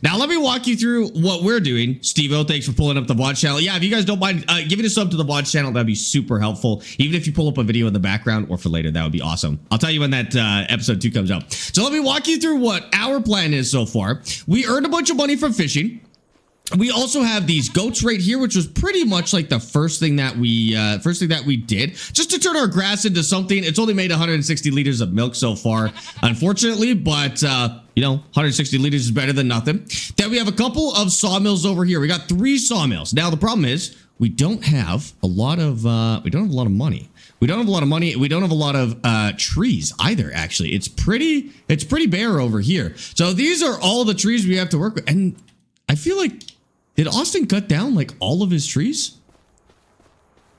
Now, let me walk you through what we're doing. Steve-O, thanks for pulling up the VOD channel. Yeah, if you guys don't mind giving a sub to the VOD channel, that'd be super helpful. Even if you pull up a video in the background or for later, that would be awesome. I'll tell you when that episode 2 comes out. So let me walk you through what our plan is so far. We earned a bunch of money from fishing. We also have these goats right here, which was pretty much like the first thing that we did, just to turn our grass into something. It's only made 160 liters of milk so far, unfortunately, but you know, 160 liters is better than nothing. Then we have a couple of sawmills over here. We got 3 sawmills. Now the problem is we don't have a lot of money. We don't have a lot of money. We don't have a lot of trees either. Actually, it's pretty bare over here. So these are all the trees we have to work with, and I feel like, did Austin cut down like all of his trees?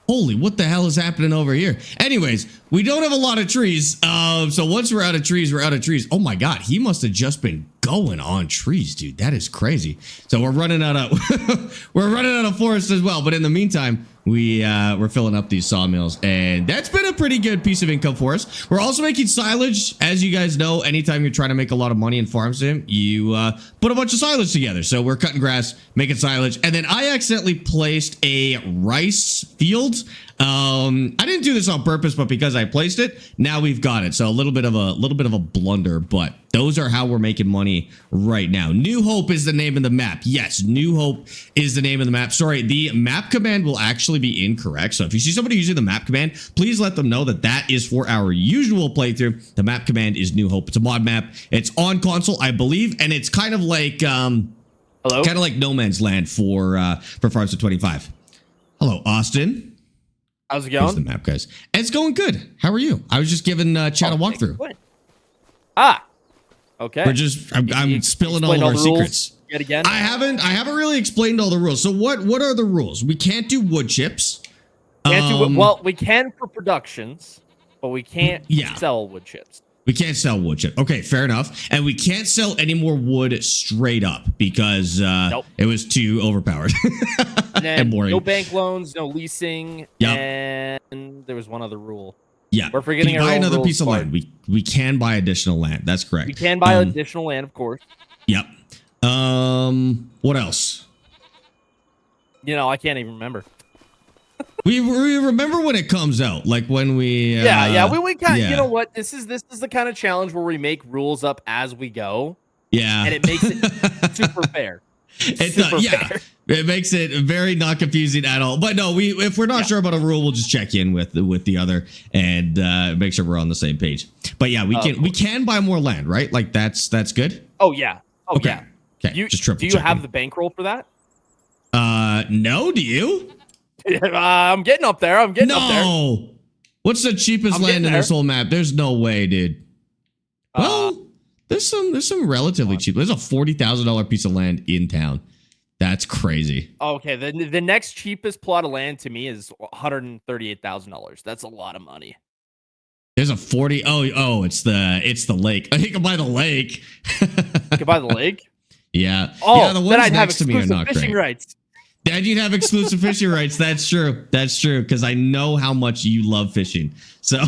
Holy, what the hell is happening over here? Anyways, we don't have a lot of trees. So once we're out of trees, we're out of trees. Oh my God, he must have just been going on trees, dude. That is crazy. So we're running out of forest as well. But in the meantime, we're filling up these sawmills, and that's been a pretty good piece of income for us. We're also making silage. As you guys know, anytime you're trying to make a lot of money in farm sim, you put a bunch of silage together. So we're cutting grass, making silage, and then I accidentally placed a rice field. I didn't do this on purpose, but because I placed it, now we've got it. So a little bit of a blunder, but those are how we're making money right now. New Hope is the name of the map. Yes, New Hope is the name of the map. Sorry, the map command will actually be incorrect. So if you see somebody using the map command, please let them know that that is for our usual playthrough. The map command is New Hope. It's a mod map. It's on console, I believe, and it's kind of like kind of like No Man's Land for Farm Sim 25. Hello, Austin. How's it going? Here's the map, guys. It's going good. How are you? I was just giving chat a walkthrough. Okay. We're just I'm spilling all of our secrets. Yet again? I haven't really explained all the rules. So what are the rules? We can't do wood chips. Well, we can for productions, but we can't sell wood chips. We can't sell wood chip. Okay, fair enough. And we can't sell any more wood straight up because it was too overpowered. And boring. No bank loans, no leasing, and there was one other rule. Yeah, we're forgetting. Buy another piece of land. We can buy additional land. That's correct. We can buy additional land, of course. Yep. What else? You know, I can't even remember. we remember when it comes out, like when we. We kind of. You know what? This is the kind of challenge where we make rules up as we go. Yeah, and it makes it super fair. Fair. It makes it very not confusing at all. But no, if we're not sure about a rule, we'll just check in with the other and make sure we're on the same page. But yeah, we can buy more land, right? Like that's good. Oh yeah. Okay. Just triple. Do you have the bankroll for that? No. Do you? I'm getting up there. No. What's the cheapest land in this whole map? There's no way, dude. Well, there's some relatively cheap. There's a $40,000 piece of land in town. That's crazy. Okay, the next cheapest plot of land to me is $138,000. That's a lot of money. There's a 40. Oh, it's the lake. You can buy the lake. You can buy the lake? Yeah. Oh, yeah, the ones then I'd have next to me are not fishing great. rights. Then you'd have exclusive fishing rights. That's true. Because I know how much you love fishing. So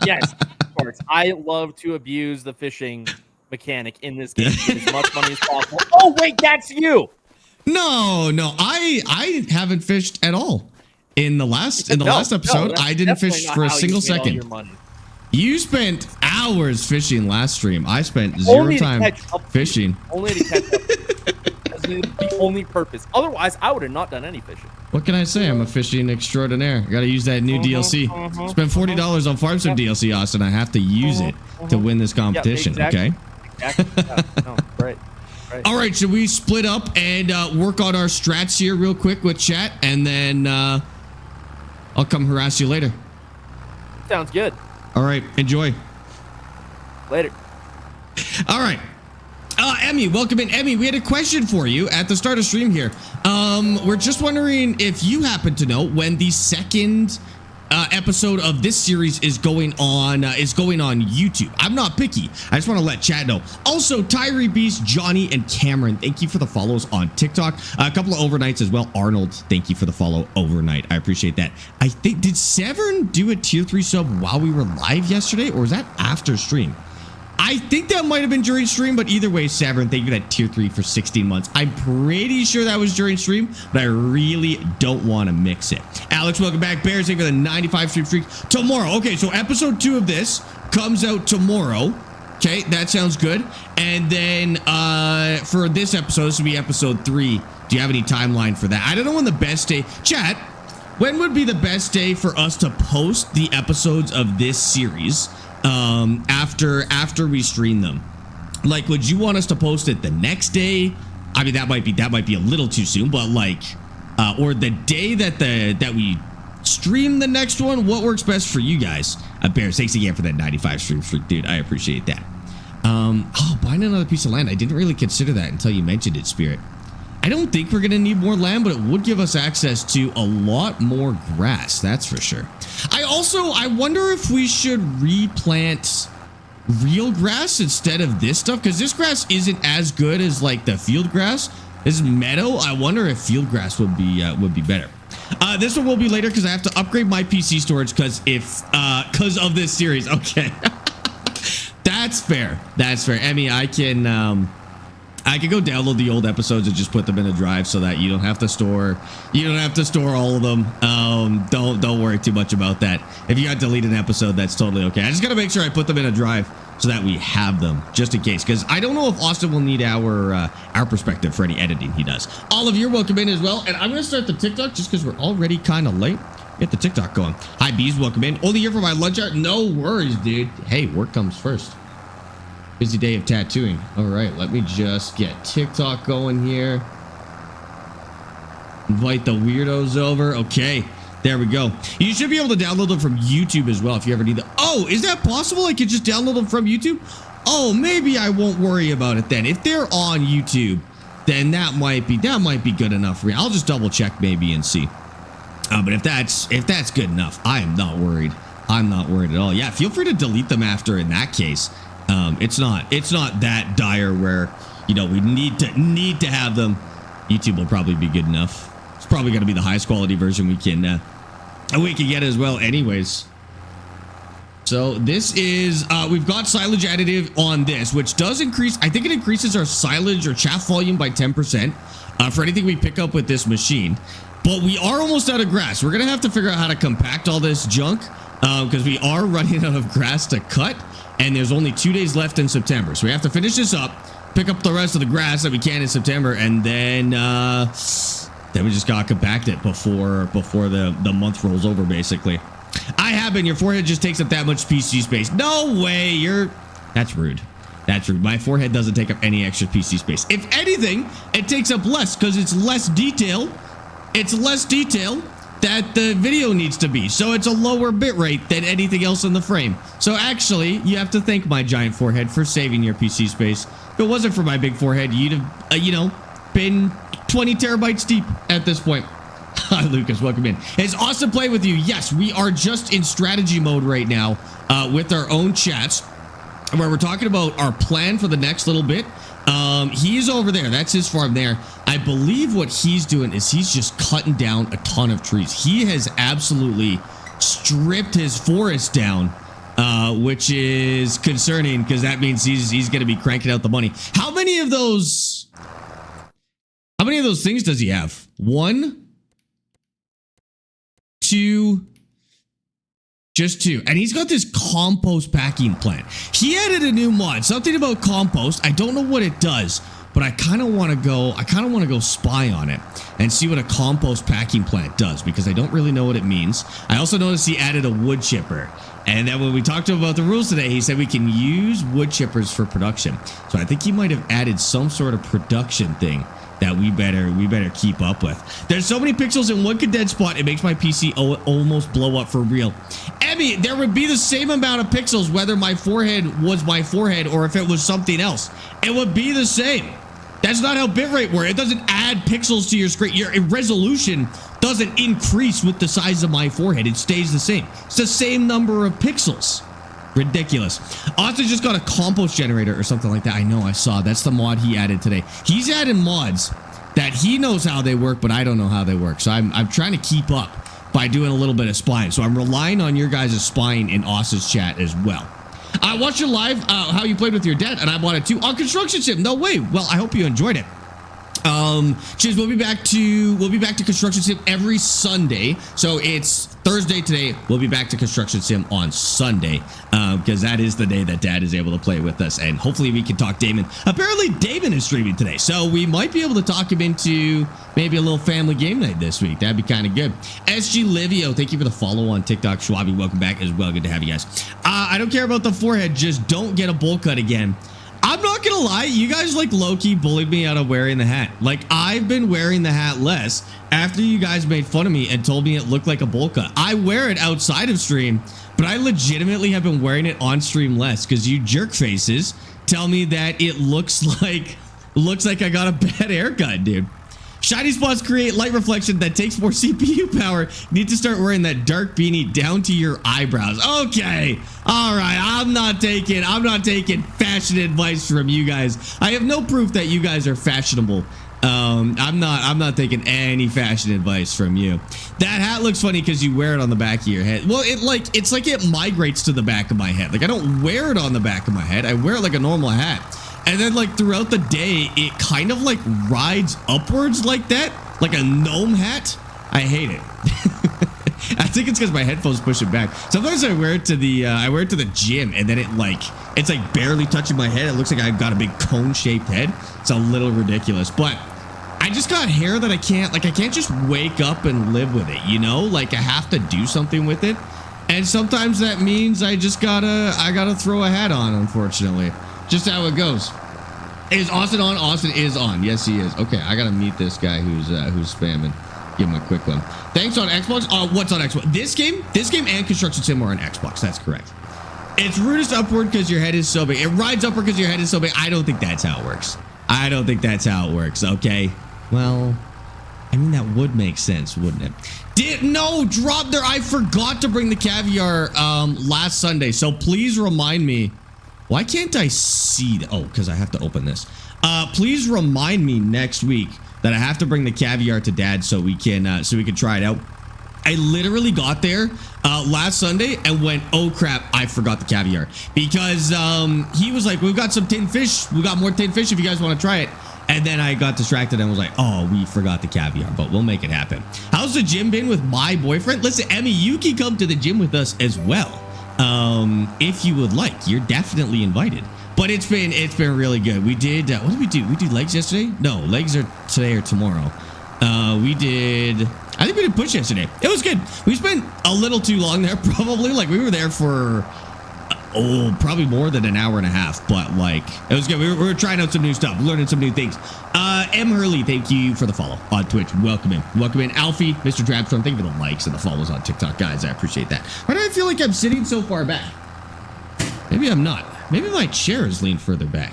yes, of course. I love to abuse the fishing mechanic in this game to get as much money as possible. Oh wait, that's you. No, I haven't fished at all. In the last episode, I didn't fish for a single second. You spent hours fishing last stream. I spent zero time fishing. Only to catch up. That's the only purpose. Otherwise, I would have not done any fishing. What can I say? I'm a fishing extraordinaire. I got to use that new DLC. Spend $40 on Farm Sim DLC, Austin. I have to use it to win this competition. Okay. Exactly. No, right. All right. Should we split up and work on our strats here real quick with chat, and then I'll come harass you later. Sounds good. All right. Enjoy. Later. All right. Emmy, welcome in. Emmy, we had a question for you at the start of stream here. We're just wondering if you happen to know when the second episode of this series is going on YouTube. I'm not picky. I just want to let chat know. Also, Tyree Beast, Johnny, and Cameron, thank you for the follows on TikTok. A couple of overnights as well. Arnold, thank you for the follow overnight. I appreciate that. I think, did Severn do a tier 3 sub while we were live yesterday, or was that after stream? I think that might have been during stream, but either way, Savern, thank you for that tier 3 for 16 months. I'm pretty sure that was during stream, but I really don't want to mix it. Alex, welcome back. Bears, thank you for the 95 stream streak. Tomorrow. Okay, so episode 2 of this comes out tomorrow. Okay, that sounds good. And then for this episode, this will be episode 3. Do you have any timeline for that? I don't know when the best day... Chat, when would be the best day for us to post the episodes of this series after we stream them? Like, would you want us to post it the next day? I mean, that might be a little too soon, but like, or the day that we stream the next one. What works best for you guys? Bears, thanks again for that 95 stream streak, dude. I appreciate that. Oh, buying another piece of land. I didn't really consider that until you mentioned it, Spirit. I don't think we're gonna need more land, but it would give us access to a lot more grass. That's for sure. I wonder if we should replant real grass instead of this stuff, because this grass isn't as good as like the field grass. This meadow. I wonder if field grass would be better. This one will be later because I have to upgrade my PC storage because of this series. Okay, that's fair. That's fair. I mean, I can go download the old episodes and just put them in a drive so that you don't have to store all of them. Don't worry too much about that. If you got to delete an episode, that's totally okay. I just gotta make sure I put them in a drive so that we have them just in case, because I don't know if Austin will need our perspective for any editing he does. All of you are welcome in as well, and I'm gonna start the TikTok just because we're already kind of late. Get the TikTok going. Hi Bees, welcome in. Only here for my lunch hour. No worries, dude. Hey, work comes first. Busy day of tattooing. All right, let me just get TikTok going here. Invite the weirdos over. Okay, there we go. You should be able to download them from YouTube as well if you ever need them. Oh, is that possible? I could just download them from YouTube? Oh, maybe I won't worry about it then. If they're on YouTube, then that might be good enough for me. I'll just double check maybe and see. But if that's good enough, I am not worried. I'm not worried at all. Yeah, feel free to delete them after in that case. It's not that dire where, you know, we need to have them. YouTube will probably be good enough. It's probably going to be the highest quality version we can get as well anyways. So this is we've got silage additive on this, which does increase. I think it increases our silage or chaff volume by 10% for anything we pick up with this machine. But we are almost out of grass. We're gonna have to figure out how to compact all this junk because we are running out of grass to cut, and there's only 2 days left in September. So we have to finish this up, pick up the rest of the grass that we can in September, and then we just gotta compact it before the month rolls over, basically. I have been. Your forehead just takes up that much PC space. No way. That's rude. That's rude. My forehead doesn't take up any extra PC space. If anything, it takes up less because it's less detail. It's less detail that the video needs to be. So it's a lower bit rate than anything else in the frame. So actually, you have to thank my giant forehead for saving your PC space. If it wasn't for my big forehead, you'd have, been 20 terabytes deep at this point. Hi, Lucas. Welcome in. It's awesome playing with you. Yes, we are just in strategy mode right now with our own chats where we're talking about our plan for the next little bit. He's over there. That's his farm there. I believe what he's doing is he's just cutting down a ton of trees. He has absolutely stripped his forest down, which is concerning because that means he's going to be cranking out the money. How many of those things does he have? 1, 2, just 2. And he's got this compost packing plant. He added a new mod, something about compost. I don't know what it does, but I kind of want to go spy on it and see what a compost packing plant does because I don't really know what it means. I also noticed he added a wood chipper. And then when we talked to him about the rules today, he said we can use wood chippers for production. So I think he might have added some sort of production thing that we better keep up with. There's so many pixels in one condensed spot, it makes my PC almost blow up for real. Emmy, there would be the same amount of pixels whether my forehead was my forehead or if it was something else. It would be the same. That's not how bitrate works. It doesn't add pixels to your screen. Your resolution doesn't increase with the size of my forehead. It stays the same. It's the same number of pixels. Ridiculous. Austin just got a compost generator or something like that. I know, I saw. That's the mod he added today. He's added mods that he knows how they work, but I don't know how they work. So I'm trying to keep up by doing a little bit of spying. So I'm relying on your guys' spying in Austin's chat as well. I watched your live, how you played with your dad, and I wanted to on construction sim. No way. Well, I hope you enjoyed it. Cheers. We'll be back to construction sim every Sunday. So it's Thursday today. We'll be back to construction sim on Sunday, because that is the day that Dad is able to play with us, and hopefully we can talk Damon. Apparently Damon is streaming today, so we might be able to talk him into maybe a little family game night this week. That'd be kind of good. SG Livio, thank you for the follow on TikTok. Schwabi, welcome back as well. Good to have you guys. I don't care about the forehead. Just don't get a bowl cut again. I'm not gonna lie, you guys like low-key bullied me out of wearing the hat. Like, I've been wearing the hat less after you guys made fun of me and told me it looked like a bowl cut. I wear it outside of stream, but I legitimately have been wearing it on stream less because you jerk faces tell me that it looks like I got a bad haircut, dude. Shiny spots create light reflection that takes more CPU power. You need to start wearing that dark beanie down to your eyebrows. Okay. All right. I'm not taking fashion advice from you guys. I have no proof that you guys are fashionable. I'm not taking any fashion advice from you. That hat looks funny because you wear it on the back of your head. Well, it's like it migrates to the back of my head. Like, I don't wear it on the back of my head. I wear it like a normal hat. And then, like, throughout the day, it kind of, like, rides upwards like that. Like a gnome hat. I hate it. I think it's because my headphones push it back. Sometimes I wear it to the gym, and then it's like barely touching my head. It looks like I've got a big cone-shaped head. It's a little ridiculous. But I just got hair that I can't just wake up and live with it, you know? Like, I have to do something with it. And sometimes that means I gotta throw a hat on, unfortunately. Just how it goes. Is Austin on? Austin is on. Yes, he is. Okay, I gotta meet this guy who's spamming. Give him a quick one. Thanks on Xbox. What's on Xbox? This game and Construction Sim are on Xbox. That's correct. It's rooted upward because your head is so big. It rides upward because your head is so big. I don't think that's how it works. I don't think that's how it works. Okay. Well, I mean, that would make sense, wouldn't it? No, drop there. I forgot to bring the caviar last Sunday. So please remind me. Why can't I see that? Oh, because I have to open this. Please remind me next week that I have to bring the caviar to Dad so we can try it out. I literally got there last Sunday and went, oh crap, I forgot the caviar, because he was like, we've got some tin fish. We got more tin fish if you guys want to try it. And then I got distracted and was like, oh, we forgot the caviar, but we'll make it happen. How's the gym been with my boyfriend? Listen, Emmy, you can come to the gym with us as well. If you would like. You're definitely invited. But it's been really good. We did what did we do? We did legs yesterday? No, legs are today or tomorrow. I think we did push yesterday. It was good. We spent a little too long there, probably. Like, we were there for probably more than an hour and a half, but like, it was good. We were trying out some new stuff, learning some new things. M. Hurley, thank you for the follow on Twitch. Welcome in. Alfie, Mr. Drabstorm, thank you for the likes and the follows on TikTok, guys. I appreciate that. Why do I feel like I'm sitting so far back? Maybe I'm not. Maybe my chair is leaned further back.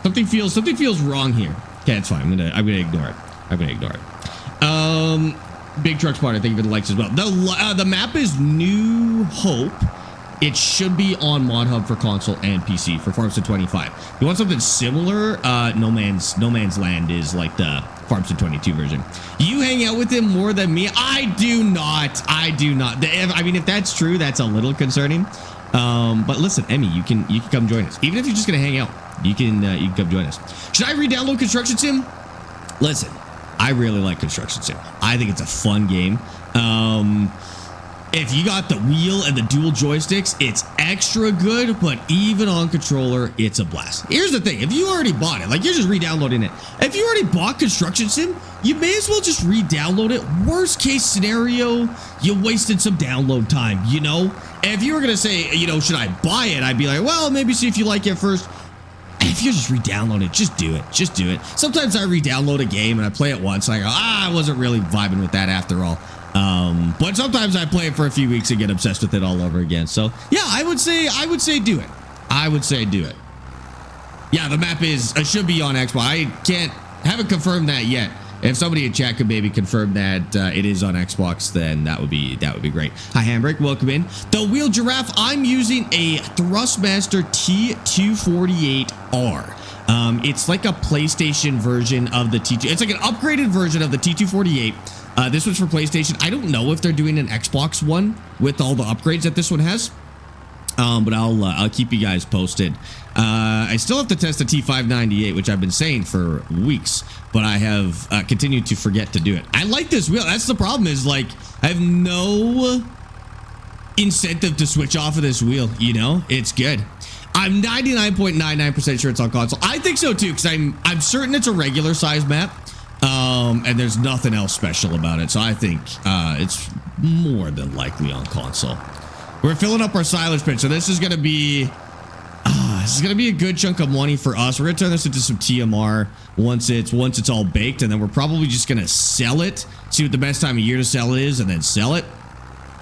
Something feels wrong here. Okay, it's fine. I'm gonna ignore it. Big Truck Spotter, thank you for the likes as well. The map is New Hope. It should be on Mod Hub for console and PC for Farmstead 25. You want something similar? No Man's Land is like the Farmstead 22 version. You hang out with him more than me? I do not. I mean, if that's true, that's a little concerning. But listen, Emmy, you can come join us. Even if you're just gonna hang out, you can come join us. Should I re-download Construction Sim? Listen, I really like Construction Sim. I think it's a fun game. If you got the wheel and the dual joysticks, it's extra good, but even on controller, it's a blast. Here's the thing. If you already bought it, like, you're just re-downloading it. If you already bought Construction Sim, you may as well just re-download it. Worst case scenario, you wasted some download time, you know? If you were going to say, you know, should I buy it? I'd be like, well, maybe see if you like it first. If you just re-download it, just do it. Just do it. Sometimes I re-download a game and I play it once and I go, I wasn't really vibing with that after all. But sometimes I play it for a few weeks and get obsessed with it all over again. So yeah, I would say do it. I would say do it. Yeah, the map should be on Xbox. I haven't confirmed that yet. If somebody in chat could maybe confirm that it is on Xbox, then that would be great. Hi, Handbrake, welcome in. The Wheel Giraffe, I'm using a Thrustmaster T248R. It's like a PlayStation version of the T2. It's like an upgraded version of the T248. This one's for PlayStation. I don't know if they're doing an Xbox one with all the upgrades that this one has. But I'll keep you guys posted. I still have to test the T598, which I've been saying for weeks, but I have continued to forget to do it. I like this wheel. That's the problem, is like I have no incentive to switch off of this wheel. You know, it's good. I'm 99.99% sure it's on console. I think so too, because I'm certain it's a regular size map. And there's nothing else special about it. So I think it's more than likely on console. We're filling up our silage pit, so this is gonna be a good chunk of money for us. We're gonna turn this into some TMR once it's all baked, and then we're probably just gonna sell it, see what the best time of year to sell it is, and then sell it.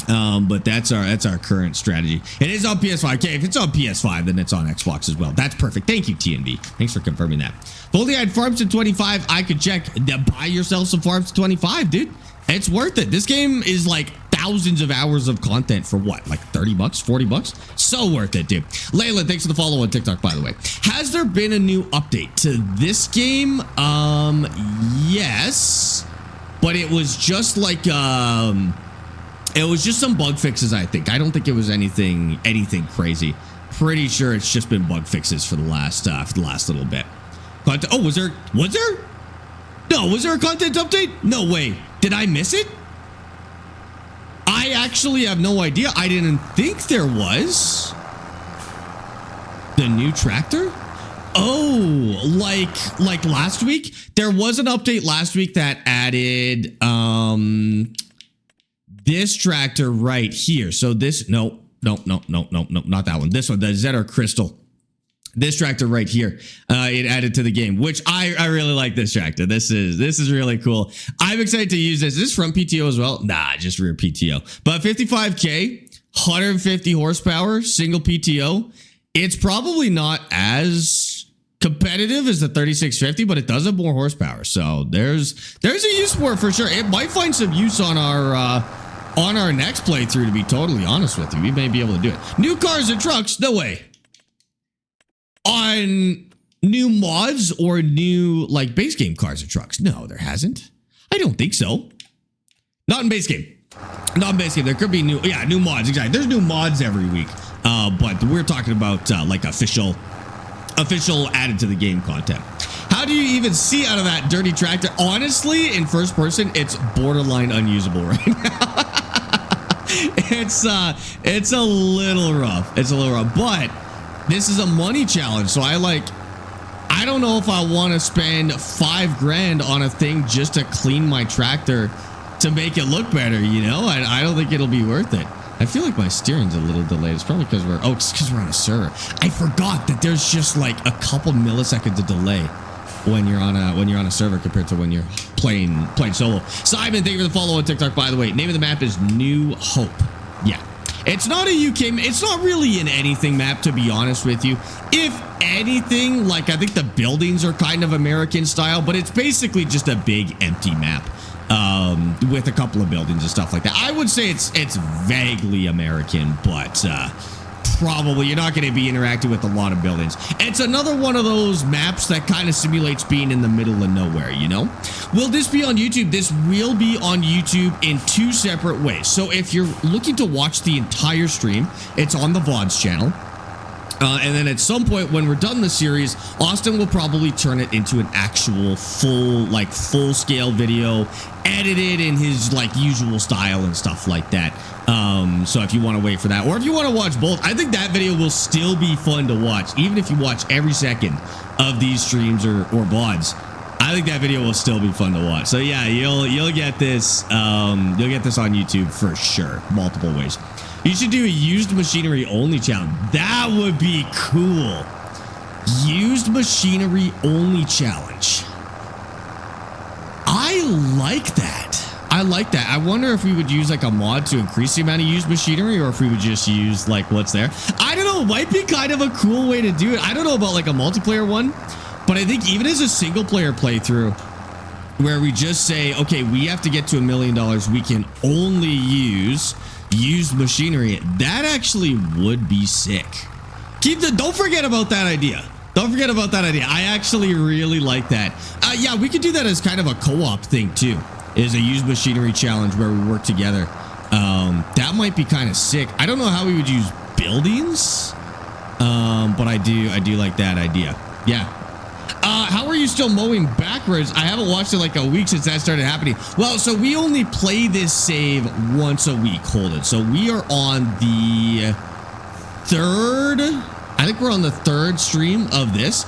But that's our current strategy. It is on PS5. Okay, if it's on PS5, then it's on Xbox as well. That's perfect. Thank you, TNB. Thanks for confirming that. If only I had farms to 25, I could check. Buy yourself some farms to 25, dude. It's worth it. This game is like thousands of hours of content for what? Like 30 bucks, 40 bucks? So worth it, dude. Layla, thanks for the follow on TikTok, by the way. Has there been a new update to this game? Yes. But it was just like, it was just some bug fixes, I think. I don't think it was anything crazy. Pretty sure it's just been bug fixes for the last little bit. But, oh, was there? No, was there a content update? No way. Did I miss it? I actually have no idea. I didn't think there was. The new tractor? Oh, like last week? There was an update last week that added this tractor right here. So this, no, not that one. This one, the ZR Crystal. This tractor right here, it added to the game, which I really like this tractor. This is really cool. I'm excited to use this. Is this front PTO as well? Nah, just rear PTO. But 55K, 150 horsepower, single PTO. It's probably not as competitive as the 3650, but it does have more horsepower. So there's a use for it for sure. It might find some use on our next playthrough, to be totally honest with you. We may be able to do it. New cars and trucks, no way. On new mods or new like base game cars or trucks? No, there hasn't. I don't think so. Not in base game. Not in base game. There could be new mods. Exactly. There's new mods every week. But we're talking about like official added to the game content. How do you even see out of that dirty tractor? Honestly, in first person, it's borderline unusable right now. It's a little rough. But this is a money challenge, so I don't know if I want to spend $5 grand on a thing just to clean my tractor to make it look better, you know? I don't think it'll be worth it. I feel like my steering's a little delayed. It's probably because it's because we're on a server. I forgot that there's just like a couple milliseconds of delay when you're on a server compared to when you're playing solo. Simon, thank you for the follow on TikTok, by the way. Name of the map is New Hope. Yeah. It's not a UK, it's not really an anything map, to be honest with you. If anything, like I think the buildings are kind of American style, but it's basically just a big empty map with a couple of buildings and stuff like that. I would say it's vaguely American, but probably you're not going to be interacting with a lot of buildings. It's another one of those maps that kind of simulates being in the middle of nowhere, you know? Will this be on YouTube? This will be on YouTube in 2 separate ways. So if you're looking to watch the entire stream, it's on the VODs channel. And then at some point when we're done the series, Austin will probably turn it into an actual full scale video, edited in his like usual style and stuff like that. So if you want to wait for that, or if you want to watch both, I think that video will still be fun to watch, even if you watch every second of these streams or VODs. I think that video will still be fun to watch. So yeah, you'll get this on YouTube for sure, multiple ways. You should do a used machinery only challenge. That would be cool. Used machinery only challenge. I like that. I wonder if we would use like a mod to increase the amount of used machinery, or if we would just use like what's there. I don't know. It might be kind of a cool way to do it. I don't know about like a multiplayer one, but I think even as a single player playthrough, where we just say, okay, we have to get to $1 million. We can only use used machinery. That actually would be sick. Don't forget about that idea. I actually really like that. Yeah, we could do that as kind of a co-op thing too. Is a used machinery challenge where we work together. That might be kind of sick. I don't know how we would use buildings. But I do like that idea. Yeah. How are you still mowing backwards? I haven't watched it like a week since that started happening. Well, so we only play this save once a week. Hold it. So we are on the third. I think we're on the third stream of this.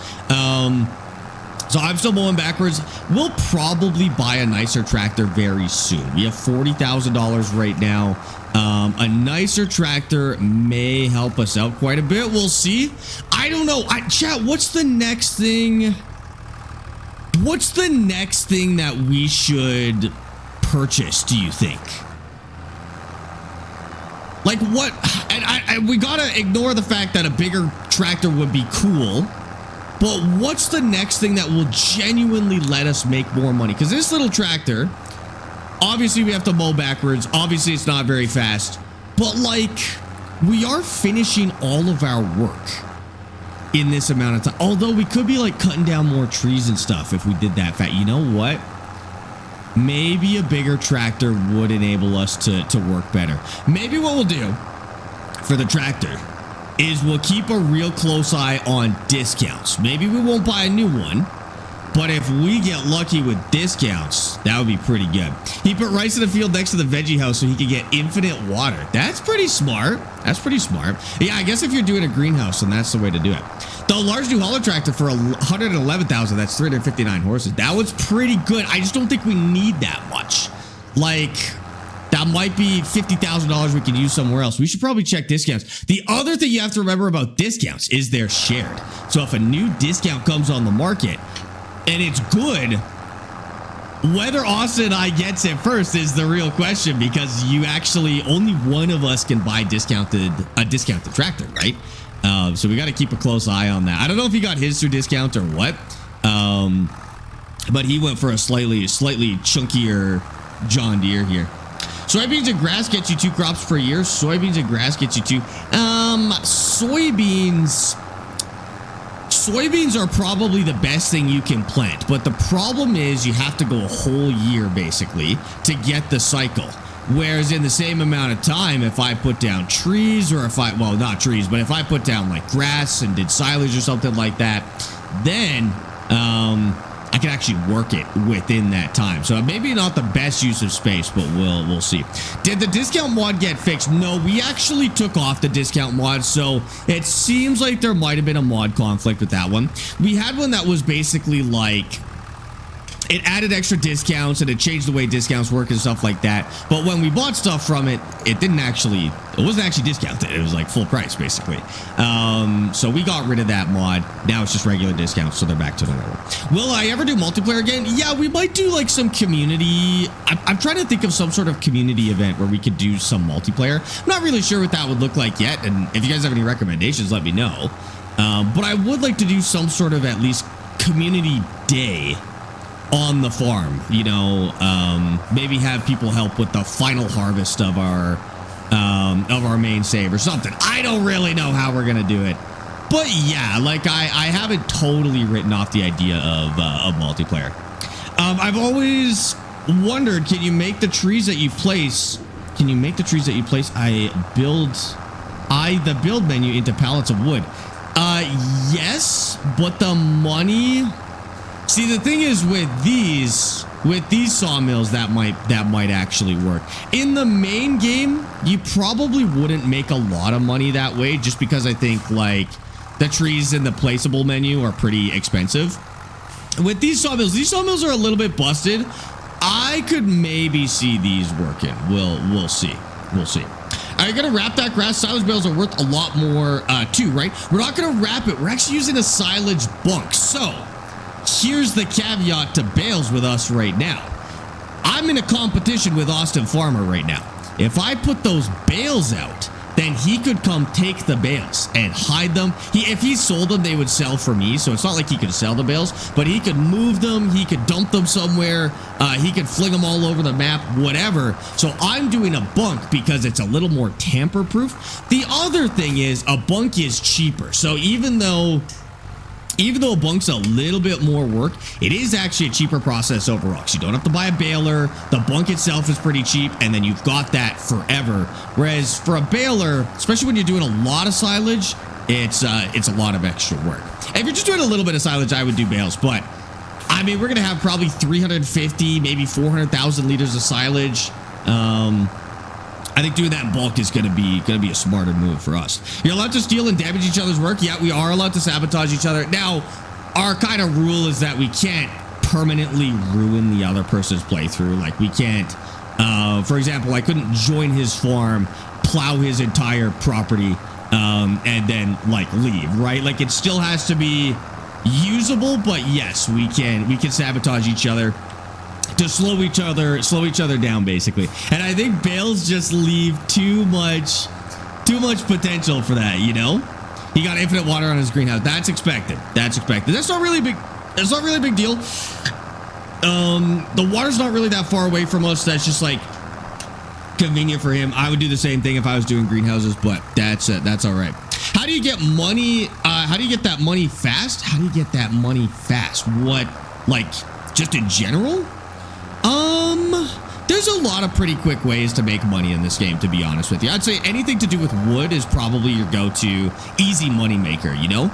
So I'm still mowing backwards. We'll probably buy a nicer tractor very soon. We have $40,000 right now. A nicer tractor may help us out quite a bit. We'll see. I don't know. Chat, what's the next thing? What's the next thing that we should purchase, do you think? Like what? And we gotta ignore the fact that a bigger tractor would be cool. But what's the next thing that will genuinely let us make more money? Because this little tractor, obviously we have to mow backwards. Obviously it's not very fast. But like, we are finishing all of our work in this amount of time. Although we could be like cutting down more trees and stuff if we did that fast. You know what? Maybe a bigger tractor would enable us to work better. Maybe what we'll do for the tractor is we'll keep a real close eye on discounts. Maybe we won't buy a new one, but if we get lucky with discounts, that would be pretty good. He put rice in the field next to the veggie house so he could get infinite water. That's pretty smart. That's pretty smart. Yeah, I guess if you're doing a greenhouse, then that's the way to do it. The large new hauler tractor for 111,000, that's 359 horses. That was pretty good. I just don't think we need that much. Like, that might be $50,000 we can use somewhere else. We should probably check discounts. The other thing you have to remember about discounts is they're shared. So if a new discount comes on the market and it's good, whether Austin and I gets it first is the real question, because you actually, only one of us can buy a discounted tractor, right? So we got to keep a close eye on that. I don't know if he got his through discount or what, but he went for a slightly chunkier John Deere here. Soybeans and grass get you 2 crops per year. Soybeans and grass get you 2. Soybeans are probably the best thing you can plant, but the problem is you have to go a whole year basically to get the cycle. Whereas in the same amount of time, if I put down trees, or if well, not trees, but if I put down like grass and did silage or something like that, then I can actually work it within that time. So maybe not the best use of space, but we'll see. Did the discount mod get fixed? No, we actually took off the discount mod, so it seems like there might have been a mod conflict with that one. We had one that was basically like, it added extra discounts and it changed the way discounts work and stuff like that. But when we bought stuff from it, it wasn't actually discounted. It was like full price basically. So we got rid of that mod. Now it's just regular discounts, so they're back to normal. Will I ever do multiplayer again? Yeah, we might do like some community. I'm trying to think of some sort of community event where we could do some multiplayer. I'm not really sure what that would look like yet, and if you guys have any recommendations, let me know. But I would like to do some sort of at least community day on the farm, you know, maybe have people help with the final harvest of our main save or something. I don't really know how we're gonna do it, but yeah, like I haven't totally written off the idea of multiplayer. I've always wondered, can you make the trees that you place? The build menu into pallets of wood. Yes, but the money. See, the thing is with these sawmills, that might actually work. In the main game, you probably wouldn't make a lot of money that way, just because I think like the trees in the placeable menu are pretty expensive. With these sawmills are a little bit busted. I could maybe see these working. We'll see. Are you gonna wrap that grass? Silage bales are worth a lot more too, right? We're not gonna wrap it. We're actually using a silage bunk. So here's the caveat to bales with us right now. I'm in a competition with Austin Farmer right now. If I put those bales out, then he could come take the bales and hide them. If he sold them, they would sell for me. So it's not like he could sell the bales, but he could move them. He could dump them somewhere. He could fling them all over the map, whatever. So I'm doing a bunk because it's a little more tamper proof. The other thing is a bunk is cheaper. So even though even though a bunk's a little bit more work, it is actually a cheaper process overall. 'Cause you don't have to buy a baler. The bunk itself is pretty cheap, and then you've got that forever. Whereas for a baler, especially when you're doing a lot of silage, it's a lot of extra work. If you're just doing a little bit of silage, I would do bales. But I mean, we're gonna have probably 350, maybe 400,000 liters of silage. I think doing that in bulk is gonna be a smarter move for us. You're allowed to steal and damage each other's work. Yeah, we are allowed to sabotage each other. Now, our kind of rule is that we can't permanently ruin the other person's playthrough. Like, we can't, for example, I couldn't join his farm, plow his entire property, and then like leave, right? Like, it still has to be usable, but yes, we can sabotage each other to slow each other down, basically. And I think bales just leave too much potential for that, you know? He got infinite water on his greenhouse. That's expected. That's not really a big deal. The water's not really that far away from us. That's just like convenient for him. I would do the same thing if I was doing greenhouses, but that's all right. How do you get money? How do you get that money fast? What, like, just in general? There's a lot of pretty quick ways to make money in this game, to be honest with you. I'd say anything to do with wood is probably your go-to easy money maker, you know?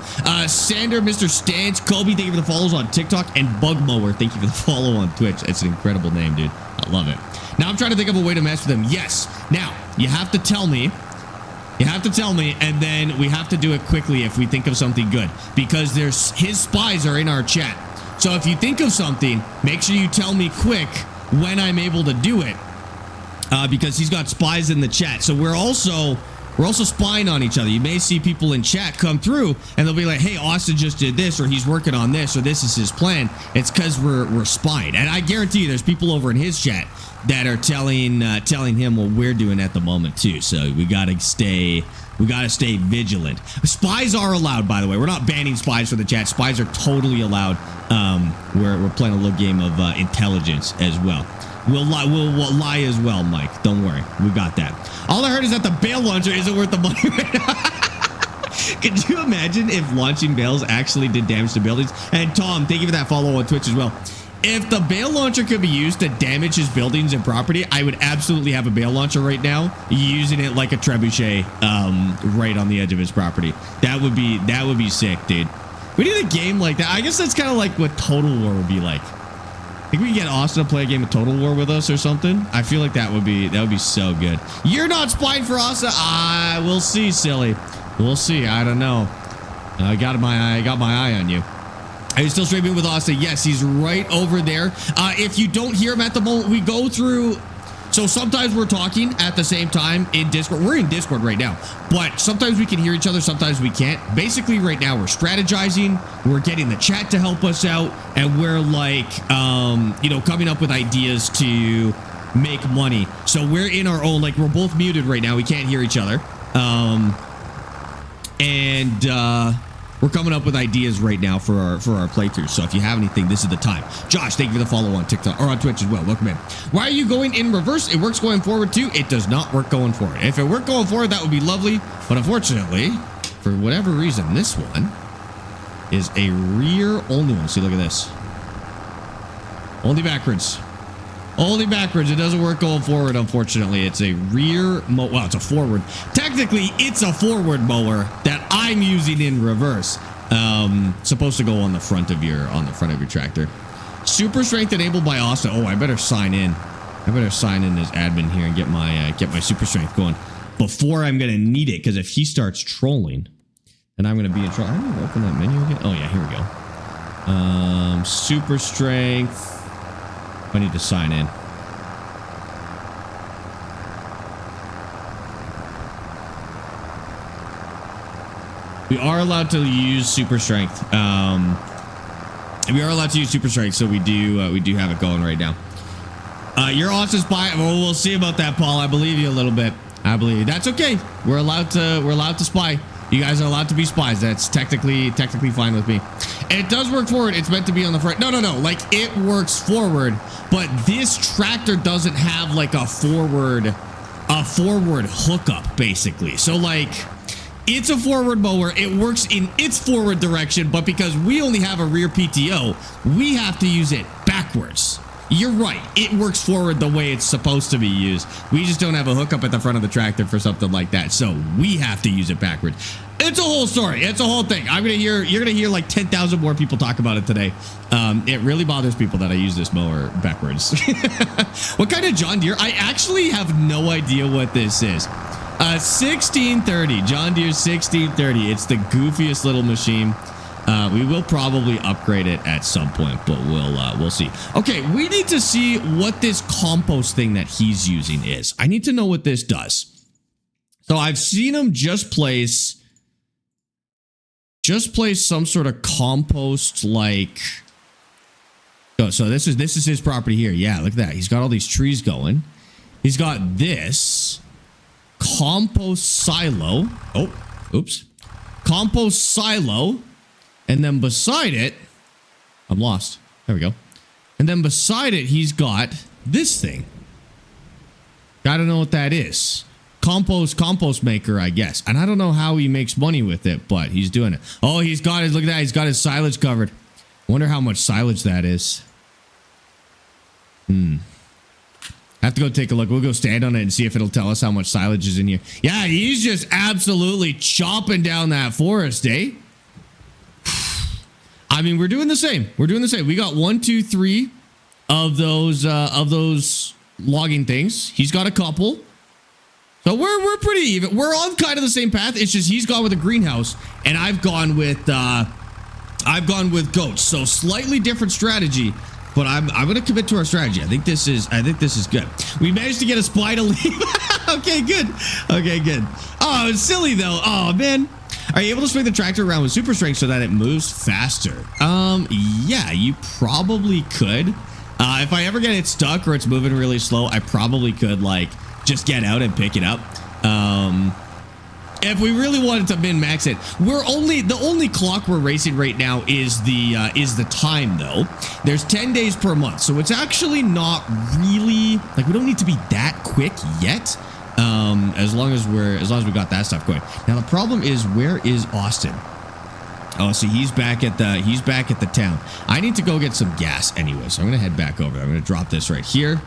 Sander, Mr. Stance, Kobe, thank you for the follows on TikTok, and Bugmower, thank you for the follow on Twitch. It's an incredible name, dude. I love it. Now I'm trying to think of a way to mess with him. Yes. Now, you have to tell me, and then we have to do it quickly if we think of something good, because his spies are in our chat. So if you think of something, make sure you tell me quick when I'm able to do it, because he's got spies in the chat. So we're also spying on each other. You may see people in chat come through and they'll be like, hey, Austin just did this, or he's working on this, or this is his plan. It's because we're spying. And I guarantee you there's people over in his chat that are telling him what we're doing at the moment too. So we gotta stay vigilant. Spies are allowed, by the way. We're not banning spies for the chat. Spies are totally allowed. We're playing a little game of intelligence as well. We'll lie as well, Mike. Don't worry. We got that. All I heard is that the bale launcher isn't worth the money right now. Could you imagine if launching bales actually did damage to buildings? And Tom, thank you for that follow on Twitch as well. If the bale launcher could be used to damage his buildings and property, I would absolutely have a bale launcher right now, using it like a trebuchet, right on the edge of his property. That would be sick, dude. We need a game like that. I guess that's kind of like what Total War would be like. I think we can get Austin to play a game of Total War with us or something. I feel like that would be so good. You're not spying for Austin. We'll see, silly. We'll see. I don't know. I got my eye on you. Are you still streaming with Austin? Yes, he's right over there. If you don't hear him at the moment, we go through. So sometimes we're talking at the same time in Discord. We're in Discord right now, but sometimes we can hear each other, sometimes we can't. Basically, right now we're strategizing. We're getting the chat to help us out, and we're like, coming up with ideas to make money. So we're in our own, like, we're both muted right now. We can't hear each other. We're coming up with ideas right now for our playthroughs. So if you have anything, this is the time. Josh, thank you for the follow on TikTok or on Twitch as well. Welcome in. Why are you going in reverse? It works going forward too. It does not work going forward. If it worked going forward, that would be lovely. But unfortunately, for whatever reason, this one is a rear only one. See, look at this. Only backwards. Only backwards. It doesn't work going forward, unfortunately. It's a rear well, it's a forward. Technically, it's a forward mower that I'm using in reverse. Supposed to go on the front of your tractor. Super strength enabled by Austin. Oh, I better sign in. I better sign in as admin here and get my super strength going before I'm gonna need it, because if he starts trolling, then I'm gonna be in trouble. I'm gonna open that menu again. Oh yeah, here we go. Super strength. I need to sign in. We are allowed to use super strength. We are allowed to use super strength, so we do have it going right now. You're Austin's spy. Well, we'll see about that, Paul. I believe you a little bit. I believe you. That's okay. We're allowed to spy. You guys are allowed to be spies. That's technically fine with me. And it does work forward. It's meant to be on the front. No. Like, it works forward, but this tractor doesn't have like a forward hookup, basically. So like, It's a forward mower. It works in its forward direction, but because we only have a rear PTO, we have to use it backwards. You're right. It works forward the way it's supposed to be used. We just don't have a hookup at the front of the tractor for something like that, so we have to use it backwards. It's a whole story. It's a whole thing. You're gonna hear like 10,000 more people talk about it today. It really bothers people that I use this mower backwards. What kind of John Deere? I actually have no idea what this is. 1630, John Deere 1630. It's the goofiest little machine. We will probably upgrade it at some point, but we'll see. Okay, we need to see what this compost thing that he's using is. I need to know what this does. So I've seen him just place some sort of compost like. Oh, so this is his property here. Yeah, look at that. He's got all these trees going. He's got this compost silo. Oh, oops. Compost silo. And then beside it, I'm lost. There we go. And then beside it, he's got this thing. Gotta know what that is. Compost maker, I guess. And I don't know how he makes money with it, but he's doing it. Oh, he's got his, look at that. He's got his silage covered. Wonder how much silage that is. Have to go take a look. We'll go stand on it and see if it'll tell us how much silage is in here. Yeah, he's just absolutely chopping down that forest, eh? I mean, we're doing the same. We're doing the same. We got 1, 2, 3 of those logging things. He's got a couple. So we're pretty even. We're on kind of the same path. It's just he's gone with a greenhouse and I've gone with goats. So slightly different strategy, but I'm going to commit to our strategy. I think this is good. We managed to get a spy to leave. Okay, good. Okay, good. Oh, it's silly though. Oh, man. Are you able to swing the tractor around with super strength so that it moves faster? Yeah, you probably could. If I ever get it stuck or it's moving really slow, I probably could like just get out and pick it up. If we really wanted to min-max it, the only clock we're racing right now is the time though. There's 10 days per month, so it's actually not really like we don't need to be that quick yet. As long as we got that stuff going. Now the problem is, where is Austin? Oh, so he's back at the town. I need to go get some gas anyway, so I'm gonna head back over there. I'm gonna drop this right here.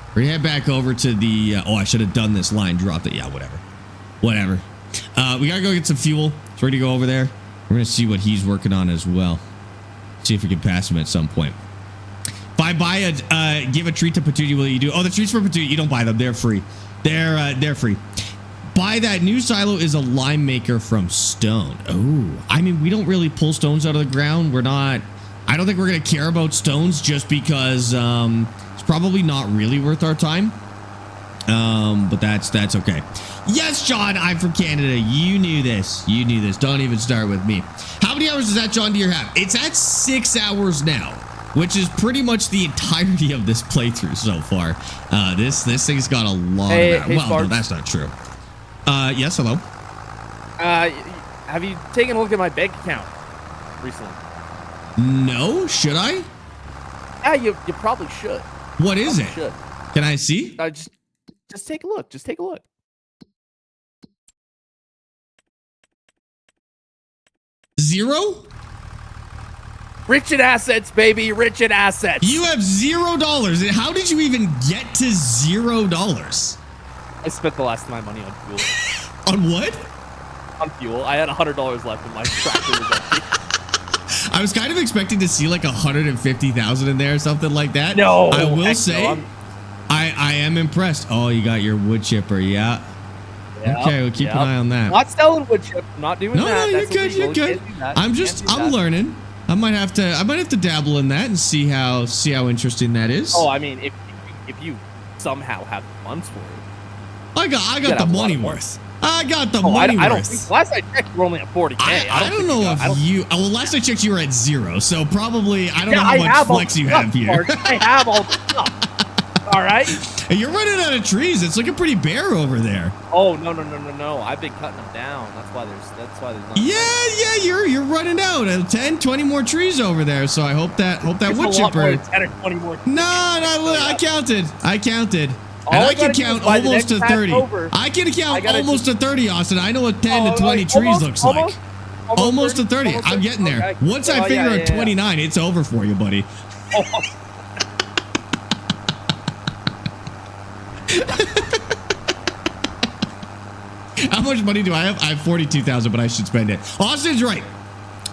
We're gonna head back over to the. Oh, I should have done this line. Dropped it. Yeah, whatever. We gotta go get some fuel. So we're gonna go over there. We're gonna see what he's working on as well. See if we can pass him at some point. If I buy give a treat to Petunia, will you do? Oh, the treats for Petunia, you don't buy them. They're free. They're free. Buy that new silo is a lime maker from stone. Oh, I mean, we don't really pull stones out of the ground. I don't think we're going to care about stones just because it's probably not really worth our time. But that's okay. Yes, John, I'm from Canada. You knew this. Don't even start with me. How many hours does that John Deere have? It's at 6 hours now, which is pretty much the entirety of this playthrough so far. This thing's got a lot of... Well, no, that's not true. Yes, hello? Have you taken a look at my bank account recently? No, should I? Yeah, you probably should. What is it? Should. Can I see? Just take a look. Just take a look. Zero? Rich in assets, baby. Rich in assets. You have $0. How did you even get to $0? I spent the last of my money on fuel. On what? On fuel. I had $100 left in my tractor was empty. I was kind of expecting to see like 150,000 in there or something like that. No, I will say, no, I am impressed. Oh, you got your wood chipper, yeah. Okay, we'll keep an eye on that. Not selling wood chip. Not doing that. No, you're good. You're good. I'm learning. I might have to dabble in that and see how interesting that is. Oh, I mean, if you somehow have the funds for it. I got the money worth. I got the money I don't worth. think, last I checked, you were only at 40K. I don't know if you. Well, last I checked, you were at 0. So probably I don't know how much flex you have here. I have all the stuff. All right. Hey, you're running out of trees. It's looking pretty bare over there. Oh no! I've been cutting them down. That's why there's. Not Yeah. You're running out. 10, 20 more trees over there. So I hope that wood chipper. 10 or 20 more. No. I counted. All And I I can gotta do count is buy the almost to next pack 30. over. I can count gotta almost to 30, Austin. I know what 10 Oh, to 20 trees almost- looks almost- like. Almost to 30. almost I'm getting there. okay. Once I Oh, figure yeah, out yeah. 29, it's over for you, buddy. How much money do I have? I have 42,000, but I should spend it. Austin's right.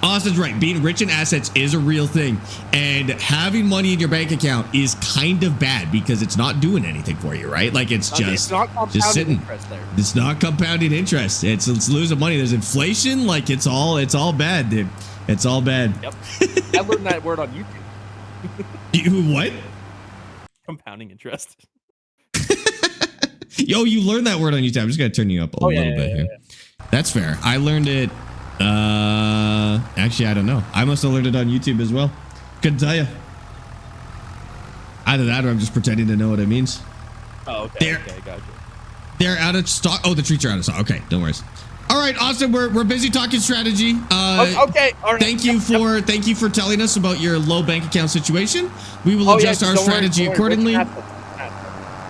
Austin's right. Being rich in assets is a real thing. And having money in your bank account is kind of bad because it's not doing anything for you, right? Like it's not compounding just sitting. interest there. It's not compounding interest. It's losing money. There's inflation. Like it's all bad, dude. It's all bad. Yep. I learned that word on YouTube. You what? Compounding interest. Yo, you learned that word on YouTube. I'm just gonna turn you up a little bit here. Yeah. That's fair. I learned it. Actually, I don't know. I must have learned it on YouTube as well. Couldn't tell you. Either that or I'm just pretending to know what it means. Oh, okay. There. Okay, gotcha. They're out of stock. Oh, the treats are out of stock. Okay, don't worry. All right, Austin, we're busy talking strategy. Okay, all right. Thank you for telling us about your low bank account situation. We will adjust our strategy accordingly.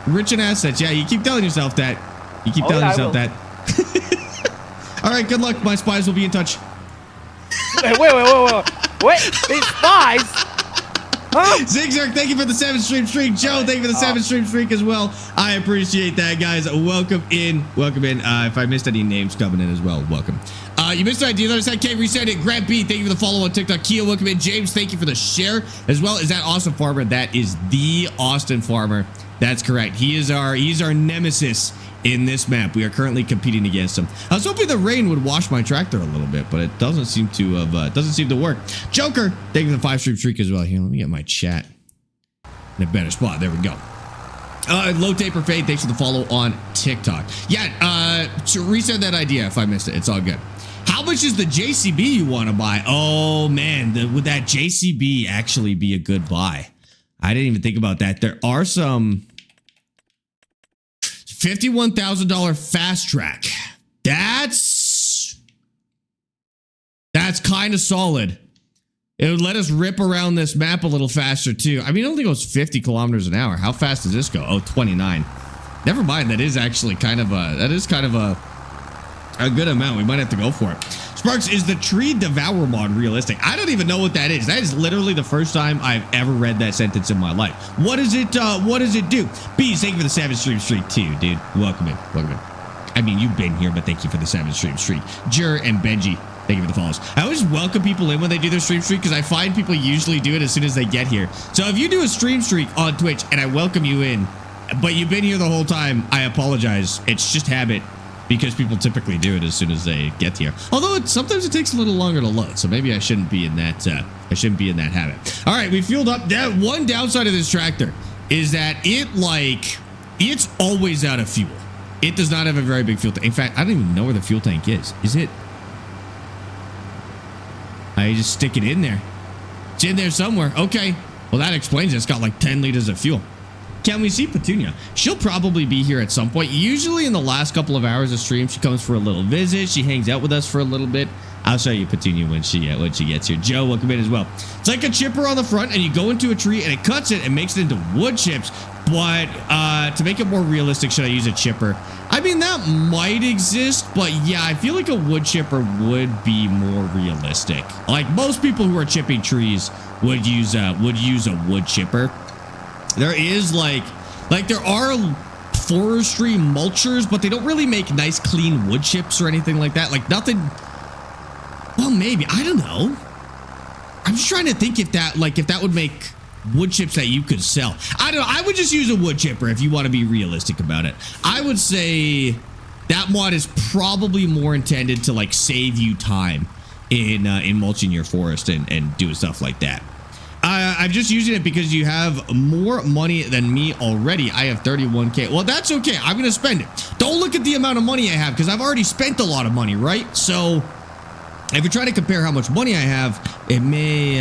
Rich in assets. Yeah, you keep telling yourself that. You keep telling yourself that. All right, good luck. My spies will be in touch. Wait. These spies? Huh? Zigzag, thank you for the 7-stream streak. Joe, thank you for the 7-stream streak as well. I appreciate that, guys. Welcome in. Welcome in. If I missed any names coming in as well, welcome. You missed an idea. Let us know. K reset it. Grant B, thank you for the follow on TikTok. Kia, welcome in. James, thank you for the share as well. Is that Austin Farmer? That is the Austin Farmer. That's correct. He's our nemesis in this map. We are currently competing against him. I was hoping the rain would wash my tractor a little bit, but it doesn't seem to work. Joker, thank you for the 5-stream streak as well. Here, let me get my chat in a better spot. There we go. Low Taper Fade, thanks for the follow on TikTok. Yeah, to reset that idea if I missed it. It's all good. How much is the JCB you want to buy? Oh man, would that JCB actually be a good buy? I didn't even think about that. There are some $51,000 fast track. That's kind of solid. It would let us rip around this map a little faster too. I mean, it only goes 50 kilometers an hour. How fast does this go? Oh, 29. Never mind. That is actually kind of a good amount. We might have to go for it. Sparx, is the tree devour mod realistic? I don't even know what that is. That is literally the first time I've ever read that sentence in my life. What does it do? Bees, thank you for the 7-stream streak too, dude. Welcome in. I mean, you've been here, but thank you for the 7-stream streak. Jur and Benji, thank you for the follows. I always welcome people in when they do their stream streak because I find people usually do it as soon as they get here. So if you do a stream streak on Twitch and I welcome you in, but you've been here the whole time, I apologize. It's just habit. Because people typically do it as soon as they get here. Although sometimes it takes a little longer to load, so maybe I shouldn't be in that. Habit. All right, we fueled up. That one downside of this tractor is that it's always out of fuel. It does not have a very big fuel tank. In fact, I don't even know where the fuel tank is. Is it? I just stick it in there. It's in there somewhere. Okay. Well, that explains it. It's got like 10 liters of fuel. Can we see Petunia? She'll probably be here at some point. Usually in the last couple of hours of stream, she comes for a little visit. She hangs out with us for a little bit. I'll show you Petunia when she gets here. Joe, welcome in as well. It's like a chipper on the front, and you go into a tree, and it cuts it and makes it into wood chips. But to make it more realistic, should I use a chipper? I mean, that might exist, but yeah, I feel like a wood chipper would be more realistic. Like most people who are chipping trees would use a wood chipper. There is like there are forestry mulchers, but they don't really make nice clean wood chips or anything like that. Like nothing. Well, maybe, I don't know. I'm just trying to think if that would make wood chips that you could sell. I don't know. I would just use a wood chipper if you want to be realistic about it. I would say that mod is probably more intended to like save you time in mulching your forest and doing stuff like that. I'm just using it because you have more money than me already. I have 31K. Well, that's okay. I'm going to spend it. Don't look at the amount of money I have because I've already spent a lot of money, right? So if you're trying to compare how much money I have, it may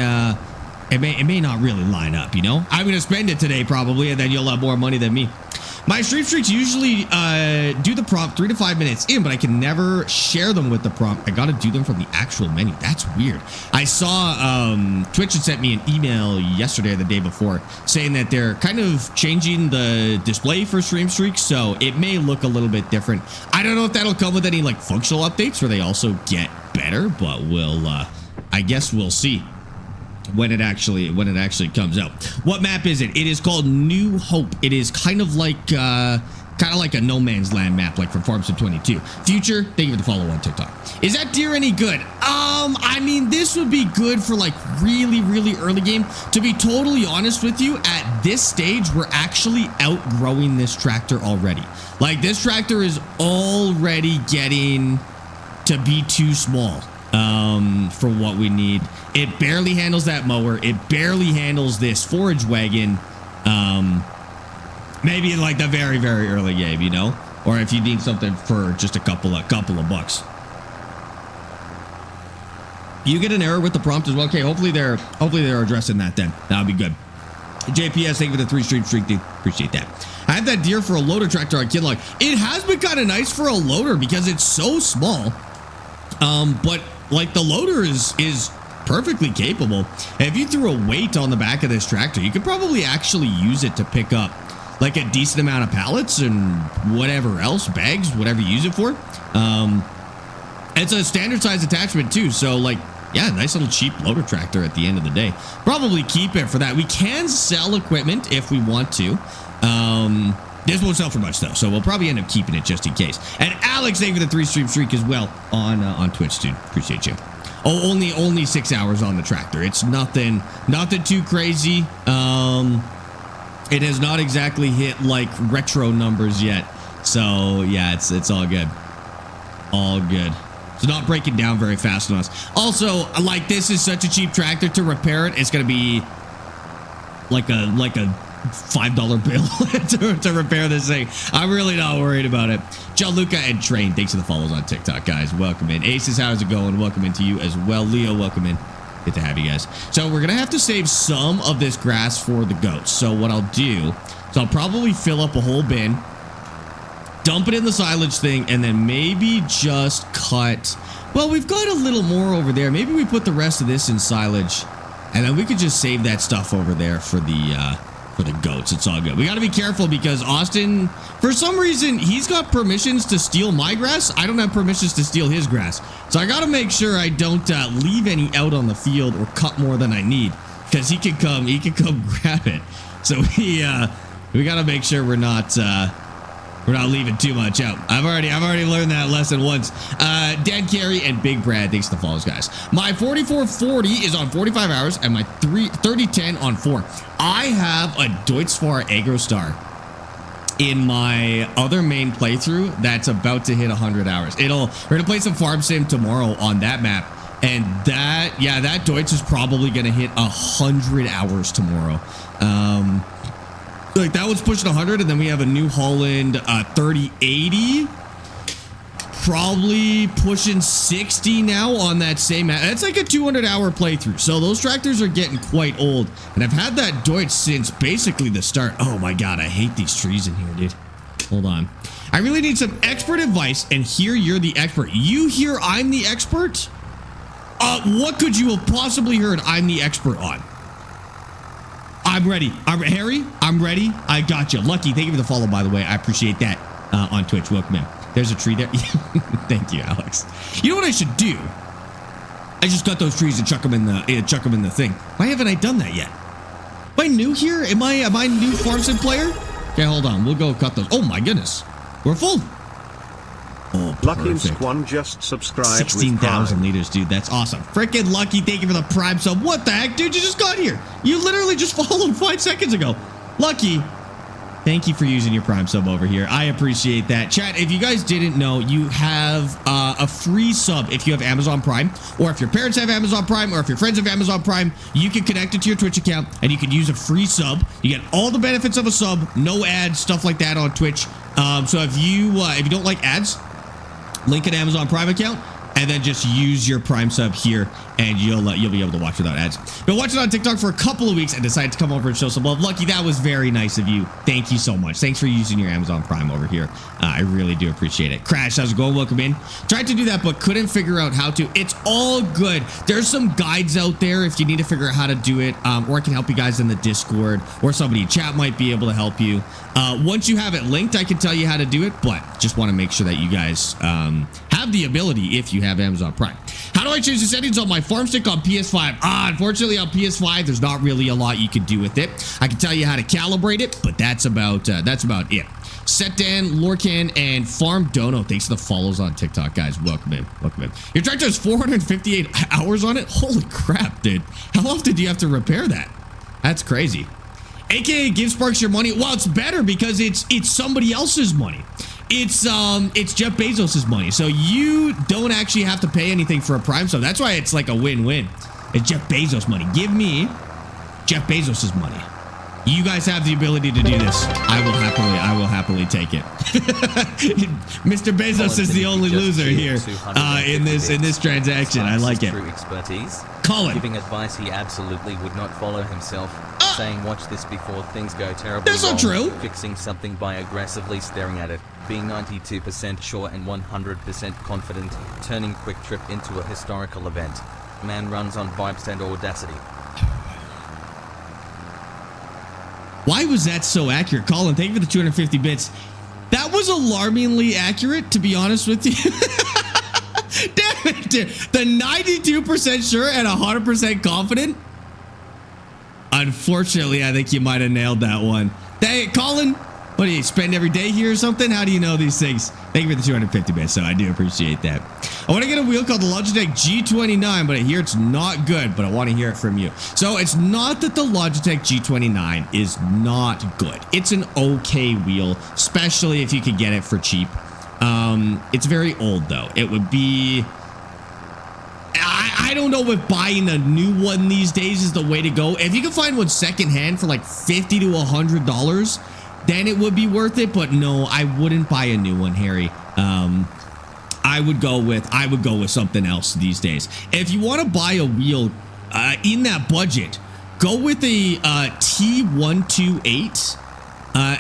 not really line up, you know? I'm going to spend it today probably, and then you'll have more money than me. My stream streaks usually do the prompt 3 to 5 minutes in, but I can never share them with the prompt. I got to do them from the actual menu. That's weird. I saw Twitch had sent me an email yesterday or the day before saying that they're kind of changing the display for stream streaks, so it may look a little bit different. I don't know if that'll come with any like functional updates where they also get better, but we'll I guess we'll see when it actually comes out. What map is it? It is called New Hope. It is kind of like a No Man's Land map, like from Farm Sim 22. Future, thank you for the follow on TikTok. Is that deer any good? I mean, this would be good for like really, really early game. To be totally honest with you, at this stage, we're actually outgrowing this tractor already. Like, this tractor is already getting to be too small for what we need. It barely handles that mower. It barely handles this forage wagon. Maybe in like the very, very early game, you know, or if you need something for just a couple of bucks. You get an error with the prompt as well. Okay, hopefully they're addressing that then. That'll be good. JPS, thank you for the 3 stream streak, dude. Appreciate that. I had that deer for a loader tractor on Kidlock. It has been kind of nice for a loader because it's so small. But like the loader is perfectly capable. If you threw a weight on the back of this tractor, you could probably actually use it to pick up like a decent amount of pallets and whatever else, bags, whatever you use it for. It's a standard size attachment too. So like, yeah, nice little cheap loader tractor at the end of the day. Probably keep it for that. We can sell equipment if we want to. This won't sell for much though, so we'll probably end up keeping it just in case. And Alex, thank you for the 3 stream streak as well on Twitch, dude. Appreciate you. Oh, only 6 hours on the tractor. It's nothing too crazy. It has not exactly hit like retro numbers yet, so yeah, it's all good. All good. It's not breaking down very fast on us. Also, like, this is such a cheap tractor to repair it. It's gonna be like a $5 bill to repair this thing. I'm really not worried about it. Gianluca and Train, thanks for the follows on TikTok, guys. Welcome in. Aces, how's it going? Welcome into you as well. Leo, welcome in. Good to have you guys. So we're gonna have to save some of this grass for the goats. So what I'll do is I'll probably fill up a whole bin, dump it in the silage thing, and then maybe just cut. Well, we've got a little more over there. Maybe we put the rest of this in silage, and then we could just save that stuff over there for the goats. It's all good. We got to be careful because Austin, for some reason, he's got permissions to steal my grass. I don't have permissions to steal his grass. So I got to make sure I don't leave any out on the field or cut more than I need, because he can come grab it. So we got to make sure we're not leaving too much out. I've already learned that lesson once. Dan Carey and Big Brad, thanks to the follows, guys. My 4440 is on 45 hours and my 3010 on 4. I have a Deutschfahrer AgroStar in my other main playthrough that's about to hit 100 hours. We're gonna play some Farm Sim tomorrow on that map, and that Deutsch is probably gonna hit 100 hours tomorrow. Like, that one's pushing 100, and then we have a New Holland 3080, probably pushing 60 now on that same map. That's like a 200-hour playthrough. So those tractors are getting quite old, and I've had that Deutsch since basically the start. Oh my god, I hate these trees in here, dude. Hold on. I really need some expert advice, and here you're the expert. You hear I'm the expert? What could you have possibly heard I'm the expert on? I'm ready. Harry, I'm ready. I got you. Lucky, thank you for the follow, by the way. I appreciate that on Twitch. Welcome in. There's a tree there. Thank you, Alex. You know what I should do? I just cut those trees and chuck them in the thing. Why haven't I done that yet? Am I new here? Am I new Farm Sim player? Okay, hold on. We'll go cut those. Oh my goodness, we're full. Oh, Lucky and Squan just subscribed. 16,000 liters, dude. That's awesome. Freaking Lucky, thank you for the Prime sub. What the heck, dude? You just got here. You literally just followed 5 seconds ago. Lucky, thank you for using your Prime sub over here. I appreciate that. Chat, if you guys didn't know, you have a free sub if you have Amazon Prime, or if your parents have Amazon Prime, or if your friends have Amazon Prime, you can connect it to your Twitch account and you can use a free sub. You get all the benefits of a sub, no ads, stuff like that on Twitch. So if you don't like ads, link an Amazon Prime account, and then just use your Prime sub here, and you'll be able to watch without ads. Been watching on TikTok for a couple of weeks and decided to come over and show some love. Lucky, that was very nice of you. Thank you so much. Thanks for using your Amazon Prime over here. I really do appreciate it. Crash, how's it going? Welcome in. Tried to do that, but couldn't figure out how to. It's all good. There's some guides out there if you need to figure out how to do it, or I can help you guys in the Discord, or somebody in chat might be able to help you. Once you have it linked, I can tell you how to do it, but just want to make sure that you guys have the ability if you have Amazon Prime. How do I change the settings on my farm stick on PS5? Unfortunately, on PS5, there's not really a lot you can do with it. I can tell you how to calibrate it, but that's about it. Setdan, Lorcan, and Farm Dono. Thanks for the follows on TikTok, guys. Welcome in. Welcome in. Your tractor has 458 hours on it? Holy crap, dude. How often do you have to repair that? That's crazy. AKA give Sparx your money. Well, it's better because it's somebody else's money. It's Jeff Bezos's money. So you don't actually have to pay anything for a Prime sub. That's why it's like a win-win. It's Jeff Bezos' money. Give me Jeff Bezos's money. You guys have the ability to do this. I will happily take it. Mr. Bezos is the only loser here in this transaction. I like it. Expertise. Colin. Giving advice he absolutely would not follow himself. Saying watch this before things go terribly That's wrong. not true. Fixing something by aggressively staring at it. Being 92% sure and 100% confident. Turning Quick Trip into a historical event. Man runs on vibes and audacity. Why was that so accurate? Colin, thank you for the 250 bits. That was alarmingly accurate, to be honest with you. Damn it, dude. The 92% sure and 100% confident? Unfortunately, I think you might have nailed that one. Hey, Colin, what do you spend every day here or something? How do you know these things? Thank you for the 250 bits, so I do appreciate that. I want to get a wheel called the Logitech G29, but I hear it's not good, but I want to hear it from you. So it's not that the Logitech G29 is not good. It's an okay wheel, especially if you could get it for cheap. It's very old, though. It would be... I don't know if buying a new one these days is the way to go. If you can find one secondhand for like $50 to $100, then it would be worth it. But no, I wouldn't buy a new one, Harry. I would go with something else these days. If you want to buy a wheel in that budget, go with a T128.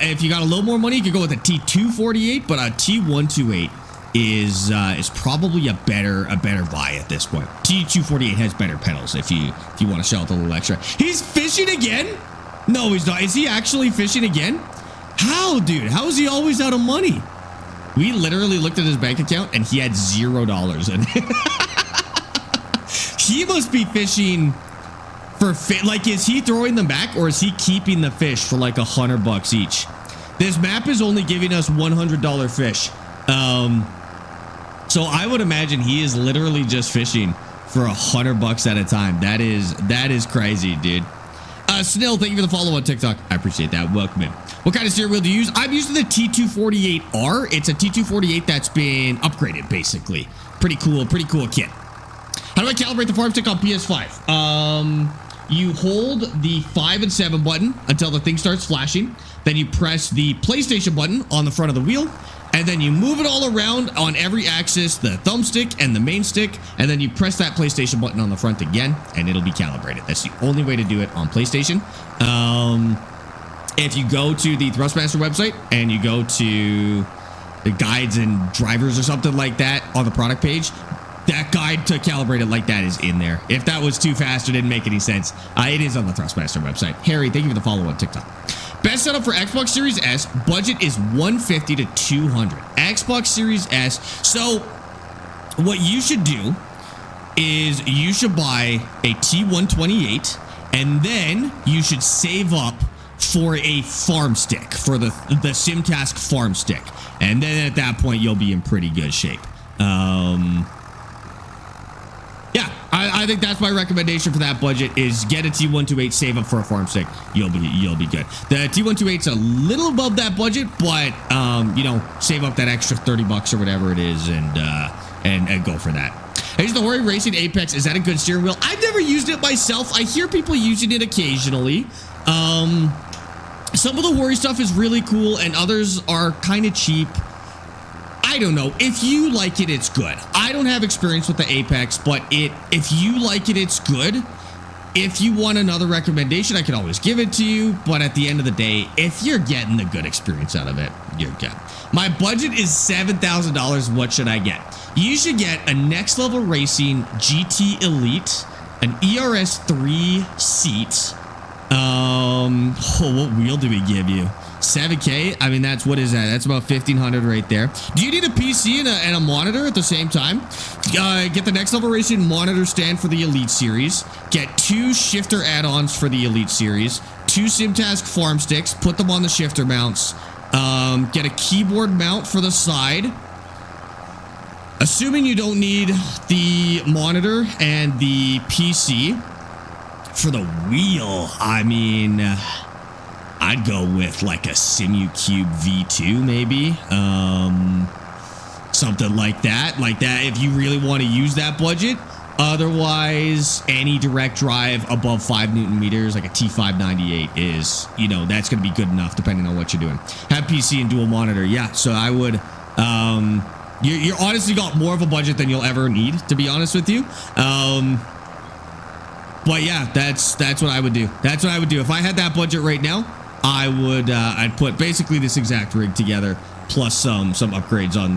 If you got a little more money, you could go with a T248, but a T128 is probably a better buy at this point. T248 has better pedals if you want to shell out a little extra. He's fishing again? No, he's not. Is he actually fishing again? How, dude? How is he always out of money? We literally looked at his bank account and he had $0 in it. He must be fishing for like, is he throwing them back or is he keeping the fish for like $100 each? This map is only giving us $100 fish. So I would imagine he is literally just fishing for $100 at a time. That is crazy, dude. Snell, thank you for the follow on TikTok. I appreciate that. Welcome in. What kind of steering wheel do you use? I'm using the T248R. It's a T248 that's been upgraded, basically. Pretty cool kit. How do I calibrate the farm stick on PS5? You hold the 5 and 7 button until the thing starts flashing. Then you press the PlayStation button on the front of the wheel. And then you move it all around on every axis, the thumbstick and the main stick, and then you press that PlayStation button on the front again, and it'll be calibrated. That's the only way to do it on PlayStation. If you go to the Thrustmaster website and you go to the guides and drivers or something like that on the product page, that guide to calibrate it like that is in there. If that was too fast or didn't make any sense, it is on the Thrustmaster website. Harry, thank you for the follow on TikTok. Best setup for Xbox Series S, budget is $150 to $200. Xbox Series S. So what you should do is you should buy a T128 and then you should save up for a farm stick, for the SimTask farm stick. And then at that point, you'll be in pretty good shape. Yeah, I think that's my recommendation for that budget is get a T128, save up for a farm stick. You'll be good. The T128's a little above that budget, but you know, save up that extra $30 or whatever it is and go for that. I use the Hori Racing Apex. Is that a good steering wheel? I've never used it myself. I hear people using it occasionally. Some of the Hori stuff is really cool and others are kind of cheap. I don't know. If you like it, it's good. I don't have experience with the Apex, but if you like it, it's good. If you want another recommendation, I can always give it to you. But at the end of the day, if you're getting the good experience out of it, you're good. My budget is $7,000. What should I get? You should get a Next Level Racing GT Elite, an ERS 3 seat. What wheel do we give you? 7K? I mean, what is that? That's about 1,500 right there. Do you need a PC and a monitor at the same time? Get the Next Level Racing monitor stand for the Elite Series. Get 2 shifter add-ons for the Elite Series. 2 Simtask farm sticks. Put them on the shifter mounts. Get a keyboard mount for the side. Assuming you don't need the monitor and the PC. For the wheel, I mean, I'd go with like a SimuCube V2 maybe. Something like that. If you really want to use that budget. Otherwise, any direct drive above 5 Newton meters, like a T598 is, that's going to be good enough depending on what you're doing. Have PC and dual monitor. Yeah, so I would, you're honestly got more of a budget than you'll ever need, to be honest with you. But yeah, that's what I would do. That's what I would do. If I had that budget right now, I'd put basically this exact rig together, plus some upgrades on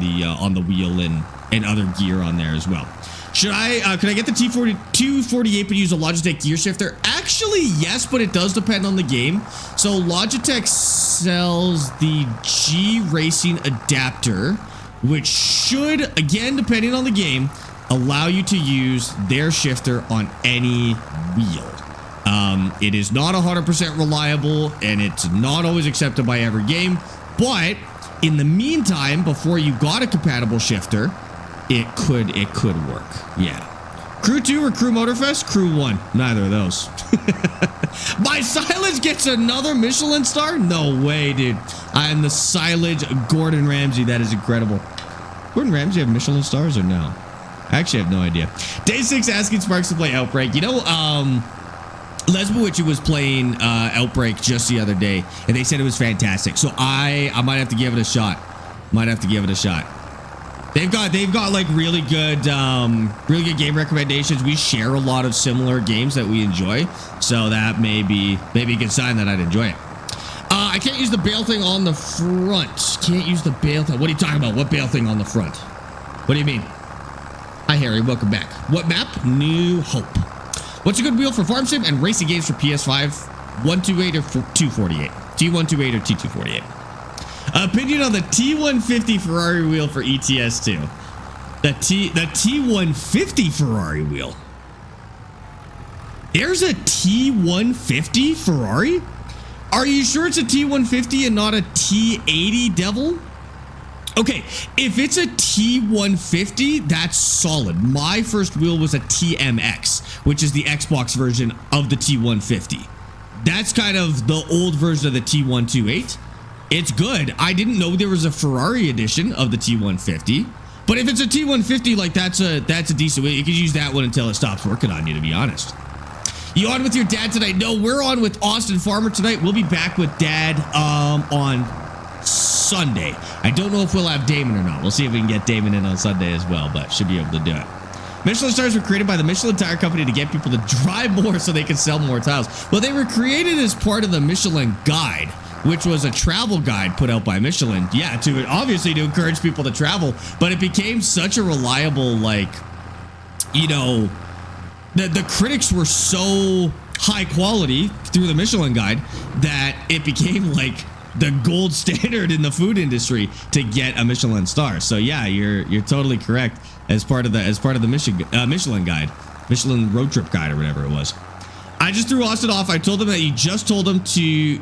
the wheel and other gear on there as well. Could I get the T248 but use a Logitech gear shifter? Actually, yes, but it does depend on the game. So Logitech sells the G Racing adapter, which should, again, depending on the game, allow you to use their shifter on any wheel. It is not 100% reliable, and it's not always accepted by every game. But in the meantime, before you got a compatible shifter, it could work. Yeah. Crew 2 or Crew Motorfest? Crew 1. Neither of those. My silage gets another Michelin star? No way, dude. I'm the silage Gordon Ramsay. That is incredible. Gordon Ramsay have Michelin stars or no? I actually have no idea. Day 6 asking Sparx to play Outbreak. Lesbowitch was playing Outbreak just the other day, and they said it was fantastic. So I might have to give it a shot. They've got like really good game recommendations. We share a lot of similar games that we enjoy, so that may be a good sign that I'd enjoy it. I can't use the bail thing on the front. Can't use the bail thing. What are you talking about? What bail thing on the front? What do you mean? Hi, Harry. Welcome back. What map? New Hope. What's a good wheel for farm sim and racing games for PS5? 128 or 248? T128 or T248? Opinion on the T150 Ferrari wheel for ETS2. The T150 Ferrari wheel. There's a T150 Ferrari? Are you sure it's a T150 and not a T80 Devil? Okay, if it's a T150, that's solid. My first wheel was a TMX, which is the Xbox version of the T150. That's kind of the old version of the T128. It's good. I didn't know there was a Ferrari edition of the T150. But if it's a T150, like that's a decent wheel. You can use that one until it stops working on you, to be honest. You on with your dad tonight? No, we're on with Austin Farmer tonight. We'll be back with Dad on Sunday. I don't know if we'll have Damon or not. We'll see if we can get Damon in on Sunday as well, but should be able to do it. Michelin stars were created by the Michelin Tire Company to get people to drive more so they can sell more tiles. Well, they were created as part of the Michelin Guide, which was a travel guide put out by Michelin. Yeah, to encourage people to travel, but it became such a reliable, the critics were so high quality through the Michelin Guide that it became like the gold standard in the food industry to get a Michelin star. So yeah, you're totally correct. As part of the Michelin Guide, Michelin Road Trip Guide or whatever it was. I just threw Austin off. I told him that you just told him to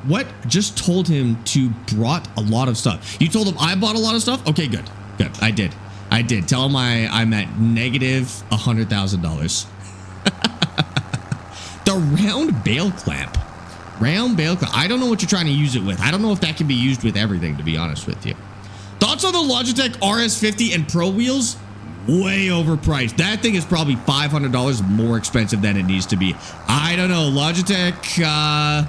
what? Just told him to brought a lot of stuff. You told him I bought a lot of stuff? Okay, good. I did. Tell him I'm at negative $100,000. The round bail clamp. I don't know what you're trying to use it with. I don't know if that can be used with everything, to be honest with you. Thoughts on the Logitech RS50 and Pro wheels? Way overpriced. That thing is probably $500 more expensive than it needs to be. I don't know. Logitech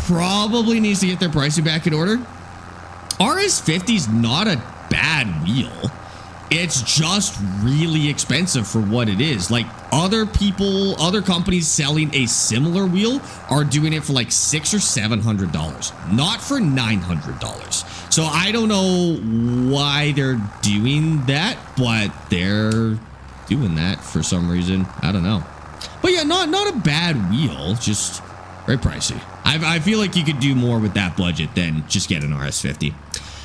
probably needs to get their pricing back in order. RS50 is not a bad wheel. It's just really expensive for what it is. Like other companies selling a similar wheel are doing it for like $600 or $700, not for $900. So I don't know why they're doing that, but they're doing that for some reason. I don't know. But yeah, not a bad wheel, just very pricey. I feel like you could do more with that budget than just get an RS50.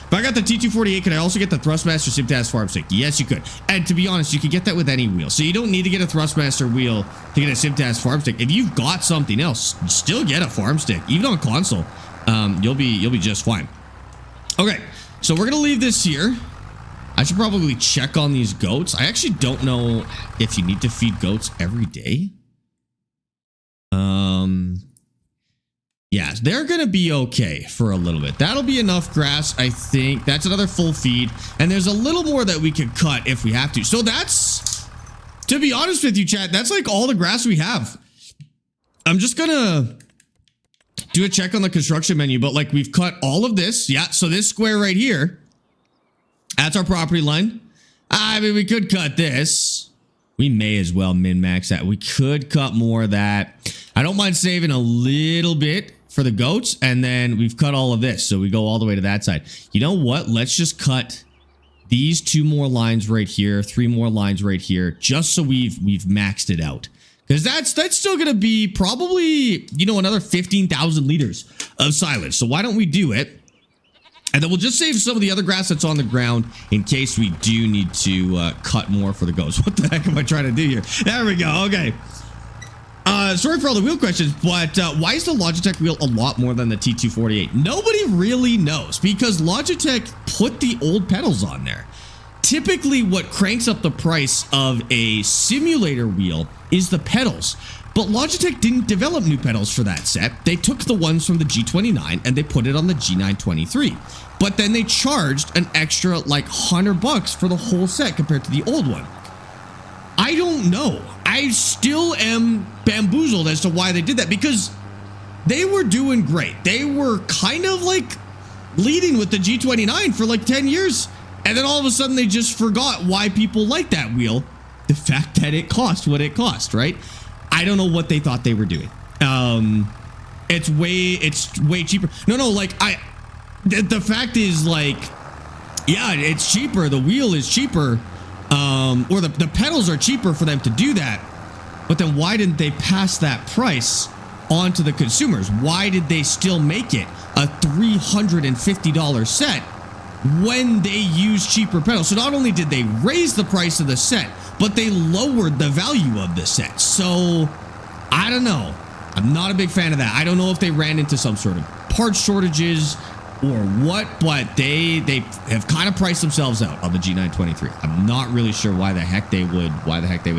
If I got the T248, could I also get the Thrustmaster Simtas Farm Stick? Yes, you could. And to be honest, you could get that with any wheel. So you don't need to get a Thrustmaster wheel to get a Simtas Farm Stick. If you've got something else, still get a Farm Stick. Even on console, you'll be just fine. Okay, so we're gonna leave this here. I should probably check on these goats. I actually don't know if you need to feed goats every day. Yeah, they're going to be okay for a little bit. That'll be enough grass, I think. That's another full feed. And there's a little more that we could cut if we have to. So that's, to be honest with you, chat, that's like all the grass we have. I'm just going to do a check on the construction menu. But like we've cut all of this. Yeah, so this square right here, that's our property line. I mean, we could cut this. We may as well min-max that. We could cut more of that. I don't mind saving a little bit for the goats, and then we've cut all of this, so we go all the way to that side. You know what? Let's just cut these 2 more lines right here, 3 more lines right here, just so we've maxed it out. Because that's still going to be probably, you know, another 15,000 liters of silage. So why don't we do it? And then we'll just save some of the other grass that's on the ground in case we do need to cut more for the goats. What the heck am I trying to do here? There we go. Okay. Sorry for all the wheel questions, but why is the Logitech wheel a lot more than the T248? Nobody really knows because Logitech put the old pedals on there. Typically, what cranks up the price of a simulator wheel is the pedals. But Logitech didn't develop new pedals for that set. They took the ones from the G29 and they put it on the G923. But then they charged an extra like $100 for the whole set compared to the old one. I don't know. I still am bamboozled as to why they did that because they were doing great. They were kind of like leading with the G29 for like 10 years. And then all of a sudden they just forgot why people like that wheel. The fact that it cost what it cost, right? I don't know what they thought they were doing. It's way cheaper. No, like the fact is like, yeah, it's cheaper. The wheel is cheaper. Or the pedals are cheaper for them to do that. But then why didn't they pass that price on to the consumers? Why did they still make it a $350 set when they use cheaper pedals? So not only did they raise the price of the set, but they lowered the value of the set. So I don't know. I'm not a big fan of that. I don't know if they ran into some sort of parts shortages or what, but they have kind of priced themselves out on the G923. I'm not really sure why the heck they would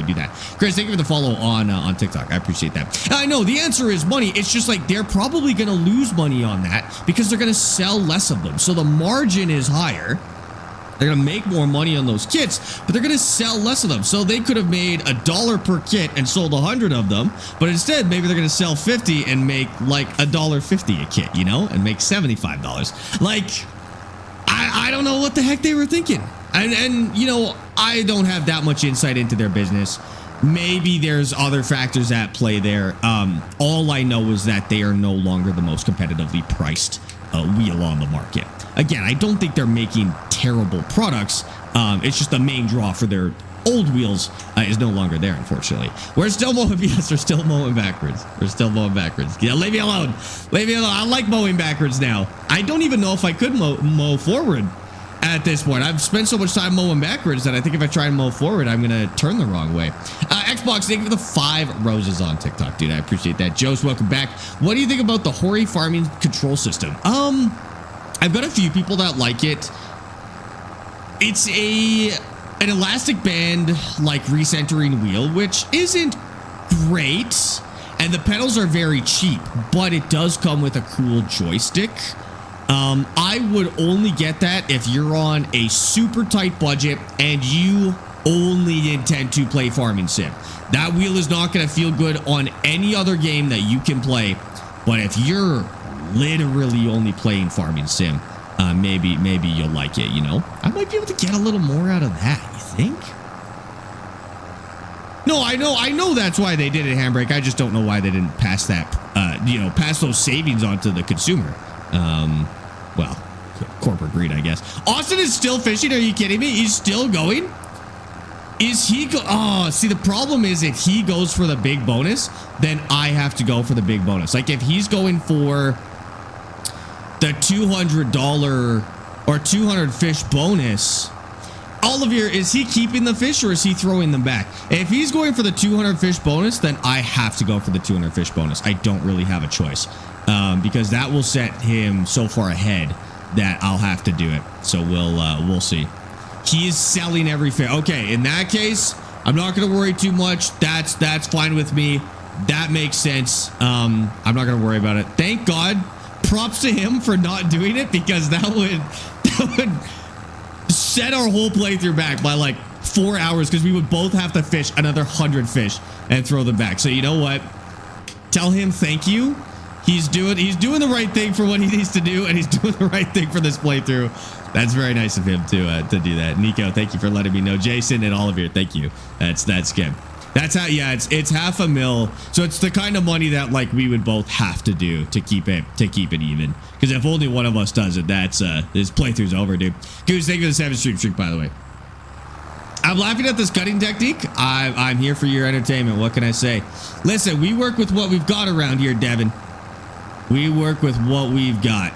do that. Chris, thank you for the follow on TikTok. I appreciate that. I know the answer is money. It's just like they're probably going to lose money on that because they're going to sell less of them. So the margin is higher. They're going to make more money on those kits, but they're going to sell less of them. So they could have made $1 per kit and sold 100 of them, but instead maybe they're going to sell 50 and make like $1.50 a kit, you know, and make $75. Like, I don't know what the heck they were thinking. And you know, I don't have that much insight into their business. Maybe there's other factors at play there. All I know is that they are no longer the most competitively priced wheel on the market. Again, I don't think they're making terrible products. It's just the main draw for their old wheels is no longer there, unfortunately. We're still mowing. Yes, we're still mowing backwards. We're still mowing backwards. Yeah, leave me alone. Leave me alone. I like mowing backwards now. I don't even know if I could mow forward at this point. I've spent so much time mowing backwards that I think if I try and mow forward, I'm going to turn the wrong way. Xbox, thank you for the 5 roses on TikTok, dude. I appreciate that. Joe's, welcome back. What do you think about the Hori farming control system? I've got a few people that like it. It's an elastic band like recentering wheel, which isn't great, and the pedals are very cheap, but it does come with a cool joystick. I would only get that if you're on a super tight budget and you only intend to play farming sim. That wheel is not going to feel good on any other game that you can play, but if you're literally only playing farming sim, maybe you'll like it, you know? I might be able to get a little more out of that, you think? No, I know that's why they did it, Handbrake. I just don't know why they didn't pass that, pass those savings on to the consumer. Well, corporate greed, I guess. Austin is still fishing. Are you kidding me? He's still going? Is he oh, see, the problem is if he goes for the big bonus, then I have to go for the big bonus. Like if he's going for the $200 or 200 fish bonus, Olivier, is he keeping the fish or is he throwing them back? If he's going for the 200 fish bonus, then I have to go for the 200 fish bonus. I don't really have a choice, because that will set him so far ahead that I'll have to do it. So we'll see. He is selling every fish. Okay, in that case, I'm not going to worry too much. That's fine with me. That makes sense. I'm not going to worry about it. Thank God. Props to him for not doing it, because that would set our whole playthrough back by like 4 hours, because we would both have to fish another 100 fish and throw them back. So you know what? Tell him thank you. He's doing the right thing for what he needs to do, and he's doing the right thing for this playthrough. That's very nice of him to do that. Nico, thank you for letting me know. Jason and Olivier, thank you. That's good. That's how, yeah, it's $500,000. So it's the kind of money that like we would both have to do to keep it even. Because if only one of us does it, that's this playthrough's over, dude. Goose, thank you for the 7 streak, by the way. I'm laughing at this cutting technique. I'm here for your entertainment. What can I say? Listen, we work with what we've got around here, Devin. We work with what we've got.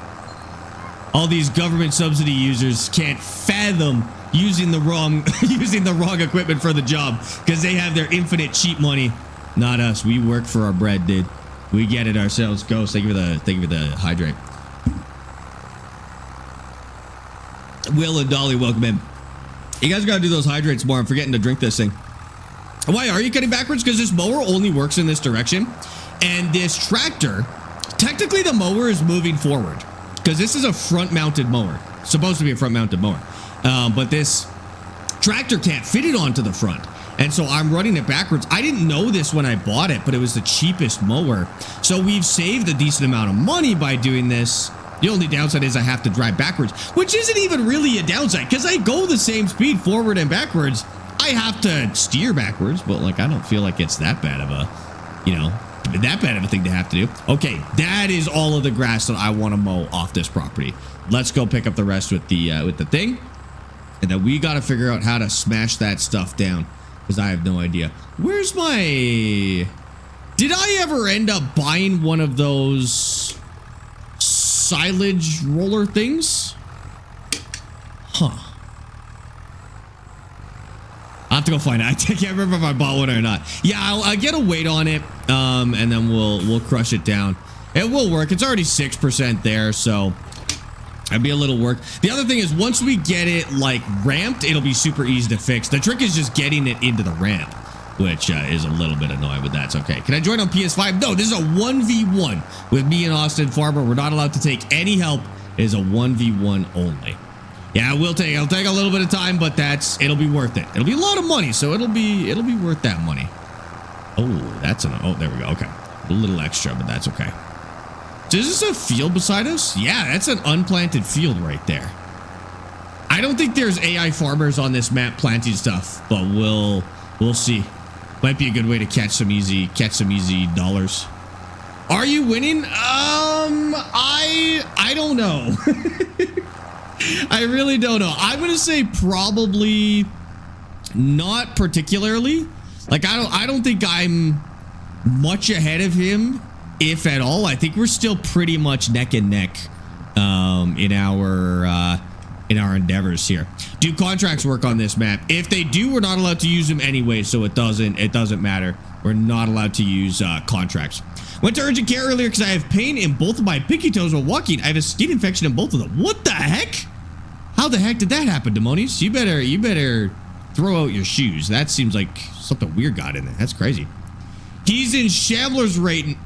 All these government subsidy users can't fathom using the wrong equipment for the job because they have their infinite cheap money. Not us. We work for our bread, dude. We get it ourselves. Ghost, thank you for the hydrate. Will and Dolly, welcome in. You guys gotta do those hydrates more. I'm forgetting to drink this thing. Why are you cutting backwards? Because this mower only works in this direction, and this tractor, technically the mower is moving forward because this is a front-mounted mower. It's supposed to be a front-mounted mower. But this tractor can't fit it onto the front. And so I'm running it backwards. I didn't know this when I bought it, but it was the cheapest mower. So we've saved a decent amount of money by doing this. The only downside is I have to drive backwards, which isn't even really a downside because I go the same speed forward and backwards. I have to steer backwards, but like I don't feel like it's that bad of a, that bad of a thing to have to do. Okay, that is all of the grass that I want to mow off this property. Let's go pick up the rest with the thing. And then we got to figure out how to smash that stuff down because I have no idea. Where's my... Did I ever end up buying one of those silage roller things? Huh. I'll have to go find it. I can't remember if I bought one or not. Yeah, I'll get a weight on it, and then we'll crush it down. It will work. It's already 6% there, so... That'd be a little work. The other thing is once we get it like ramped, it'll be super easy to fix. The trick is just getting it into the ramp, which is a little bit annoying, but that's okay. Can I join on PS5? No, this is a 1v1 with me and Austin Farmer. We're not allowed to take any help. It is a 1v1 only. Yeah, it'll take a little bit of time, but it'll be worth it. It'll be a lot of money, so it'll be worth that money. Oh, there we go. Okay. A little extra, but that's okay. So is this a field beside us? Yeah, that's an unplanted field right there. I don't think there's AI farmers on this map planting stuff, but we'll see. Might be a good way to catch some easy dollars. Are you winning? I don't know. I really don't know. I'm gonna say probably not particularly. Like I don't think I'm much ahead of him. If at all. I think we're still pretty much neck and neck in our endeavors here. Do contracts work on this map? If they do, we're not allowed to use them anyway, so it doesn't matter. We're not allowed to use contracts. Went to urgent care earlier because I have pain in both of my pinky toes while walking. I have a skin infection in both of them. What the heck? How the heck did that happen, Demonies? You better throw out your shoes. That seems like something weird got in there. That's crazy. He's in shambles right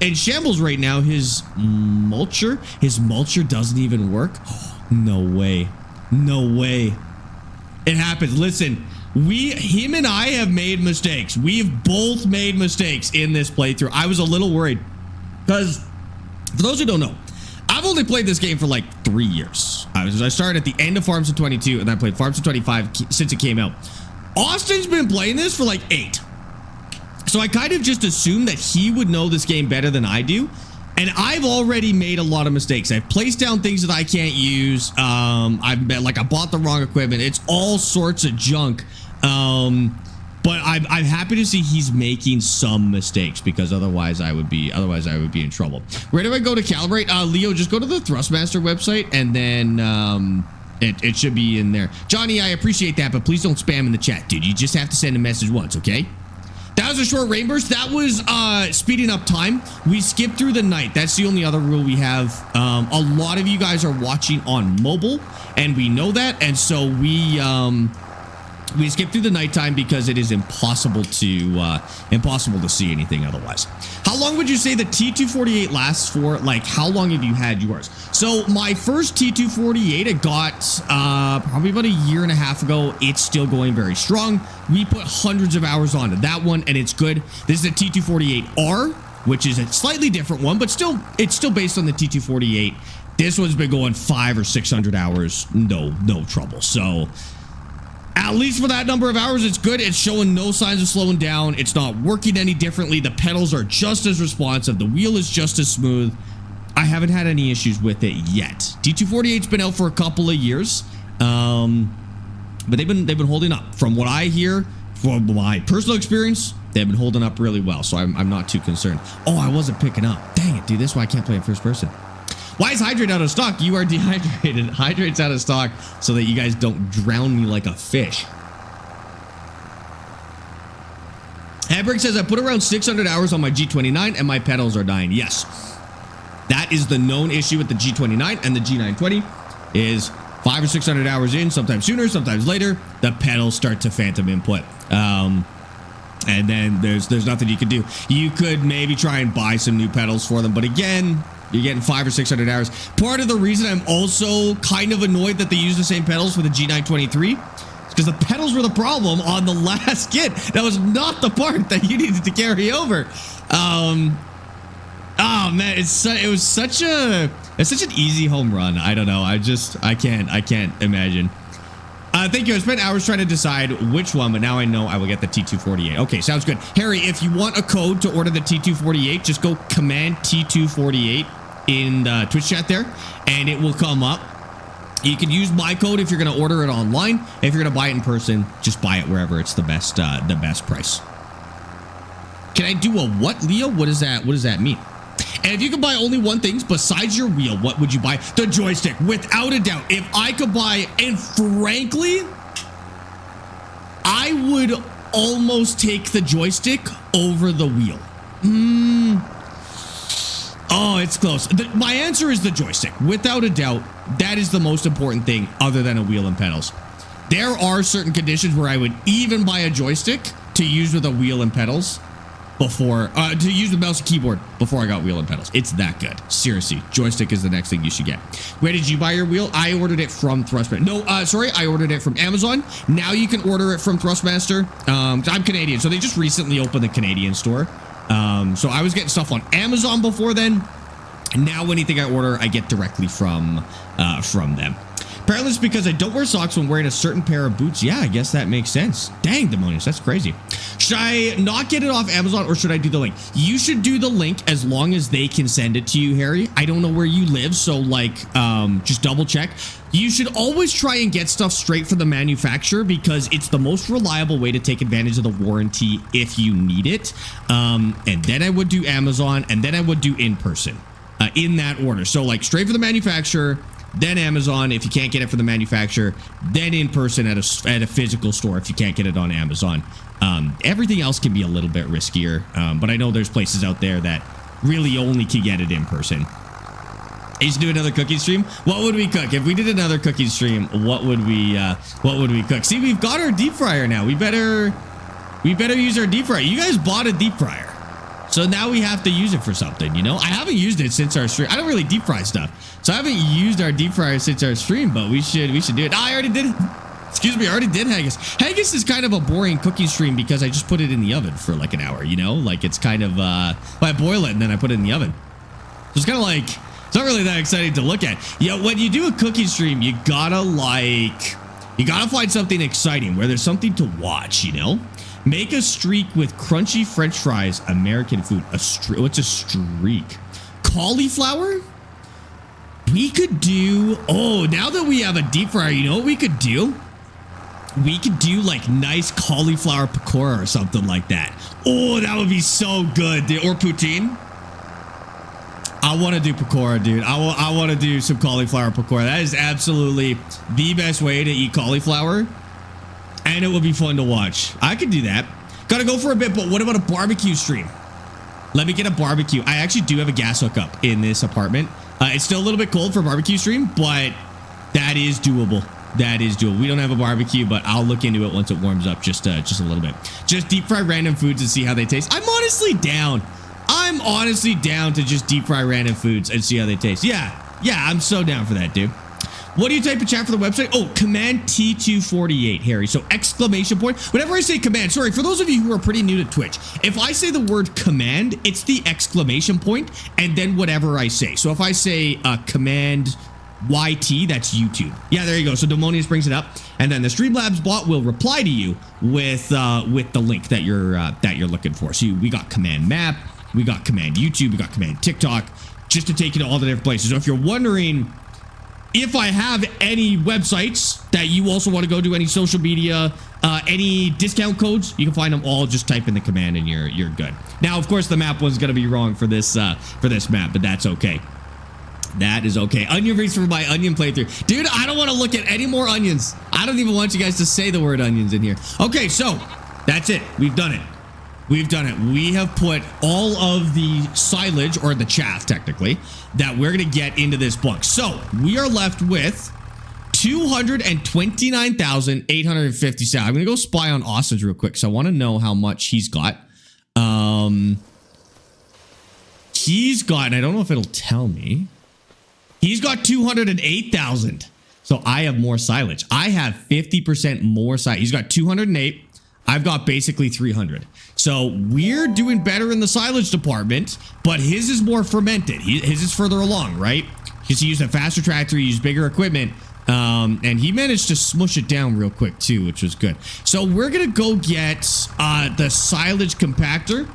now. His mulcher doesn't even work. Oh, no way. It happens. Listen, him and I have made mistakes. We've both made mistakes in this playthrough. I was a little worried because for those who don't know, I've only played this game for like 3 years. I started at the end of Farm Sim 22, and I played Farm Sim 25 since it came out. Austin's been playing this for like 8. So I kind of just assumed that he would know this game better than I do. And I've already made a lot of mistakes. I've placed down things that I can't use. I bought the wrong equipment. It's all sorts of junk. But I'm happy to see he's making some mistakes, because otherwise I would be in trouble. Where do I go to calibrate? Leo, just go to the Thrustmaster website, and then it should be in there. Johnny, I appreciate that, but please don't spam in the chat, dude. You just have to send a message once, okay? That was a short rain burst. That was speeding up time. We skipped through the night. That's the only other rule we have. A lot of you guys are watching on mobile, and we know that, and so we skip through the nighttime because it is impossible to see anything otherwise. How long would you say the T248 lasts for? Like, how long have you had yours? So my first T248, it got probably about a year and a half ago. It's still going very strong. We put hundreds of hours onto that one, and it's good. This is a T248R, which is a slightly different one, but still, it's still based on the T248. This one's been going 500 or 600 hours, no trouble. So at least for that number of hours, it's good. It's showing no signs of slowing down. It's not working any differently. The pedals are just as responsive. The wheel is just as smooth. I haven't had any issues with it yet. T248's been out for a couple of years, but they've been holding up. From what I hear, from my personal experience, they've been holding up really well. So I'm not too concerned. Oh, I wasn't picking up. Dang it, dude. That's why I can't play in first person. Why is Hydrate out of stock? You are dehydrated. Hydrate's out of stock so that you guys don't drown me like a fish. Hamburg says, I put around 600 hours on my G29 and my pedals are dying. Yes. That is the known issue with the G29 and the G920 is 500 or 600 hours in, sometimes sooner, sometimes later, the pedals start to phantom input. And then there's nothing you can do. You could maybe try and buy some new pedals for them, but again, you're getting 500 or 600 hours. Part of the reason I'm also kind of annoyed that they use the same pedals for the G923 is because the pedals were the problem on the last kit. That was not the part that you needed to carry over. Oh man, it was such an easy home run. I don't know. I can't imagine. Thank you. I spent hours trying to decide which one, but now I know I will get the T248. Okay, sounds good. Harry, if you want a code to order the T248, just go command T248 in the Twitch chat there, and it will come up. You can use my code if you're going to order it online. If you're going to buy it in person, just buy it wherever it's the best price. Can I do a what, Leo? What does that mean? And if you could buy only one thing besides your wheel, what would you buy? The joystick, without a doubt. If I could buy, and frankly, I would almost take the joystick over the wheel. Oh, it's close. My answer is the joystick. Without a doubt, that is the most important thing other than a wheel and pedals. There are certain conditions where I would even buy a joystick to use with a wheel and pedals before, to use the mouse and keyboard before I got wheel and pedals. It's that good. Seriously, joystick is the next thing you should get. Where did you buy your wheel? I ordered it from Thrustmaster. No, sorry, I ordered it from Amazon. Now you can order it from Thrustmaster. I'm Canadian, so they just recently opened the Canadian store. So I was getting stuff on Amazon before then. And now anything I order, I get directly from them. Apparently it's because I don't wear socks when wearing a certain pair of boots. Yeah, I guess that makes sense. Dang, Demonius, that's crazy. Should I not get it off Amazon, or should I do the link? You should do the link as long as they can send it to you, Harry. I don't know where you live, so like, just double check. You should always try and get stuff straight from the manufacturer because it's the most reliable way to take advantage of the warranty if you need it. And then I would do Amazon, and then I would do in person, in that order. So like straight for the manufacturer, then Amazon if you can't get it from the manufacturer, then in person at a physical store if you can't get it on Amazon. Everything else can be a little bit riskier, but I know there's places out there that really only can get it in person. I used to do another cooking stream. What would we cook? If we did another cooking stream, what would we cook? See, we've got our deep fryer now. We better use our deep fryer. You guys bought a deep fryer, so now we have to use it for something, you know? I haven't used it since our stream. I don't really deep fry stuff, so I haven't used our deep fryer since our stream, but we should do it. I already did. Excuse me, I already did haggis. Haggis is kind of a boring cooking stream because I just put it in the oven for like an hour, you know? Like it's kind of, I boil it and then I put it in the oven. So it's kind of like, It's not really that exciting to look at. Yeah, when you do a cooking stream, you gotta find something exciting where there's something to watch, you know? Make a streak with crunchy French fries, American food. What's a streak? Cauliflower? We could do, oh, now that we have a deep fryer, you know what we could do? We could do like nice cauliflower pakora or something like that. Oh, that would be so good, dude. Or poutine. I want to do pakora, dude. I want to do some cauliflower pakora. That is absolutely the best way to eat cauliflower. And it would be fun to watch. I could do that. Gotta go for a bit, but what about a barbecue stream? Let me get a barbecue. I actually do have a gas hookup in this apartment. It's still a little bit cold for a barbecue stream, but that is doable. That is doable. We don't have a barbecue, but I'll look into it once it warms up just a little bit. Just deep fry random foods and see how they taste. I'm honestly down. I'm honestly down to just deep fry random foods and see how they taste. Yeah, I'm so down for that, dude. What do you type in chat for the website? Oh, command T248, Harry. So exclamation point. Whenever I say command, sorry, for those of you who are pretty new to Twitch, if I say the word command, it's the exclamation point and then whatever I say. So if I say command YT, that's YouTube. Yeah, there you go. So Demonius brings it up, and then the Streamlabs bot will reply to you with the link that you're looking for. So we got command map, we got command YouTube, we got command TikTok, just to take you to all the different places. So if you're wondering if I have any websites that you also want to go to, any social media, any discount codes, you can find them all. Just type in the command and you're good. Now, of course, the map was going to be wrong for this map, but that's okay. That is okay. Onion rings for my onion playthrough. Dude, I don't want to look at any more onions. I don't even want you guys to say the word onions in here. Okay, so that's it. We've done it. We've done it. We have put all of the silage, or the chaff technically, that we're going to get into this bunk. So we are left with 229,857. I'm going to go spy on Austin's real quick, so I want to know how much he's got. He's got, and I don't know if it'll tell me. He's got 208,000. So I have more silage. I have 50% more silage. He's got 208. I've got basically 300. So we're doing better in the silage department, but his is more fermented. His is further along, right? Because he used a faster tractor, he used bigger equipment, and he managed to smush it down real quick too, which was good. So we're gonna go get the silage compactor.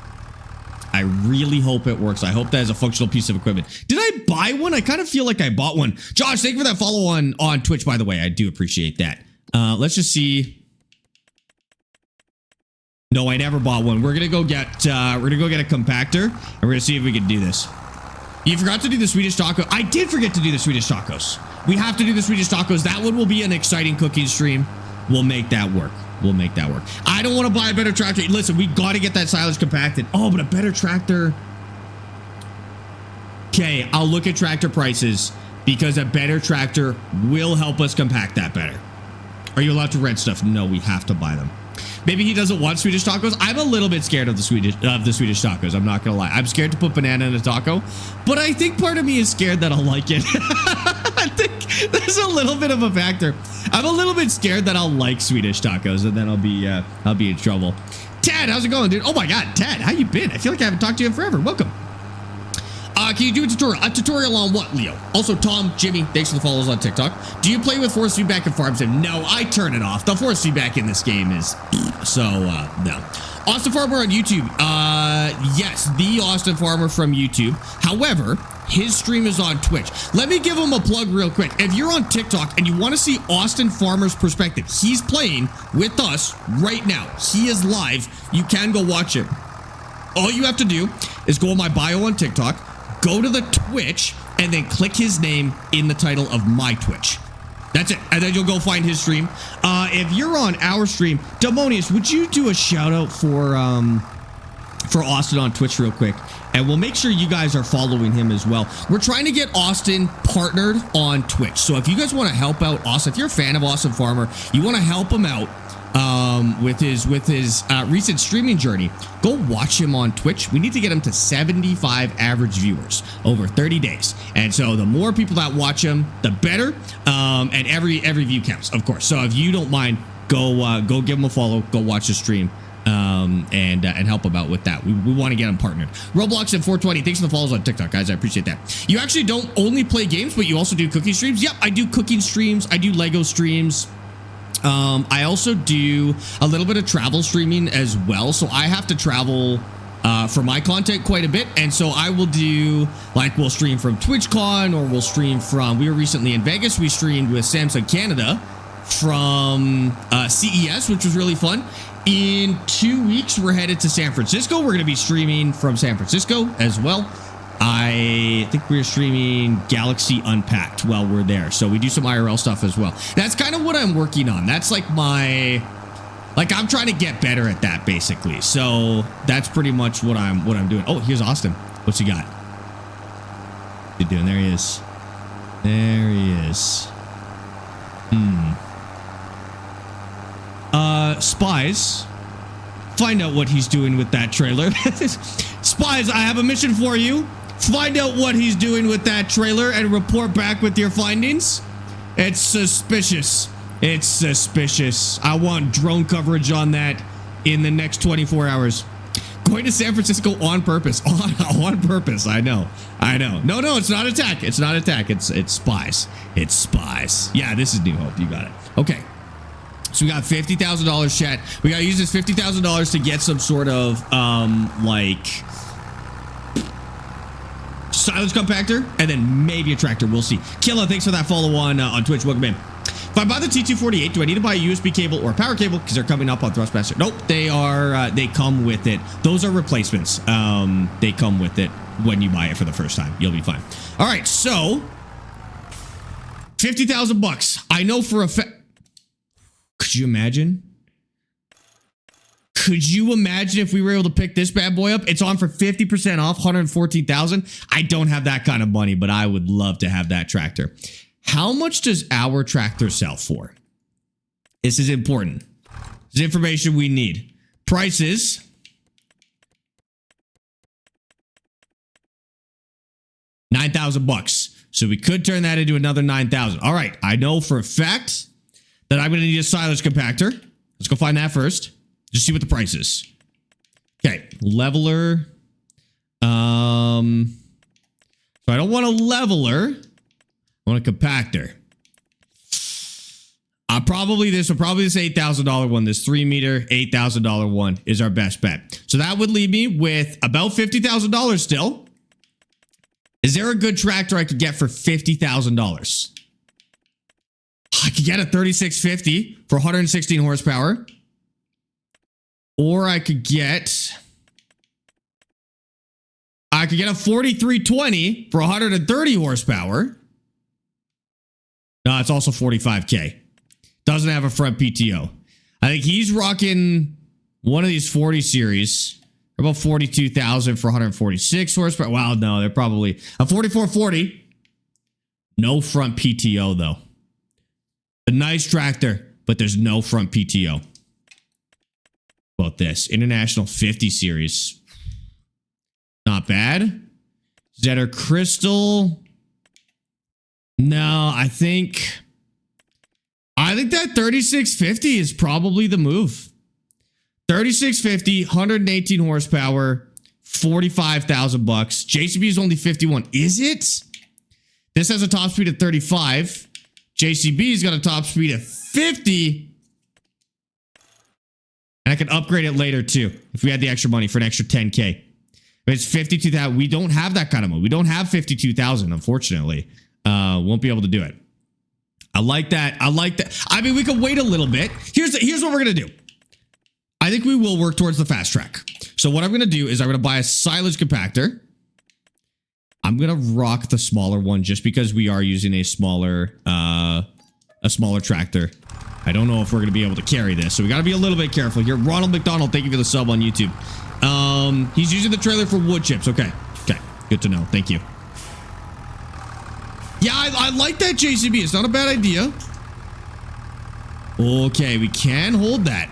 I really hope it works. I hope that is a functional piece of equipment. Did I buy one? I kind of feel like I bought one. Josh, thank you for that follow on Twitch, by the way. I do appreciate that. Let's just see. No, I never bought one. We're gonna go get a compactor, and we're gonna see if we can do this. You forgot to do the Swedish taco. I did forget to do the Swedish tacos. We have to do the Swedish tacos. That one will be an exciting cooking stream. We'll make that work. We'll make that work. I don't want to buy a better tractor. Listen, we got to get that silage compacted. Oh, but a better tractor. Okay, I'll look at tractor prices because a better tractor will help us compact that better. Are you allowed to rent stuff? No, we have to buy them. Maybe he doesn't want Swedish tacos. I'm a little bit scared of the Swedish tacos. I'm not gonna lie. I'm scared to put banana in a taco, but I think part of me is scared that I'll like it. I think there's a little bit of a factor. I'm a little bit scared that I'll like Swedish tacos, and then I'll be in trouble. Ted, how's it going, dude? Oh my God, Ted, how you been? I feel like I haven't talked to you in forever. Welcome. Can you do a tutorial? A tutorial on what, Leo? Also, Tom, Jimmy, thanks for the follows on TikTok. Do you play with force feedback in Farm Sim? No, I turn it off. The force feedback in this game is so, no. Austin Farmer on YouTube. Yes, the Austin Farmer from YouTube. However, his stream is on Twitch. Let me give him a plug real quick. If you're on TikTok and you want to see Austin Farmer's perspective, he's playing with us right now. He is live. You can go watch it. All you have to do is go on my bio on TikTok, go to the Twitch, and then click his name in the title of my Twitch. That's it. And then you'll go find his stream. If you're on our stream, Demonius, would you do a shout out for Austin on Twitch real quick? And we'll make sure you guys are following him as well. We're trying to get Austin partnered on Twitch. So if you guys want to help out Austin, if you're a fan of Austin Farmer, you want to help him out with his recent streaming journey, go watch him on Twitch. We need to get him to 75 average viewers over 30 days. And so the more people that watch him, the better. And every view counts, of course. So if you don't mind, go give him a follow, go watch the stream. and help them out with that. We want to get them partnered. Roblox at 420. Thanks for the follows on TikTok, guys. I appreciate that. You actually don't only play games, but you also do cooking streams. Yep, I do cooking streams. I do Lego streams. I also do a little bit of travel streaming as well. So I have to travel for my content quite a bit. And so I will do, like, we'll stream from TwitchCon, or we'll stream from, we were recently in Vegas. We streamed with Samsung Canada from CES, which was really fun. In 2 weeks, we're headed to San Francisco. We're going to be streaming from San Francisco as well. I think we're streaming Galaxy Unpacked while we're there. So we do some IRL stuff as well. That's kind of what I'm working on. That's like I'm trying to get better at that, basically. So that's pretty much what I'm doing. Oh, here's Austin. What's he got? What's he doing? There he is. There he is. Spies, find out what he's doing with that trailer. Spies, I have a mission for you. Find out what he's doing with that trailer and report back with your findings. It's suspicious. It's suspicious. I want drone coverage on that in the next 24 hours. Going to San Francisco on purpose. On purpose. I know. No, it's not attack. It's not attack. It's spies. It's spies. Yeah, this is New Hope. You got it. Okay. So we got $50,000, chat. We got to use this $50,000 to get some sort of, like, silence compactor, and then maybe a tractor. We'll see. Killa, thanks for that follow on Twitch. Welcome in. If I buy the T248, do I need to buy a USB cable or a power cable? Because they're coming up on Thrustmaster. Nope, they are. They come with it. Those are replacements. They come with it when you buy it for the first time. You'll be fine. All right, so $50,000. I know for a fact. Could you imagine? Could you imagine if we were able to pick this bad boy up? It's on for 50% off, $114,000. I don't have that kind of money, but I would love to have that tractor. How much does our tractor sell for? This is important. This is information we need. Prices. $9,000. So we could turn that into another $9,000. All right. I know for a fact that I'm going to need a silage compactor. Let's go find that first. Just see what the price is. Okay, leveler. So I don't want a leveler. I want a compactor. Probably this $8,000 one. This 3-meter, $8,000 one is our best bet. So that would leave me with about $50,000 still. Is there a good tractor I could get for $50,000? I could get a 3650 for 116 horsepower. Or I could get a 4320 for 130 horsepower. No, it's also 45K. Doesn't have a front PTO. I think he's rocking one of these 40 series. About 42,000 for 146 horsepower. Wow, no, they're probably a 4440. No front PTO though. A nice tractor, but there's no front PTO. About this International 50 series. Not bad. Zetter Crystal. No, I think that 3650 is probably the move. 3650, 118 horsepower, $45,000. JCB is only 51. Is it? This has a top speed of 35. JCB's got a top speed of 50. And I can upgrade it later too if we had the extra money for an extra 10K. But it's 52,000. We don't have that kind of money. We don't have 52,000, unfortunately. Won't be able to do it. I like that. I mean, we could wait a little bit. Here's what we're gonna do. I think we will work towards the fast track. So what I'm gonna do is I'm gonna buy a silage compactor. I'm gonna rock the smaller one just because we are using a smaller tractor. I don't know if we're gonna be able to carry this, so we gotta be a little bit careful here. Ronald McDonald, thank you for the sub on YouTube. He's using the trailer for wood chips. Okay, good to know. Thank you. Yeah, I like that JCB. It's not a bad idea. Okay, we can hold that.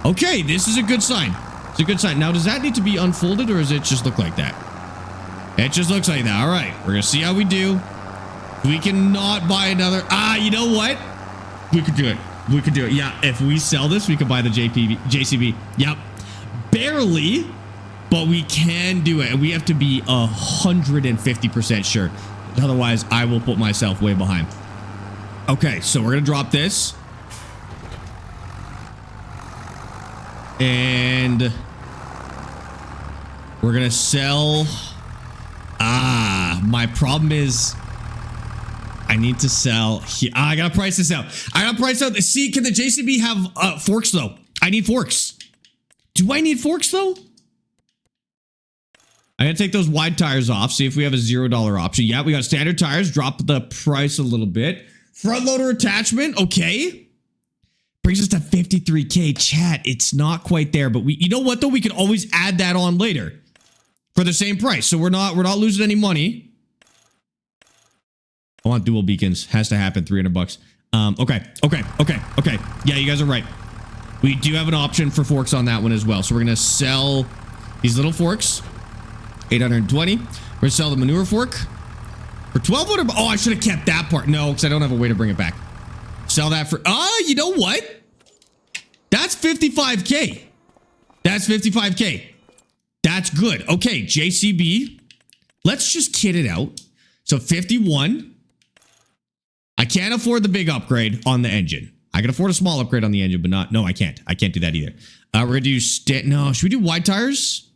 Okay, this is a good sign. It's a good sign. Now, does that need to be unfolded or does it just look like that? It just looks like that. All right, we're gonna see how we do. We cannot buy another. You know what? We could do it. We could do it. Yeah, if we sell this, we could buy the JCB. Yep. Barely, but we can do it. And we have to be 150% sure. Otherwise, I will put myself way behind. Okay, so we're going to drop this. And we're going to sell. My problem is I need to sell here. I got to price this out. See, can the JCB have forks, though? I need forks. Do I need forks, though? I gotta take those wide tires off. See if we have a $0 option. Yeah, we got standard tires. Drop the price a little bit. Front loader attachment. Okay. Brings us to 53K. Chat, it's not quite there, but you know what though? We can always add that on later for the same price. So we're not losing any money. I want dual beacons. Has to happen. $300. Okay. Yeah, you guys are right. We do have an option for forks on that one as well. So we're gonna sell these little forks. 820. We're gonna sell the manure fork for 1,200. Oh, I should have kept that part. No, because I don't have a way to bring it back. Sell that for. You know what? That's 55K. That's 55K. That's good. Okay, JCB. Let's just kit it out. So 51. I can't afford the big upgrade on the engine. I can afford a small upgrade on the engine, but not. No, I can't. I can't do that either. We're gonna do. No, should we do wide tires?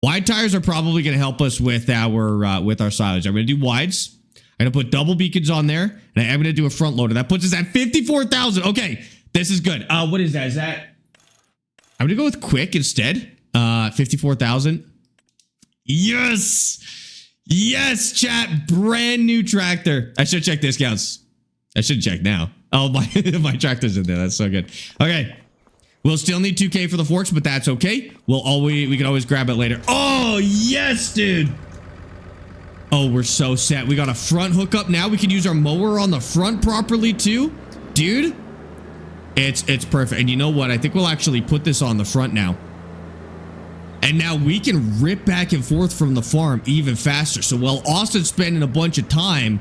Wide tires are probably going to help us with our silage. I'm going to do wides. I'm going to put double beacons on there, and I'm going to do a front loader. That puts us at 54,000. Okay, this is good. What is that? I'm going to go with quick instead. 54,000. Yes, chat. Brand new tractor. I should check discounts. I should check now. Oh, my tractor's in there. That's so good. Okay. We'll still need 2K for the forks, but that's okay. We can always grab it later. Oh, yes, dude. Oh, we're so set. We got a front hookup now. We can use our mower on the front properly too. Dude, it's perfect. And you know what? I think we'll actually put this on the front now. And now we can rip back and forth from the farm even faster. So while Austin's spending a bunch of time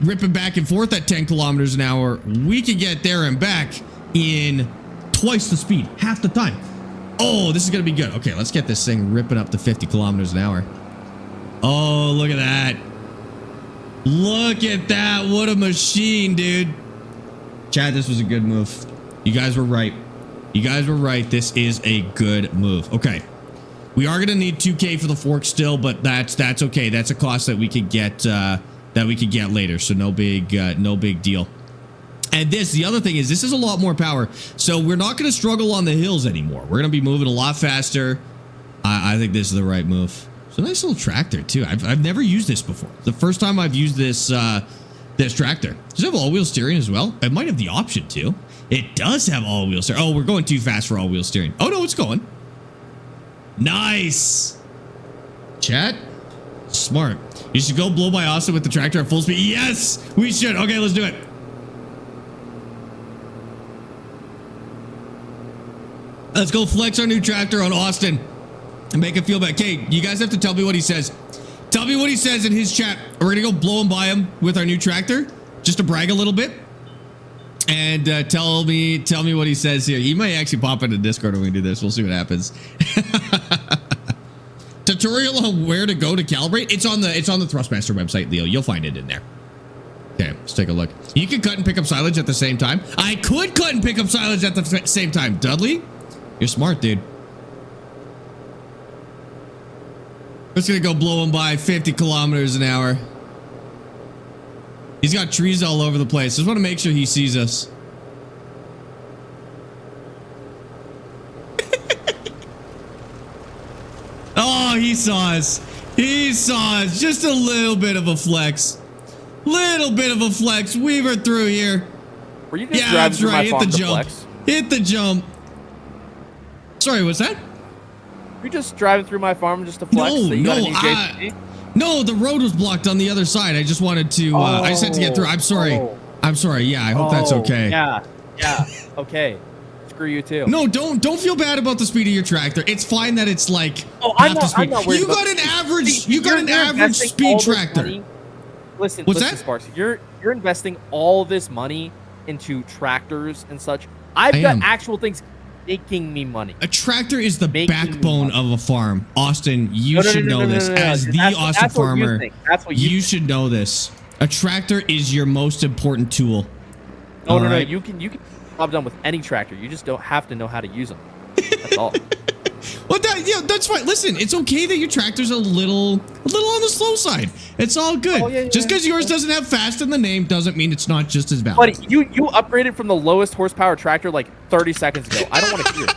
ripping back and forth at 10 kilometers an hour, we can get there and back in twice the speed, half the time. Oh, this is gonna be good. Okay, let's get this thing ripping up to 50 kilometers an hour. Oh, look at that. Look at that. What a machine, dude. Chad, this was a good move. You guys were right. This is a good move. Okay. We are gonna need 2K for the fork still, but that's okay. That's a cost that we could get later. So no big deal. And the other thing is, this is a lot more power. So we're not going to struggle on the hills anymore. We're going to be moving a lot faster. I think this is the right move. It's a nice little tractor too. I've never used this before. The first time I've used this tractor. Does it have all-wheel steering as well? It might have the option to. It does have all-wheel steering. Oh, we're going too fast for all-wheel steering. Oh no, it's going. Nice. Chat. Smart. You should go blow by Austin with the tractor at full speed. Yes, we should. Okay, let's do it. Let's go flex our new tractor on Austin and make him feel bad. Okay, you guys have to tell me what he says. Tell me what he says in his chat. We're going to go blow him by him with our new tractor just to brag a little bit. And tell me what he says here. He might actually pop into Discord when we do this. We'll see what happens. Tutorial on where to go to calibrate. It's on the Thrustmaster website, Leo. You'll find it in there. Okay, let's take a look. You can cut and pick up silage at the same time. I could cut and pick up silage at the same time. Dudley? You're smart, dude. Just gonna go blow him by 50 kilometers an hour. He's got trees all over the place. Just want to make sure he sees us. Oh, he saw us. He saw us. Just a little bit of a flex. Little bit of a flex. Weaver through here. Were you just driving through my farm Hit the to jump. flex? Hit the jump. Sorry, what's that? You're just driving through my farm just to flex? No, the road was blocked on the other side. I just wanted to, I just had to get through. I'm sorry. I'm sorry. Yeah, I hope that's okay. Yeah. Okay. Screw you too. No, don't feel bad about the speed of your tractor. It's fine that it's like I'm the speed. not worried You got an average. You got an average speed tractor. Listen, What's listen, that? Sparx. You're investing all this money into tractors and such. I've got actual things making me money. A tractor is the backbone of a farm. Austin, you should know this. As the Austin farmer, you should know this. A tractor is your most important tool. No. You can job done with any tractor. You just don't have to know how to use them. That's all. Well, that's fine. Listen, it's okay that your tractor's a little on the slow side. It's all good. Oh, yeah, just because yours doesn't have fast in the name doesn't mean it's not just as valuable. But you upgraded from the lowest horsepower tractor like 30 seconds ago. I don't want to hear it.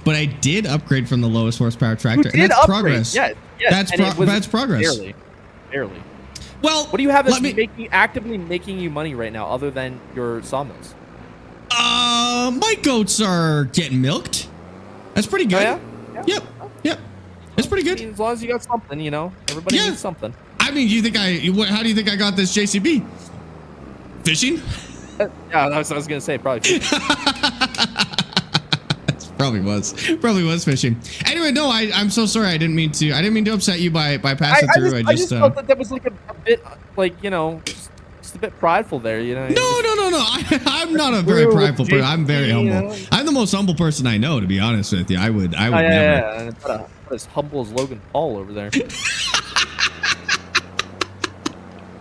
But I did upgrade from the lowest horsepower tractor. And that's progress. Yeah. That's progress. Barely. Well, what do you have that's actively making you money right now other than your sawmills? My goats are getting milked. That's pretty good. Oh, yeah? Yep. That's pretty good. As long as you got something, everybody needs something. I mean, how do you think I got this JCB? Fishing? Yeah, that's what I was gonna say. Probably. Probably was fishing. Anyway, no, I'm so sorry. I didn't mean to upset you by passing through. I just felt that was like a bit like just a bit prideful there. No. I'm not a very prideful person. I'm very humble. I'm the most humble person I know, to be honest with you. I would never. Yeah. Not as humble as Logan Paul over there.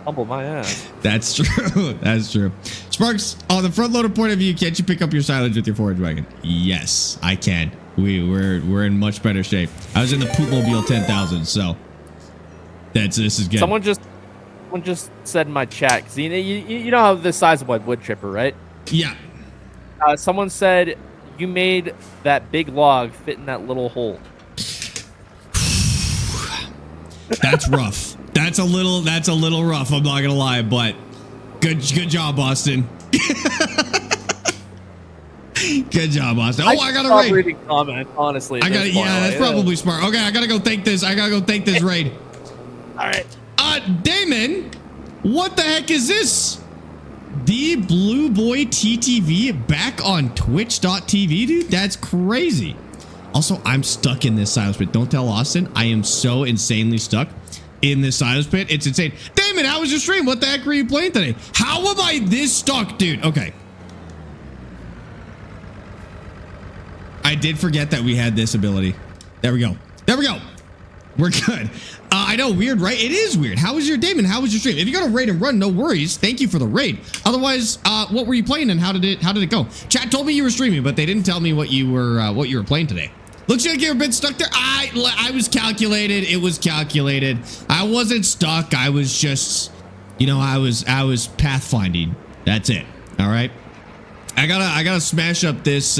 Humble my ass. That's true. Sparx, on the front loader point of view, can't you pick up your silage with your forage wagon? Yes, I can. We're in much better shape. I was in the Poopmobile 10,000, so this is good. Someone just said in my chat, because you know how the size of wood chipper, right? Yeah. Someone said you made that big log fit in that little hole. That's rough. That's a little rough. I'm not gonna lie, but good job, Austin. Good job, Austin. Oh, I got a raid. Reading comment, honestly. That's probably smart. Okay, I gotta go thank this raid. All right. Damon, what the heck is this? The Blue Boy TTV back on Twitch.tv, dude. That's crazy. Also, I'm stuck in this silence pit. Don't tell Austin. I am so insanely stuck in this silence pit. It's insane. Damon, how was your stream? What the heck were you playing today? How am I this stuck, dude? Okay. I did forget that we had this ability. There we go. We're good. I know, weird, right? It is weird. How was your Damon? How was your stream? If you got a raid and run, no worries. Thank you for the raid. Otherwise, what were you playing and how did it go? Chat told me you were streaming, but they didn't tell me what you were playing today. Looks like you're a bit stuck there. I was calculated. It was calculated. I wasn't stuck. I was just, I was pathfinding. That's it. All right. I gotta smash up this.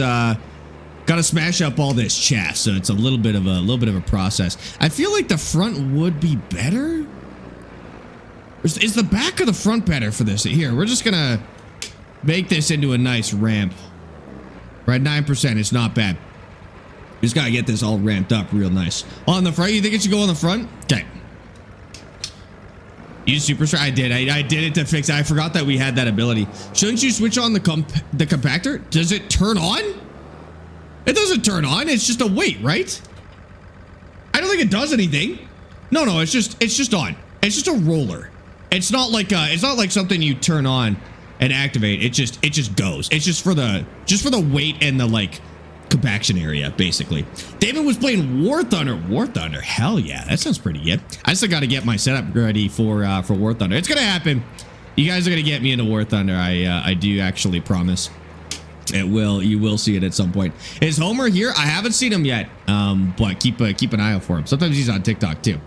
Gotta smash up all this chaff, so it's a little bit of a process. I feel like the front would be better. Is the back or the front better for this? Here, we're just gonna make this into a nice ramp. Right, 9%. It's not bad. We just gotta get this all ramped up real nice. On the front, you think it should go on the front? Okay. You super strong. I did it to fix it. I forgot that we had that ability. Shouldn't you switch on the compactor? Does it turn on? It doesn't turn on. It's just a weight, right? I don't think it does anything. No, it's just on. It's just a roller. It's not like something you turn on and activate. It just goes. It's just for the weight and the like compaction area, basically. David was playing War Thunder. War Thunder. Hell yeah, that sounds pretty good. I still got to get my setup ready for War Thunder. It's gonna happen. You guys are gonna get me into War Thunder. I do actually promise. It will. You will see it at some point. Is Homer here? I haven't seen him yet. But keep an eye out for him. Sometimes he's on TikTok too.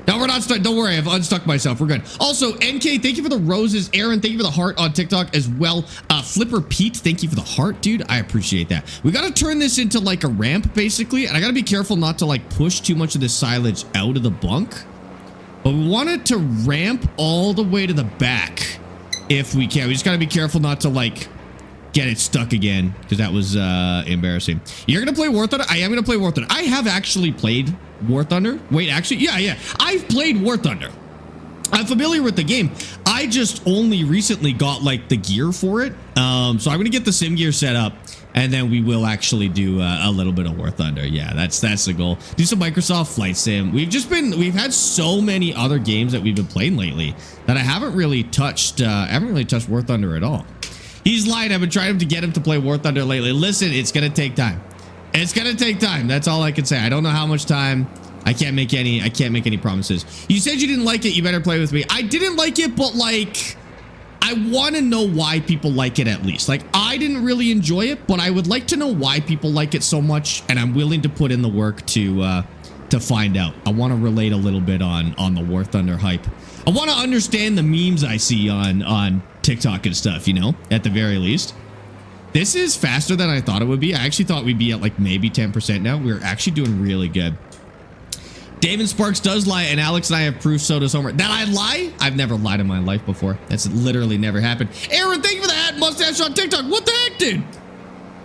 No, we're not stuck. Don't worry. I've unstuck myself. We're good. Also, NK, thank you for the roses. Aaron, thank you for the heart on TikTok as well. Flipper Pete, thank you for the heart, dude. I appreciate that. We got to turn this into like a ramp, basically. And I got to be careful not to like push too much of this silage out of the bunk. But we want it to ramp all the way to the back if we can. We just got to be careful not to like get it stuck again, because that was embarrassing. You're gonna play War Thunder? I am gonna play War Thunder. I have actually played War Thunder. Wait, actually, yeah. I've played War Thunder. I'm familiar with the game. I just only recently got like the gear for it. So I'm going to get the sim gear set up, and then we will actually do a little bit of War Thunder. Yeah, that's the goal. Do some Microsoft Flight Sim. We've had so many other games that we've been playing lately that I haven't really touched. War Thunder at all. He's lying. I've been trying to get him to play War Thunder lately. Listen, it's going to take time. It's going to take time. That's all I can say. I don't know how much time. I can't make any promises. You said you didn't like it. You better play with me. I didn't like it, but like, I want to know why people like it at least. Like, I didn't really enjoy it, but I would like to know why people like it so much, and I'm willing to put in the work to find out. I want to relate a little bit on the War Thunder hype. I want to understand the memes I see on TikTok and stuff, you know, at the very least. This is faster than I thought it would be. I actually thought we'd be at like maybe 10% now. We're actually doing really good. Damon Sparks does lie, and Alex and I have proof, so does Homer. That I lie? I've never lied in my life before. That's literally never happened. Aaron, thank you for the hat mustache on TikTok. What the heck, dude?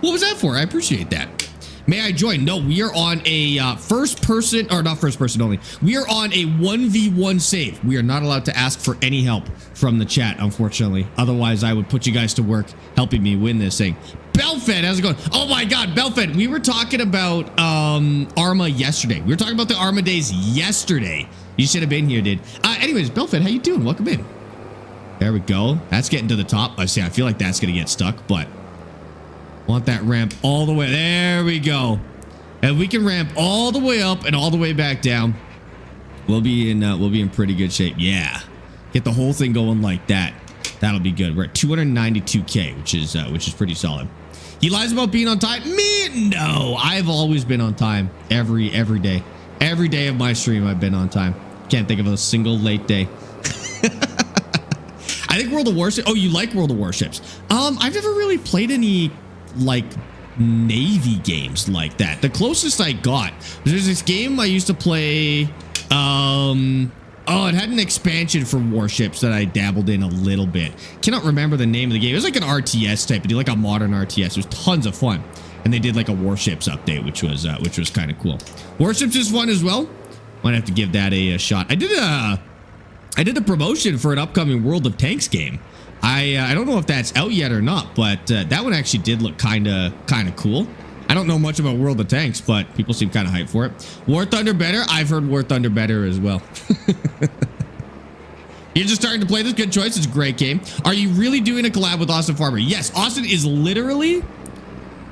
What was that for? I appreciate that. May I join? No, we are on a first person, or not first person only. We are on a 1v1 save. We are not allowed to ask for any help from the chat, unfortunately. Otherwise, I would put you guys to work helping me win this thing. Belfed, how's it going? Oh my God, Belfed, we were talking about Arma yesterday. We were talking about the Arma days yesterday. You should have been here, dude. Anyways, Belfed, how you doing? Welcome in. There we go. That's getting to the top. I feel like that's gonna get stuck, but want that ramp all the way. There we go. And we can ramp all the way up and all the way back down. We'll be in pretty good shape. Yeah, get the whole thing going like that. That'll be good. We're at 292K, which is pretty solid. He lies about being on time. Me? No, I've always been on time. Every day. Every day of my stream, I've been on time. Can't think of a single late day. I think World of Warships. Oh, you like World of Warships? I've never really played any like Navy games like that. The closest I got, there's this game I used to play. Oh, it had an expansion for warships that I dabbled in a little bit. Cannot remember the name of the game. It was like an RTS type. It did like a modern RTS. It was tons of fun. And they did like a warships update, which was kind of cool. Warships is fun as well. Might have to give that a shot. I did a promotion for an upcoming World of Tanks game. I don't know if that's out yet or not, but that one actually did look kind of cool. I don't know much about World of Tanks, but people seem kind of hyped for it. War Thunder better? I've heard War Thunder better as well. You're just starting to play this? Good choice. It's a great game. Are you really doing a collab with Austin Farmer? Yes, Austin is literally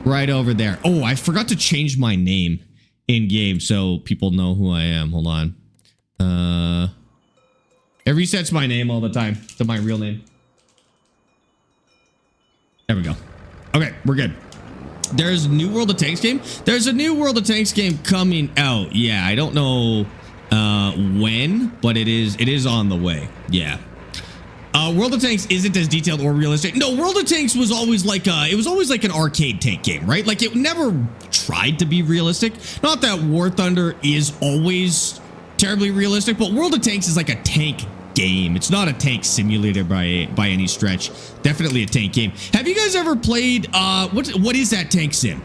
right over there. Oh, I forgot to change my name in game so people know who I am. Hold on. It resets my name all the time to my real name. There we go. Okay, we're good. There's a new World of Tanks game. There's a new World of Tanks game coming out. Yeah, I don't know when, but it is on the way. Yeah. World of Tanks isn't as detailed or realistic. No, World of Tanks was always like an arcade tank game, right? Like it never tried to be realistic. Not that War Thunder is always terribly realistic, but World of Tanks is like a tank game. It's not a tank simulator by any stretch. Definitely a tank game. Have you guys ever played what is that tank sim?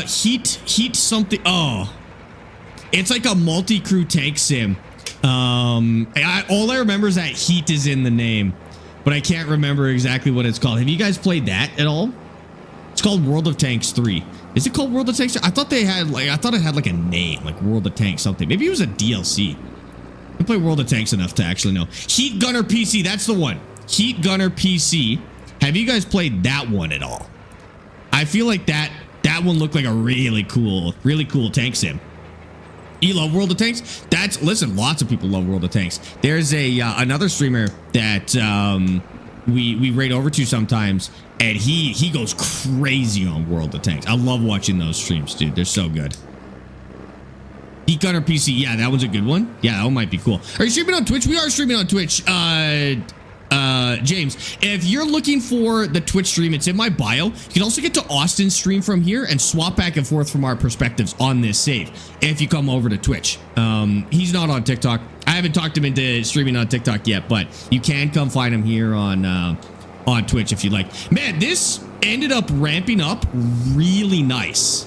Heat something. Oh, it's like a multi-crew tank sim. All I remember is that Heat is in the name, but I can't remember exactly what it's called. Have you guys played that at all? It's called World of Tanks 3. Is it called World of Tanks 3? I thought it had like a name, like World of Tanks something. Maybe it was a DLC. I play World of Tanks enough to actually know. Heat Gunner PC, that's the one. Heat Gunner PC. Have you guys played that one at all? I feel like that one looked like a really cool tank sim. You love World of Tanks? Listen, lots of people love World of Tanks. There's another streamer that we raid over to sometimes, and he goes crazy on World of Tanks. I love watching those streams, dude. They're so good. Heat Gunner PC, yeah, that one's a good one. Yeah, that one might be cool. Are you streaming on Twitch? We are streaming on Twitch. James, if you're looking for the Twitch stream, it's in my bio. You can also get to Austin's stream from here and swap back and forth from our perspectives on this save if you come over to Twitch. He's not on TikTok. I haven't talked him into streaming on TikTok yet, but you can come find him here on Twitch if you like. Man, this ended up ramping up really nice.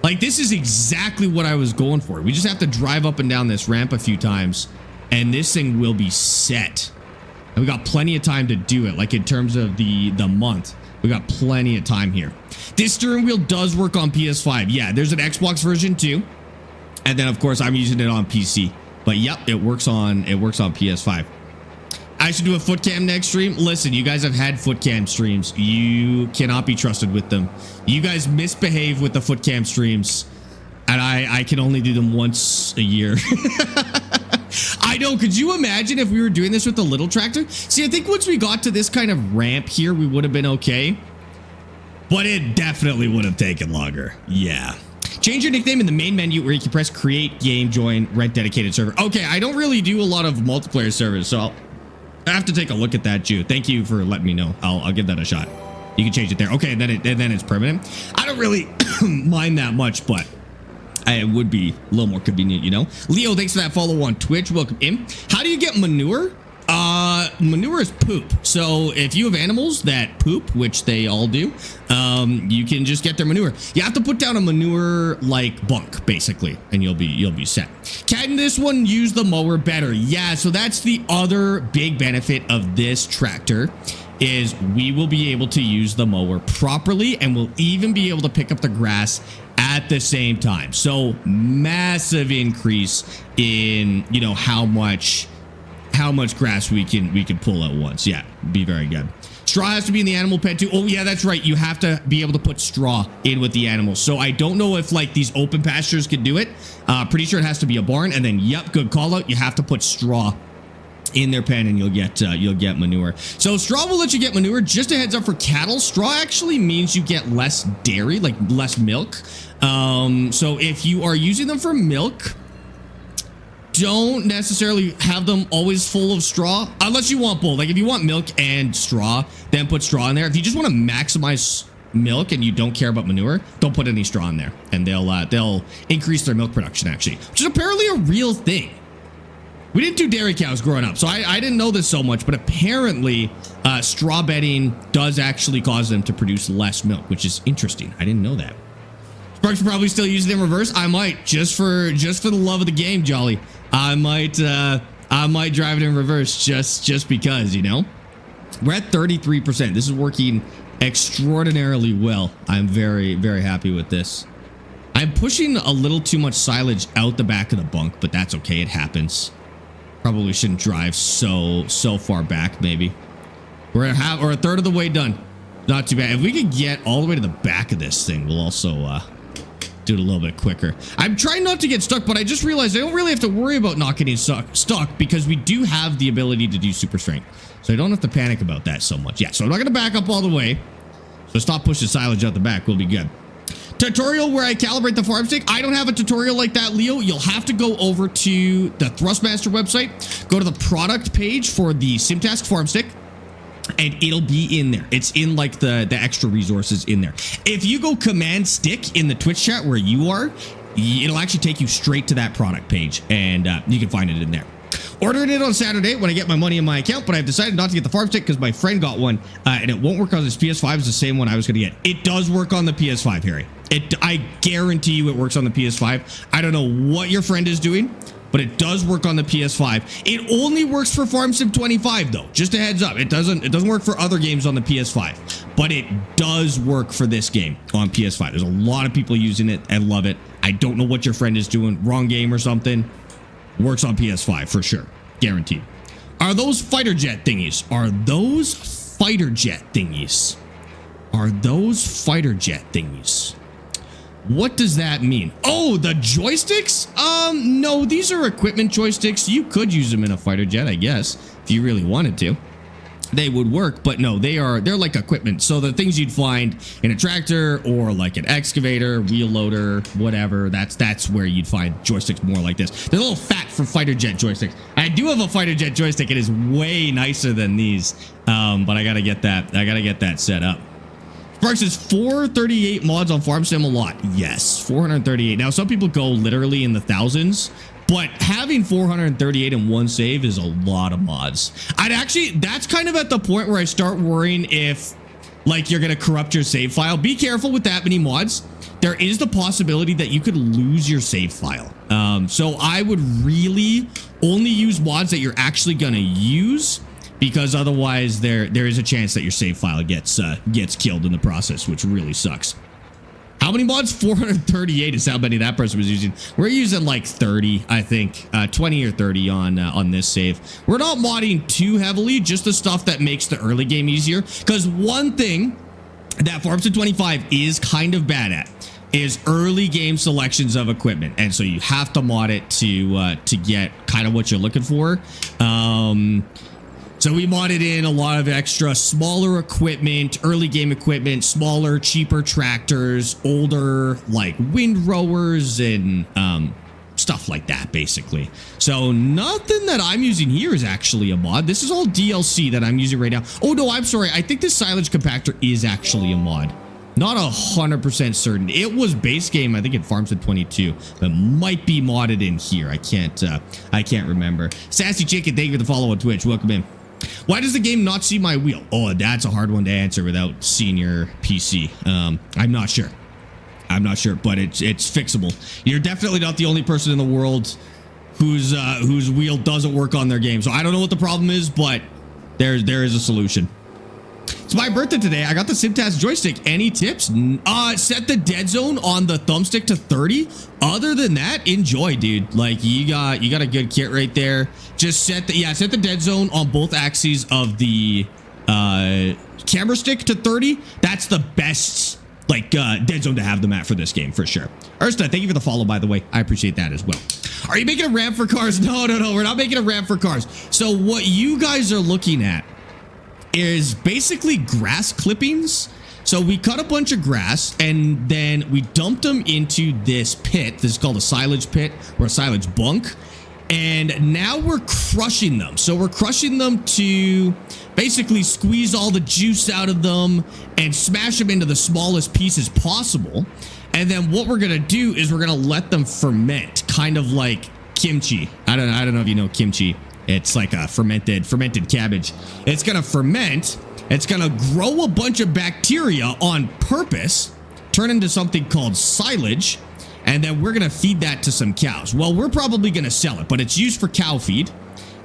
Like, this is exactly what I was going for. We just have to drive up and down this ramp a few times, and this thing will be set. And we got plenty of time to do it. Like in terms of the month, we got plenty of time here. This steering wheel does work on PS5. Yeah, there's an Xbox version too. And then of course I'm using it on PC. But yep, it works on PS5. I should do a foot cam next stream. Listen, you guys have had foot cam streams. You cannot be trusted with them. You guys misbehave with the foot cam streams. And I can only do them once a year. I know. Could you imagine if we were doing this with the little tractor? See, I think once we got to this kind of ramp here, we would have been okay. But it definitely would have taken longer. Yeah. Change your nickname in the main menu where you can press create, game, join, rent dedicated server. Okay, I don't really do a lot of multiplayer servers, so I have to take a look at that, Jew. Thank you for letting me know. I'll give that a shot. You can change it there. Okay, and then it's permanent. I don't really mind that much, but it would be a little more convenient, you know. Leo, thanks for that follow on Twitch. Welcome in. How do you get manure? Manure is poop. So if you have animals that poop, which they all do, you can just get their manure. You have to put down a manure like bunk basically, and you'll be set. Can this one use the mower better? Yeah. So that's the other big benefit of this tractor is we will be able to use the mower properly, and we'll even be able to pick up the grass at the same time. So massive increase in, you know, how much grass we can pull at once. Yeah, be very good. Straw has to be in the animal pen too. Oh yeah, that's right. You have to be able to put straw in with the animals. So I don't know if like these open pastures can do it. Pretty sure it has to be a barn. And then yep, good call out. You have to put straw in their pen and you'll get manure. So straw will let you get manure. Just a heads up for cattle, straw actually means you get less dairy, like less milk. So if you are using them for milk, don't necessarily have them always full of straw unless you want both. Like if you want milk and straw, then put straw in there. If you just want to maximize milk and you don't care about manure, don't put any straw in there, and they'll increase their milk production actually, which is apparently a real thing. We didn't do dairy cows growing up, so I didn't know this so much, but apparently straw bedding does actually cause them to produce less milk, which is interesting. I didn't know that. Sparx probably still use it in reverse. I might, just for the love of the game, Jolly. I might drive it in reverse just because, you know. We're at 33%. This is working extraordinarily well. I'm very, very happy with this. I'm pushing a little too much silage out the back of the bunk, but that's okay. It happens. Probably shouldn't drive so far back. Maybe we're a third of the way done. Not too bad. If we could get all the way to the back of this thing, we'll also do it a little bit quicker. I'm trying not to get stuck, but I just realized I don't really have to worry about not getting stuck because we do have the ability to do super strength. So I don't have to panic about that so much. Yeah, so I'm not going to back up all the way. So stop pushing silage out the back. We'll be good. Tutorial where I calibrate the farm stick. I don't have a tutorial like that, Leo. You'll have to go over to the Thrustmaster website, go to the product page for the Simtask farm stick, and it'll be in there. It's in like the extra resources in there. If you go command stick in the Twitch chat where you are, it'll actually take you straight to that product page, and you can find it in there. Ordering it on Saturday when I get my money in my account, but I've decided not to get the farm stick because my friend got one, and it won't work on his PS5. It's the same one I was going to get. It does work on the PS5, Harry. I guarantee you it works on the PS5. I don't know what your friend is doing, but it does work on the PS5. It only works for Farm Sim 25 though. Just a heads up. It doesn't work for other games on the PS5, but it does work for this game on PS5. There's a lot of people using it and love it. I don't know what your friend is doing. Wrong game or something. Works on PS5 for sure. Guaranteed. Are those fighter jet thingies? Are those fighter jet thingies? Are those fighter jet thingies? What does that mean? Oh, the joysticks? No, these are equipment joysticks. You could use them in a fighter jet, I guess, if you really wanted to. They would work, but no, they're like equipment. So the things you'd find in a tractor or like an excavator, wheel loader, whatever, that's where you'd find joysticks more like this. They're a little fat for fighter jet joysticks. I do have a fighter jet joystick. It is way nicer than these, but I gotta get that set up. Sparx is 438 mods on Farm Sim a lot. Yes, 438. Now, some people go literally in the thousands, but having 438 in one save is a lot of mods. That's kind of at the point where I start worrying if like you're going to corrupt your save file. Be careful with that many mods. There is the possibility that you could lose your save file. So I would really only use mods that you're actually going to use, because otherwise there is a chance that your save file gets killed in the process, which really sucks. How many mods? 438 is how many that person was using. We're using like 30, I think, 20 or 30 on this save. We're not modding too heavily, just the stuff that makes the early game easier. Because one thing that Farmstead 25 is kind of bad at is early game selections of equipment, and so you have to mod it to get kind of what you're looking for. So we modded in a lot of extra smaller equipment, early game equipment, smaller, cheaper tractors, older like windrowers, and stuff like that, basically. So nothing that I'm using here is actually a mod. This is all DLC that I'm using right now. Oh no, I'm sorry. I think this silage compactor is actually a mod. Not 100% certain. It was base game, I think, in Farmstead 22, but might be modded in here. I can't remember. Sassy Chicken, thank you for the follow on Twitch. Welcome in. Why does the game not see my wheel? Oh, that's a hard one to answer without seeing your PC. I'm not sure. I'm not sure, but it's fixable. You're definitely not the only person in the world whose wheel doesn't work on their game. So I don't know what the problem is, but there is a solution. It's my birthday today. I got the Simtas joystick. Any tips? Set the dead zone on the thumbstick to 30. Other than that, enjoy, dude. Like you got a good kit right there. Just set the dead zone on both axes of the camera stick to 30. That's the best dead zone to have them at for this game for sure. Ursta, thank you for the follow, by the way. I appreciate that as well. Are you making a ramp for cars? No, we're not making a ramp for cars. So what you guys are looking at is basically grass clippings. So we cut a bunch of grass and then we dumped them into this pit. This is called a silage pit or a silage bunk. And now we're crushing them. So we're crushing them to basically squeeze all the juice out of them and smash them into the smallest pieces possible. And then what we're going to do is we're going to let them ferment, kind of like kimchi. I don't know if you know kimchi. It's like a fermented cabbage. It's going to ferment. It's going to grow a bunch of bacteria on purpose, turn into something called silage, and then we're going to feed that to some cows. Well, we're probably going to sell it, but it's used for cow feed,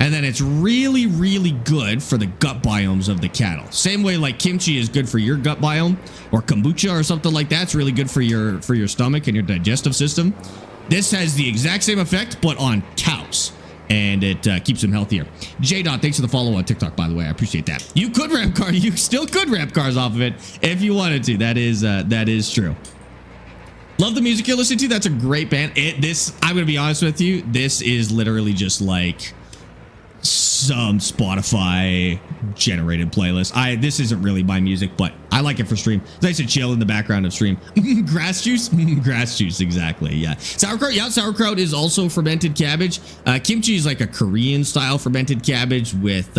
and then it's really, really good for the gut biomes of the cattle. Same way like kimchi is good for your gut biome, or kombucha or something like that. It's really good for your stomach and your digestive system. This has the exact same effect, but on cows. And it keeps them healthier. J-Dot, thanks for the follow on TikTok, by the way. I appreciate that. You could ramp cars. You still could ramp cars off of it if you wanted to. That is true. Love the music you're listening to. That's a great band. I'm going to be honest with you. This is literally just like some Spotify generated playlist. This isn't really my music, but I like it for stream. It's nice to chill in the background of stream. Grass juice? Grass juice, exactly. Yeah. Sauerkraut? Yeah, sauerkraut is also fermented cabbage. Kimchi is like a Korean style fermented cabbage with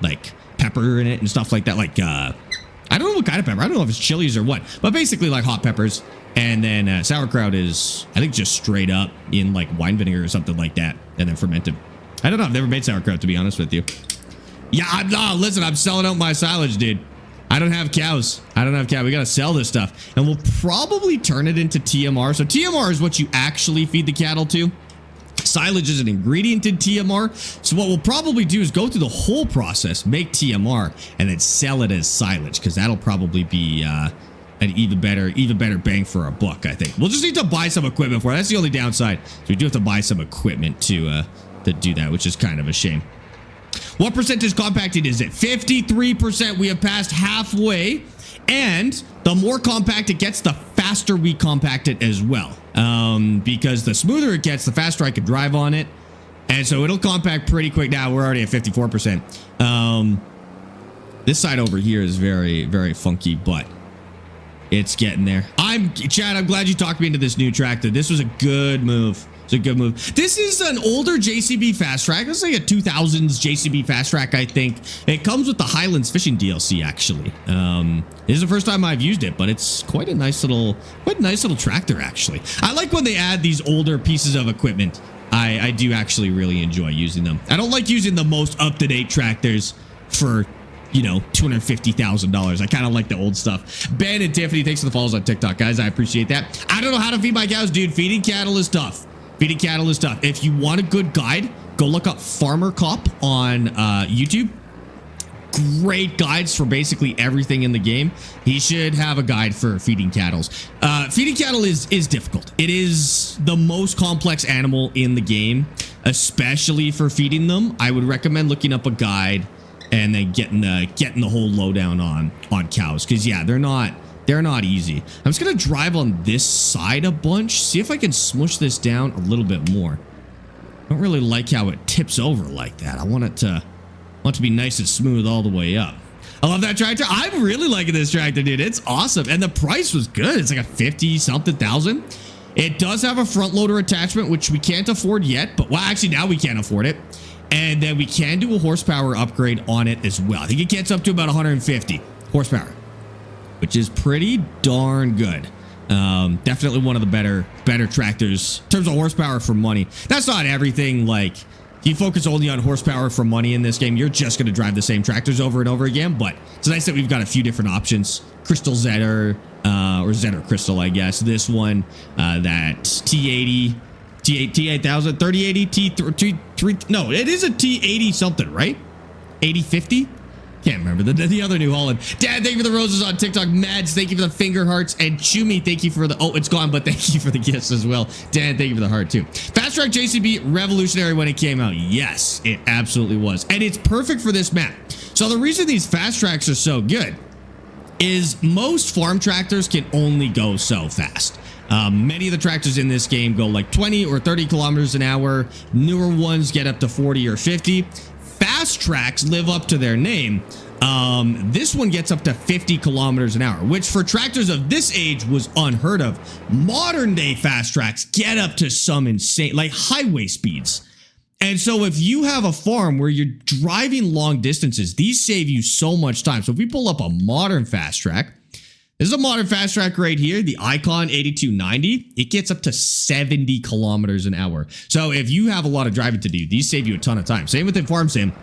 like pepper in it and stuff like that. Like I don't know what kind of pepper. I don't know if it's chilies or what, but basically like hot peppers. And then sauerkraut is, I think, just straight up in like wine vinegar or something like that, and then fermented. I don't know. I've never made sauerkraut, to be honest with you. Yeah, listen, I'm selling out my silage, dude. I don't have cows. We got to sell this stuff. And we'll probably turn it into TMR. So TMR is what you actually feed the cattle to. Silage is an ingredient in TMR. So what we'll probably do is go through the whole process, make TMR, and then sell it as silage, because that'll probably be an even better bang for our buck, I think. We'll just need to buy some equipment for it. That's the only downside. So we do have to buy some equipment to do that, which is kind of a shame. What percentage compacted is it? 53%. We have passed halfway, and the more compact it gets, the faster we compact it as well. Because the smoother it gets, the faster I can drive on it, and so it'll compact pretty quick. Now we're already at 54%. This side over here is very, very funky, but it's getting there. Chad, I'm glad you talked me into this new tractor. This was a good move. It's a good move. This is an older JCB Fast Track. This is like a 2000s JCB Fast Track, I think. It comes with the Highlands Fishing DLC, actually. This is the first time I've used it, but it's quite a nice little tractor, actually. I like when they add these older pieces of equipment. I do actually really enjoy using them. I don't like using the most up-to-date tractors for you know, $250,000. I kind of like the old stuff. Ben and Tiffany, thanks for the follows on TikTok, guys. I appreciate that. I don't know how to feed my cows, dude. Feeding cattle is tough. Feeding cattle is tough. If you want a good guide, go look up Farmer Cop on YouTube. Great guides for basically everything in the game. He should have a guide for feeding cattle. Feeding cattle is difficult. It is the most complex animal in the game, especially for feeding them. I would recommend looking up a guide and then getting the whole lowdown on cows, because yeah, they're not easy. I'm just gonna drive on this side a bunch, see if I can smush this down a little bit more. I don't really like how it tips over like that. I want it to be nice and smooth all the way up. I love that tractor. I'm really liking this tractor, dude. It's awesome. And the price was good. It's like a 50-something thousand. It does have a front loader attachment, which we can't afford yet. But, well, actually, now we can't afford it. And then we can do a horsepower upgrade on it as well. I think it gets up to about 150 horsepower, which is pretty darn good. Definitely one of the better tractors in terms of horsepower for money. That's not everything. Like, if you focus only on horsepower for money in this game, you're just going to drive the same tractors over and over again. But it's nice that we've got a few different options. Crystal Zetter, or Zetter Crystal, I guess. This one, that T80, T8000, 3080, T3, no, it is a T80 something, right? 8050? Can't remember. The other New Holland. Dad, thank you for the roses on TikTok. Mads, thank you for the finger hearts. And Chumi, thank you for the... Oh, it's gone, but thank you for the gifts as well. Dad, thank you for the heart, too. Fast Track JCB, revolutionary when it came out. Yes, it absolutely was. And it's perfect for this map. So the reason these Fast Tracks are so good is most farm tractors can only go so fast. Many of the tractors in this game go like 20 or 30 kilometers an hour. Newer ones get up to 40 or 50. Fast tracks live up to their name. This one gets up to 50 kilometers an hour, which for tractors of this age was unheard of. Modern day fast tracks get up to some insane, like highway speeds. And so if you have a farm where you're driving long distances, these save you so much time. So if we pull up a modern fast track, this is a modern fast track right here, the Icon 8290. It gets up to 70 kilometers an hour. So if you have a lot of driving to do, these save you a ton of time. Same with the Farm Sim.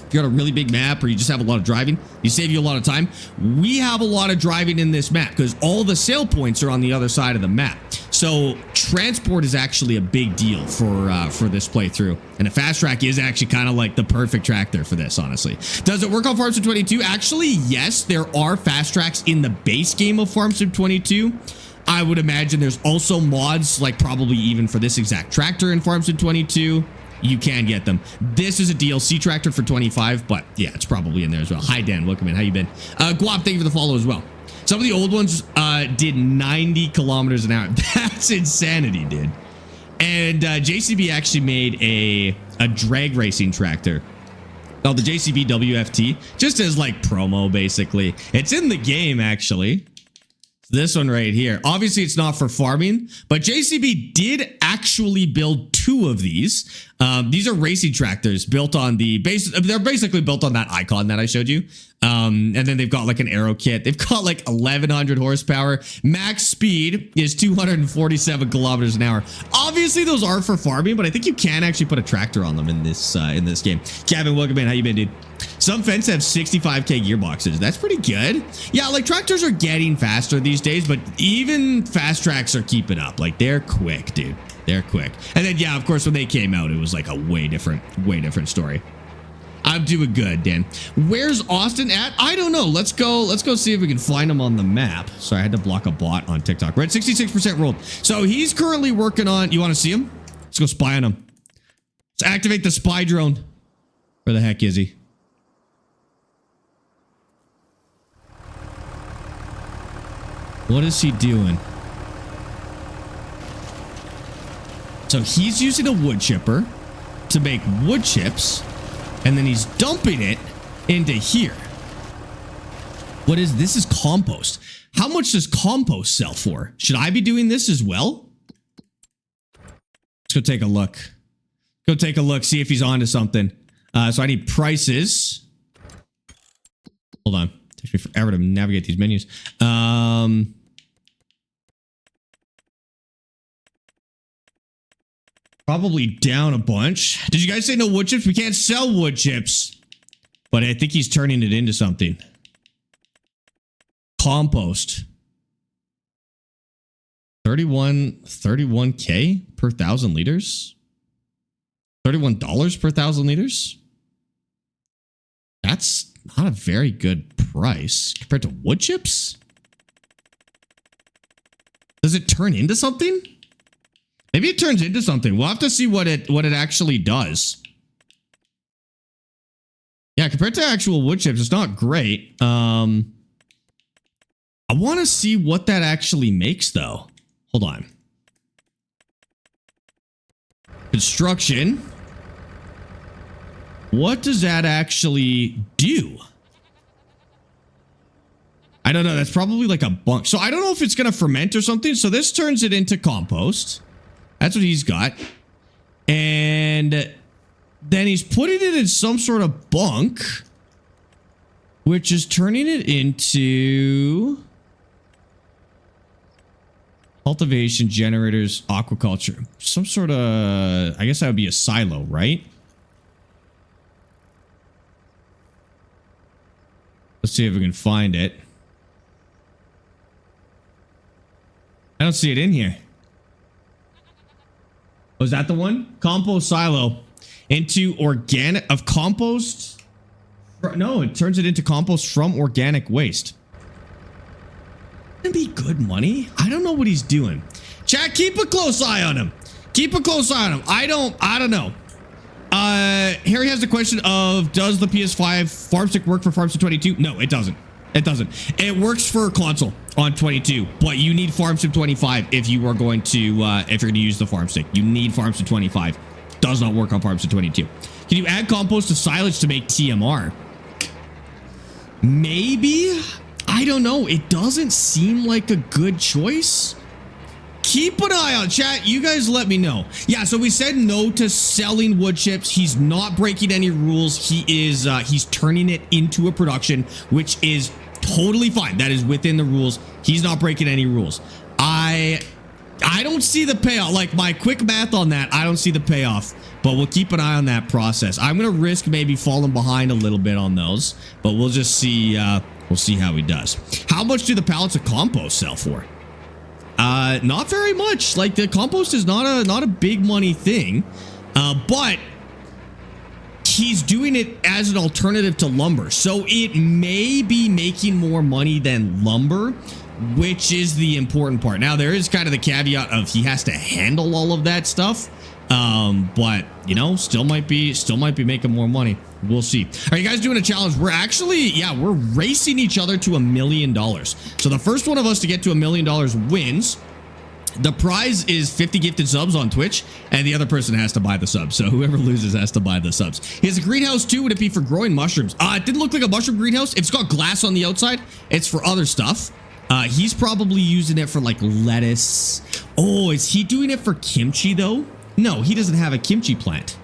If you got a really big map or you just have a lot of driving, these save you a lot of time. We have a lot of driving in this map because all the sale points are on the other side of the map. So transport is actually a big deal for this playthrough. And a fast track is actually kind of like the perfect tractor for this, honestly. Does it work on Farm Sim 22? Actually, yes, there are fast tracks in the base game of Farm Sim 22. I would imagine there's also mods, like probably even for this exact tractor in Farm Sim 22. You can get them. This is a DLC tractor for 25, but yeah, it's probably in there as well. Hi, Dan. Welcome in. How you been? Guap, thank you for the follow as well. Some of the old ones did 90 kilometers an hour. That's insanity, dude. And JCB actually made a drag racing tractor called the JCB WFT, just as like promo, basically. It's in the game, actually. This one right here. Obviously, it's not for farming, but JCB did actually build 2 of these. These are racing tractors built on the base. They're basically built on that Icon that I showed you. And then they've got like an aero kit. They've got like 1100 horsepower. Max speed is 247 kilometers an hour. Obviously, those are for farming, but I think you can actually put a tractor on them in this game. Kevin, welcome in. How you been, dude? Some fence have 65K gearboxes. That's pretty good. Yeah, like tractors are getting faster these days, but even fast tracks are keeping up. Like they're quick, dude. They're quick. And then, yeah, of course, when they came out, it was like a way different story. I'm doing good, Dan. Where's Austin at? I don't know. Let's go see if we can find him on the map. Sorry, I had to block a bot on TikTok. We're at 66% rolled. So he's currently working on, you want to see him? Let's go spy on him. Let's activate the spy drone. Where the heck is he? What is he doing? So he's using a wood chipper to make wood chips, and then he's dumping it into here. What is this? Is compost. How much does compost sell for? Should I be doing this as well? Let's go take a look. Go take a look, see if he's onto something. So I need prices. Hold on. It takes me forever to navigate these menus. Probably down a bunch. Did you guys say no wood chips? We can't sell wood chips. But I think he's turning it into something. Compost. 31K per 1,000 liters? $31 per 1,000 liters? That's not a very good price compared to wood chips. Does it turn into something? Maybe it turns into something. We'll have to see what it actually does. Yeah, compared to actual wood chips, it's not great. I want to see what that actually makes, though. Hold on. Construction. What does that actually do? I don't know. That's probably like a bunk. So I don't know if it's going to ferment or something. So this turns it into compost. That's what he's got. And then he's putting it in some sort of bunk, which is turning it into cultivation, generators, aquaculture. Some sort of, I guess that would be a silo, right? Let's see if we can find it. I don't see it in here. Was that the one? Compost silo into organic of compost. No, it turns it into compost from organic waste. Gonna be good money. I don't know what he's doing. Chat, keep a close eye on him. Keep a close eye on him. I don't know. Harry has the question of, does the PS5 farm stick work for farm stick 22? No, it doesn't. It doesn't. It works for console on 22, but you need farm stick 25 if you are going to if you're going to use the farm stick. You need farm stick 25. Does not work on farm stick 22. Can you add compost to silage to make TMR? Maybe. I don't know. It doesn't seem like a good choice. Keep an eye on chat. You guys let me know. Yeah, so we said no to selling wood chips. He's not breaking any rules. He's turning it into a production, which is totally fine. That is within the rules. He's not breaking any rules. I don't see the payoff. Like my quick math on that, I don't see the payoff, but we'll keep an eye on that process. I'm going to risk maybe falling behind a little bit on those, but we'll just see. We'll see how he does. How much do the pallets of compost sell for? Not very much. Like the compost is not a big money thing, but he's doing it as an alternative to lumber. So it may be making more money than lumber, which is the important part. Now there is kind of the caveat of he has to handle all of that stuff. But you know, still might be making more money. We'll see. Are you guys doing a challenge? We're actually, we're racing each other to $1 million. So the first one of us to get to $1 million wins. The prize is 50 gifted subs on Twitch, and the other person has to buy the subs. So whoever loses has to buy the subs. He has a greenhouse too. Would it be for growing mushrooms? It didn't look like a mushroom greenhouse. If it's got glass on the outside, it's for other stuff. He's probably using it for like lettuce. Oh, is he doing it for kimchi though? No, he doesn't have a kimchi plant.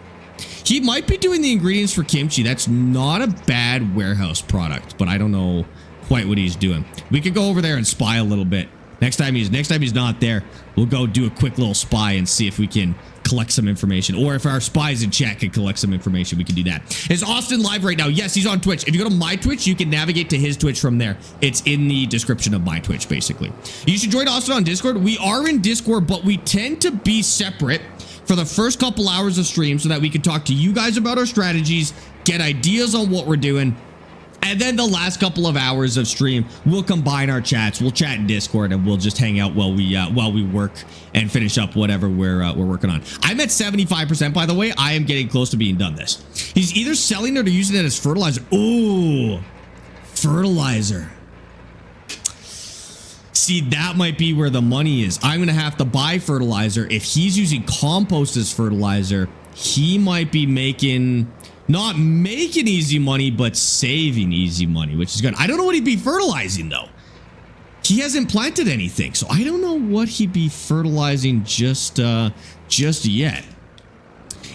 He might be doing the ingredients for kimchi. That's not a bad warehouse product, but I don't know quite what he's doing. We could go over there and spy a little bit. Next time he's not there, we'll go do a quick little spy and see if we can collect some information, or if our spies in chat can collect some information, we can do that. Is Austin live right now? Yes, he's on Twitch. If you go to my Twitch, you can navigate to his Twitch from there. It's in the description of my Twitch, basically. You should join Austin on Discord. We are in Discord, but we tend to be separate for the first couple hours of stream so that we can talk to you guys about our strategies, get ideas on what we're doing. And then the last couple of hours of stream, we'll combine our chats. We'll chat in Discord and we'll just hang out while we work and finish up whatever we're working on. I'm at 75%, by the way. I am getting close to being done this. He's either selling it or using it as fertilizer. Ooh, fertilizer. See, that might be where the money is. I'm going to have to buy fertilizer. If he's using compost as fertilizer, he might be not making easy money, but saving easy money, which is good. I don't know what he'd be fertilizing, though. He hasn't planted anything, so I don't know what he'd be fertilizing just yet.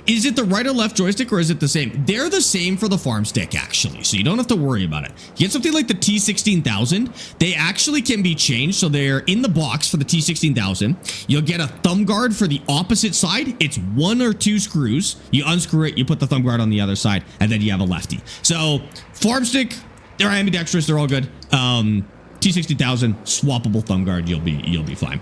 Is it the right or left joystick, or is it the same? They're the same for the farm stick, actually, so you don't have to worry about it. You get something like the T16000, they actually can be changed, so they're in the box for the T16000. You'll get a thumb guard for the opposite side. It's 1 or 2 screws. You unscrew it, you put the thumb guard on the other side, and then you have a lefty. So farm stick, they're ambidextrous, they're all good. T16000, swappable thumb guard, you'll be fine.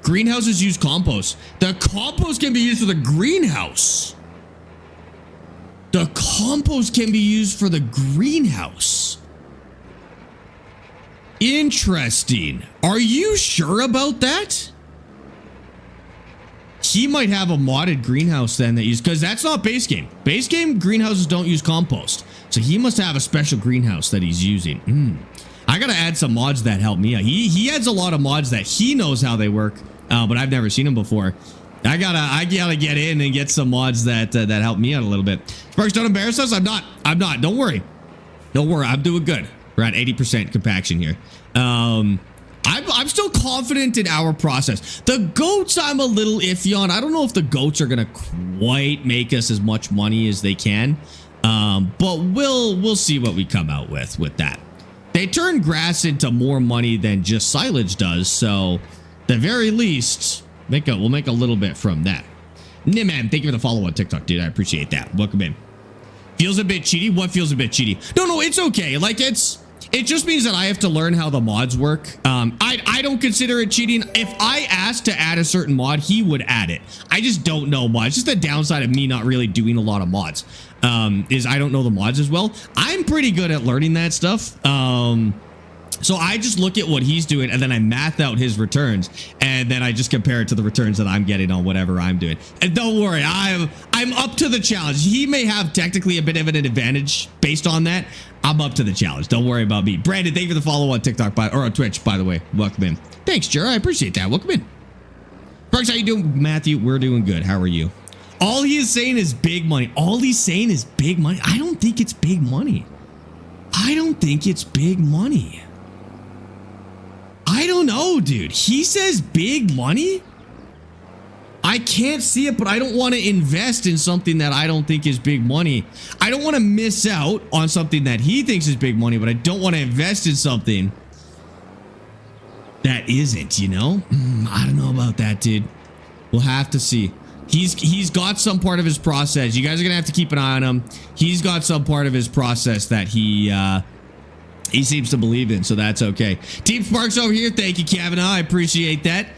Greenhouses use compost. The compost can be used for the greenhouse. The compost can be used for the greenhouse. Interesting. Are you sure about that? He might have a modded greenhouse then that he's, because that's not base game. Base game greenhouses don't use compost. So he must have a special greenhouse that he's using. I gotta add some mods that help me out. He adds a lot of mods that he knows how they work. But I've never seen them before. I gotta get in and get some mods that help me out a little bit. Sparx, don't embarrass us. I'm not. Don't worry. I'm doing good. We're at 80% compaction here. I'm still confident in our process. The goats, I'm a little iffy on. I don't know if the goats are gonna quite make us as much money as they can. But we'll see what we come out with that. They turn grass into more money than just silage does, so. The very least, we'll make a little bit from that. Niman, thank you for the follow on TikTok, dude. I appreciate that. Welcome in. Feels a bit cheaty. What feels a bit cheaty? No, it's okay. Like it just means that I have to learn how the mods work. I don't consider it cheating. If I asked to add a certain mod, he would add it. I just don't know mods. Just the downside of me not really doing a lot of mods is I don't know the mods as well. I'm pretty good at learning that stuff. So I just look at what he's doing and then I math out his returns and then I just compare it to the returns that I'm getting on whatever I'm doing. And don't worry, I'm up to the challenge. He may have technically a bit of an advantage based on that. I'm up to the challenge. Don't worry about me. Brandon, thank you for the follow on TikTok or on Twitch, by the way. Welcome in. Thanks, Jer. I appreciate that. Welcome in. Sparx, how you doing? Matthew, we're doing good. How are you? All he is saying is big money. All he's saying is big money. I don't think it's big money. I don't think it's big money. I don't know, dude. He says big money. I can't see it, but I don't want to invest in something that I don't think is big money. I don't want to miss out on something that he thinks is big money, but I don't want to invest in something that isn't, you know? I don't know about that, dude. We'll have to see. He's got some part of his process. You guys are going to have to keep an eye on him. He's got some part of his process that he seems to believe in, so that's okay. Team Sparx over here. Thank you, Kavanaugh. I appreciate that.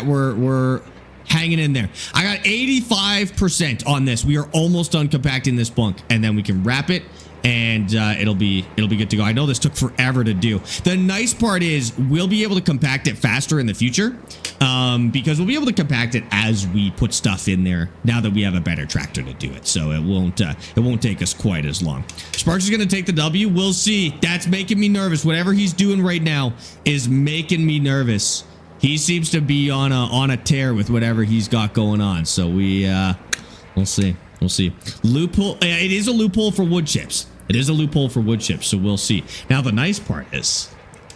We're hanging in there. I got 85% on this. We are almost done compacting this bunk, and then we can wrap it, and it'll be good to go. I know this took forever to do. The nice part is we'll be able to compact it faster in the future, because we'll be able to compact it as we put stuff in there now that we have a better tractor to do it. So it won't take us quite as long. Sparx is going to take the W. We'll see. That's making me nervous. Whatever he's doing right now is making me nervous. He seems to be on a tear with whatever he's got going on. So we'll see. We'll see. Loophole. It is a loophole for wood chips. It is a loophole for wood chips. So we'll see. Now the nice part is,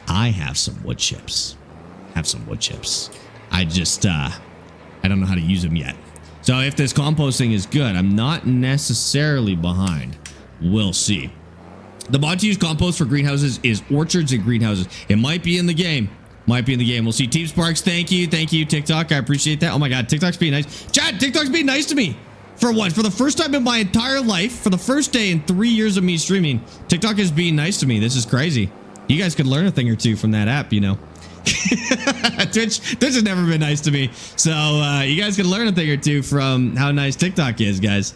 I have some wood chips. I just I don't know how to use them yet. So if this composting is good, I'm not necessarily behind. We'll see. The mod to use compost for greenhouses is orchards and greenhouses. It might be in the game. We'll see. Team Sparx, thank you. TikTok, I appreciate that. Oh my God, TikTok's being nice. Chad, TikTok's being nice to me. For what? For the first time in my entire life, for the first day in 3 years of me streaming, TikTok is being nice to me. This is crazy. You guys could learn a thing or two from that app, you know. Twitch has never been nice to me. So you guys can learn a thing or two from how nice TikTok is, guys.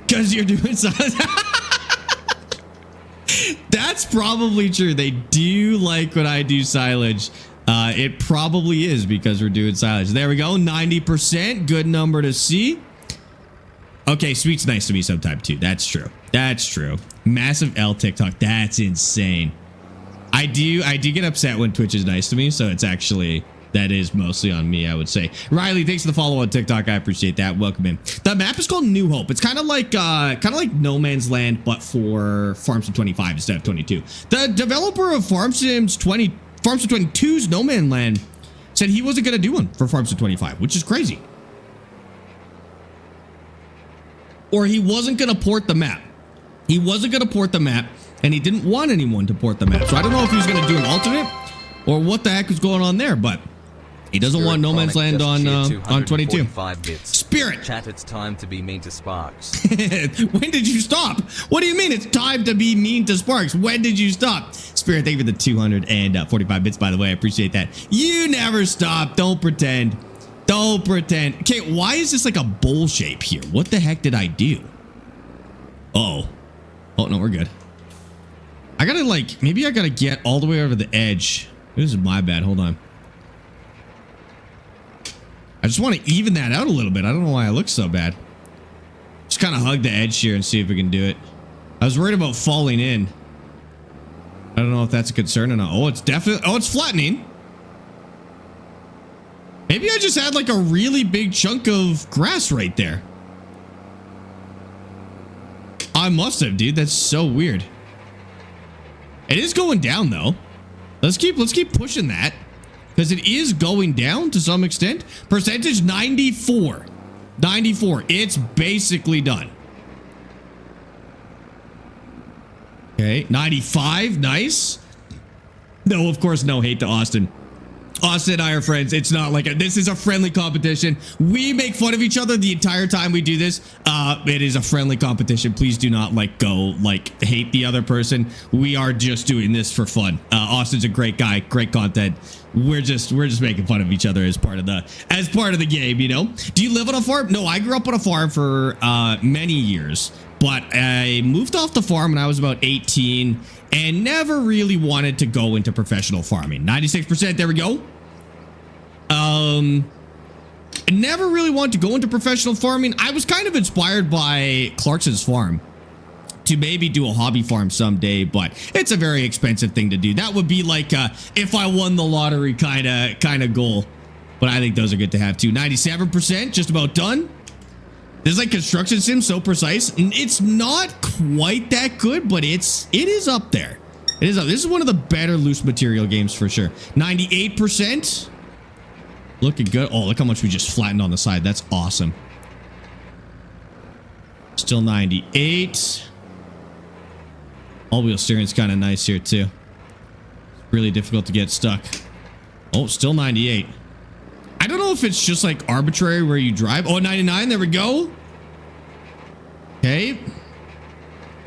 Because you're doing something. That's probably true. They do like when I do silage. It probably is because we're doing silage. There we go. 90%. Good number to see. Okay, Sweet's nice to me sometime too. That's true. Massive L TikTok. That's insane. I do get upset when Twitch is nice to me, so it's actually, that is mostly on me, I would say. Riley, thanks for the follow on TikTok. I appreciate that. Welcome in. The map is called New Hope. It's kind of like No Man's Land, but for Farm Sim 25 instead of 22. The developer of Farm Sim 22's No Man's Land said he wasn't going to do one for Farm Sim 25, which is crazy. or he wasn't going to port the map. He wasn't going to port the map, and he didn't want anyone to port the map. So I don't know if he was going to do an alternate or what the heck was going on there, but he doesn't want No Man's Land on 22. Spirit. Chat, it's time to be mean to Sparx. When did you stop? What do you mean it's time to be mean to Sparx? When did you stop? Spirit, thank you for the 245 bits, by the way. I appreciate that. You never stop. Don't pretend. Don't pretend. Okay, why is this like a bowl shape here? What the heck did I do? Oh. Oh, no, we're good. I gotta like, maybe I gotta get all the way over the edge. This is my bad. Hold on. I just want to even that out a little bit. I don't know why I look so bad. Just kind of hug the edge here and see if we can do it. I was worried about falling in. I don't know if that's a concern or not. Oh, it's definitely, oh, it's flattening. Maybe I just had like a really big chunk of grass right there. I must have, dude. That's so weird. It is going down though. Let's keep pushing that because it is going down to some extent. Percentage 94. 94. It's basically done. Okay, 95. Nice. No, of course, no hate to Austin. Austin and I are friends. It's not like this is a friendly competition. We make fun of each other the entire time we do this. It is a friendly competition. Please do not hate the other person. We are just doing this for fun. Austin's a great guy, great content. We're just making fun of each other as part of the game, you know? Do you live on a farm? No, I grew up on a farm for many years, but I moved off the farm when I was about 18 and never really wanted to go into professional farming. 96%, there we go. Never really wanted to go into professional farming. I was kind of inspired by Clarkson's farm to maybe do a hobby farm someday, but it's a very expensive thing to do. That would be like if I won the lottery kind of goal. But I think those are good to have too. 97%, just about done. This is like construction sim, so precise. It's not quite that good, but it is up there. It is up. This is one of the better loose material games for sure. 98%. Looking good. Oh, look how much we just flattened on the side. That's awesome. Still 98. All-wheel steering's kind of nice here too. Really difficult to get stuck. Oh, still 98. I don't know if it's just like arbitrary where you drive. Oh, 99. There we go. Okay.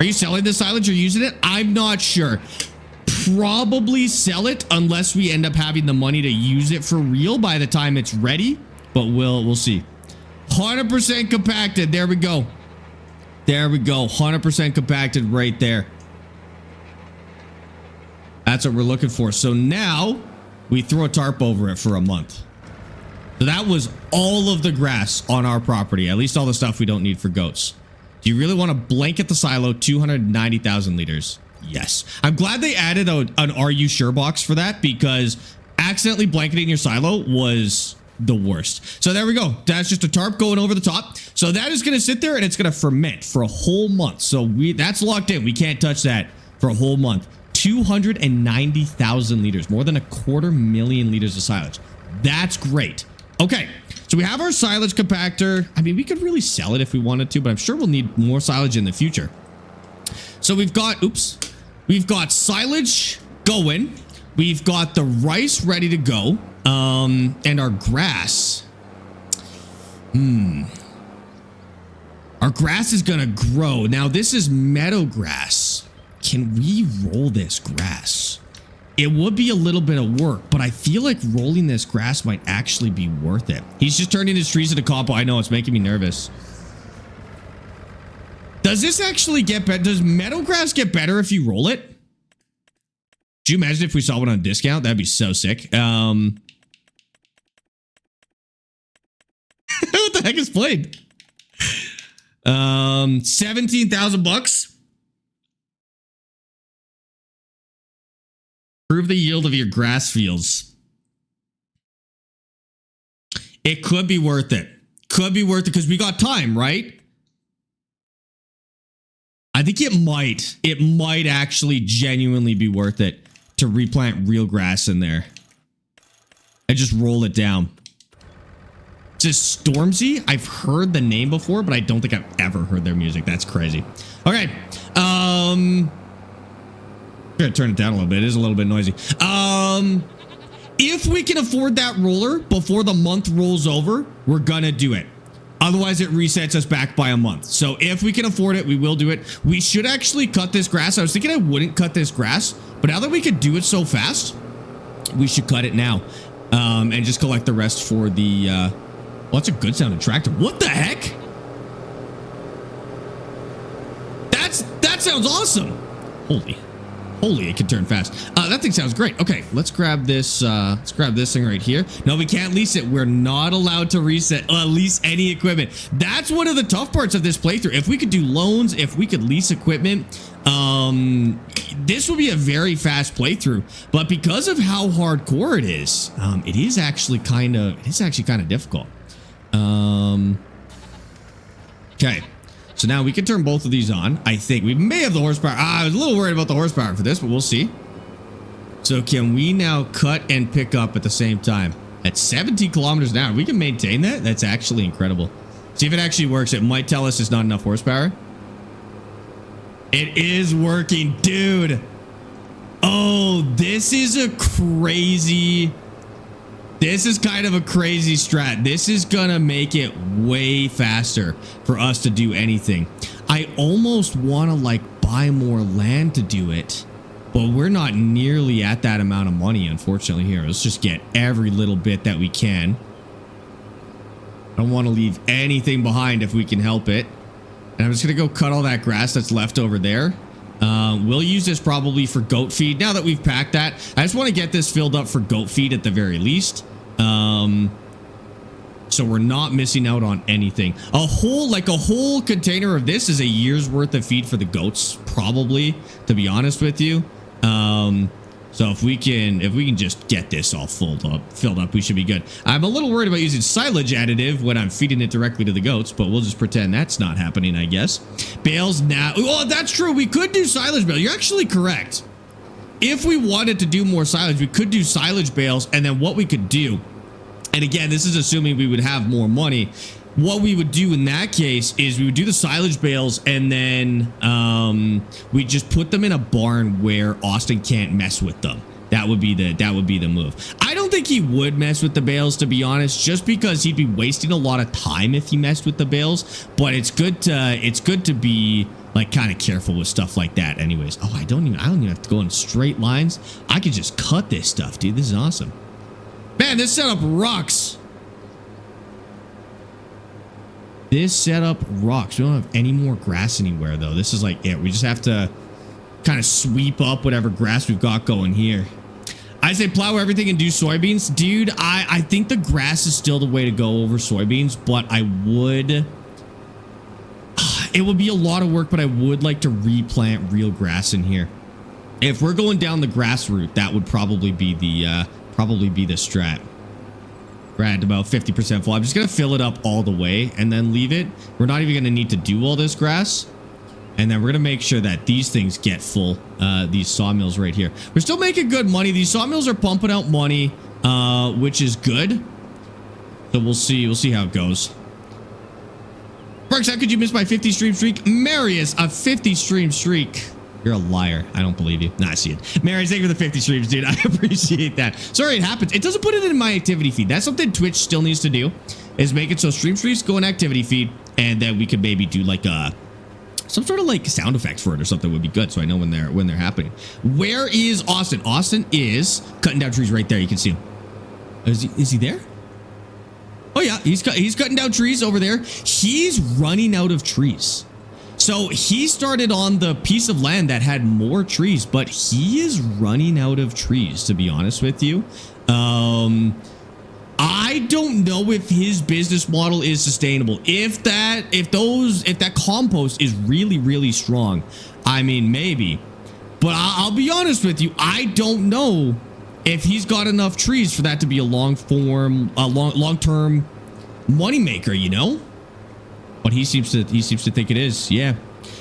Are you selling this silage or using it? I'm not sure. Probably sell it unless we end up having the money to use it for real by the time it's ready. But we'll see. 100% compacted. There we go. There we go. 100% compacted right there. That's what we're looking for. So now we throw a tarp over it for a month. So that was all of the grass on our property, at least all the stuff we don't need for goats. Do you really want to blanket the silo? 290,000 liters. Yes. I'm glad they added an Are You Sure box for that, because accidentally blanketing your silo was the worst. So there we go. That's just a tarp going over the top. So that is going to sit there and it's going to ferment for a whole month. So that's locked in. We can't touch that for a whole month. 290,000 liters, more than 250,000 liters of silage. That's great. Okay, so we have our silage compactor. I mean, we could really sell it if we wanted to, but I'm sure we'll need more silage in the future. So we've got, we've got silage going. We've got the rice ready to go. And our grass. Our grass is gonna grow. Now this is meadow grass. Can we roll this grass? It would be a little bit of work, but I feel like rolling this grass might actually be worth it. He's just turning his trees into compo. I know, it's making me nervous. Does this actually get better? Does meadow grass get better if you roll it? Do you imagine if we saw one on discount? That'd be so sick. What the heck is played? 17,000 bucks. Improve the yield of your grass fields. It could be worth it. Could be worth it because we got time, right? I think it might. It might actually genuinely be worth it to replant real grass in there and just roll it down. says Stormzy. I've heard the name before, but I don't think I've ever heard their music. That's crazy. Okay. I'm gonna turn it down a little bit. It is a little bit noisy. If we can afford that roller before the month rolls over, we're gonna do it. Otherwise, it resets us back by a month. So if we can afford it, we will do it. We should actually cut this grass. I was thinking I wouldn't cut this grass, but now that we could do it so fast, we should cut it now. And just collect the rest for the, well, that's a good sounding tractor. What the heck? That sounds awesome. Holy, it can turn fast. That thing sounds great. Okay, let's grab this thing right here. No, we can't lease it. We're not allowed to lease any equipment. That's one of the tough parts of this playthrough. If we could do loans, if we could lease equipment, this would be a very fast playthrough. But because of how hardcore it is actually kind of difficult. Okay. So now we can turn both of these on. I think we may have the horsepower. I was a little worried about the horsepower for this, but we'll see. So can we now cut and pick up at the same time? At 17 kilometers an hour, we can maintain that? That's actually incredible. See if it actually works. It might tell us it's not enough horsepower. It is working, dude. Oh, this is kind of a crazy strat. This is gonna make it way faster for us to do anything. I almost want to like buy more land to do it, but we're not nearly at that amount of money, unfortunately. Here, let's just get every little bit that we can. I don't want to leave anything behind if we can help it. And I'm just gonna go cut all that grass that's left over there. We'll use this probably for goat feed. Now that we've packed that, I just want to get this filled up for goat feed at the very least. So we're not missing out on anything. A whole container of this is a year's worth of feed for the goats, probably, to be honest with you. So if we can just get this all filled up, we should be good. I'm a little worried about using silage additive when I'm feeding it directly to the goats, but we'll just pretend that's not happening, I guess. Bales now. Oh, that's true. We could do silage bale. You're actually correct. If we wanted to do more silage, we could do silage bales, and then what we could do, and again, this is assuming we would have more money. What we would do in that case is we would do the silage bales, and then we just put them in a barn where Austin can't mess with them. That would be the move. I don't think he would mess with the bales, to be honest, just because he'd be wasting a lot of time if he messed with the bales. But it's good to be like kind of careful with stuff like that. Anyways, oh, I don't even have to go in straight lines. I could just cut this stuff, dude. This is awesome. Man, this setup rocks. This setup rocks. We don't have any more grass anywhere, though. This is like it. We just have to kind of sweep up whatever grass we've got going here. I say plow everything and do soybeans. Dude, I think the grass is still the way to go over soybeans, but I would... It would be a lot of work, but I would like to replant real grass in here. If we're going down the grass route, that would probably be the strat. We're at about 50% full. I'm just going to fill it up all the way and then leave it. We're not even going to need to do all this grass. And then we're going to make sure that these things get full. These sawmills right here. We're still making good money. These sawmills are pumping out money, which is good. So we'll see. We'll see how it goes. Sparx, how could you miss my 50 stream streak? Marius, a 50 stream streak. You're a liar. I don't believe you. Nah, I see it. Marius, thank you for the 50 streams, dude. I appreciate that. Sorry, it happens. It doesn't put it in my activity feed. That's something Twitch still needs to do, is make it so stream streaks go in activity feed, and then we could maybe do like some sort of like sound effects for it or something would be good, so I know when they're happening. Where is Austin? Austin is cutting down trees right there. You can see him. Is he there? Oh yeah, he's cutting down trees over there. He's running out of trees. So he started on the piece of land that had more trees, but he is running out of trees, to be honest with you. I don't know if his business model is sustainable. If that compost is really, really strong, I mean, maybe. But I'll be honest with you, I don't know if he's got enough trees for that to be a long-term moneymaker, you know? But he seems to think it is. Yeah.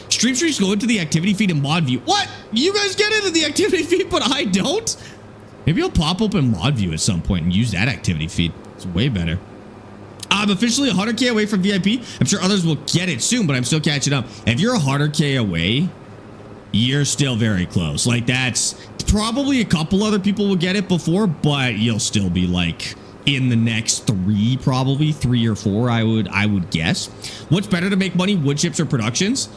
Stream streaks go into the activity feed in mod view. What? You guys get into the activity feed, but I don't? Maybe I'll pop open mod view at some point and use that activity feed. It's way better. I'm officially 100K away from VIP. I'm sure others will get it soon, but I'm still catching up. If you're 100K away, you're still very close. Like, that's probably a couple other people will get it before, but you'll still be like in the next probably 3 or 4, I would guess. What's better to make money, wood chips or productions?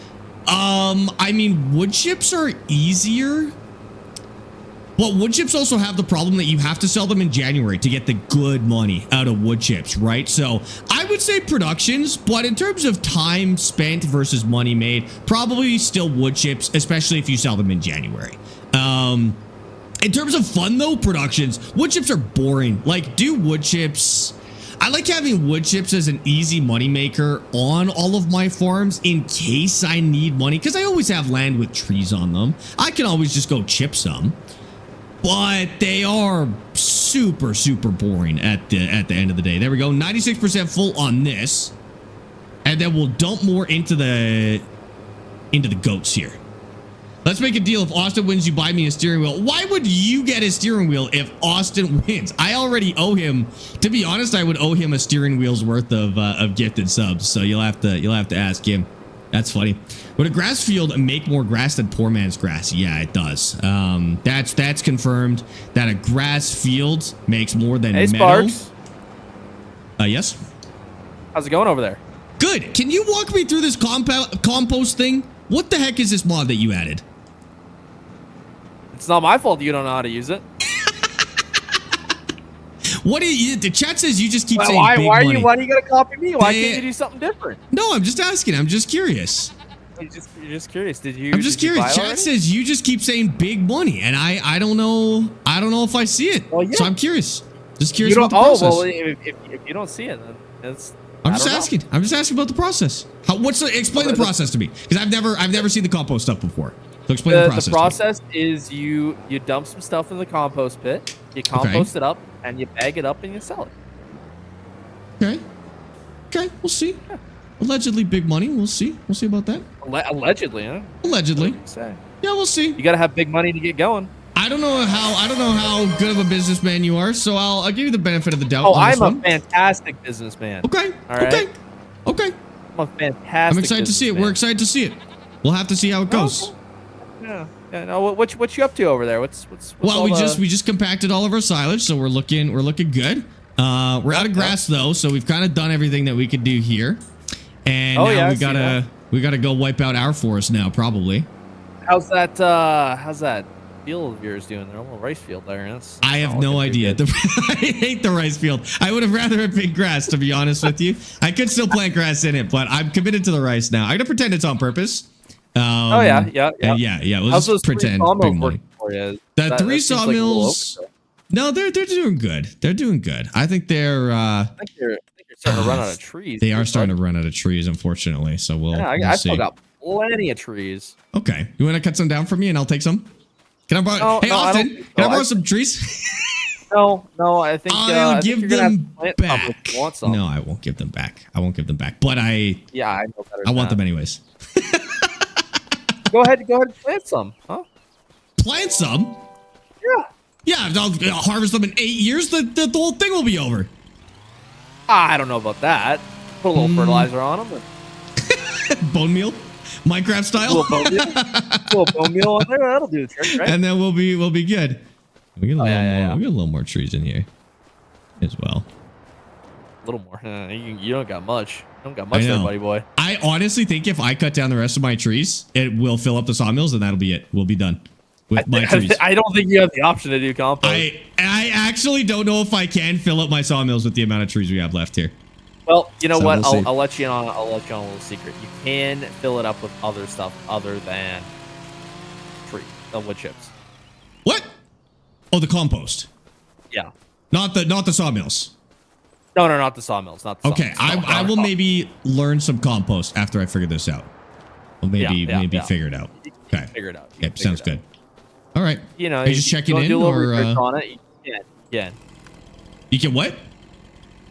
I mean, wood chips are easier, but wood chips also have the problem that you have to sell them in January to get the good money out of wood chips, right? So I would say productions, but in terms of time spent versus money made, probably still wood chips, especially if you sell them in January. In terms of fun though, productions, wood chips are boring. Like, do wood chips. I like having wood chips as an easy money maker on all of my farms in case I need money, because I always have land with trees on them. I can always just go chip some. But they are super, super boring at the end of the day. There we go. 96% full on this. And then we'll dump more into the goats here. Let's make a deal. If Austin wins, you buy me a steering wheel. Why would you get a steering wheel if Austin wins? I already owe him. To be honest, I would owe him a steering wheel's worth of gifted subs. So you'll have to ask him. That's funny. Would a grass field make more grass than poor man's grass? Yeah, it does. That's confirmed that a grass field makes more than meadow. Sparx. Yes. How's it going over there? Good. Can you walk me through this compost thing? What the heck is this mod that you added? It's not my fault you don't know how to use it. What do you? The chat says you just keep saying why big are money. you? Why do you gotta copy me? Why can't you do something different? No, I'm just asking. I'm just curious. You're just curious. Did you? I'm just curious. Chat already? says you just keep saying big money, and I don't know. I don't know if I see it. Well, yeah. So I'm curious. Just curious You about don't, the process. well, if you don't see it, then it's. I'm just asking. I'm just asking about the process. Explain the process to me, because I've never seen the compost stuff before. So explain the process. The process is you dump some stuff in the compost pit, you compost it up, and you bag it up and you sell it. Okay. Okay, we'll see. Yeah. Allegedly big money. We'll see. We'll see about that. Allegedly, huh? Allegedly. Say. Yeah, we'll see. You gotta have big money to get going. I don't know how good of a businessman you are, so I'll give you the benefit of the doubt. Oh, on this I'm a one. fantastic businessman. Okay. All right. Okay. Okay. I'm a fantastic. I'm excited to see it. We're excited to see it. We'll have to see how it goes. Yeah. Yeah. No. What you up to over there? What's well, all we just compacted all of our silage, so we're looking good. We're out of grass though, so we've kind of done everything that we could do here, and now we gotta go wipe out our forest now, probably. How's that field of yours doing there? A little rice field there. I have no idea. I hate the rice field. I would have rather it been grass, to be honest with you. I could still plant grass in it, but I'm committed to the rice now. I'm gonna pretend it's on purpose. Yeah. We'll just pretend. Big money. The 3 sawmills. No, they're doing good. They're doing good. I think they're. I think you're starting to run out of trees. They are starting to run out of trees, unfortunately. So we'll. I see. still got plenty of trees. Okay, you want to cut some down for me, and I'll take some. Can I borrow? Hey, Austin, can I borrow some trees? No, I think I'll give them back. No, I won't give them back. I won't give them back. But I know better. I want them anyways. Go ahead and plant some, huh? Plant some? Yeah, I'll harvest them in 8 years. The whole thing will be over. I don't know about that. Put a little fertilizer on them. Bone meal, Minecraft style. A little bone meal on there. That'll do the trick, right? And then we'll be good. We get a little more trees in here as well. A little more. You don't got much. You don't got much there, buddy boy. I honestly think if I cut down the rest of my trees, it will fill up the sawmills, and that'll be it. We'll be done with my trees. I don't think you have the option to do compost. I actually don't know if I can fill up my sawmills with the amount of trees we have left here. Well, you know what? We'll I'll let you in on a little secret. You can fill it up with other stuff other than wood chips. What? Oh, the compost. Yeah. Not the sawmills. No, not the sawmills. Not the okay. sawmills. I will maybe learn some compost after I figure this out. Well, maybe figure it out. Okay. Figure it out. Yep. Sounds good. All right. You know, are you just checking in, do a little or research on it? You can. You can what?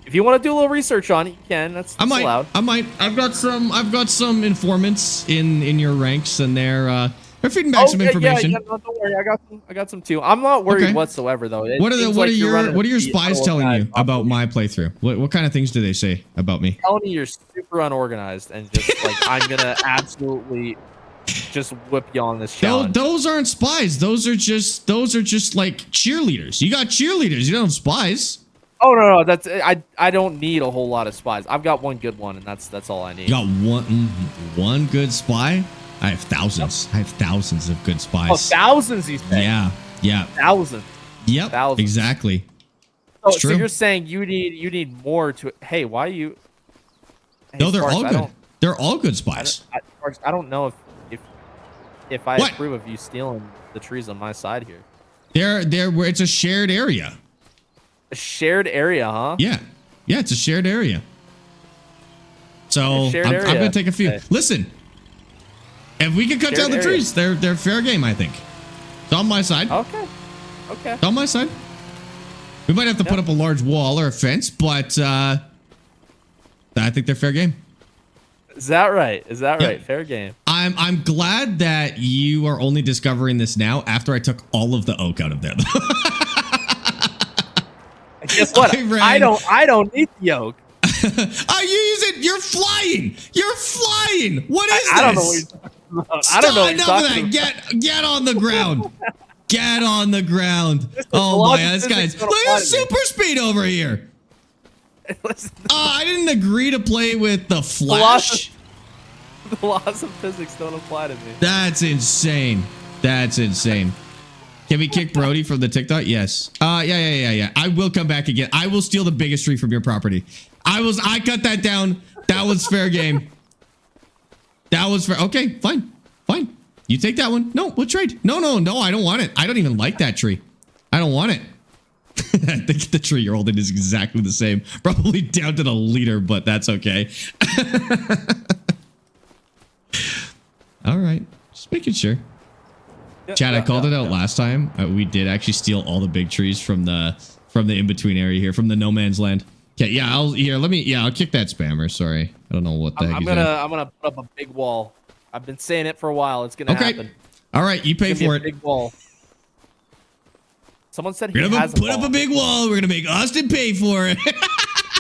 If you want to do a little research on it, you can. That's allowed. I might. I've got some informants in your ranks, and they're They're feeding back some information. Yeah, no, don't worry. I got some too. I'm not worried Okay. whatsoever though. What are your spies telling you about my playthrough? What kind of things do they say about me? Telling you you're super unorganized and just like I'm gonna absolutely just whip you on this challenge. Those aren't spies. Those are just like cheerleaders. You got cheerleaders. You don't have spies. Oh no, that's I don't need a whole lot of spies. I've got one good one, and that's all I need. You got one good spy? I have thousands. I have thousands of good spies. Oh, thousands, you say? Yeah. Thousands. Yep. Thousands. Exactly. So you're saying you need more to? Hey, why are you? Hey, No, they're Sparx, all good. They're all good spies. Sparx, I don't know if I approve of you stealing the trees on my side here. It's a shared area. A shared area, huh? Yeah, it's a shared area. So I'm gonna take a few. Okay. Listen, if we can cut down the trees, they're fair game. I think it's on my side. Okay. It's on my side. We might have to put up a large wall or a fence, but I think they're fair game. Is that right? Fair game. I'm glad that you are only discovering this now after I took all of the oak out of there. Guess what? I don't need the yoke. You use it. You're flying. What is this? I don't know what you're talking about. I don't know what you're talking about. Get on the ground. Get on the ground. Oh my, this guy's look at super speed over here. I didn't agree to play with the Flash. The laws of physics don't apply to me. That's insane. Can we kick Brody from the TikTok? Yes. Yeah. I will come back again. I will steal the biggest tree from your property. I cut that down. That was fair game. That was fair. Okay, fine. You take that one. No, we'll trade. No, I don't want it. I don't even like that tree. I don't want it. I think the tree you're holding is exactly the same. Probably down to the liter, but that's okay. All right. Just making sure. Chad, I called it out last time. We did actually steal all the big trees from the in-between area here, from the no man's land. Okay, yeah, I'll kick that spammer. Sorry. I don't know what the heck he's doing. I'm gonna put up a big wall. I've been saying it for a while. It's gonna happen. All right, you pay for it. Big wall. Someone said we're gonna put up a big wall. We're gonna make Austin pay for it.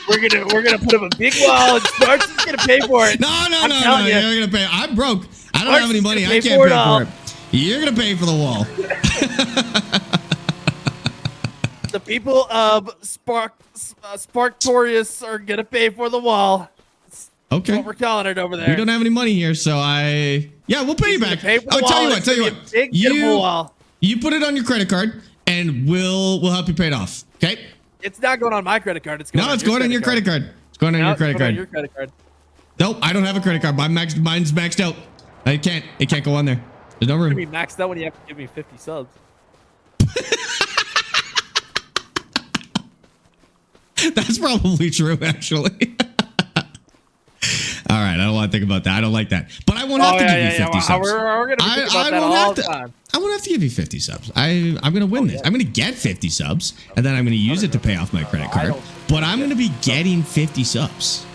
we're gonna put up a big wall, and Sparx is gonna pay for it. No, you're gonna pay. I'm broke. I don't have any money. I can't pay for it. You're gonna pay for the wall. The people of Sparktorius are gonna pay for the wall. Okay. That's what we're calling it over there. We don't have any money here, so we'll pay you back. Tell you what. You put it on your credit card, and we'll help you pay it off. Okay. It's not going on my credit card. It's going on your credit card. It's going on your credit card. Your credit card. Nope, I don't have a credit card. Mine's maxed out. It can't go on there. There's no room. It's gonna be maxed out when you have to give me 50 subs. That's probably true, actually. All right, I don't want to think about that. I don't like that. But I won't have to give you 50 subs. We're gonna be thinking about that all the time. I won't have to give you 50 subs. I'm going to win this. I'm going to get 50 subs, and then I'm going to use it to pay off my credit card. But I'm going to be getting 50 subs.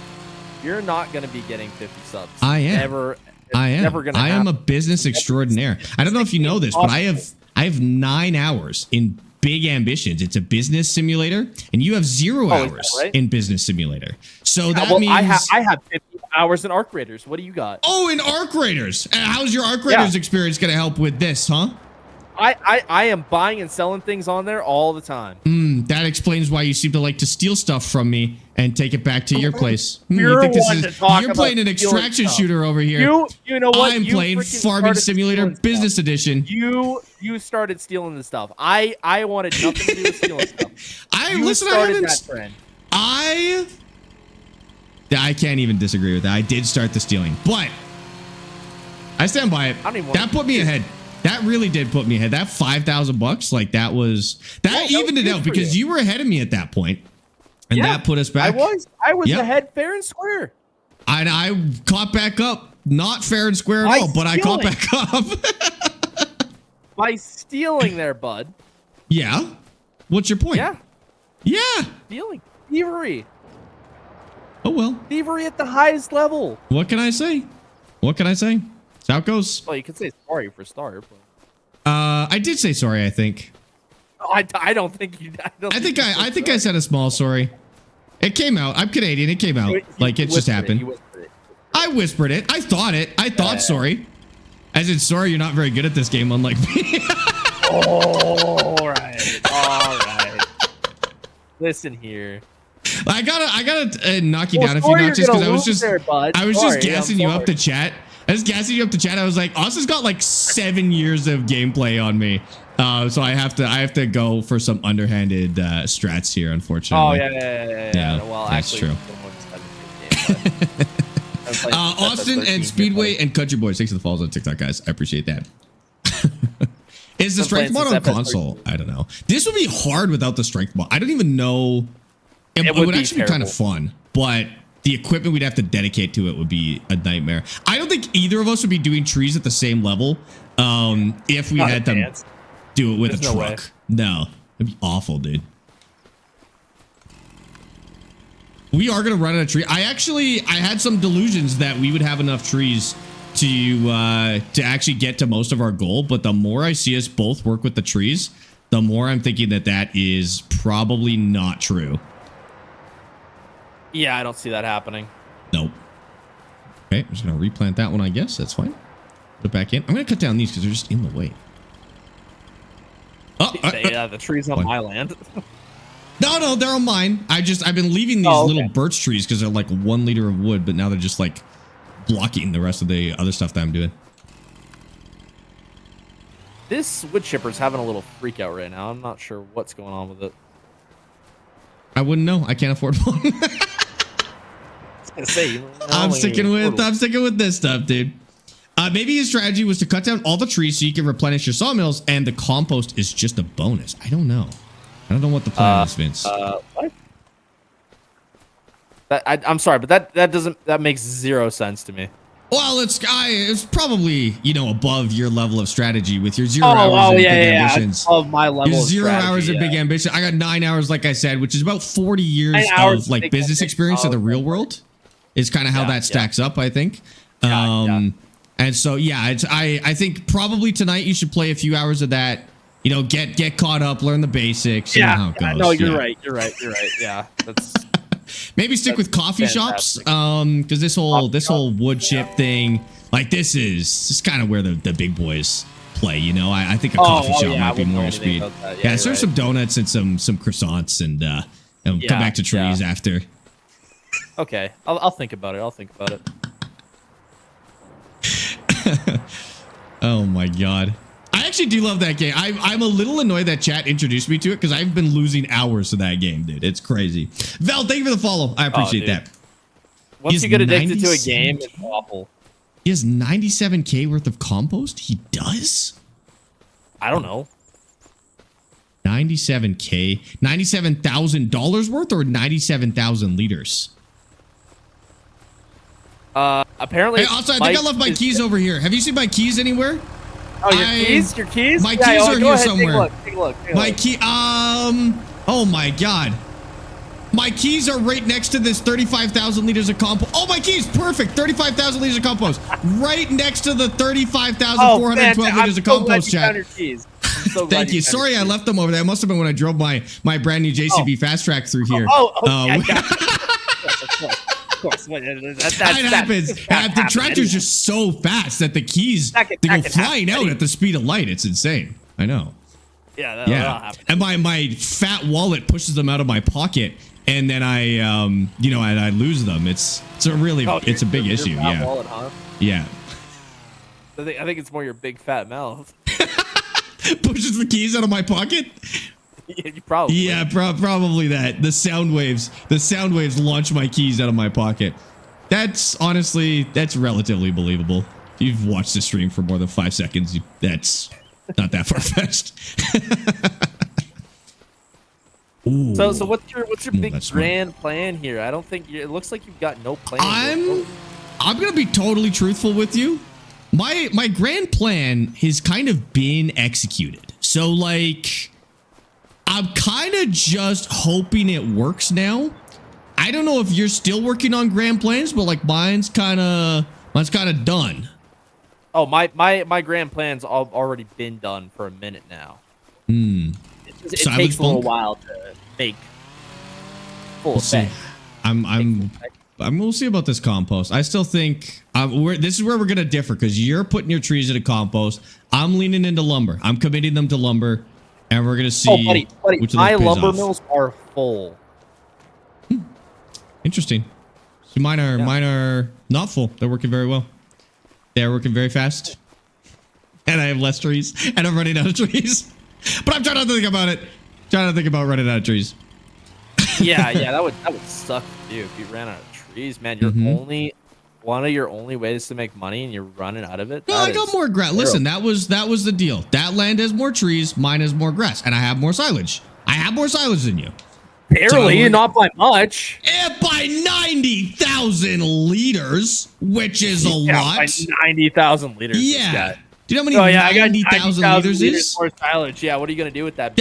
You're not going to be getting 50 subs. I am. I am. Never gonna happen. I am a business extraordinaire. I don't know if you know this, but I have 9 hours in Big Ambitions. It's a business simulator, and you have 0 hours in Business Simulator. So that means I have 50 hours in Arc Raiders. What do you got? Oh, in Arc Raiders. How's your Arc Raiders experience going to help with this, huh? I am buying and selling things on there all the time. That explains why you seem to like to steal stuff from me and take it back to your place. You're playing an extraction shooter over here. You know what? I'm playing Farming Simulator Business Edition. You started stealing the stuff. I wanted nothing to do with stealing stuff. I can't even disagree with that. I did start the stealing, but I stand by it. That put me ahead. That really did put me ahead. That $5,000, like that evened it out because you were ahead of me at that point, and that put us back. I was ahead fair and square. I caught back up, not fair and square at all, but I caught back up by stealing there, bud. Yeah. What's your point? Yeah. Stealing, thievery. Oh well. Thievery at the highest level. What can I say? That goes. Well, you could say sorry for start. But... I did say sorry, I think. I don't think you. I think I said a small sorry. It came out. I'm Canadian. It came out. Like it just happened. I whispered it. I thought it. I thought sorry. As in sorry, you're not very good at this game, unlike me. All right. All right. Listen here. I gotta knock you down a few notches because I was just gassing you up to chat. I was gassing you up to chat. I was like, Austin's got like 7 years of gameplay on me, so I have to go for some underhanded strats here. Unfortunately. Oh yeah. Well, that's actually, true. Austin and Speedway and Country Boys. Thanks for the follows on TikTok, guys. I appreciate that. Is the strength mod on console? I don't know. This would be hard without the strength mod. I don't even know. It would actually be kind of fun, but the equipment we'd have to dedicate to it would be a nightmare. I don't think either of us would be doing trees at the same level if we had to do it with a truck. No, it'd be awful, dude. We are going to run out of tree. I had some delusions that we would have enough trees to actually get to most of our goal. But the more I see us both work with the trees, the more I'm thinking that is probably not true. Yeah, I don't see that happening. Nope. Okay, I'm just going to replant that one, I guess. That's fine. Put it back in. I'm going to cut down these because they're just in the way. Oh, yeah, the trees on my land. No, they're on mine. I've been leaving these little birch trees because they're like 1 liter of wood, but now they're just like blocking the rest of the other stuff that I'm doing. This wood chipper's having a little freak out right now. I'm not sure what's going on with it. I wouldn't know. I can't afford one. I'm sticking with this stuff, dude. Maybe his strategy was to cut down all the trees so you can replenish your sawmills, and the compost is just a bonus. I don't know. I don't know what the plan is, Vince. What? I'm sorry, but that makes zero sense to me. Well, it's probably, above your level of strategy with your 0 hours of big ambitions. Of my level your of 0 strategy, hours of big ambition. I got 9 hours, like I said, which is about 40 years of like business experience in the real world. Is kind of how that stacks up, I think. And so I think probably tonight you should play a few hours of that. Get caught up, learn the basics. You know how it goes. No, you're right. Yeah, that's. Maybe stick with coffee shops, because this whole wood chip thing, like this is kind of where the big boys play. I think a coffee shop might be more your speed. Yeah, serve some donuts and some croissants and come back to trees after. Okay, I'll think about it. Oh my god. I actually do love that game. I'm a little annoyed that chat introduced me to it because I've been losing hours to that game, dude. It's crazy. Val, thank you for the follow. I appreciate that. Once you get addicted to a game, it's awful. He has 97K worth of compost? He does? I don't know. 97K? $97,000 worth or 97,000 liters? Apparently. Hey, also, I think I left my keys over here. Have you seen my keys anywhere? Oh, your keys? My keys are here somewhere. Take a look. My key, oh my god. My keys are right next to this 35,000 liters of compost. Oh, my keys, perfect. 35,000 liters of compost. Right next to the 35,412 liters of compost, chat. Thank you. Sorry, I left them over there. It must have been when I drove my brand new JCB Fast Track through here. Of course. That happens. The tractor's just so fast that the keys they go flying out at the speed of light. It's insane. I know. Yeah, that'll happen. And my fat wallet pushes them out of my pocket, and then I I lose them. It's a big issue. Yeah. Wallet, huh? Yeah. I think it's more your big fat mouth. Pushes the keys out of my pocket. Yeah, you probably. Yeah, probably that. The sound waves launch my keys out of my pocket. That's relatively believable. If you've watched the stream for more than 5 seconds, that's not that far-fetched. So what's your big grand plan here? I don't think it looks like you've got no plan. I'm gonna be totally truthful with you. My grand plan has kind of been executed. So like, I'm kind of just hoping it works now. I don't know if you're still working on grand plans, but like mine's kind of done. Oh, my grand plan's already been done for a minute now. It takes a little while to make full effect. We'll see about this compost. I still think this is where we're gonna differ because you're putting your trees into compost. I'm leaning into lumber. I'm committing them to lumber, and we're gonna see. Oh, buddy, which of my those pays lumber off. mills are full. Interesting. So mine are not full. They're working very well. They're working very fast, and I have less trees, and I'm running out of trees. But I'm trying not to think about it. Trying to think about running out of trees. Yeah, that would suck for you if you ran out of trees, man. You're one of your only ways to make money, and you're running out of it. No, I got more grass. Listen, that was the deal. That land has more trees, mine has more grass, and I have more silage. I have more silage than you. Barely, not by much. By 90,000 liters, which is a lot. By 90,000 liters. Yeah. Do you know how many 90,000 liters is? More silage. Yeah, what are you gonna do with that?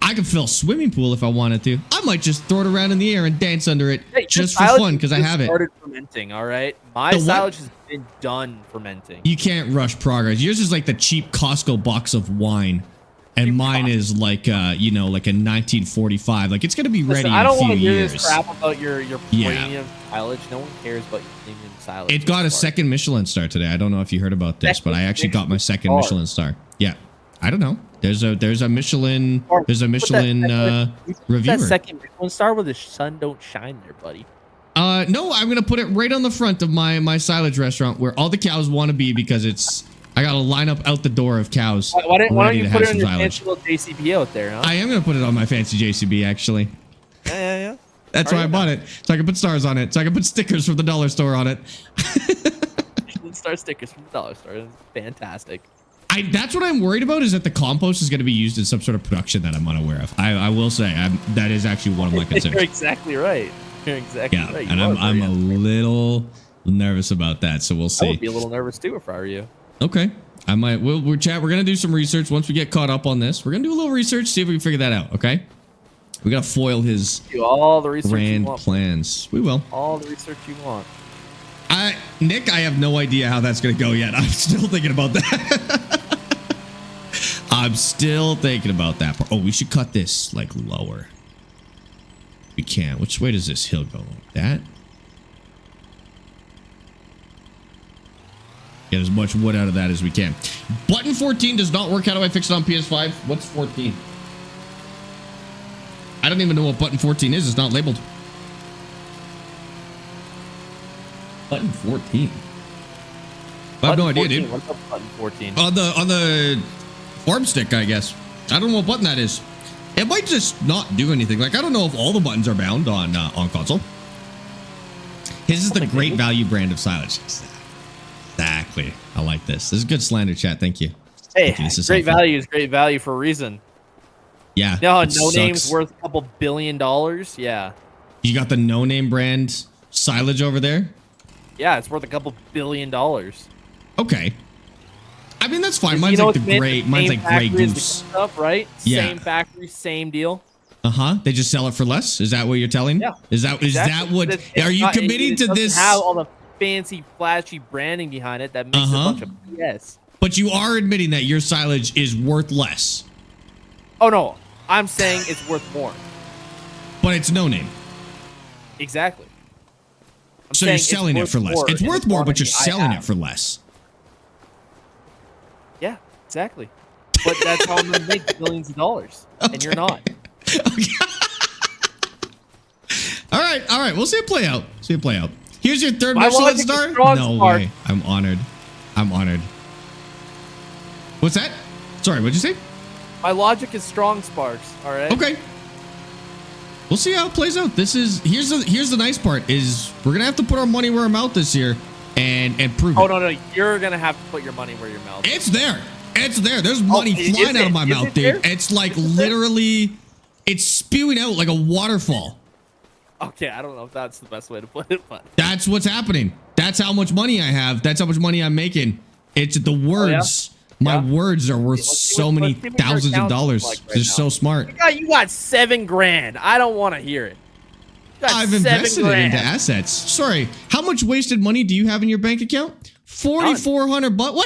I could fill a swimming pool if I wanted to. I might just throw it around in the air and dance under it just for fun because I have it. Started fermenting, all right. My silage has been done fermenting. You can't rush progress. Yours is like the cheap Costco box of wine, and mine is like like a 1945. Like it's gonna be ready in a few years. I don't want to hear this crap about your premium silage. No one cares about your premium silage. It got a second Michelin star today. I don't know if you heard about this, but I actually got my second Michelin star. Yeah, I don't know. There's a Michelin reviewer. That second Michelin star where the sun don't shine there, buddy. No, I'm gonna put it right on the front of my silage restaurant where all the cows want to be because I got a lineup out the door of cows. Why don't you put it on your fancy little JCB out there? Huh? I am gonna put it on my fancy JCB actually. Yeah. That's why I bought it, so I can put stars on it, so I can put stickers from the dollar store on it. Michelin star stickers from the dollar store. That's fantastic. That's what I'm worried about is that the compost is going to be used in some sort of production that I'm unaware of. I will say that is actually one of my concerns. You're exactly right. Right. And I'm a little nervous about that, so we'll see. I would be a little nervous too if I were you. Okay, I might. We're chat. We're gonna do some research once we get caught up on this. We're gonna do a little research, see if we can figure that out. Okay, we gotta foil his do all the research grand you want. plans. We will. All the research you want. Nick, I have no idea how that's gonna go yet. I'm still thinking about that. I'm still thinking about that part. Oh, we should cut this like lower. We can. Which way does this hill go? Like that? Get as much wood out of that as we can. Button 14 does not work. How do I fix it on PS5? What's 14? I don't even know what button 14 is. It's not labeled. Button 14. I have no idea, dude. What's up, button 14? On the farm stick, I guess. I don't know what button that is. It might just not do anything. Like I don't know if all the buttons are bound on console. His is the Great Value brand of silage. Exactly. I like this. This is good slander chat. Thank you. Hey, great value is great value for a reason. Yeah. No name's worth a couple $1 billion. Yeah. You got the no name brand silage over there? Yeah, it's worth a couple $1 billion. Okay. I mean that's fine. Mine's like Grey Goose stuff, right? Yeah. Same factory, same deal. They just sell it for less. Is that what you're telling? Yeah. Is that what? Are you committing to this? Have all the fancy, flashy branding behind it that makes it a bunch of BS. But you are admitting that your silage is worth less. Oh no, I'm saying it's worth more. But it's no name. Exactly. So you're selling it for less. It's worth more, but you're selling it for less. Yeah, exactly. But that's how I'm gonna make billions of dollars, and you're not. Okay. All right. We'll see it play out. Here's your third Michelin star. No way. I'm honored. What's that? Sorry, what'd you say? My logic is strong, Sparx. All right. Okay. We'll see how it plays out. Here's the nice part is we're gonna have to put our money where our mouth is here and prove it. Oh no, you're gonna have to put your money where your mouth is. It's there. There's money flying out of my mouth, dude. It's like literally, it's spewing out like a waterfall. Okay, I don't know if that's the best way to put it, but that's what's happening. That's how much money I have. That's how much money I'm making. It's the words. Oh, yeah? My words are worth so many thousands of dollars. Like They're so smart. You got $7,000. I don't want to hear it. I've invested it into assets. Sorry, how much wasted money do you have in your bank account? $4,400 bucks. Why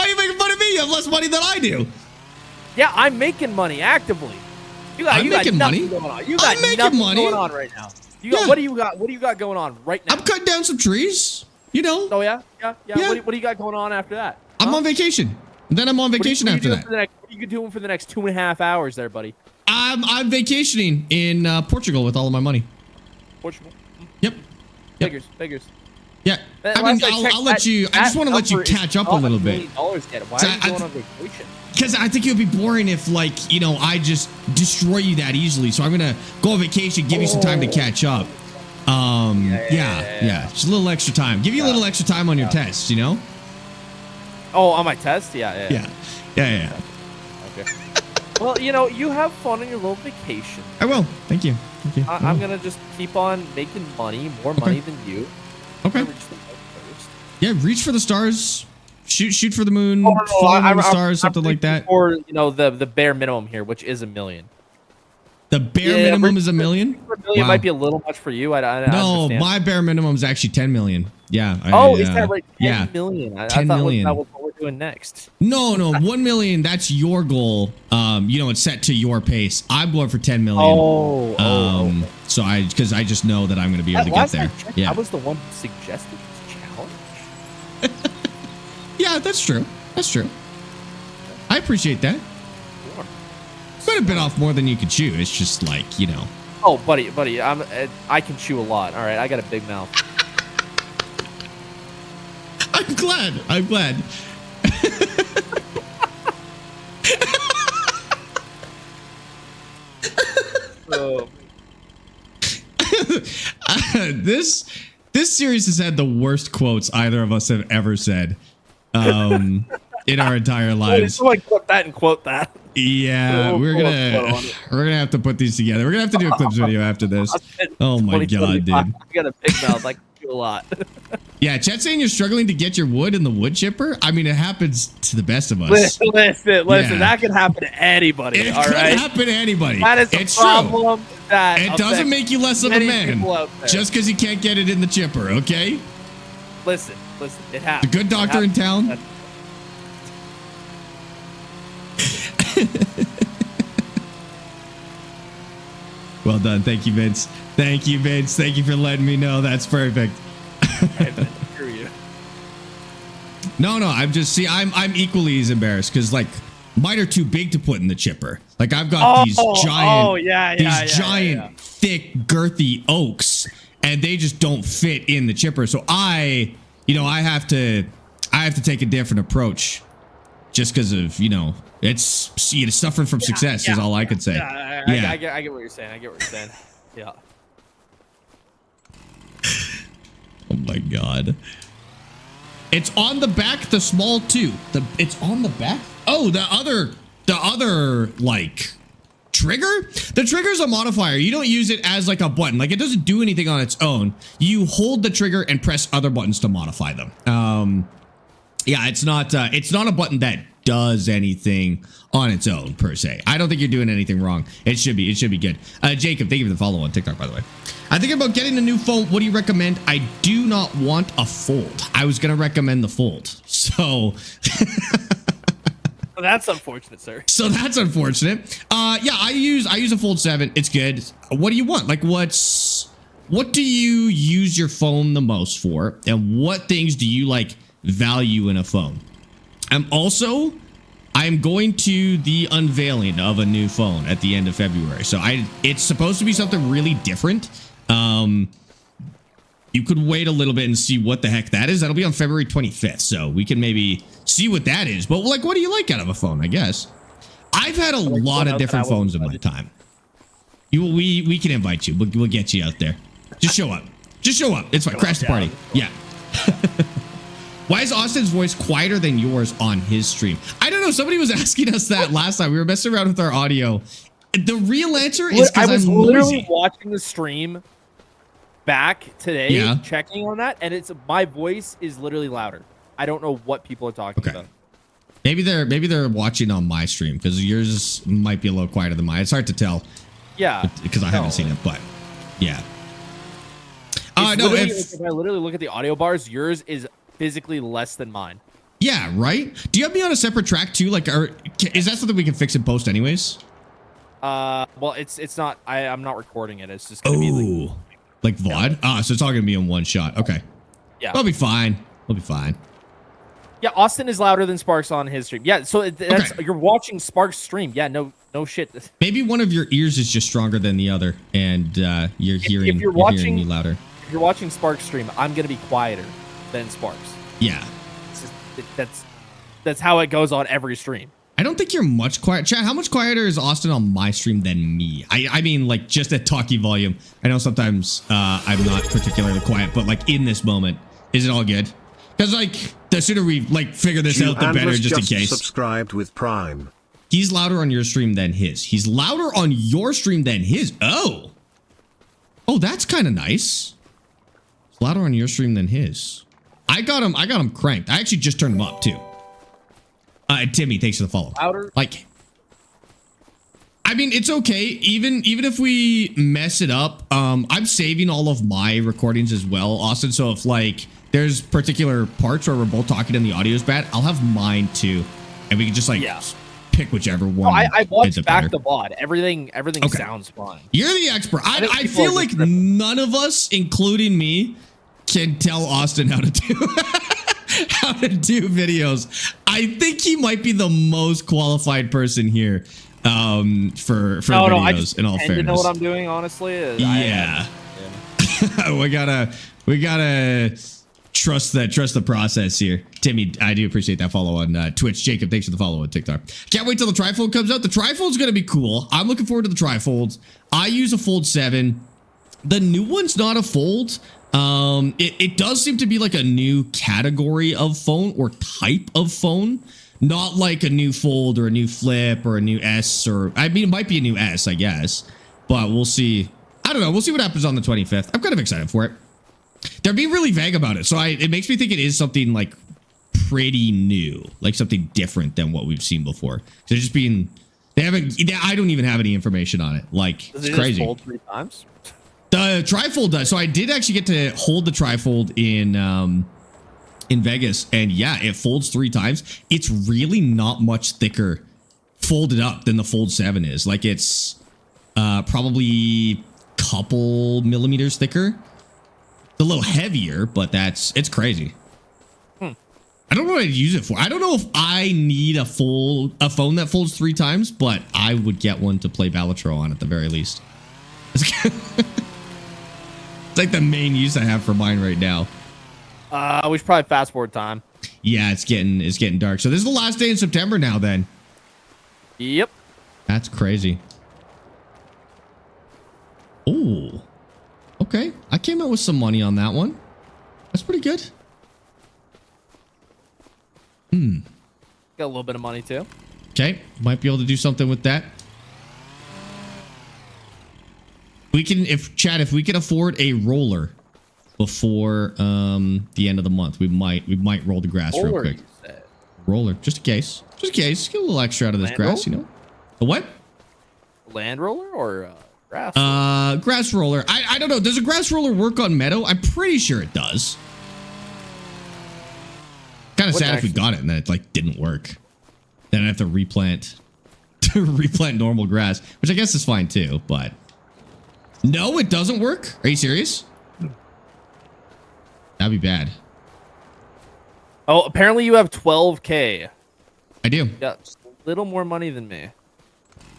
are you making fun of me? You have less money than I do. Yeah, I'm making money actively. I'm making money. Going on. You got nothing going on right now. What do you got? What do you got going on right now? I'm cutting down some trees. You know. Oh yeah. What do you got going on after that? I'm on vacation. Then I'm on vacation after that. What are you doing for the next 2.5 hours there, buddy? I'm vacationing in Portugal with all of my money. Portugal. Yep. Figures. Yeah. I mean, I'll let you. I just want to let you catch up a little bit. Why are you going on vacation? Because I think it would be boring if, like, you know, I just destroy you that easily. So I'm gonna go on vacation, give you some time to catch up. Yeah. Just a little extra time. Give you a little extra time on your test, you know? Oh, on my test? Yeah. Okay. Well, you know, you have fun on your little vacation. I will. Thank you. I'm gonna just keep on making money, more money than you. Okay. Yeah, reach for the stars. Shoot for the moon. Oh, Fly over the stars, something like that. Or you know, the bare minimum here, which is $1 million. The bare minimum is $1 million. $1 million might be a little much for you. I no, understand. my bare minimum is actually 10 million. Yeah. Is that right? 10 million. I thought that was what we're doing next. No, 1 million. That's your goal. You know, it's set to your pace. I'm going for 10 million. So because I just know that I'm going to be able to get there. Yeah. I was the one who suggested this challenge. Yeah, that's true. I appreciate that. Might have bit off more than you could chew. It's just like, you know. Oh, buddy, I can chew a lot. All right, I got a big mouth. I'm glad. This series has had the worst quotes either of us have ever said in our entire lives. Someone clip that and quote that. Yeah, we're gonna have to put these together. We're gonna have to do a clips video after this. Oh my god, dude! I got a big mouth. I can chew a lot. Yeah, Chet's saying you're struggling to get your wood in the wood chipper. I mean, it happens to the best of us. Listen. Yeah. That can happen to anybody. It all could right? happen to anybody. That is a problem. True. It doesn't make you less of a man just because you can't get it in the chipper. Okay. Listen. It happens. The good doctor in town. Well done. Thank you, Vince. Thank you for letting me know. That's perfect. Screw you. No, I'm equally as embarrassed because like mine are too big to put in the chipper. Like I've got these giant, thick, girthy oaks, and they just don't fit in the chipper. So I have to take a different approach, just because of it's suffering from success is all I could say. I get what you're saying. Yeah. Oh my god. It's on the back, the small two. It's on the back. Oh, the other like trigger. The trigger's a modifier. You don't use it as like a button. Like it doesn't do anything on its own. You hold the trigger and press other buttons to modify them. Yeah, it's not a button that does anything on its own per se. I don't think you're doing anything wrong. It should be good. Jacob, thank you for the follow on TikTok, by the way. I'm thinking about getting a new phone. What do you recommend? I do not want a fold. I was gonna recommend the fold. So well, that's unfortunate, sir. So that's unfortunate. Yeah, I use a Fold 7. It's good. What do you want? Like what do you use your phone the most for? And what things do you like value in a phone? I'm going to the unveiling of a new phone at the end of February. So it's supposed to be something really different. You could wait a little bit and see what the heck that is. That'll be on February 25th. So we can maybe see what that is. But like, what do you like out of a phone, I guess? I've had a lot of different phones in my time. We can invite you. We'll get you out there. Just show up. It's fine. Crash the party. Yeah. Why is Austin's voice quieter than yours on his stream? I don't know. Somebody was asking us that last time. We were messing around with our audio. The real answer is because I was literally watching the stream back today, checking on that, and my voice is literally louder. I don't know what people are talking about. Maybe they're watching on my stream because yours might be a little quieter than mine. It's hard to tell. Yeah, because I haven't seen it, but yeah. no, if I literally look at the audio bars, yours is physically less than mine. Yeah, right? Do you have me on a separate track too? Like, is that something we can fix in post anyways? Well, it's not. I'm not recording it. It's just gonna be like VOD. Ah, so it's all gonna be in one shot. Okay. Yeah, I'll be fine. We'll be fine. Yeah, Austin is louder than Sparx on his stream. Yeah, so that's you're watching Sparx stream. Yeah, no shit. Maybe one of your ears is just stronger than the other, and you're hearing me louder. If you're watching Sparx stream, I'm gonna be quieter than Sparx. Yeah, that's how it goes on every stream. I don't think you're much quiet. Chat, how much quieter is Austin on my stream than me? I mean, like, just at talkie volume. I know sometimes I'm not particularly quiet, but like in this moment, is it all good? Because like the sooner we like figure this out, the better, just in case. Subscribed with Prime. He's louder on your stream than his. He's louder on your stream than his. Oh, that's kind of nice. He's louder on your stream than his. I got him cranked. I actually just turned him up too. Timmy, thanks for the follow. Louder. Like, I mean, it's okay. Even if we mess it up, I'm saving all of my recordings as well, Austin. So if like there's particular parts where we're both talking and the audio is bad, I'll have mine too, and we can just like pick whichever one. I watched back the VOD. Everything sounds fine. You're the expert. I feel like none of us, including me, can tell Austin how to do how to do videos. I think he might be the most qualified person here for videos. In all fairness, you know what I'm doing, honestly. Yeah. we gotta trust the process here. Timmy, I do appreciate that follow on Twitch. Jacob, thanks for the follow on TikTok. Can't wait till the trifold comes out. The trifold's gonna be cool. I'm looking forward to the trifolds. I use a Fold 7. The new one's not a fold. It does seem to be like a new category of phone or type of phone, not like a new fold or a new flip or a new S, or I mean, it might be a new S, I guess, but we'll see. I don't know. We'll see what happens on the 25th. I'm kind of excited for it. They're being really vague about it, so it makes me think it is something like pretty new, like something different than what we've seen before. They're just being, I don't even have any information on it. Like, it's crazy. Just fold 3 times? The trifold does. So I did actually get to hold the trifold in Vegas, and yeah, it folds 3 times. It's really not much thicker folded up than the Fold 7 is. Like, it's probably a couple millimeters thicker. It's a little heavier, but it's crazy. I don't know what I'd use it for. I don't know if I need a phone that folds 3 times, but I would get one to play Balatro on at the very least. It's like the main use I have for mine right now. We should probably fast forward time. Yeah, it's getting dark. So this is the last day in September now then. Yep. That's crazy. Oh. Okay. I came out with some money on that one. That's pretty good. Got a little bit of money too. Okay. Might be able to do something with that. We can, if we can afford a roller before the end of the month, we might roll the grass real quick. Roller, just in case. Just in case. Get a little extra out of this grass, you know. The what? Land roller or grass? Grass roller. I don't know. Does a grass roller work on meadow? I'm pretty sure it does. Kind of sad if we got it and then it like didn't work. Then I have to replant normal grass, which I guess is fine too, but no, it doesn't work. Are you serious? That'd be bad. Oh, apparently you have 12K. I do. Yeah, just a little more money than me.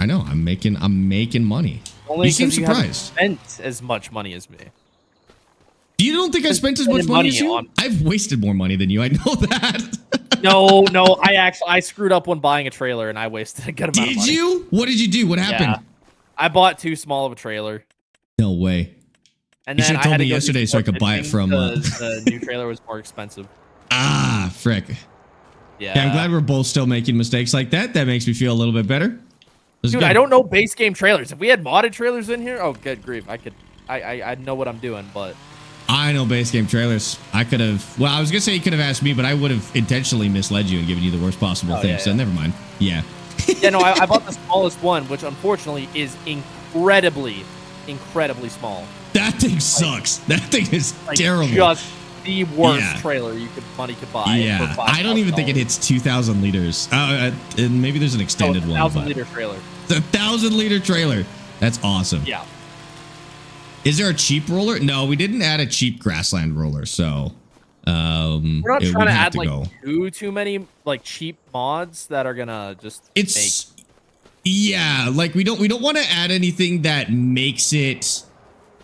I know. I'm making money. Only you seem you haven't surprised. spent as much money as me. You don't think I spent as much money as you? I've wasted more money than you. I know that. No. I screwed up when buying a trailer and I wasted a good amount of money. Did you? What did you do? What happened? Yeah. I bought too small of a trailer. No way. And you then should have told me yesterday so I could buy it from. The new trailer was more expensive. Ah, frick. Yeah. I'm glad we're both still making mistakes like that. That makes me feel a little bit better. Dude, I don't know base game trailers. If we had modded trailers in here, oh, good grief. I know what I'm doing, but. I know base game trailers. I could have. Well, I was going to say you could have asked me, but I would have intentionally misled you and given you the worst possible thing. So never mind. Yeah. Yeah, no, I bought the smallest one, which unfortunately is incredibly small. That thing sucks. That thing is like, terrible. Just the worst Yeah. trailer money could buy. Yeah, for I don't even think it hits 2,000 liters. And maybe there's an extended one. 1,000-liter trailer. It's a 1,000-liter trailer. That's awesome. Yeah. Is there a cheap roller? No, we didn't add a cheap grassland roller, so We're not it trying would to have add to like go. too many like cheap mods that are gonna just It's yeah, like we don't want to add anything that makes it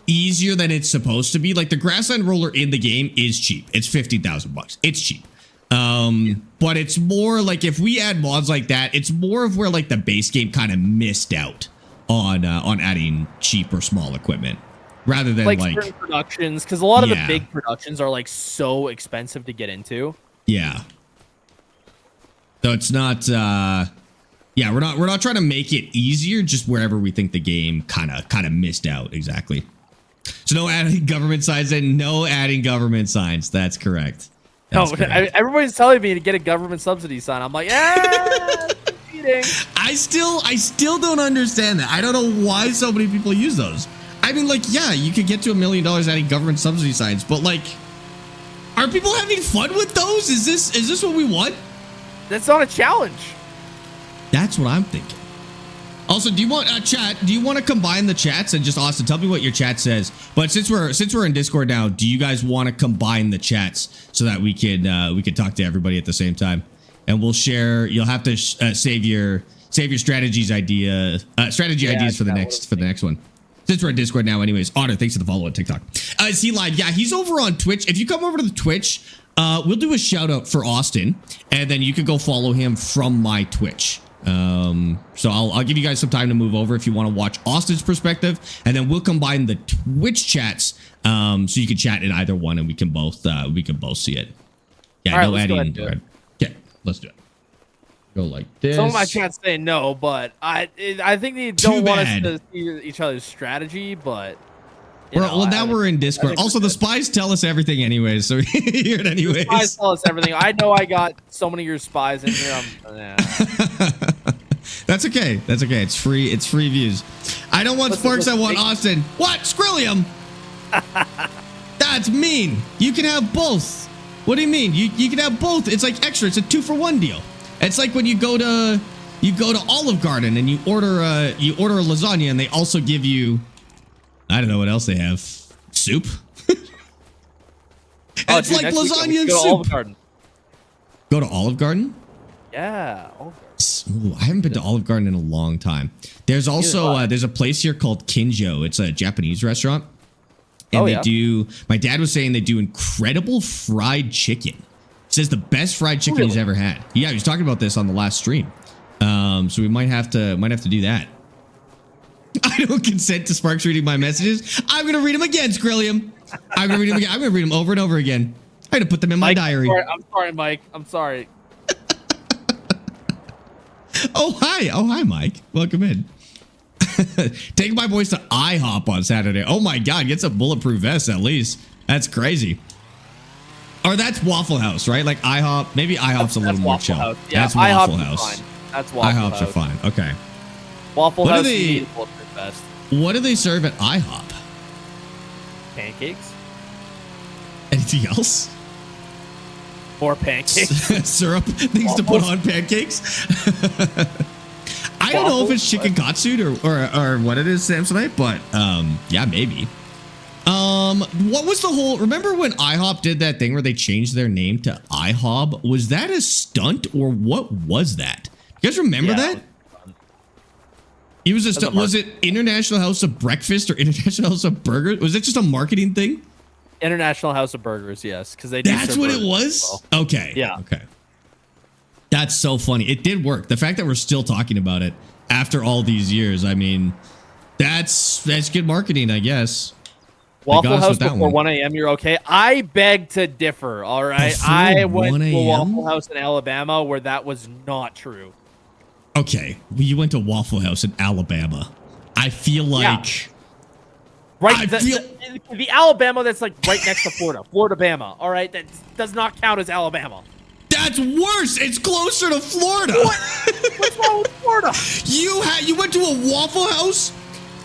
easier than it's supposed to be. Like the grassland roller in the game is cheap. It's $50,000. It's cheap. But it's more like if we add mods like that, it's more of where like the base game kind of missed out on adding cheap or small equipment rather than like certain productions, because a lot of the Yeah. big productions are like so expensive to get into. yeah. So it's not yeah, we're not trying to make it easier, just wherever we think the game kind of missed out. Exactly. So no adding government signs and no adding government signs. That's correct. That's correct. Everybody's telling me to get a government subsidy sign. I'm like, yeah, cheating. I still don't understand that. I don't know why so many people use those. I mean, like, yeah, you could get to $1 million adding government subsidy signs, but like, are people having fun with those? Is this what we want? That's not a challenge. That's what I'm thinking. Also, do you want chat? Do you want to combine the chats and just Austin? Tell me what your chat says. But since we're in Discord now, do you guys want to combine the chats so that we can talk to everybody at the same time? And we'll share. You'll have to save your strategy ideas for the next one. Since we're in Discord now, anyways. Otter, thanks for the follow on TikTok. Is he live? Yeah, he's over on Twitch. If you come over to the Twitch, we'll do a shout out for Austin, and then you can go follow him from my Twitch. So I'll give you guys some time to move over if you want to watch Austin's perspective, and then we'll combine the Twitch chats so you can chat in either one and we can both see it. Yeah, all right, no let's go ahead adding. and do it. Okay, let's do it. Go like this. Some of my chats say no, but I think they don't want us to see each other's strategy, but now we're in Discord. Also, the spies tell us everything anyways, so we hear it anyways. The spies tell us everything. I know I got so many of your spies in here. That's okay. That's okay. It's free. It's free views. I don't want Sparx. I want Austin. What? Skrillium? That's mean. You can have both. What do you mean? You can have both. It's like extra. It's a 2-for-1 deal. It's like when you go to Olive Garden and you order a lasagna and they also give you, I don't know what else they have. Soup. It's dude, like lasagna and soup. Olive Garden. Go to Olive Garden? Yeah. Olive Garden. Ooh, I haven't been to Olive Garden in a long time. There's also there's a place here called Kinjo. It's a Japanese restaurant. And my dad was saying they do incredible fried chicken. Says the best fried chicken he's ever had. Yeah, he was talking about this on the last stream. So we might have to do that. I don't consent to Sparx reading my messages. I'm gonna read them again, Skrillium. I'm gonna read them again. I'm gonna read them over and over again. I'm gonna put them in my diary. I'm sorry, Mike. I'm sorry. Oh hi, Mike. Welcome in. Take my boys to IHOP on Saturday. Oh my God, get some bulletproof vests at least. That's crazy. Or that's Waffle House, right? Like IHOP. Maybe IHOP's a little more chill. Yeah, that's Waffle IHOP's House. Fine. That's Waffle House. IHOPs are fine. Okay. Waffle What House. do they- You need a bulletproof vest. What do they serve at IHOP? Pancakes. Anything else? More pancakes. Syrup, things to put on pancakes. I don't know if it's chicken katsu or what it is, Samsonite, but yeah, maybe. What was the whole? Remember when IHOP did that thing where they changed their name to IHOB? Was that a stunt or what was that? You guys remember that? It was a stunt. Was it International House of Breakfast or International House of Burgers? Was it just a marketing thing? International House of Burgers, yes, because they. That's what it was. Well. Okay. Yeah. Okay. That's so funny. It did work. The fact that we're still talking about it after all these years, I mean, that's good marketing, I guess. Waffle House before 1 a.m. You're okay. I beg to differ. All right, I went to a Waffle House in Alabama where that was not true. Okay, well, you went to Waffle House in Alabama. I feel like. Yeah. Right, the Alabama that's like right next to Florida-Bama. All right, that does not count as Alabama. That's worse. It's closer to Florida. What's wrong with Florida? You went to a Waffle House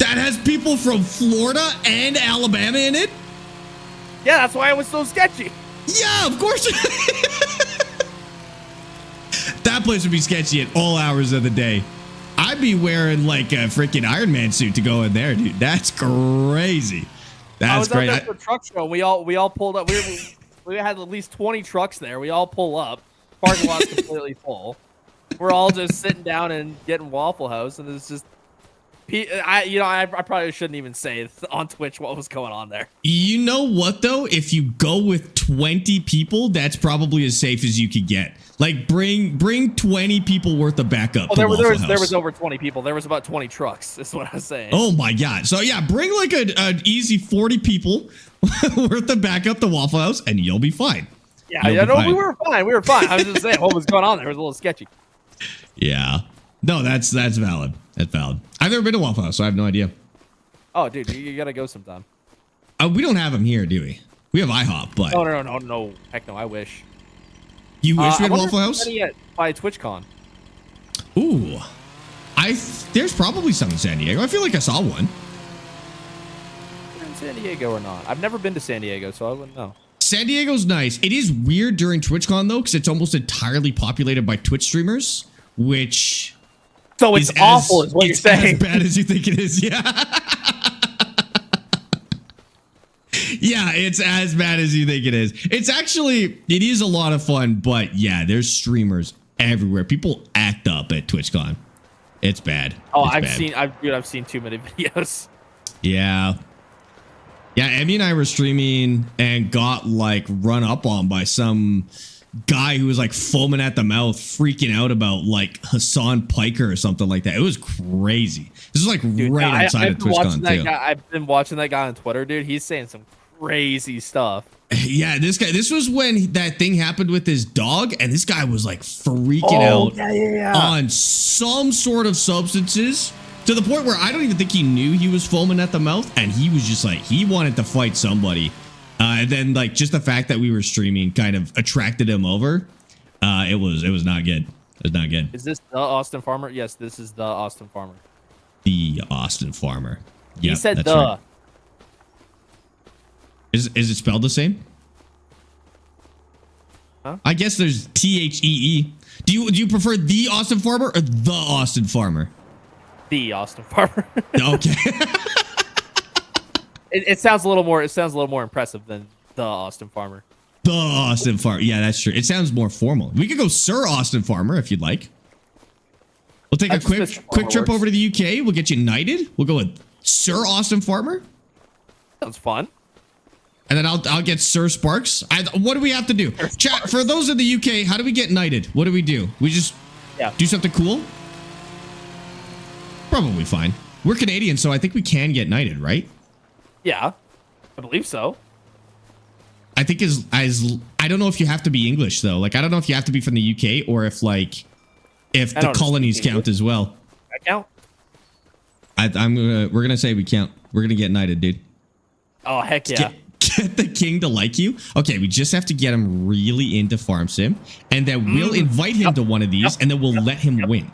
that has people from Florida and Alabama in it? Yeah, that's why it was so sketchy. Yeah, of course. That place would be sketchy at all hours of the day. I'd be wearing like a freaking Iron Man suit to go in there, dude. That's crazy. That's great. I was out there for a truck show. We all pulled up. We had at least 20 trucks there. We all pull up. Parking lot's completely full. We're all just sitting down and getting Waffle House, and it's just. I probably shouldn't even say on Twitch what was going on there. You know what though? If you go with 20 people, that's probably as safe as you could get. Like bring 20 people worth of backup. There was over 20 people. There was about 20 trucks. Is what I was saying. Oh my god! So yeah, bring like an easy 40 people worth of backup to Waffle House, and you'll be fine. Yeah, we were fine. We were fine. I was just saying what was going on there was a little sketchy. Yeah. No, that's valid. That's valid. I've never been to Waffle House, so I have no idea. Oh, dude, you gotta go sometime. We don't have them here, do we? We have IHOP, but no. Heck no, I wish. You wish we had Waffle House? Yet by TwitchCon. Ooh, there's probably some in San Diego. I feel like I saw one. In San Diego or not? I've never been to San Diego, so I wouldn't know. San Diego's nice. It is weird during TwitchCon though, because it's almost entirely populated by Twitch streamers, which. So it's awful, is what you're saying. As bad as you think it is, yeah. Yeah, it's as bad as you think it is. It is a lot of fun, but yeah, there's streamers everywhere. People act up at TwitchCon. It's bad. Oh, It's bad. I've seen too many videos. Yeah. Yeah, Emmy and I were streaming and got like run up on by some guy who was like foaming at the mouth, freaking out about like Hassan Piker or something like that. It was crazy. This is like right outside of TwitchCon too. I've been watching that guy on Twitter, dude. He's saying some crazy stuff. Yeah, this was when that thing happened with his dog, and this guy was like freaking out on some sort of substances to the point where I don't even think he knew he was foaming at the mouth, and he was just like, he wanted to fight somebody. And then like just the fact that we were streaming kind of attracted him over. It was not good. It was not good. Is this the Austin Farmer? Yes, this is the Austin Farmer. The Austin Farmer. Yeah, he said that's the. Right. Is it spelled the same? Huh? I guess there's THEE. Do you prefer the Austin Farmer or the Austin Farmer? The Austin Farmer. Okay. It sounds a little more. It sounds a little more impressive than the Austin Farmer. The Austin Farmer. Yeah, that's true. It sounds more formal. We could go Sir Austin Farmer if you'd like. We'll take a quick trip over to the UK. We'll get you knighted. We'll go with Sir Austin Farmer. Sounds fun. And then I'll get Sir Sparx. What do we have to do? Chat, for those in the UK, how do we get knighted? What do? We just do something cool? Probably fine. We're Canadian, so I think we can get knighted, right? Yeah, I believe so. I think as I don't know if you have to be English though. Like I don't know if you have to be from the UK or if the colonies count as well. I count. We're gonna say we count. We're gonna get knighted, dude. Oh heck yeah. Get the king to like you. Okay, we just have to get him really into Farm Sim, and then we'll invite him to one of these, and then we'll let him win.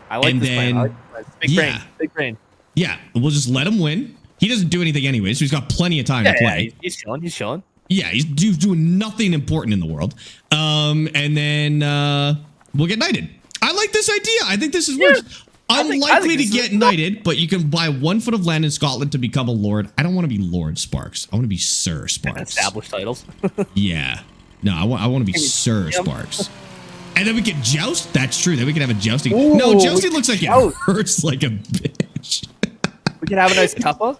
I like this plan. Big brain. Yeah, we'll just let him win. He doesn't do anything anyway, so he's got plenty of time to play. Yeah, he's chilling. Yeah, he's doing nothing important in the world. And then we'll get knighted. I like this idea. I think this is worth. Unlikely to get knighted, but you can buy 1 foot of land in Scotland to become a lord. I don't want to be Lord Sparx. I want to be Sir Sparx. Established titles. Yeah. No, I want to be Sir Sparx. And then we can joust. That's true. Then we can have a jousting. Ooh, no, jousting looks like it hurts like a bitch. We can have a nice cuppa.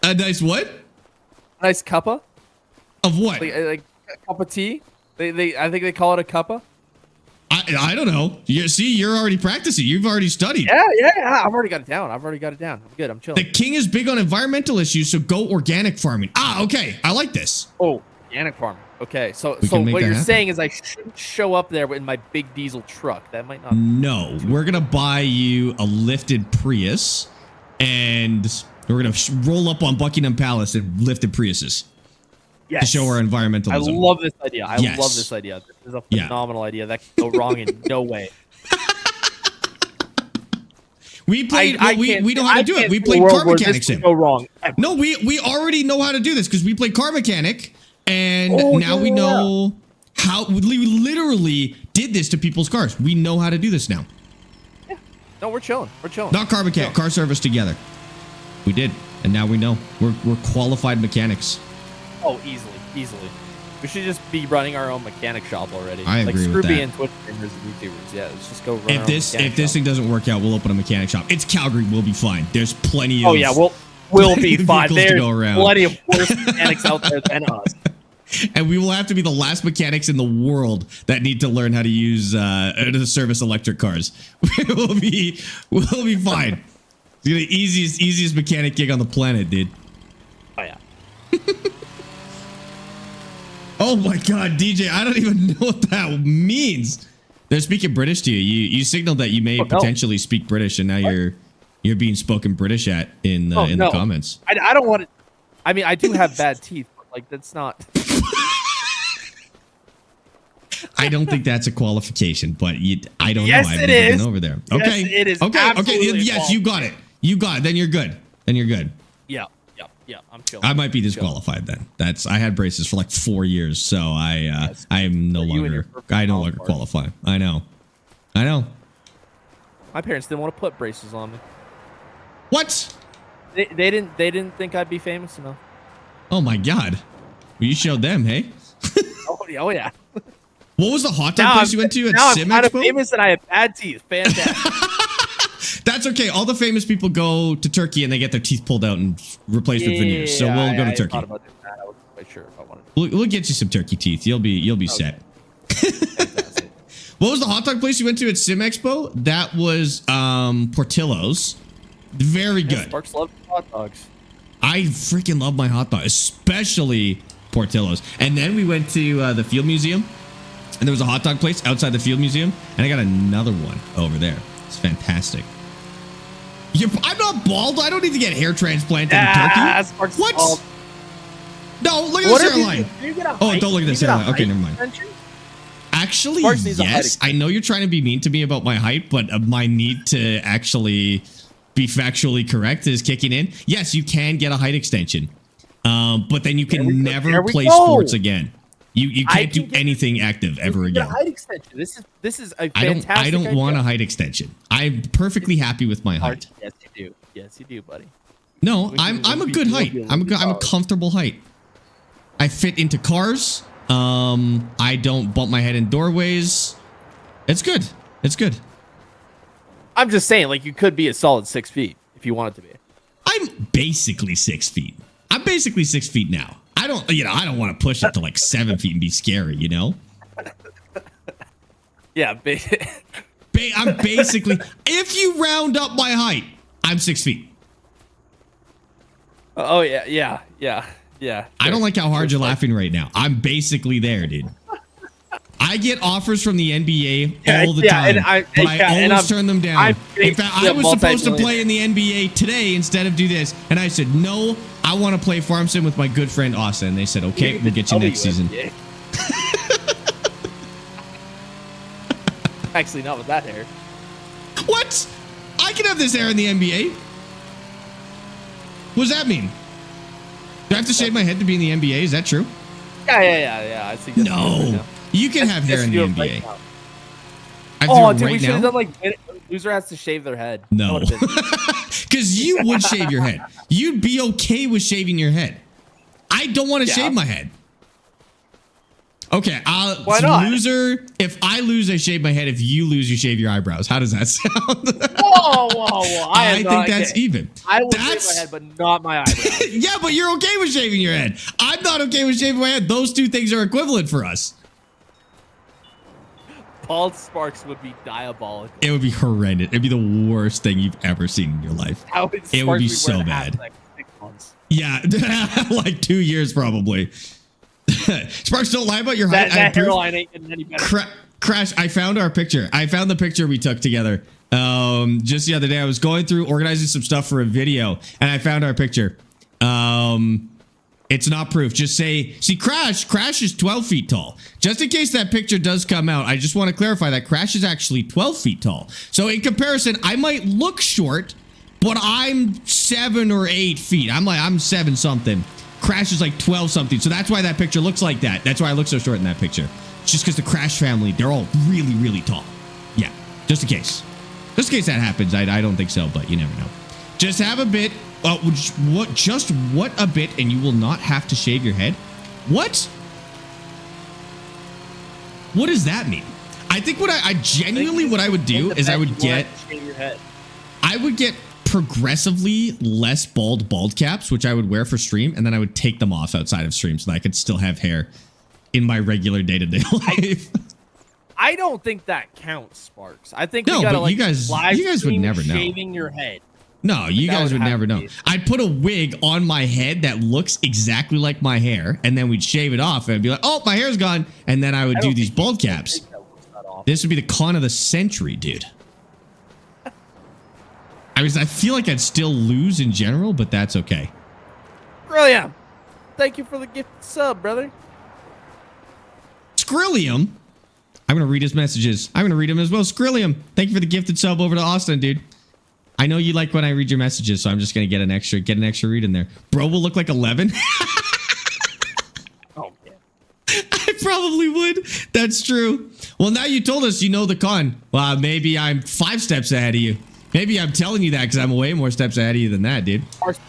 A nice what? A nice cuppa. Of what? Like a cup of tea. I think they call it a cuppa. I don't know. You're already practicing. You've already studied. Yeah. I've already got it down. I'm good. I'm chilling. The king is big on environmental issues, so go organic farming. Okay. I like this. Oh, organic farming. Okay. So what you're saying is I shouldn't show up there in my big diesel truck. That might not. No, we're going to buy you a lifted Prius, and we're going to roll up on Buckingham Palace in lifted Priuses. Yes. To show our environmentalism. I love this idea. I love this idea. This is a phenomenal idea. That can go wrong in no way. We played. I we can't- know how to I do it. can't We see a played world car where this mechanics could in. Go wrong. No, we already know how to do this because we played car mechanic, and Oh, now we yeah. know how. We literally did this to people's cars. We know how to do this now. No, we're chilling. We're chilling. Not car mechanic, car service together. We did, and now we know we're qualified mechanics. Oh, easily. We should just be running our own mechanic shop already. I agree like, with screw being that. Twitch streamers and YouTubers. Yeah, let's just go run our If own this mechanic shop. thing doesn't work out, we'll open a mechanic shop. It's Calgary. We'll be fine. There's plenty of. Oh yeah, we'll be fine. vehicles to There's go around. plenty of worse mechanics out there than us. And we will have to be the last mechanics in the world that need to learn how to use to service electric cars. we'll be fine. It's the easiest mechanic gig on the planet, dude. Oh yeah. Oh my god, DJ, I don't even know what that means. They're speaking British to you. You signaled that you may Oh, no. potentially speak British, and now you're being spoken British at in the no. comments. I don't want to. I mean, I do have bad teeth, but like that's not. I don't think that's a qualification, but I don't Yes, know. I've it never is. been over there. Yes, Okay, it is Okay, absolutely a yes, you got it. You got it. Then you're good. Yeah. I'm chilling. I might be Chilling. disqualified then. I had braces for like 4 years, so I am no You and your longer perfect I no mouth longer part. qualify. I know. My parents didn't want to put braces on me. What? They didn't think I'd be famous enough. Oh my god. Well, you showed them, hey? Oh yeah. What was the hot dog Now place you went to at now Sim I'm kind of Expo? famous and I have bad teeth. Fantastic. That's okay. All the famous people go to Turkey and they get their teeth pulled out and replaced with veneers. So we'll go to I Turkey. thought about doing that. I wasn't quite sure if I wanted. We'll get you some turkey teeth. You'll be set. Fantastic. What was the hot dog place you went to at Sim Expo? That was Portillo's. Very good. Sparx loves hot dogs. I freaking love my hot dog, especially Portillo's. And then we went to the Field Museum, and there was a hot dog place outside the Field Museum, and I got another one over there. It's fantastic. I'm not bald. I don't need to get hair transplanted in Turkey. Sparx What? bald. No, look at What this if you- hairline. do you get a Oh, height- don't look at do this you get a hairline. Okay, height never mind. extension? Actually, Sparx needs a height yes. I know you're trying to be mean to me about my height, but my need to actually be factually correct is kicking in. Yes, you can get a height extension, but then you There can we go. never There we play go. sports again. You I can't do can get- anything active ever You get a again. height extension. This is a I fantastic don't want a idea. height extension. I'm perfectly happy with my height. Yes, you do. Yes, you do, buddy. No, Would you- I'm a would good you- height. would you- I'm would you a follow? comfortable height. I fit into cars. I don't bump my head in doorways. It's good. It's good. I'm just saying, like, you could be a solid 6 feet if you wanted to be. I'm basically 6 feet. I'm basically 6 feet now. I don't want to push it to like 7 feet and be scary, you know? Yeah, I'm basically, if you round up my height, I'm 6 feet. oh yeah. I don't like how hard Sure, you're sure. laughing right now. I'm basically there, dude. I get offers from the NBA Yeah, all the yeah, time, and I- but yeah, I and always I'm- turn them down. I'm In fact, I basically was a supposed to multi-millionaire. play in the NBA today instead of do this, and I said, no, I want to play Farm Sim with my good friend Austin. And they said, okay, we'll get you next season. Actually, not with that hair. What? I can have this hair in the NBA. What does that mean? Do I have to shave my head to be in the NBA? Is that true? Yeah. I think that's good No. right now. You can have hair Let's in the do it NBA. right now. I have to Oh, do dude, it we right should have now? done like loser has to shave their head. No. That would've been- Because you would shave your head. You'd be okay with shaving your head. I don't want to Yeah. shave my head. Okay, Why not? loser. If I lose, I shave my head. If you lose, you shave your eyebrows. How does that sound? Whoa! I am think not that's gay. even. I will That's- shave my head, but not my eyebrows. Yeah, but you're okay with shaving your head. I'm not okay with shaving my head. Those two things are equivalent for us. Bald Sparx would be diabolical. It would be horrendous. It'd be the worst thing you've ever seen in your life. How would It would be Sparx so wearing a bad. hat for, like, 6 months? Yeah, like 2 years probably. Sparks, don't lie about your height. That, I that approve. hairline ain't getting any better. Crash, I found our picture. I found the picture we took together just the other day. I was going through organizing some stuff for a video, and I found our picture. It's not proof. Just say, see, Crash is 12 feet tall. Just in case that picture does come out, I just want to clarify that Crash is actually 12 feet tall. So in comparison, I might look short, but I'm 7 or 8 feet. I'm 7 something. Crash is like 12 something. So that's why that picture looks like that. That's why I look so short in that picture. It's just because the Crash family, they're all really, really tall. Yeah, just in case. Just in case that happens. I don't think so, but you never know. Just have a bit. What a bit, and you will not have to shave your head. What? What does that mean? I think what I genuinely what I would do is I would get progressively less bald caps, which I would wear for stream, and then I would take them off outside of stream so that I could still have hair in my regular day-to-day life. I don't think that counts, Sparx. I think no, we gotta, but like, you guys would never know. Shaving your head. No, you guys would never know. I'd put a wig on my head that looks exactly like my hair, and then we'd shave it off, and I'd be like, oh, my hair's gone. And then I would do these bald caps. This would be the con of the century, dude. I feel like I'd still lose in general, but that's okay. Brilliant. Thank you for the gift sub, brother. Skrillium. I'm going to read his messages. I'm going to read them as well. Skrillium, thank you for the gifted sub over to Austin, dude. I know you like when I read your messages, so I'm just going to get an extra read in there. Bro will look like 11. Oh, yeah. I probably would. That's true. Well, now you told us you know the con. Well, maybe I'm 5 steps ahead of you. Maybe I'm telling you that because I'm way more steps ahead of you than that, dude.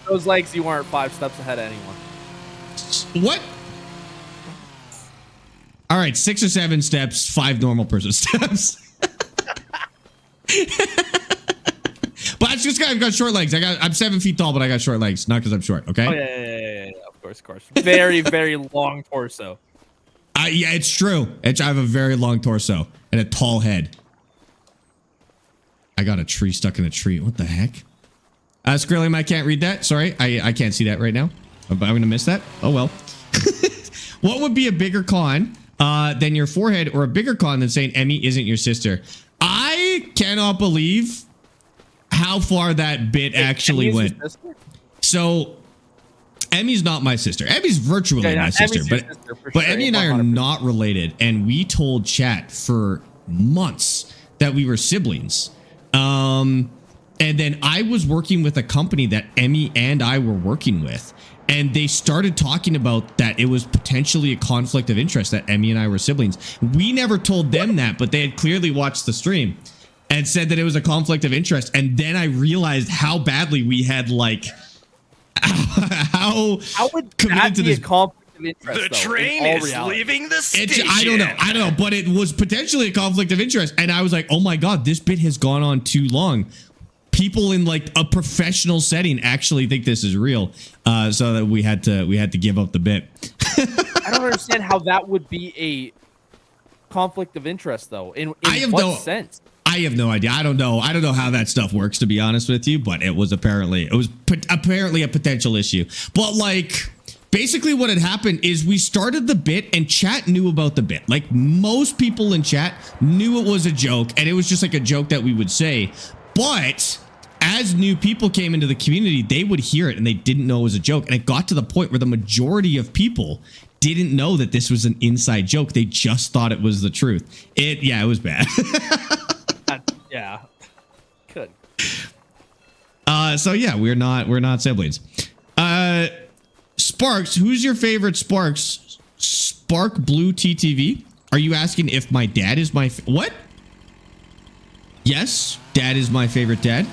Those legs, you aren't 5 steps ahead of anyone. What? All right, 6 or 7 steps, 5 normal person steps. But it's just I've got short legs. I'm 7 feet tall, but I got short legs, not because I'm short. Okay. Oh yeah. Of course. Very, very long torso. Yeah, it's true. I have a very long torso and a tall head. I got a tree stuck in a tree. What the heck? Skrillium, I can't read that. Sorry, I can't see that right now. I'm gonna miss that. Oh well. What would be a bigger con than your forehead, or a bigger con than saying Emmy isn't your sister? I cannot believe how far that bit actually went. So Emmy's not my sister. Emmy's virtually my sister, but Emmy and I are not related, and we told chat for months that we were siblings. And then I was working with a company that Emmy and I were working with, and they started talking about that it was potentially a conflict of interest that Emmy and I were siblings. We never told them that, but they had clearly watched the stream and said that it was a conflict of interest. And then I realized how badly we had, like, how would committed that to be this a conflict of interest? The train is leaving the station. I don't know, but it was potentially a conflict of interest. And I was like, oh my God, this bit has gone on too long. People in like a professional setting actually think this is real. So that we had to give up the bit. I don't understand how that would be a conflict of interest, though. In what sense? I have no idea. I don't know how that stuff works, to be honest with you, but it was apparently a potential issue. But like, basically what had happened is we started the bit and chat knew about the bit. Like, most people in chat knew it was a joke, and it was just like a joke that we would say. But as new people came into the community, they would hear it and they didn't know it was a joke. And it got to the point where the majority of people didn't know that this was an inside joke. They just thought it was the truth. It was bad. Yeah. Good. So yeah, we're not siblings. Sparx, who's your favorite Sparx? Spark Blue TTV? Are you asking if my dad is my what? Yes, dad is my favorite dad.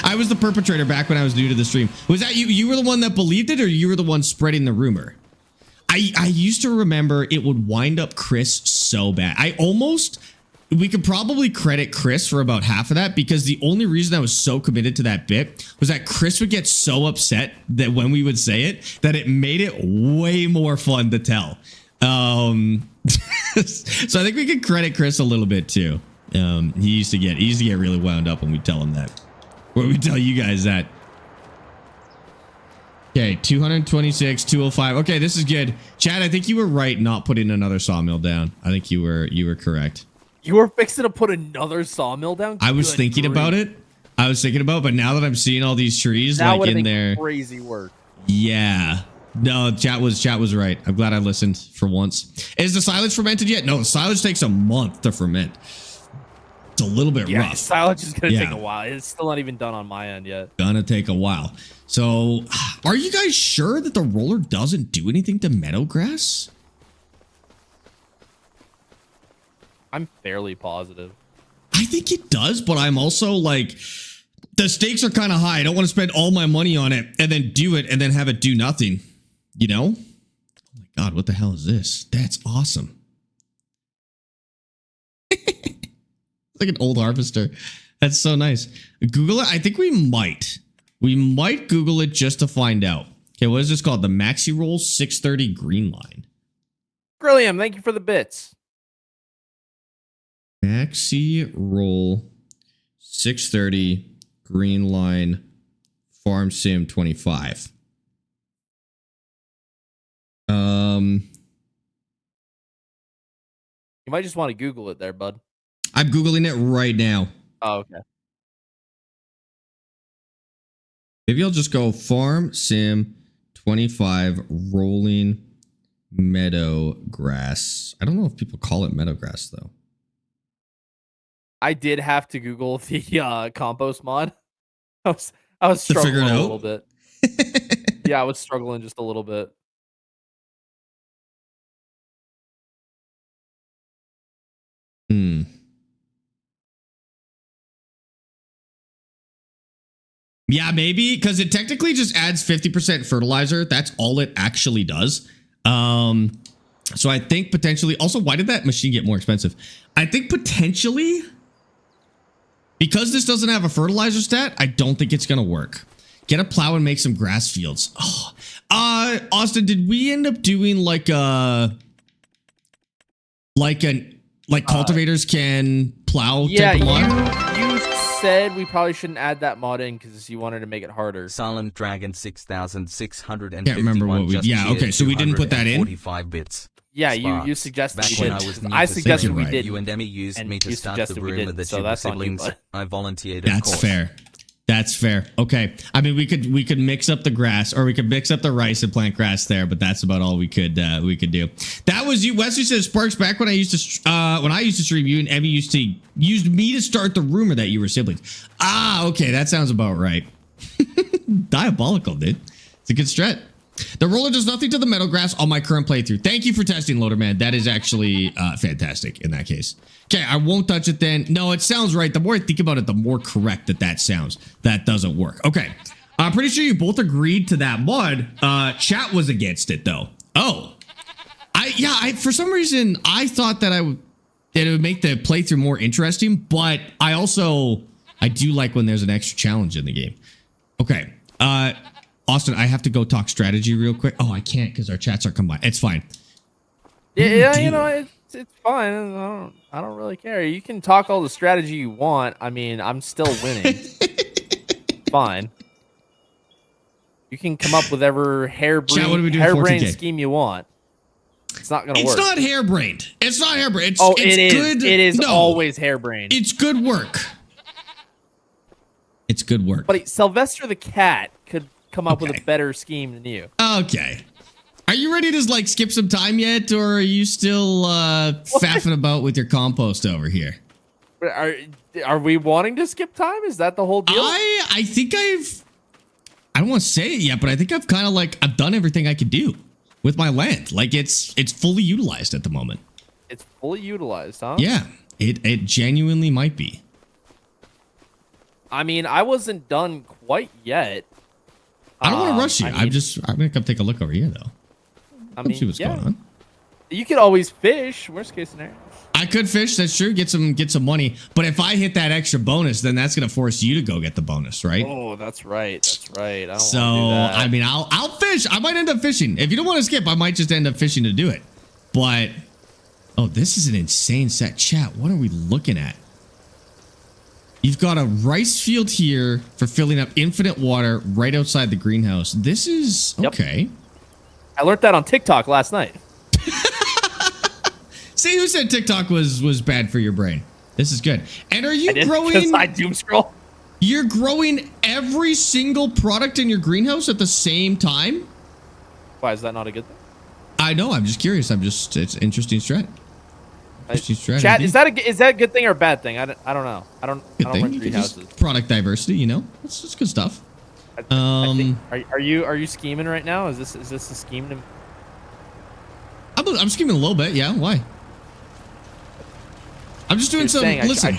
I was the perpetrator back when I was new to the stream. Was that you? You were the one that believed it, or you were the one spreading the rumor? I used to remember it would wind up Chris so bad. We could probably credit Chris for about half of that, because the only reason I was so committed to that bit was that Chris would get so upset that when we would say it, that it made it way more fun to tell. So I think we could credit Chris a little bit too. He used to get really wound up when we tell him that. When we tell you guys that. Okay, 226, 205. Okay, this is good. Chad, I think you were right not putting another sawmill down. I think you were correct. You were fixing to put another sawmill down? I was thinking about it. But now that I'm seeing all these trees that like in there, crazy work. Yeah. No, chat was right. I'm glad I listened for once. Is the silage fermented yet? No, the silage takes a month to ferment. It's a little bit rough. Silage is gonna take a while. It's still not even done on my end yet. Gonna take a while. So, are you guys sure that the roller doesn't do anything to meadow grass? I'm fairly positive. I think it does, but I'm also like, the stakes are kind of high. I don't want to spend all my money on it and then do it and then have it do nothing. You know? Oh my God, what the hell is this? That's awesome. It's like an old harvester. That's so nice. Google it. I think we might. We might Google it just to find out. Okay, what is this called? The Maxi Roll 630 Green Line. Grilliam, thank you for the bits. Maxi Roll 630 Green Line Farm Sim 25. You might just want to Google it there, bud. I'm Googling it right now. Oh, okay. Maybe I'll just go Farm Sim 25 Rolling Meadow Grass. I don't know if people call it meadow grass though. I did have to Google the compost mod. I was struggling a little bit. Yeah, I was struggling just a little bit. Yeah, maybe because it technically just adds 50% fertilizer. That's all it actually does. So I think potentially also, why did that machine get more expensive? I think potentially because this doesn't have a fertilizer stat, I don't think it's going to work. Get a plow and make some grass fields. Oh, Austin, did we end up doing like cultivators can plow? Yeah, type of mod? you said we probably shouldn't add that mod in because you wanted to make it harder. Silent Dragon 6651. Can't remember what we. Yeah, okay, so we didn't put that in. 45 bits. Yeah, Sparx. you suggested Back we when did. I was new I to suggested Sigma, we right. did. You and Emmy used And me to you start the suggested we rumor didn't, that so you were that's on you, siblings. bud. I volunteered. Of That's course. fair. That's fair. Okay. I mean, we could mix up the grass, or we could mix up the rice and plant grass there, but that's about all we could do. That was you. Wesley says Sparks. Back when I used to stream, you and Emmy used me to start the rumor that you were siblings. Ah, okay, that sounds about right. Diabolical, dude. It's a good strat. The roller does nothing to the meadow grass on my current playthrough. Thank you for testing, Loaderman. That is actually fantastic in that case. Okay, I won't touch it then. No, it sounds right. The more I think about it, the more correct that sounds. That doesn't work. Okay, I'm pretty sure you both agreed to that mod. Chat was against it though. Oh, I for some reason I thought that it would make the playthrough more interesting, but I do like when there's an extra challenge in the game. Okay, Austin, I have to go talk strategy real quick. Oh, I can't because our chats are combined. It's fine. Yeah, you know, it's fine. I don't really care. You can talk all the strategy you want. I mean, I'm still winning. Fine. You can come up with every harebrained scheme you want. It's not gonna work. It's not harebrained. It's not harebrained. It is. Good. It is always harebrained. It's good work. It's good work. But Sylvester the cat could come up with a better scheme than you. Okay. Are you ready to like skip some time yet, or are you still faffing about with your compost over here? Are we wanting to skip time? Is that the whole deal? I think I don't want to say it yet, but I think I've kind of I've done everything I could do with my land. Like it's fully utilized at the moment. It's fully utilized, huh? Yeah, it genuinely might be. I mean, I wasn't done quite yet. I don't want to rush you. I'm gonna come take a look over here though. Come see what's going on. You could always fish. Worst case scenario. I could fish. That's true. Get some money. But if I hit that extra bonus, then that's gonna force you to go get the bonus, right? Oh, that's right. That's right. I don't so want to do that. I mean, I'll fish. I might end up fishing. If you don't want to skip, I might just end up fishing to do it. But this is an insane set. Chat. What are we looking at? You've got a rice field here for filling up infinite water right outside the greenhouse. This is okay. I learned that on TikTok last night. See, who said TikTok was bad for your brain? This is good. And are you growing? Because I doom scroll. You're growing every single product in your greenhouse at the same time? Why is that not a good thing? I know. I'm just curious. It's interesting strat. Interesting strategy. Chat, is that a good thing or a bad thing? I don't know. I don't run greenhouses. Product diversity, you know, it's good stuff. I think, are you scheming right now? Is this a scheme? I'm scheming a little bit. Yeah. Why? I'm just doing some. Listen.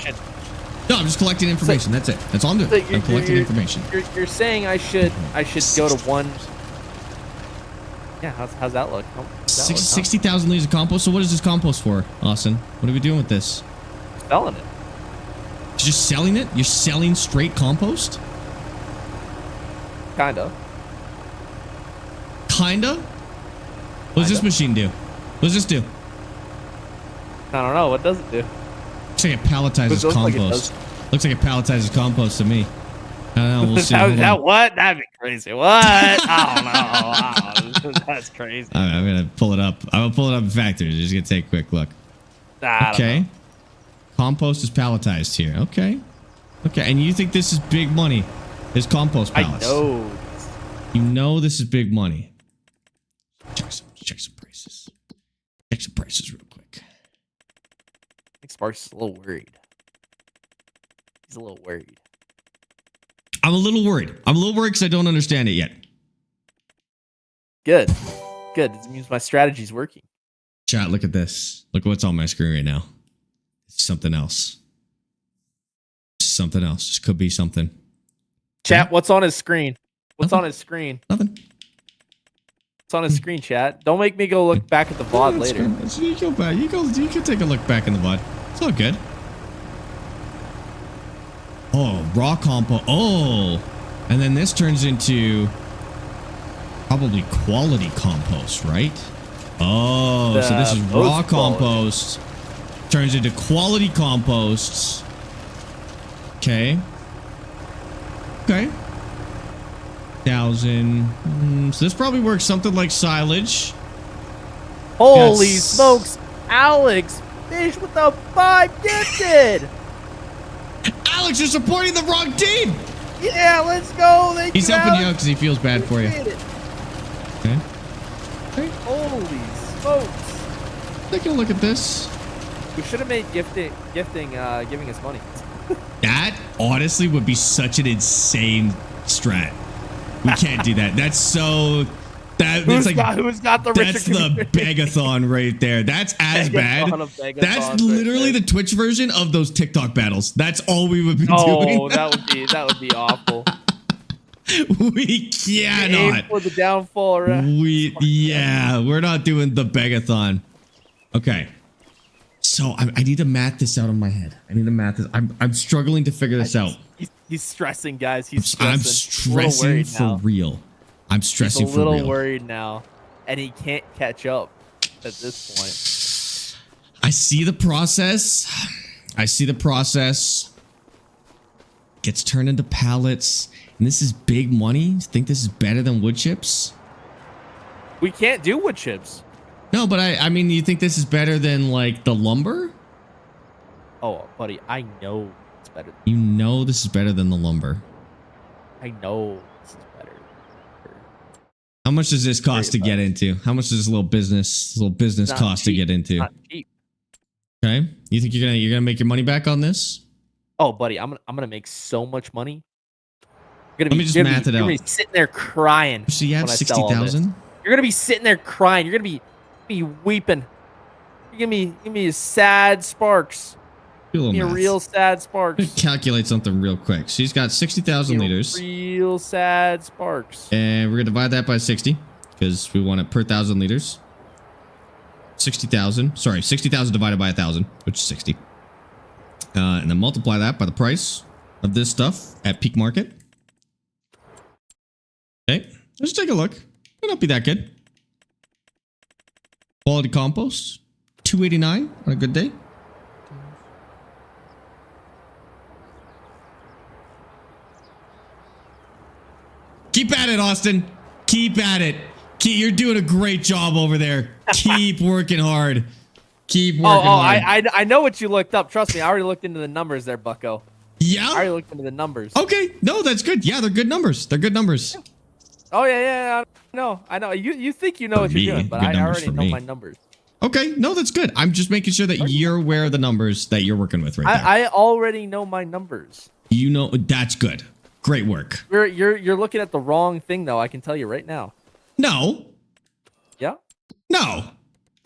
No, I'm just collecting information. That's it. That's all I'm doing. I'm collecting information. You're saying I should go to one. Yeah, how's that look? 60,000 liters of compost. So what is this compost for, Austin? What are we doing with this? Selling it. You're just selling it? You're selling straight compost? Kinda. Kinda? What does this machine do? What does this do? I don't know. What does it do? Looks like it palletizes compost. Looks like it palletizes compost to me. I don't know. We'll see. What? That'd be crazy. What? I don't know. That's crazy. I'm gonna pull it up. I'm gonna pull it up in Factory. Just gonna take a quick look. Okay. Compost is palletized here. Okay. Okay. And you think this is big money? This compost pallets. I know. You know this is big money. Check some prices. Check some prices real quick. I think Sparx is a little worried. He's a little worried. I'm a little worried. I'm a little worried because I don't understand it yet. Good. Good. It means my strategy's working. Chat, look at this. Look what's on my screen right now. It's something else. It's something else. This could be something. Chat, what's on his screen? What's on his screen? Nothing. What's on his screen, chat? Don't make me go look back at the VOD later. You go back. You can take a look back in the VOD. It's all good. Oh, raw compost. Oh, and then this turns into probably quality compost, right? Oh, so this is raw compost. Turns into quality composts. Okay. Okay. 1,000. So this probably works something like silage. Holy smokes, Alex! Fish with the 5 gifted! Alex, you're supporting the wrong team! Yeah, let's go! He's helping you out because he feels bad for you. Okay. Okay. Holy smokes! Take a look at this. We should have made giving us money. That honestly would be such an insane strat. We can't do that. That's so. Who's got the That's the begathon right there. That's as bad. That's literally the Twitch version of those TikTok battles. That's all we would be doing. Oh, that would be awful. We cannot. Aim for the downfall, right? We're not doing the begathon. Okay. So I need to math this out in my head. I need to math this. I'm struggling to figure this out. He's stressing, guys. I'm stressing for real. I'm stressing for real. He's a little worried now, and he can't catch up at this point. I see the process. Gets turned into pallets, and this is big money. You think this is better than wood chips? We can't do wood chips. No, but I mean, you think this is better than like the lumber? Oh, buddy, I know it's better. You know this is better than the lumber. I know this is better. How much does this cost to get into? How much does this little business cost to get into? Not cheap. Okay, you think you're gonna make your money back on this? Oh, buddy, I'm gonna make so much money. Let me just math it out. You're gonna be sitting there crying. So you have 60,000. You're gonna be sitting there crying. You're gonna be weeping. You're gonna be a sad Sparx. Give me a real sad Sparx. Calculate something real quick. She's got 60,000 liters. Real sad Sparx. And we're gonna divide that by 60 because we want it per 1,000 liters. 60,000. Sorry, 60,000 divided by 1,000, which is 60. And then multiply that by the price of this stuff at peak market. Okay, let's take a look. It'll not be that good. Quality compost, 289 on a good day. Keep at it, Austin. Keep at it. You're doing a great job over there. Keep working hard. Keep working hard. I know what you looked up. Trust me, I already looked into the numbers there, bucko. I Yeah. already looked into the numbers. Okay. No, that's good. Yeah, they're good numbers. They're good numbers. Oh yeah. I know. You think you know For what me, you're doing, but good I numbers already for know me. my numbers. Okay. No, that's good. I'm just making sure that you're aware of the numbers that you're working with right there. I already know my numbers. You know, that's good. Great work. You're looking at the wrong thing though. I can tell you right now. No. Yeah. No.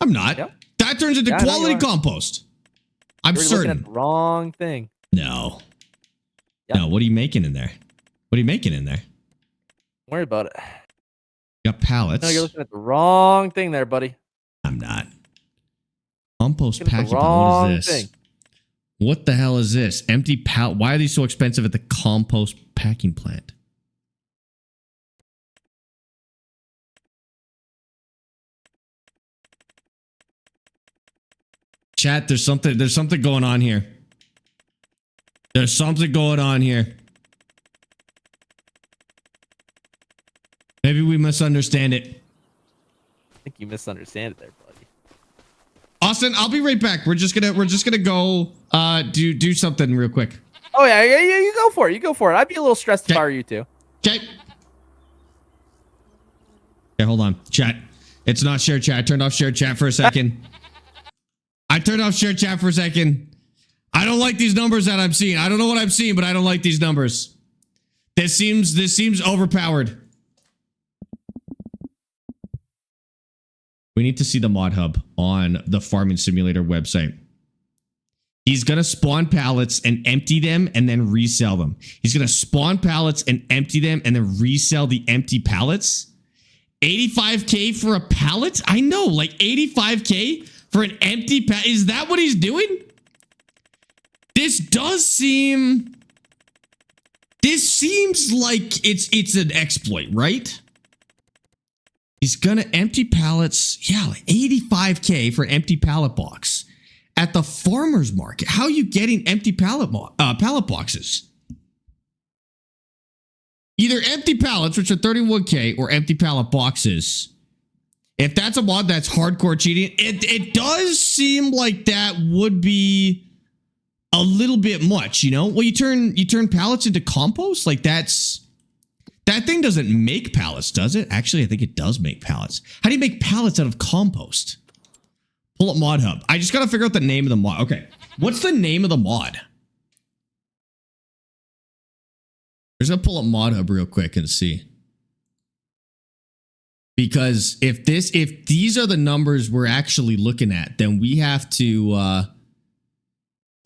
I'm not. Yep. That turns into Yeah, I know quality you are. compost. I'm You're looking certain. at the wrong thing. No. Yep. No, what are you making in there? What are you making in there? Don't worry about it. You got pallets. No, you're looking at the wrong thing there, buddy. I'm not. Compost Looking at packing the pallet. What wrong is this? thing. What the hell is this? Empty pallet. Why are these so expensive at the compost packing plant? Chat, there's something going on here. There's something going on here. Maybe we misunderstand it. I think you misunderstand it there, buddy. Austin, I'll be right back. We're just gonna go do something real quick. Oh yeah. You go for it. You go for it. I'd be a little stressed if I were you too. Okay. Okay, hold on. Chat. It's not share chat. I turned off share chat for a second. I turned off share chat for a second. I don't like these numbers that I'm seeing. I don't know what I'm seeing, but I don't like these numbers. This seems overpowered. We need to see the mod hub on the farming simulator website. He's going to spawn pallets and empty them and then resell them. He's going to spawn pallets and empty them and then resell the empty pallets. 85K for a pallet? I know, like 85K for an empty pallet. Is that what he's doing? This seems like it's an exploit, right? He's gonna empty pallets. Yeah, like 85K for an empty pallet box at the farmer's market. How are you getting empty pallet boxes? Either empty pallets, which are 31K, or empty pallet boxes. If that's a mod, that's hardcore cheating. It does seem like that would be a little bit much, you know? Well, you turn pallets into compost? Like that thing doesn't make pallets, does it? Actually, I think it does make pallets. How do you make pallets out of compost? Pull up mod hub. I just got to figure out the name of the mod. Okay. What's the name of the mod? I'm just going to pull up mod hub real quick and see. Because if these are the numbers we're actually looking at, then we have to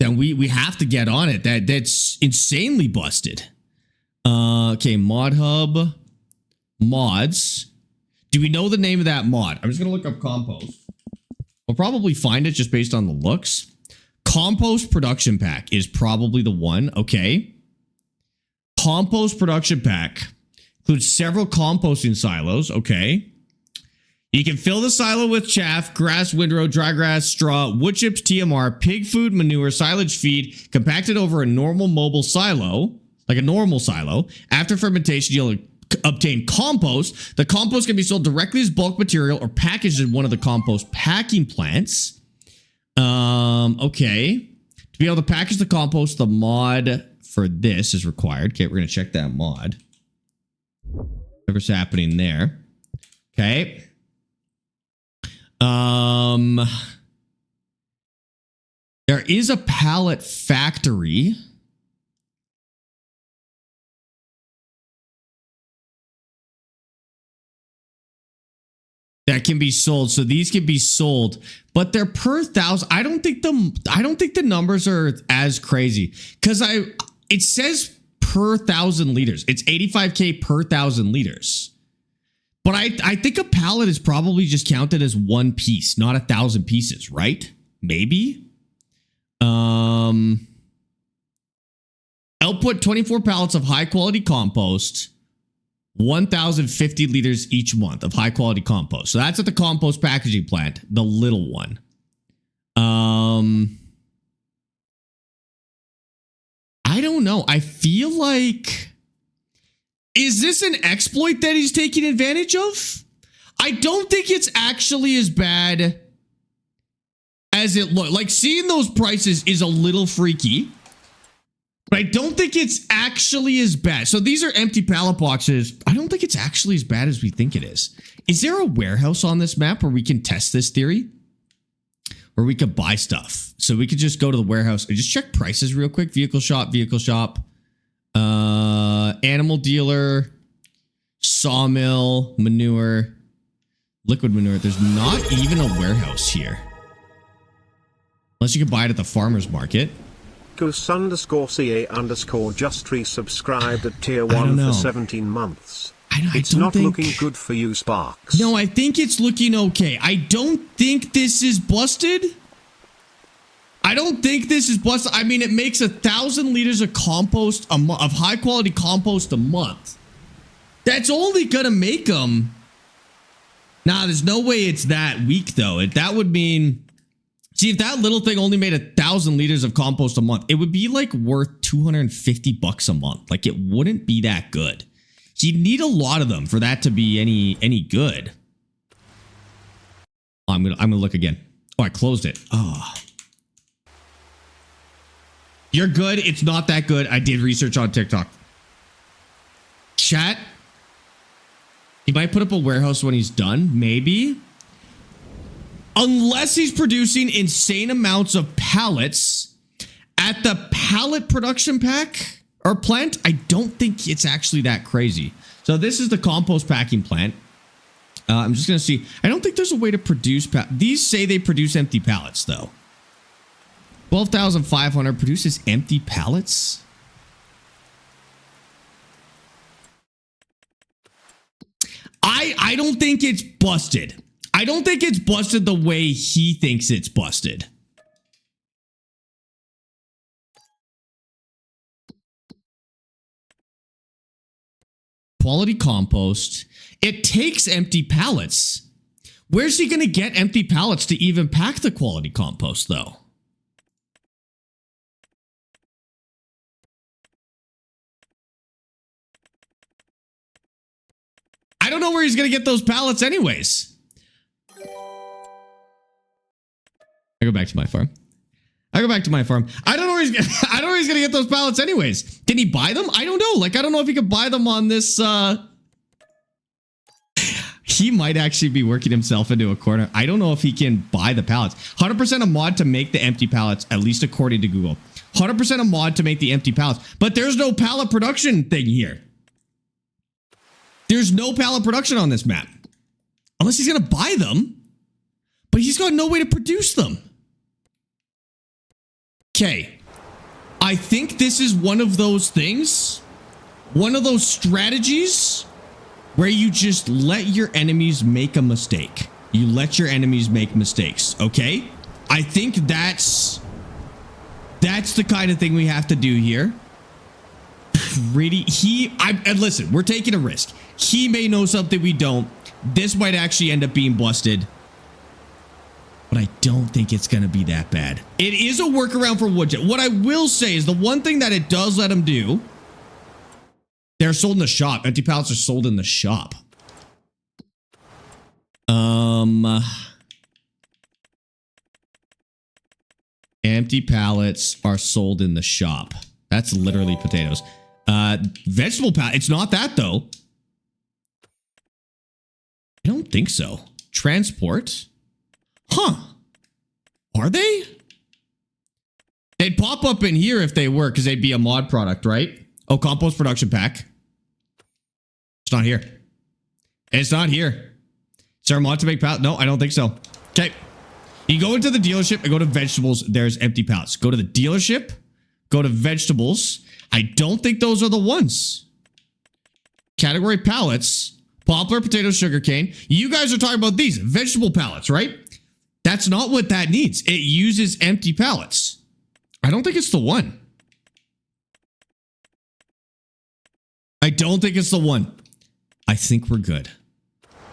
we have to get on it. That's insanely busted. Okay, mod hub mods. Do we know the name of that mod? I'm just gonna look up compost. We'll probably find it just based on the looks. Compost production pack is probably the one. Okay. Compost production pack includes several composting silos. Okay. You can fill the silo with chaff, grass, windrow, dry grass, straw, wood chips, TMR, pig food, manure, silage feed, compacted over a normal mobile silo, like a normal silo. After fermentation, you'll obtain compost. The compost can be sold directly as bulk material or packaged in one of the compost packing plants. Okay. To be able to package the compost, the mod for this is required. Okay, we're going to check that mod. Whatever's happening there. Okay. There is a pallet factory. That can be sold. So these can be sold, but they're per thousand. I don't think the numbers are as crazy because it says per 1,000 liters. It's 85K per 1,000 liters. But I think a pallet is probably just counted as one piece, not 1,000 pieces, right? Maybe. Output 24 pallets of high quality compost. 1,050 liters each month of high quality compost. So that's at the compost packaging plant, the little one. I don't know. I feel like, is this an exploit that he's taking advantage of? I don't think it's actually as bad as it looks. Like, seeing those prices is a little freaky. But I don't think it's actually as bad. So these are empty pallet boxes. I don't think it's actually as bad as we think it is. Is there a warehouse on this map where we can test this theory? Where we could buy stuff? So we could just go to the warehouse and just check prices real quick. Vehicle shop, animal dealer, sawmill, manure, liquid manure. There's not even a warehouse here. Unless you can buy it at the farmer's market. Goose_CA_ just resubscribed at tier 1 for 17 months. It's not looking good for you, Sparx. No, I think it's looking okay. I don't think this is busted. I don't think this is busted. I mean, it makes 1,000 liters of compost a month, of high quality compost a month. That's only gonna make them. Nah, there's no way it's that weak though. That would mean, see, if that little thing only made 1,000 liters of compost a month, it would be like worth 250 bucks a month. Like it wouldn't be that good. You'd need a lot of them for that to be any good. Oh, I'm gonna look again. Oh, I closed it. Oh. You're good. It's not that good. I did research on TikTok. Chat. He might put up a warehouse when he's done. Maybe. Unless he's producing insane amounts of pallets at the pallet production pack or plant, I don't think it's actually that crazy. So this is the compost packing plant. I'm just going to see. I don't think there's a way to produce these say they produce empty pallets though. 12,500 produces empty pallets. I don't think it's busted. I don't think it's busted the way he thinks it's busted. Quality compost. It takes empty pallets. Where's he going to get empty pallets to even pack the quality compost though? I don't know where he's going to get those pallets anyways. I go back to my farm. I don't know where he's going to get those pallets anyways. Can he buy them? I don't know. Like, I don't know if he could buy them on this. He might actually be working himself into a corner. I don't know if he can buy the pallets. 100% a mod to make the empty pallets, at least according to Google. 100% a mod to make the empty pallets. But there's no pallet production thing here. There's no pallet production on this map. Unless he's going to buy them. But he's got no way to produce them. Okay. I think this is one of those things. One of those strategies where you just let your enemies make a mistake. You let your enemies make mistakes. Okay? I think that's the kind of thing we have to do here. Really, and listen, we're taking a risk. He may know something we don't. This might actually end up being busted. But I don't think it's going to be that bad. It is a workaround for woodchip. What I will say is the one thing that it does let him do, they're sold in the shop. Empty pallets are sold in the shop. Empty pallets are sold in the shop. That's literally potatoes. Vegetable pallet. It's not that though. I don't think so. Transport. Huh. Are they? They'd pop up in here if they were, because they'd be a mod product, right? Oh, compost production pack. It's not here. It's not here. Is there a mod to make pallet? No, I don't think so. Okay. You go into the dealership and go to vegetables. There's empty pallets. Go to the dealership. Go to vegetables. I don't think those are the ones. Category pallets. Poplar, potato, sugarcane. You guys are talking about these. Vegetable pallets, right? That's not what that needs. It uses empty pallets. I don't think it's the one. I don't think it's the one. I think we're good.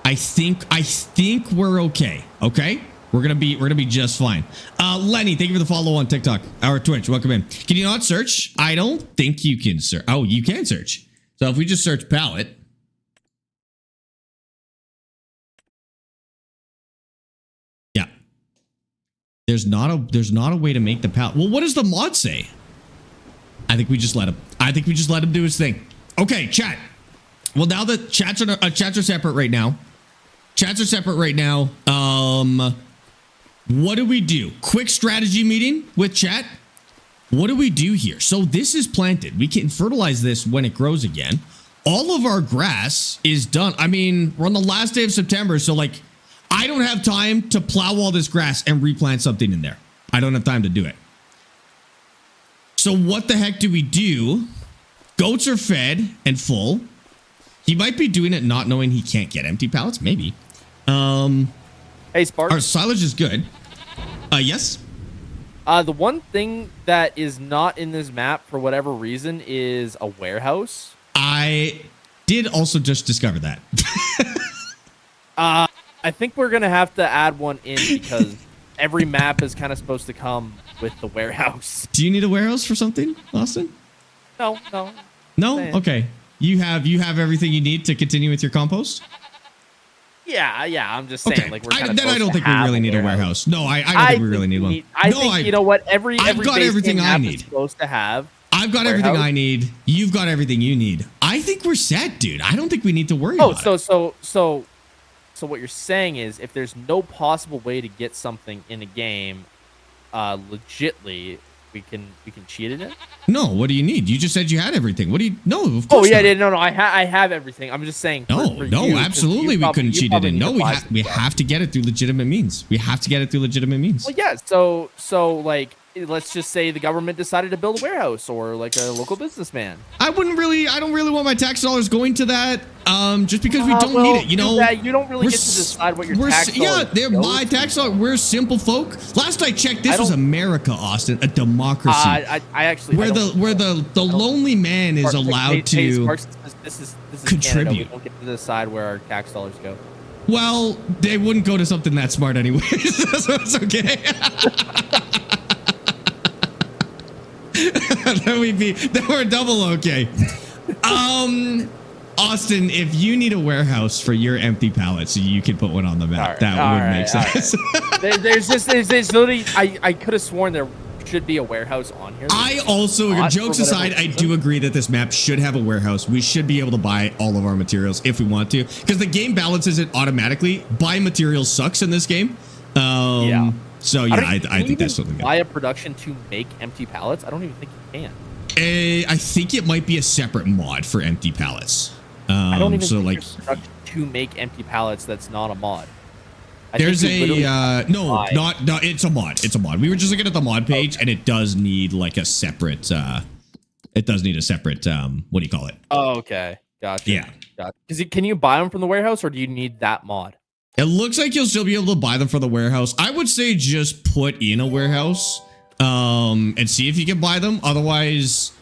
I think we're okay. Okay? We're gonna be just fine. Lenny, thank you for the follow on TikTok or Twitch. Welcome in. Can you not search? I don't think you can search. Oh, you can search. So if we just search pallet. Yeah. There's not a way to make the pallet. Well, what does the mod say? I think we just let him. I think we just let him do his thing. Okay, chat. Well, now that chats are separate right now. Chats are separate right now. What do we do? Quick strategy meeting with chat. What do we do here? So this is planted. We can fertilize this when it grows again. All of our grass is done. I mean, we're on the last day of September, so like, I don't have time to plow all this grass and replant something in there. I don't have time to do it. So what the heck do we do? Goats are fed and full. He might be doing it not knowing he can't get empty pallets. Maybe. Hey, Sparx. Our silage is good. Yes. The one thing that is not in this map for whatever reason is a warehouse. I did also just discover that. I think we're gonna have to add one in because every map is kind of supposed to come with the warehouse. Do you need a warehouse for something, Austin? No. No? Saying. Okay. You have everything you need to continue with your compost? Yeah. I'm just saying, Okay. like we're kind Then I don't think we really need a warehouse. No, I don't think we really need one. I think you know what? Every I've got base everything game I map need. is supposed to have. I've got everything I need. You've got everything you need. I think we're set, dude. I don't think we need to worry about it. So what you're saying is if there's no possible way to get something in a game legitly, we can cheat it in? No, what do you need? You just said you had everything. What do you? No, of Oh course yeah, not. no. I have everything. I'm just saying. No, absolutely we couldn't cheat it in. No, we have to get it through legitimate means. We have to get it through legitimate means. Well, yeah. So let's just say the government decided to build a warehouse or like a local businessman. I don't really want my tax dollars going to that. Just because we don't need it, you know. You don't really get to decide what your tax dollars. Yeah, they're my tax dollars. We're simple folk. Last I checked, this was America, Austin, a democracy. I actually where the lonely man is allowed to this is contribute. Canada. We don't get to decide where our tax dollars go. Well, they wouldn't go to something that smart anyways, so it's okay. Then we're double okay. Austin, if you need a warehouse for your empty pallets, you could put one on the map. That would make sense. There's literally, I could have sworn there should be a warehouse on here. I also, jokes aside, I do agree that this map should have a warehouse. We should be able to buy all of our materials if we want to, because the game balances it automatically. Buying materials sucks in this game. Yeah. So yeah, I think that's something. Buy a production to make empty pallets? I don't even think you can. I think it might be a separate mod for empty pallets. I don't even so think like there's production to make empty pallets. That's not a mod. There's no, it's a mod. It's a mod. We were just looking at the mod page, and it does need like a separate. It does need a separate. What do you call it? Oh, okay, gotcha. Yeah. Gotcha. Can you buy them from the warehouse, or do you need that mod? It looks like you'll still be able to buy them for the warehouse. I would say just put in a warehouse, and see if you can buy them. Otherwise,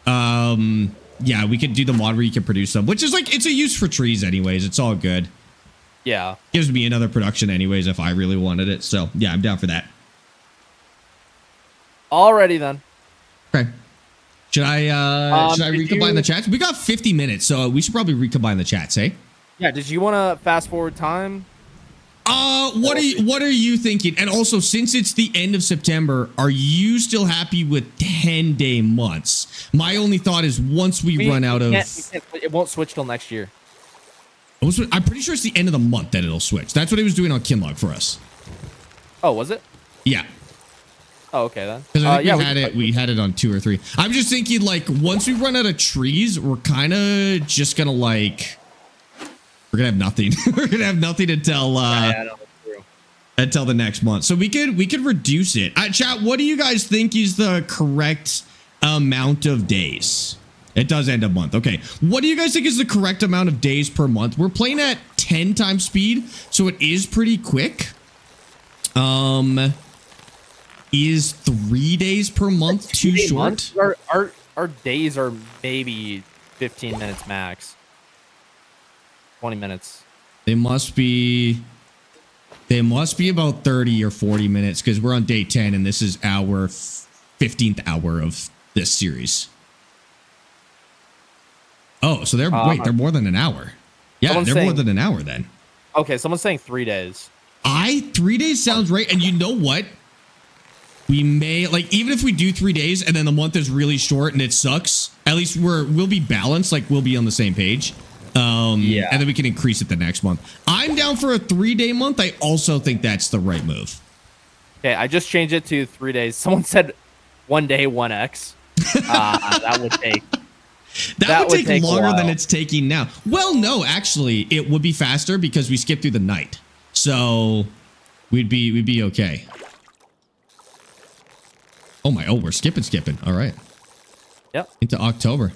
yeah, we could do the mod where you can produce them, which is like, it's a use for trees anyways. It's all good. Yeah. Gives me another production anyways if I really wanted it. So yeah, I'm down for that. Alrighty then. Okay. Should I recombine the chats? We got 50 minutes, so we should probably recombine the chats, eh? Yeah, did you want to fast forward time? What are you thinking? And also, since it's the end of September, are you still happy with 10-day months? My only thought is once we run out of... It won't switch till next year. I'm pretty sure it's the end of the month that it'll switch. That's what he was doing on Kinlog for us. Oh, was it? Yeah. Oh, okay then. Because I think we had it on 2 or 3. I'm just thinking, like, once we run out of trees, we're kind of just gonna like... We're gonna have nothing. We're gonna have nothing until until the next month. So we could reduce it. Chat, what do you guys think is the correct amount of days? It does end a month. Okay. What do you guys think is the correct amount of days per month? We're playing at 10 times speed, so it is pretty quick. Is 3 days per month too short? Our days are maybe 15 minutes max. 20 minutes. They must be about 30 or 40 minutes because we're on day 10 and this is our 15th hour of this series. Oh, so they're they're more than an hour. Yeah, they're more than an hour then. Okay, someone's saying 3 days. 3 days sounds right. And you know what? we may, like, even if we do 3 days and then the month is really short and it sucks, at least we'll be balanced. Like, we'll be on the same page. Yeah. And then we can increase it the next month. I'm down for a 3-day month. I also think that's the right move. Okay, I just changed it to 3 days. Someone said 1 day, 1x. That would take. That would take longer than it's taking now. Well, no, actually, it would be faster because we skip through the night. So we'd be okay. Oh my! Oh, we're skipping. All right. Yep. Into October.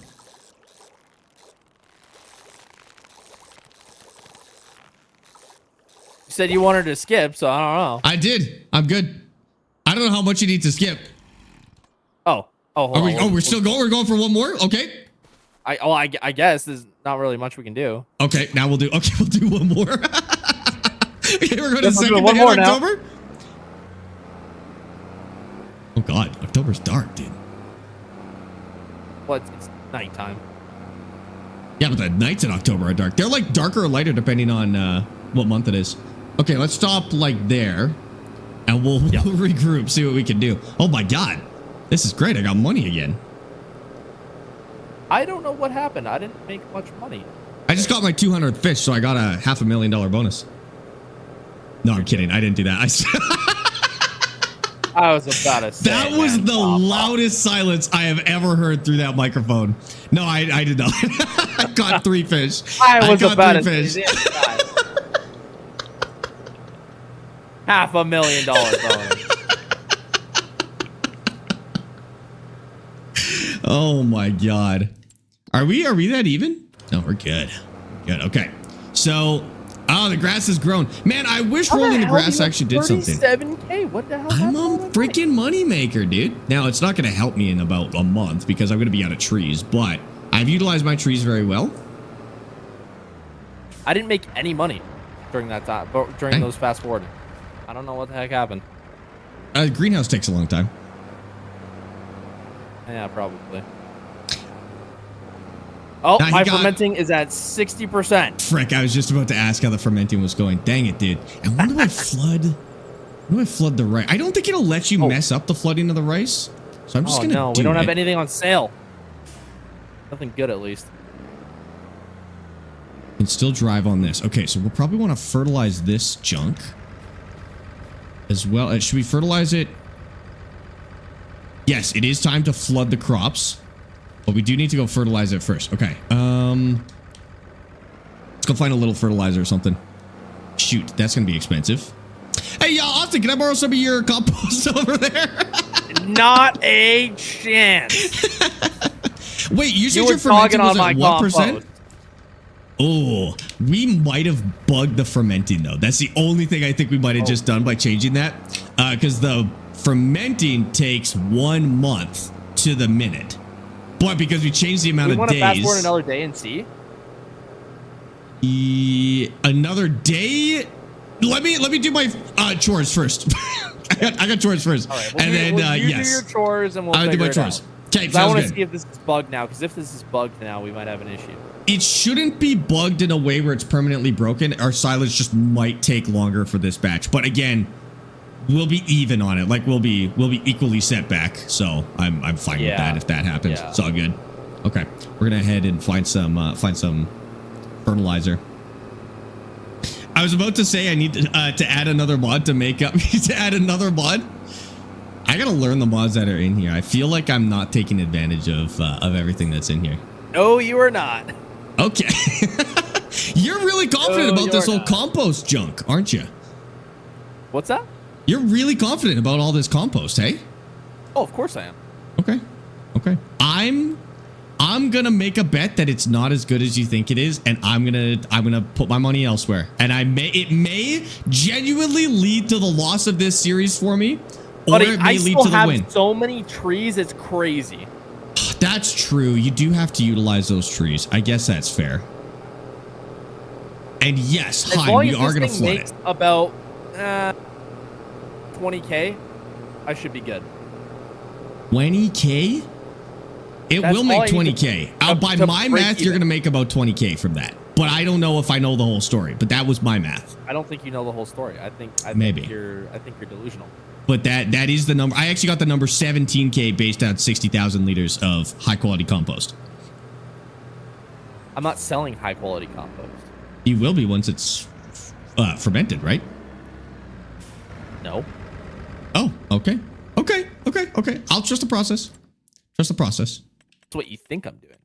You said you wanted to skip, so I don't know. I did. I'm good. I don't know how much you need to skip. Oh, hold on. We're still going. We're going for one more. Okay. I guess there's not really much we can do. Okay, now we'll do. Okay, we'll do one more. Okay, we're going to Let's do second one day more in now. October. Oh God, October's dark, dude. Well, it's nighttime. Yeah, but the nights in October are dark. They're like darker or lighter depending on what month it is. Okay, let's stop like there, and we'll regroup, see what we can do. Oh my God, this is great. I got money again. I don't know what happened. I didn't make much money. I just got my 200th fish, so I got a $500,000 bonus. No, I'm kidding. I didn't do that. I was about to say that was the loudest silence I have ever heard through that microphone. No, I did not. I caught 3 fish. I was got about 3 to fish. say $500,000 bonus. Oh my God. Are we that even? No, we're good. Good. Okay. So, the grass has grown. Man, I wish rolling the grass actually did something. 37K. What the hell? I'm a freaking moneymaker, dude. Now, it's not going to help me in about a month because I'm going to be out of trees, but I've utilized my trees very well. I didn't make any money during that time, during those fast forwarding. I don't know what the heck happened. Greenhouse takes a long time. Yeah, probably. Oh, Now, my fermenting is at 60%. Frick, I was just about to ask how the fermenting was going. Dang it, dude. And when do I flood? When do I flood the rice? I don't think it'll let you mess up the flooding of the rice. So I'm just going to do it. No, we don't have anything on sale. Nothing good, at least. Can still drive on this. Okay, so we'll probably want to fertilize this junk as well. Should we fertilize it? Yes, it is time to flood the crops. But we do need to go fertilize it first. Okay. Let's go find a little fertilizer or something. Shoot, that's going to be expensive. Hey, Austin, can I borrow some of your compost over there? Not a chance. Wait, you said You your were talking fermenting was on at my 1%? compost. Oh, we might have bugged the fermenting, though. That's the only thing I think we might have just done by changing that. Because the fermenting takes 1 month to the minute. But because we changed the amount of days. We want to fast forward another day and see? Another day? Let me do my chores first. I got chores first. All right, and then, you yes. do your chores and we'll I'll do figure my it chores. out. Okay, I sounds want good. to see if this is bugged now, because if this is bugged now, we might have an issue. It shouldn't be bugged in a way where it's permanently broken. Our silage just might take longer for this batch. But again, we'll be even on it. Like we'll be equally set back. So I'm fine with that if that happens. Yeah. It's all good. Okay, we're gonna head and find some fertilizer. I was about to say I need to add another mod to make up to add another mod. I gotta learn the mods that are in here. I feel like I'm not taking advantage of everything that's in here. No, you are not. Okay. You're really confident about this whole not. compost junk, aren't you? What's that? You're really confident about all this compost, hey? Oh, of course I am. Okay. Okay. I'm gonna make a bet that it's not as good as you think it is, and I'm gonna put my money elsewhere. And it may genuinely lead to the loss of this series for me, or Buddy, it may I lead still to the have win. so many trees, it's crazy. That's true. You do have to utilize those trees. I guess that's fair. And yes, As hi, long we as are this gonna thing flood makes it. about 20K, I should be good. 20K? It That's will all make I need 20K. By to my break math, you're even. going to make about 20K from that. But I don't know if I know the whole story. But that was my math. I don't think you know the whole story. I think Maybe. you're delusional. But that is the number. I actually got the number 17K based on 60,000 liters of high quality compost. I'm not selling high quality compost. You will be once it's fermented, right? No. Oh, okay. Okay. I'll trust the process. Trust the process. That's what you think I'm doing.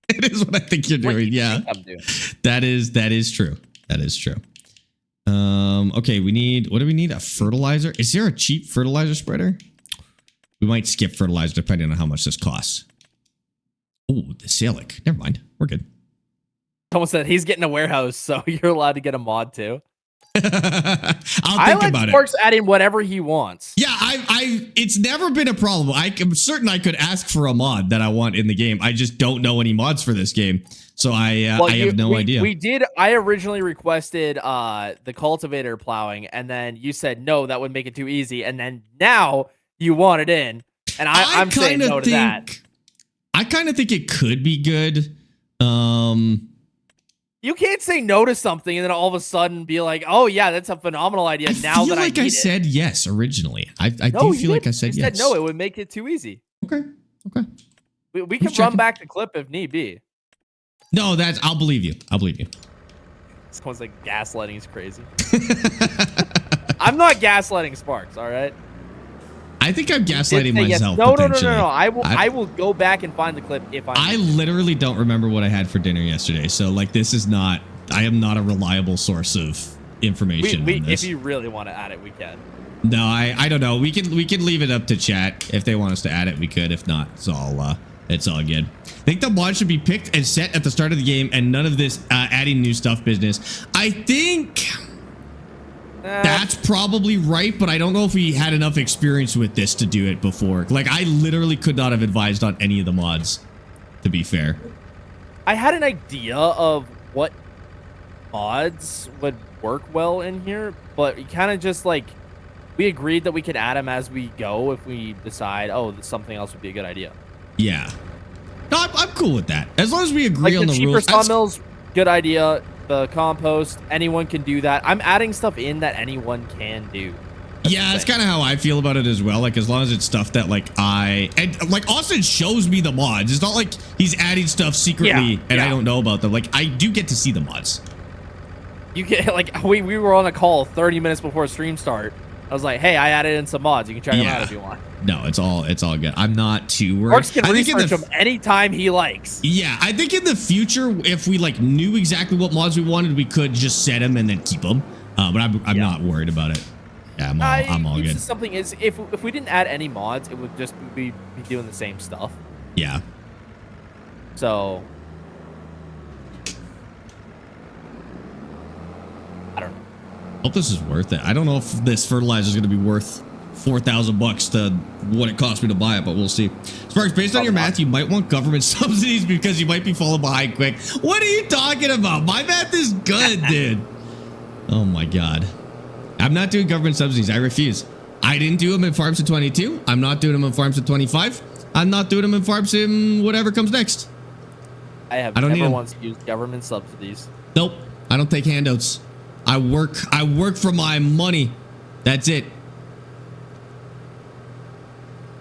It is what I think you're doing. Yeah. I'm doing. That is true. That is true. Okay, what do we need? A fertilizer? Is there a cheap fertilizer spreader? We might skip fertilizer depending on how much this costs. Oh, the Salic. Never mind. We're good. Someone said he's getting a warehouse, so you're allowed to get a mod too. I'll think about it. Sparx add in whatever he wants. Yeah, it's never been a problem. I'm certain I could ask for a mod that I want in the game. I just don't know any mods for this game, so I have no idea. We did. I originally requested the cultivator plowing, and then you said no, that would make it too easy, and then now you want it in, and I'm saying no to that. I kind of think it could be good. You can't say no to something and then all of a sudden be like, "Oh yeah, that's a phenomenal idea." I feel like I said yes originally. I do feel like I said yes. Said no, it would make it too easy. Okay. We can run back the clip if need be. No, I'll believe you. Someone's like, gaslighting is crazy. I'm not gaslighting Sparx, all right? I think I'm gaslighting myself. No. I will go back and find the clip if I literally don't remember what I had for dinner yesterday. So like, this is not. I am not a reliable source of information. If you really want to add it, we can. No, I don't know. We can leave it up to chat. If they want us to add it, we could. If not, it's all good. I think the mod should be picked and set at the start of the game, and none of this adding new stuff business. I think. That's probably right, but I don't know if we had enough experience with this to do it before. Like, I literally could not have advised on any of the mods, to be fair. I had an idea of what mods would work well in here, but we kind of just, like, we agreed that we could add them as we go if we decide, oh, something else would be a good idea. Yeah. No, I'm cool with that. As long as we agree on the rules. Like, the cheaper sawmills, good idea. The compost, anyone can do that. I'm adding stuff in that anyone can do. Yeah, that's kind of how I feel about it as well. Like, as long as it's stuff that like Austin shows me the mods. It's not like he's adding stuff secretly and I don't know about them. Like, I do get to see the mods. You get like we were on a call 30 minutes before stream start. I was like, hey, I added in some mods. You can check them out if you want. No, it's all good. I'm not too worried. Sparx can research them anytime he likes. Yeah, I think in the future, if we like knew exactly what mods we wanted, we could just set them and then keep them. But I'm not worried about it. Yeah, I'm all good. Something is if we didn't add any mods, it would just be doing the same stuff. Yeah. So I don't know. Hope this is worth it. I don't know if this fertilizer is going to be worth $4,000 to what it cost me to buy it, but we'll see. Sparx, based on your math, you might want government subsidies because you might be falling behind quick. What are you talking about? My math is good, dude. Oh my God. I'm not doing government subsidies. I refuse. I didn't do them in Farm Sim 22. I'm not doing them in Farm Sim 25. I'm not doing them in Farm Sim whatever comes next. I never once used government subsidies. Nope. I don't take handouts. I work for my money. That's it.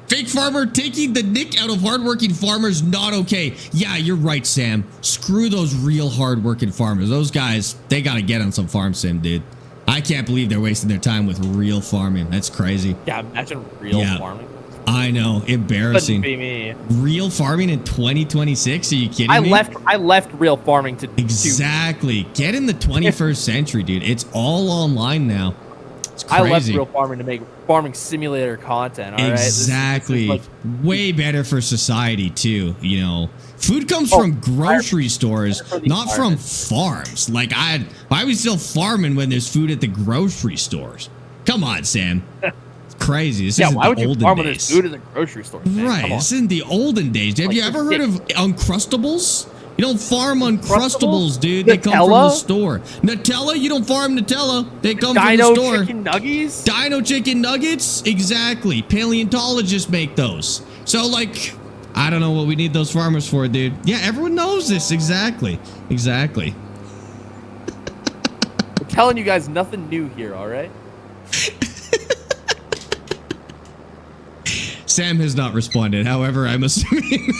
Fake farmer taking the nick out of hardworking farmers, not okay. Yeah, you're right, Sam. Screw those real hardworking farmers. Those guys, they gotta get on some farm sim, dude. I can't believe they're wasting their time with real farming. That's crazy. Yeah, imagine real farming. I know, embarrassing. Couldn't be me. Real farming in 2026? Are you kidding me? I left real farming to exactly. Get in the 21st century, dude. It's all online now. It's crazy. I left real farming to make farming simulator content. All exactly. Right? This is way better for society too. You know, food comes from grocery stores, not from farms. Like why are we still farming when there's food at the grocery stores? Come on, Sam. Crazy. This isn't why would the you olden farm days. when there's food in the grocery store? Man? Right. This isn't the olden days. Have you ever heard of Uncrustables? You don't farm Uncrustables, dude. They come from the store. Nutella? You don't farm Nutella. They come from the store. Dino chicken nuggets? Dino chicken nuggets? Exactly. Paleontologists make those. So, like, I don't know what we need those farmers for, dude. Yeah, everyone knows this. Exactly. Exactly. I'm telling you guys nothing new here, all right? Sam has not responded. However, I'm assuming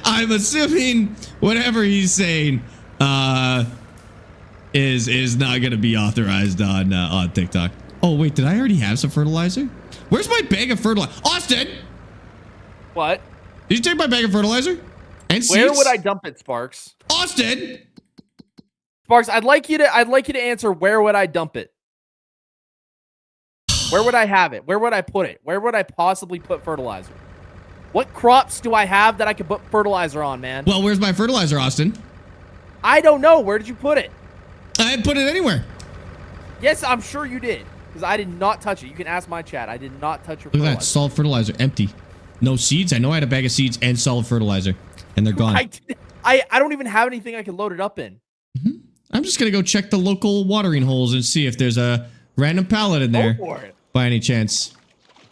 I'm assuming whatever he's saying is not going to be authorized on TikTok. Oh wait, did I already have some fertilizer? Where's my bag of fertilizer? Austin! What? Did you take my bag of fertilizer? And seeds? Where would I dump it, Sparx? Austin! Sparx, I'd like you to answer where would I dump it? Where would I have it? Where would I put it? Where would I possibly put fertilizer? What crops do I have that I could put fertilizer on, man? Well, where's my fertilizer, Austin? I don't know. Where did you put it? I didn't put it anywhere. Yes, I'm sure you did. Because I did not touch it. You can ask my chat. I did not touch your Look fertilizer. at that. Solid fertilizer. Empty. No seeds. I know I had a bag of seeds and solid fertilizer. And they're gone. I don't even have anything I can load it up in. I'm just going to go check the local watering holes and see if there's a random pallet in there. Go for it. By any chance.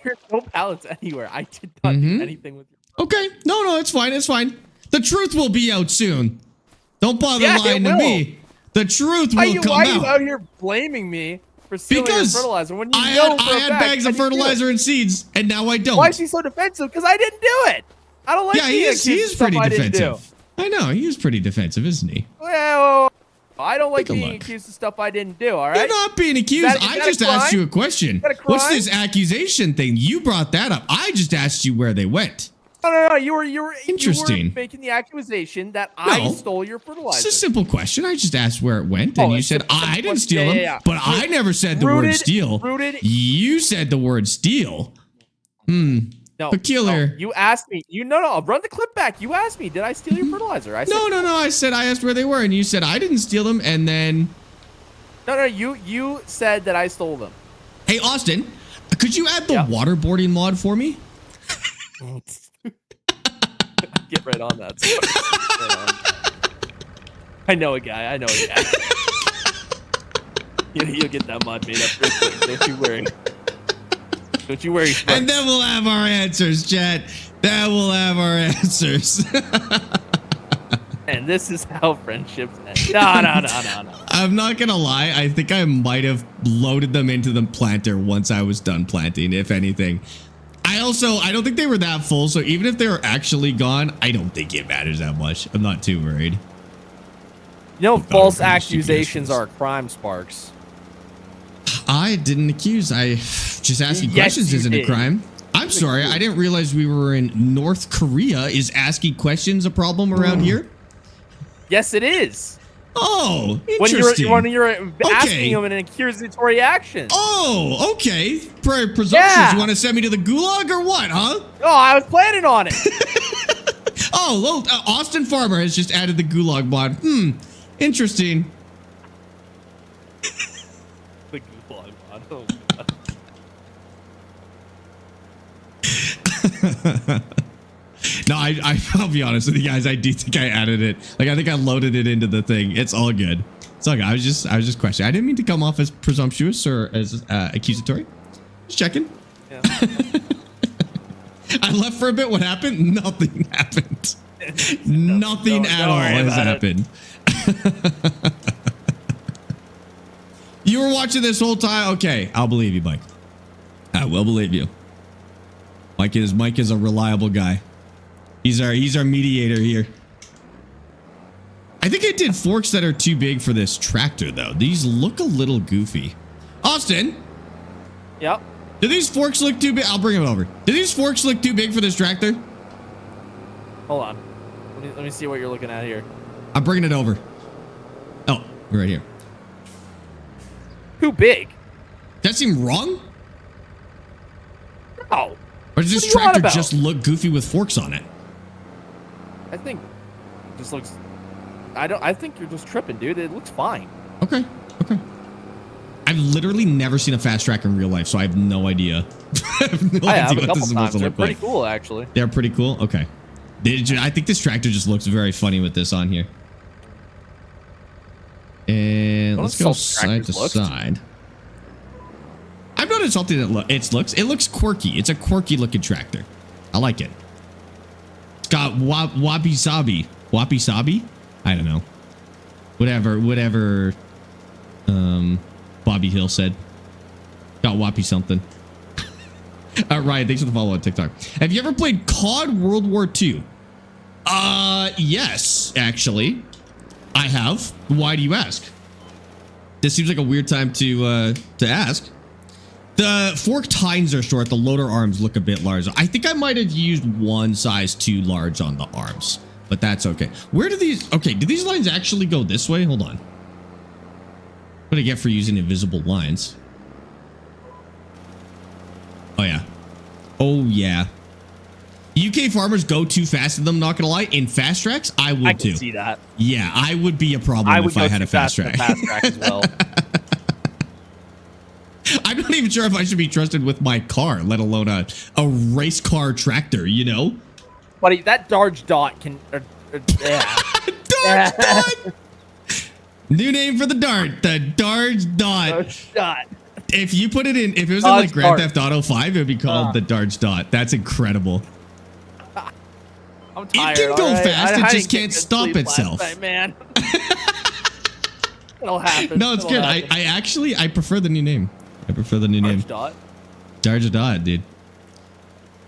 There's no pallets anywhere. I did not do anything with your Okay. No, it's fine. It's fine. The truth will be out soon. Don't bother Yeah, lying to me. The truth will come why are you out. out here blaming me for stealing your fertilizer when you I know had bags of fertilizer and seeds, and now I don't. Why is he so defensive? Because I didn't do it. I don't like Yeah, he is pretty defensive. I know. He is pretty defensive, isn't he? Well, I don't like Take a being look. accused of stuff I didn't do, all right? You're not being accused. Is I that just a crime? asked you a question. Is that a What's crime? this accusation thing? You brought that up. I just asked you where they went. No. You were Interesting. making the accusation that I stole your fertilizer. It's a simple question. I just asked where it went, and you said I didn't steal them. But I never said the word steal. You said the word steal. No, peculiar. No, you asked me. No. Run the clip back. You asked me, did I steal your fertilizer? I said No. I asked where they were, and you said I didn't steal them, and then. No. You said that I stole them. Hey, Austin, could you add the waterboarding mod for me? Get right on that. I know a guy. You'll get that mod made up real quick. Don't you worry. Don't you worry, Sparx. And then we'll have our answers, chat. Then we'll have our answers. And this is how friendships end. No. I'm not gonna lie. I think I might have loaded them into the planter once I was done planting, if anything. I don't think they were that full, so even if they were actually gone, I don't think it matters that much. I'm not too worried. You know, false accusations are a crime, Sparx. I didn't accuse. I just asking questions isn't a crime. I'm sorry. I didn't realize we were in North Korea. Is asking questions a problem around here? Yes, it is. Oh, interesting. When you're asking them an accusatory action. Oh, okay. Presumptions. Yeah. You want to send me to the gulag or what, huh? Oh, I was planning on it. Oh, well, Austin Farmer has just added the gulag mod. Interesting. The gulag mod. Oh, God. No, I'll be honest with you guys. I do think I added it. Like, I think I loaded it into the thing. It's all good. It's all good. I was just questioning. I didn't mean to come off as presumptuous or as accusatory. Just checking. Yeah. I left for a bit. What happened? Nothing happened. Nothing at all has happened. You were watching this whole time? Okay, I'll believe you, Mike. I will believe you. Mike is a reliable guy. He's our mediator here. I think I did forks that are too big for this tractor, though. These look a little goofy. Austin? Yep. Do these forks look too big? I'll bring them over. Do these forks look too big for this tractor? Hold on. Let me see what you're looking at here. I'm bringing it over. Oh, right here. Too big? Does that seem wrong? No. Or does this tractor just look goofy with forks on it? I think it just looks... I think you're just tripping, dude. It looks fine. Okay. I've literally never seen a fast track in real life, so I have no idea. I have no idea what this is supposed to look like. They're pretty cool, actually. They're pretty cool? Okay. I think this tractor just looks very funny with this on here. And let's go side to side. I'm not insulting it. It looks quirky. It's a quirky looking tractor. I like it. It's got wabi sabi. Wabi sabi? I don't know. Whatever. Bobby Hill said. Got wappy something. Ryan, thanks for the follow on TikTok. Have you ever played COD World War II? Yes, actually. I have. Why do you ask? This seems like a weird time to ask. The forked tines are short. The loader arms look a bit large. I think I might have used one size too large on the arms, but that's okay. Where do these... Okay, do these lines actually go this way? Hold on. What do I get for using invisible lines? Oh, yeah. Oh, yeah. UK farmers go too fast in them, not gonna lie. In fast tracks, I would too. I can see that. Yeah, I would be a problem if I had a fast track. Fast track as well. I'm not even sure if I should be trusted with my car, let alone a race car tractor, you know? Buddy, that Darge Dot can... yeah. Darge Dot! New name for the dart, the Darge Dot. Darge Dot. If you put it in, if it was in like Grand Theft Auto 5, it would be called the Darge Dot. That's incredible. I'm tired. It can go fast, it just can't stop itself. Night, man. It'll happen. No, it's good. I prefer the new name. I prefer the new name. Dot. Darge Dot, dude.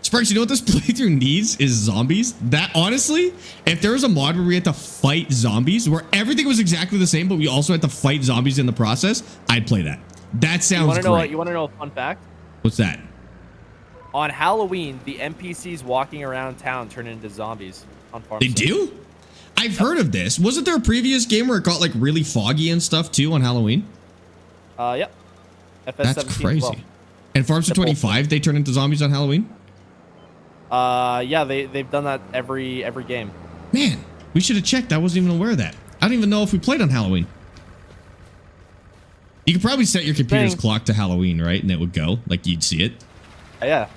Sparx, you know what this playthrough needs is zombies. That honestly, if there was a mod where we had to fight zombies, where everything was exactly the same, but we also had to fight zombies in the process, I'd play that. That sounds great. You want to know a fun fact? What's that? On Halloween, the NPCs walking around town turn into zombies on farm. They do? I've heard of this. Wasn't there a previous game where it got like really foggy and stuff too on Halloween? Yep. That's crazy. And Farm Sim 25, they turn into zombies on Halloween? Yeah, they've done that every game. Man, we should have checked. I wasn't even aware of that. I don't even know if we played on Halloween. You could probably set your computer's clock to Halloween, right? And it would go like you'd see it. Yeah.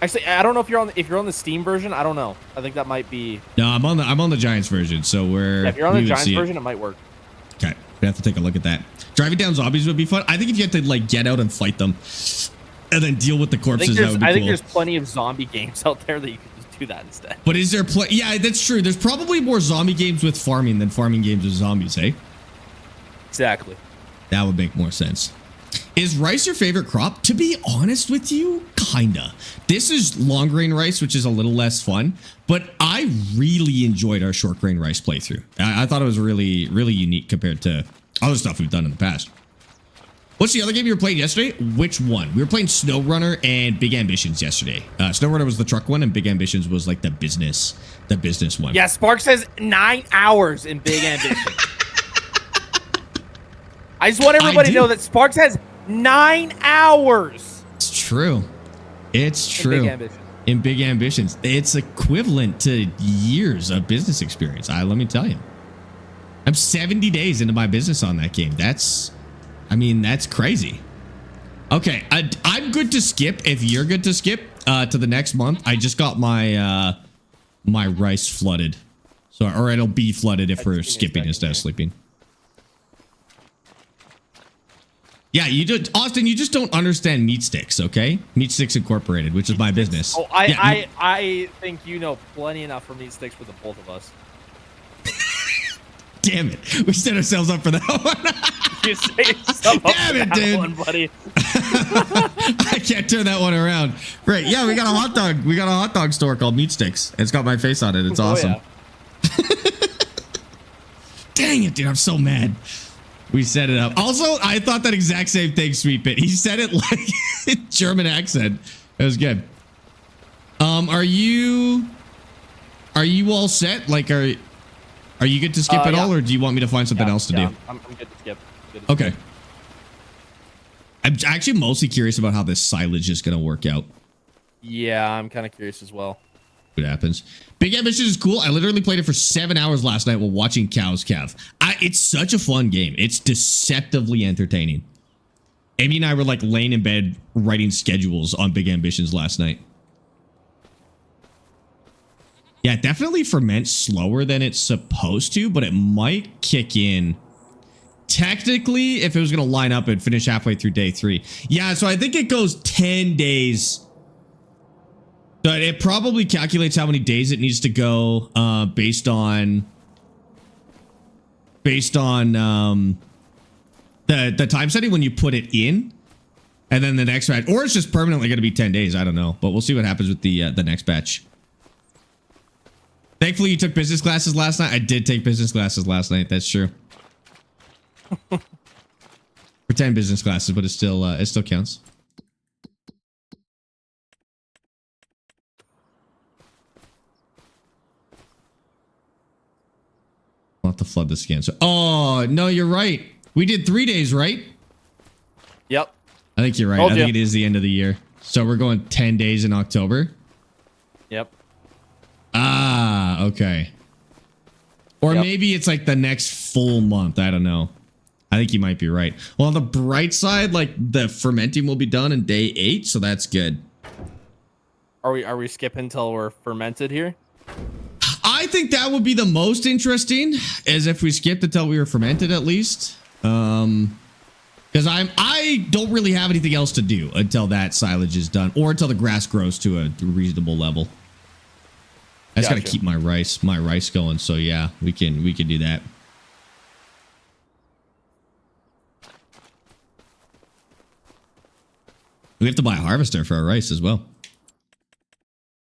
Actually, I don't know if you're on the Steam version. I don't know. I think that might be. No, I'm on the Giants version, so we're. Yeah, if you're on the Giants version, it might work. Okay, we have to take a look at that. Driving down zombies would be fun. I think if you had to like get out and fight them, and then deal with the corpses, that would be cool. I think there's plenty of zombie games out there that you can just do that instead. But is there Yeah, that's true. There's probably more zombie games with farming than farming games with zombies, hey? Exactly. That would make more sense. Is rice your favorite crop? To be honest with you, kinda. This is long grain rice, which is a little less fun, but I really enjoyed our short grain rice playthrough. I thought it was really, really unique compared to other stuff we've done in the past. What's the other game you were playing yesterday? Which one? We were playing SnowRunner and Big Ambitions yesterday. SnowRunner was the truck one, and Big Ambitions was like the business one. Yeah, Sparx says 9 hours in Big Ambitions. I just want everybody to know that Sparx has 9 hours. It's true. It's true. In Big Ambitions. It's equivalent to years of business experience. Let me tell you. I'm 70 days into my business on that game. That's crazy. Okay, I'm good to skip if you're good to skip to the next month. I just got my my rice flooded. Or it'll be flooded if we're skipping instead of sleeping. Yeah, Austin, you just don't understand Meat Sticks, okay? Meat Sticks Incorporated, which is my business. Oh, I think you know plenty enough for Meat Sticks for the both of us. Damn it. We set ourselves up for that one. You say yourself up Damn it, dude. One, buddy. I can't turn that one around. Right, yeah, we got a hot dog. We got a hot dog store called Meat Sticks. It's got my face on it. It's awesome. Yeah. Dang it, dude. I'm so mad. We set it up. Also, I thought that exact same thing, Sweet Bit. He said it like in German accent. It was good. Are you all set? Like, are you good to skip at all, or do you want me to find something else to do? I'm good to skip. Okay. I'm actually mostly curious about how this silage is going to work out. Yeah, I'm kind of curious as well. What happens? Big Ambition is cool. I literally played it for 7 hours last night while watching cows calve. It's such a fun game. It's deceptively entertaining. Amy and I were like laying in bed writing schedules on Big Ambitions last night. Yeah, it definitely ferments slower than it's supposed to, but it might kick in. Technically, if it was going to line up and finish halfway through day 3. Yeah, so I think it goes 10 days. But it probably calculates how many days it needs to go based on the time setting when you put it in. And then the next batch, or it's just permanently going to be 10 days. I don't know, but we'll see what happens with the next batch. Thankfully, you took business classes last night. I did take business classes last night. That's true. Pretend business classes, but it still counts. I'll have to flood the scan. So, oh no, you're right. We did 3 days, right? Yep. I think you're right. I think it is the end of the year. So we're going 10 days in October. Yep. Ah, okay. Or maybe it's like the next full month. I don't know. I think you might be right. Well, on the bright side, like the fermenting will be done in day 8, so that's good. Are we skipping till we're fermented here? I think that would be the most interesting, is if we skipped until we were fermented at least. Because I don't really have anything else to do until that silage is done, or until the grass grows to a reasonable level. I just gotta keep my rice going. So yeah, we can do that. We have to buy a harvester for our rice as well.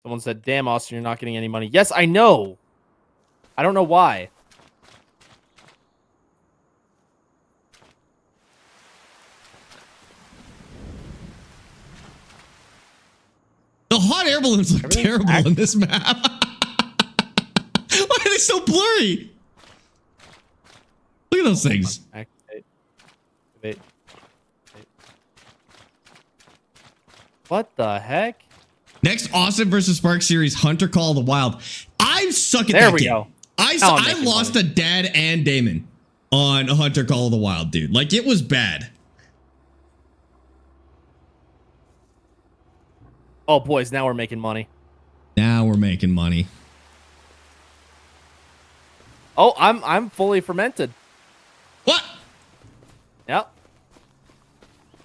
Someone said, "Damn, Austin, you're not getting any money." Yes, I know. I don't know why. The hot air balloons look terrible in this map. Why are they so blurry? Look at those things. Activate. What the heck? Next, Austin versus Sparx series, Hunter Call of the Wild. I suck at there that we game. go. I lost to Dad and Damon on Hunter Call of the Wild, dude. Like, it was bad. Oh, boys, now we're making money. Now we're making money. Oh, I'm fully fermented. What? Yep.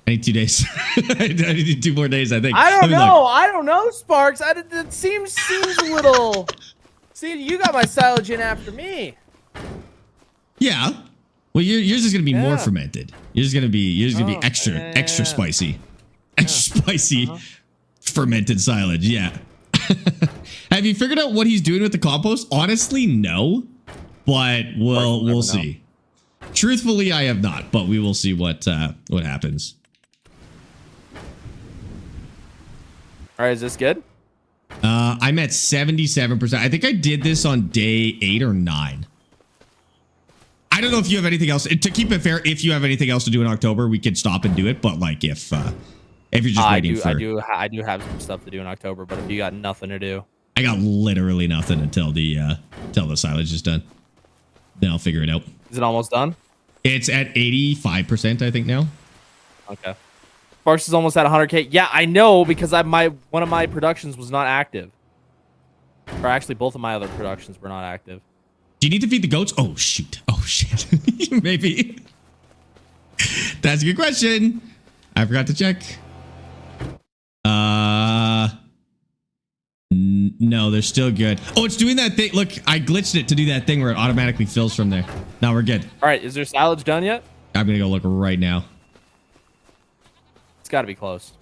I need 2 days. I need 2 more days, I think. I don't know. I don't know, Sparx. It seems a little. See, you got my silage in after me. Yeah. Well, yours is gonna be more fermented. Yours is gonna be extra spicy, extra spicy fermented silage. Yeah. Have you figured out what he's doing with the compost? Honestly, no. But we'll see. Truthfully, I have not, but we will see what happens. All right, is this good? I'm at 77%. I think I did this on day 8 or 9. I don't know if you have anything else. To keep it fair, if you have anything else to do in October, we could stop and do it. But like if you're just waiting for, I do have some stuff to do in October. But if you got nothing to do, I got literally nothing until the silage is done. Then I'll figure it out. Is it almost done? It's at 85%, I think now. Okay. Sparx is almost at 100K. Yeah, I know, because one of my productions was not active. Or actually, both of my other productions were not active. Do you need to feed the goats? Oh, shoot. Oh, shit. Maybe. That's a good question. I forgot to check. No, they're still good. Oh, it's doing that thing. Look, I glitched it to do that thing where it automatically fills from there. Now we're good. All right, is their silage done yet? I'm going to go look right now. It's got to be close.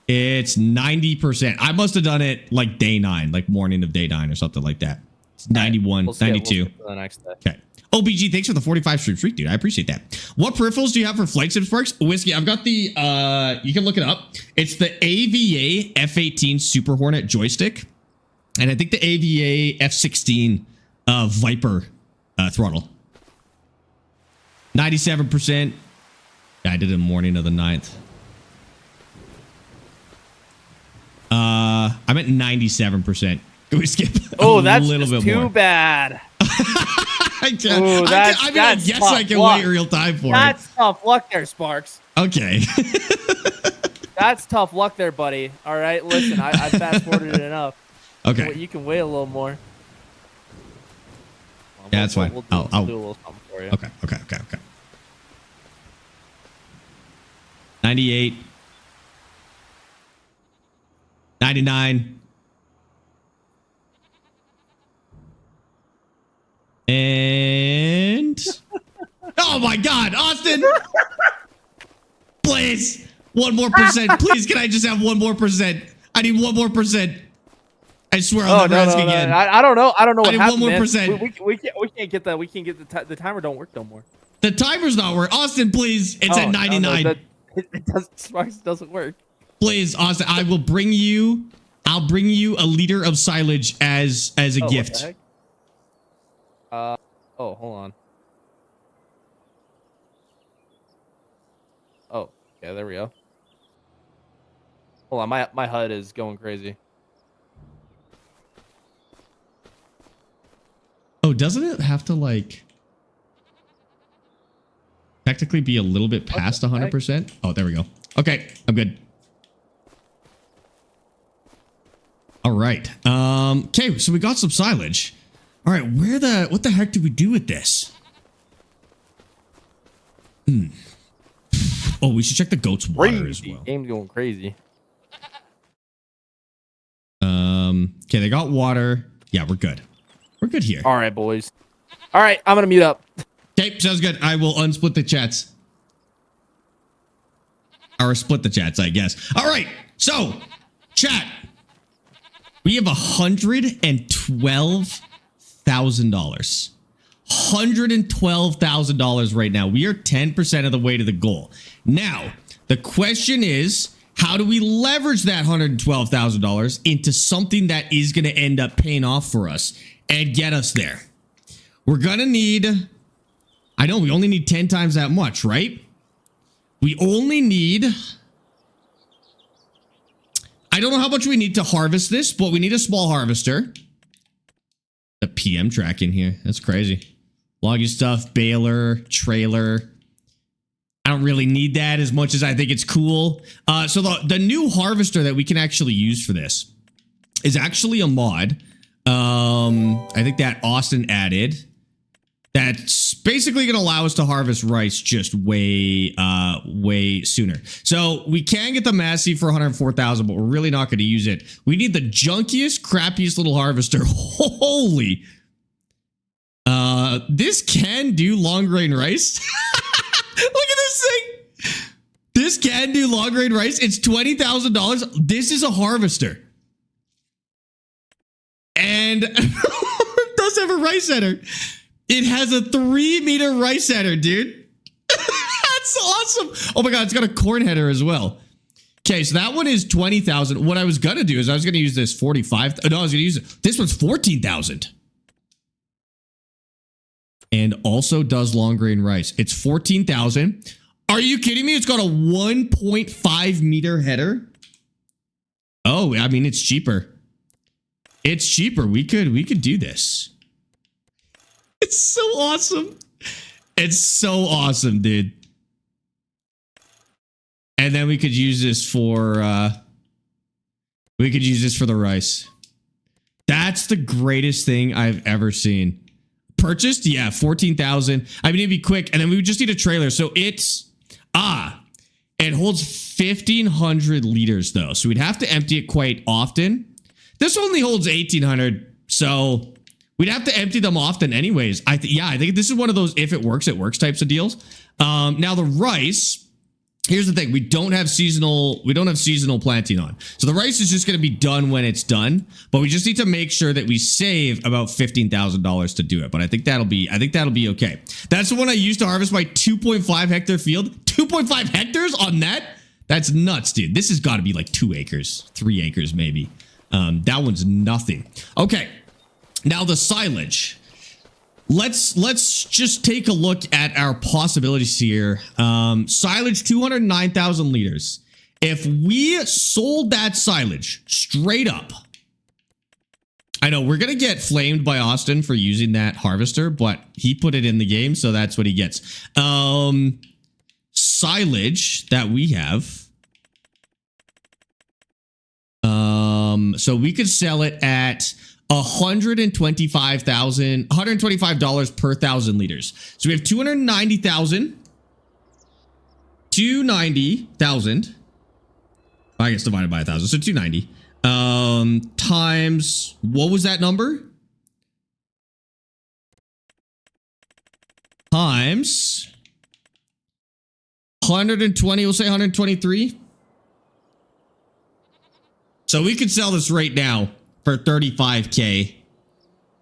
It's 90%. I must have done it like day 9, like morning of day 9 or something like that. It's 91, 92. The next day. Okay. OBG, thanks for the 45 streak, dude. I appreciate that. What peripherals do you have for flight sim, Sparx? Whiskey, I've got the, you can look it up. It's the AVA F18 Super Hornet joystick. And I think the AVA F16 Viper throttle. 97%. Yeah, I did it in the morning of the 9th. I'm at 97%. Can we skip? Oh, that's just too bad. I guess I can wait real time for it. That's tough luck there, Sparx. Okay. That's tough luck there, buddy. All right, listen, I fast forwarded it enough. Okay. You can wait a little more. Well, yeah, that's fine. We'll do a little something for you. Okay. 98. 99. And oh my God, Austin! Please, 1 more percent. Please, can I just have 1 more percent? I need 1 more percent. I swear I'll never ask again. I don't know. I don't know what happened, 1 more man. percent. We can't get that. We can't get the timer don't work no more. The timer's not working. Austin, please. It's at 99. No, it doesn't. Sparx doesn't work. Please, Austin. I will bring you. I'll bring you a liter of silage as a gift. What the heck? Oh, hold on. Oh, yeah, there we go. Hold on, my HUD is going crazy. Oh, doesn't it have to like technically be a little bit past 100%? Oh, there we go. Okay, I'm good. All right. Okay, so we got some silage. All right, what the heck do we do with this? Oh, we should check the goat's water as well. Game's going crazy. Okay, they got water. Yeah, we're good. We're good here. All right, boys. All right, I'm gonna mute up. Okay, sounds good. I will unsplit the chats. Or split the chats, I guess. All right, so chat. We have $112,000. $112,000 right now. We are 10% of the way to the goal. Now, the question is, how do we leverage that $112,000 into something that is going to end up paying off for us and get us there? We're going to need, I know we only need 10 times that much, right? We only need, I don't know how much we need to harvest this, but we need a small harvester. The PM track in here. That's crazy. Logging stuff, baler, trailer. I don't really need that as much as I think it's cool. So the new harvester that we can actually use for this is actually a mod. I think that Austin added. That's basically going to allow us to harvest rice just way sooner. So we can get the Massey for 104,000, but we're really not going to use it. We need the junkiest, crappiest little harvester. Holy. This can do long grain rice. Look at this thing. This can do long grain rice. It's $20,000. This is a harvester. And it does have a rice header. It has a 3-meter rice header, dude. That's awesome. Oh my God, it's got a corn header as well. Okay, so that one is 20,000. What I was going to do is I was going to use this 45. No, I was going to use it. This one's 14,000. And also does long grain rice. It's 14,000. Are you kidding me? It's got a 1.5 meter header. Oh, I mean, it's cheaper. It's cheaper. We could do this. It's so awesome. It's so awesome, dude. And then we could use this for the rice. That's the greatest thing I've ever seen. Purchased? Yeah, 14,000. I mean, it'd be quick. And then we would just need a trailer. So it's, it holds 1,500 liters though. So we'd have to empty it quite often. This only holds 1,800. So we'd have to empty them often anyways. I think this is one of those if it works types of deals. Now the rice, here's the thing. We don't have seasonal planting on. So the rice is just going to be done when it's done, but we just need to make sure that we save about $15,000 to do it. But I think that'll be okay. That's the one I used to harvest my 2.5 hectare field. 2.5 hectares on that? That's nuts, dude. This has got to be like 2 acres, 3 acres maybe. That one's nothing. Okay. Now the silage. Let's just take a look at our possibilities here. Silage, 209,000 liters. If we sold that silage straight up, I know we're going to get flamed by Austin for using that harvester, but he put it in the game, so that's what he gets. Silage that we have. So we could sell it at $125 per 1,000 liters. So we have 290,000. 290,000. I guess divided by 1,000. So 290. Times, what was that number? Times 120, we'll say 123. So we could sell this right now for 35K.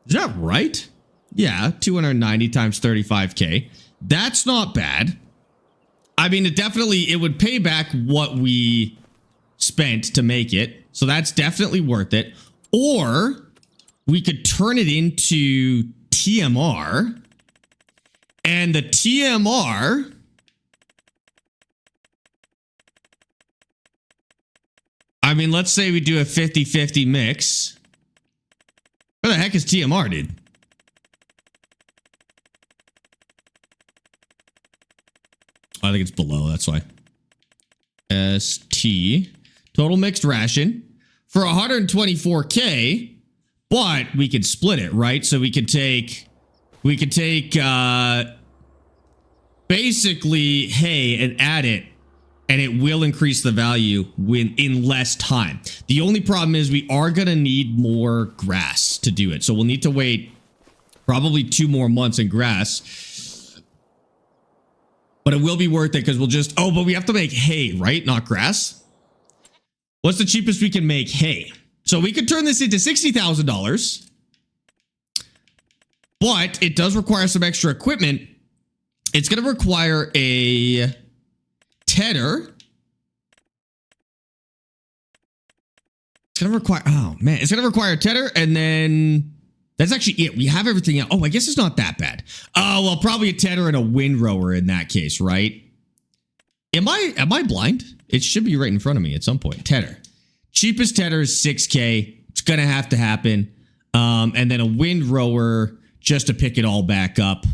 Is that right? Yeah, 290 times 35K. That's not bad. I mean, it would pay back what we spent to make it. So that's definitely worth it. Or we could turn it into TMR. And the TMR... I mean, let's say we do a 50-50 mix. Where the heck is TMR, dude? I think it's below, that's why. ST. Total mixed ration. For 124K, but we could split it, right? So we could take basically hay and add it, and it will increase the value in less time. The only problem is we are going to need more grass to do it. So we'll need to wait probably 2 more months in grass. But it will be worth it because we'll just... Oh, but we have to make hay, right? Not grass. What's the cheapest we can make? Hay. So we could turn this into $60,000. But it does require some extra equipment. It's going to require a tedder. It's going to require... Oh, man. It's going to require a tedder, and then... That's actually it. We have everything else. Oh, I guess it's not that bad. Oh, well, probably a tedder and a windrower in that case, right? Am I blind? It should be right in front of me at some point. Tedder. Cheapest tedder is 6K. It's going to have to happen. And then a windrower just to pick it all back up.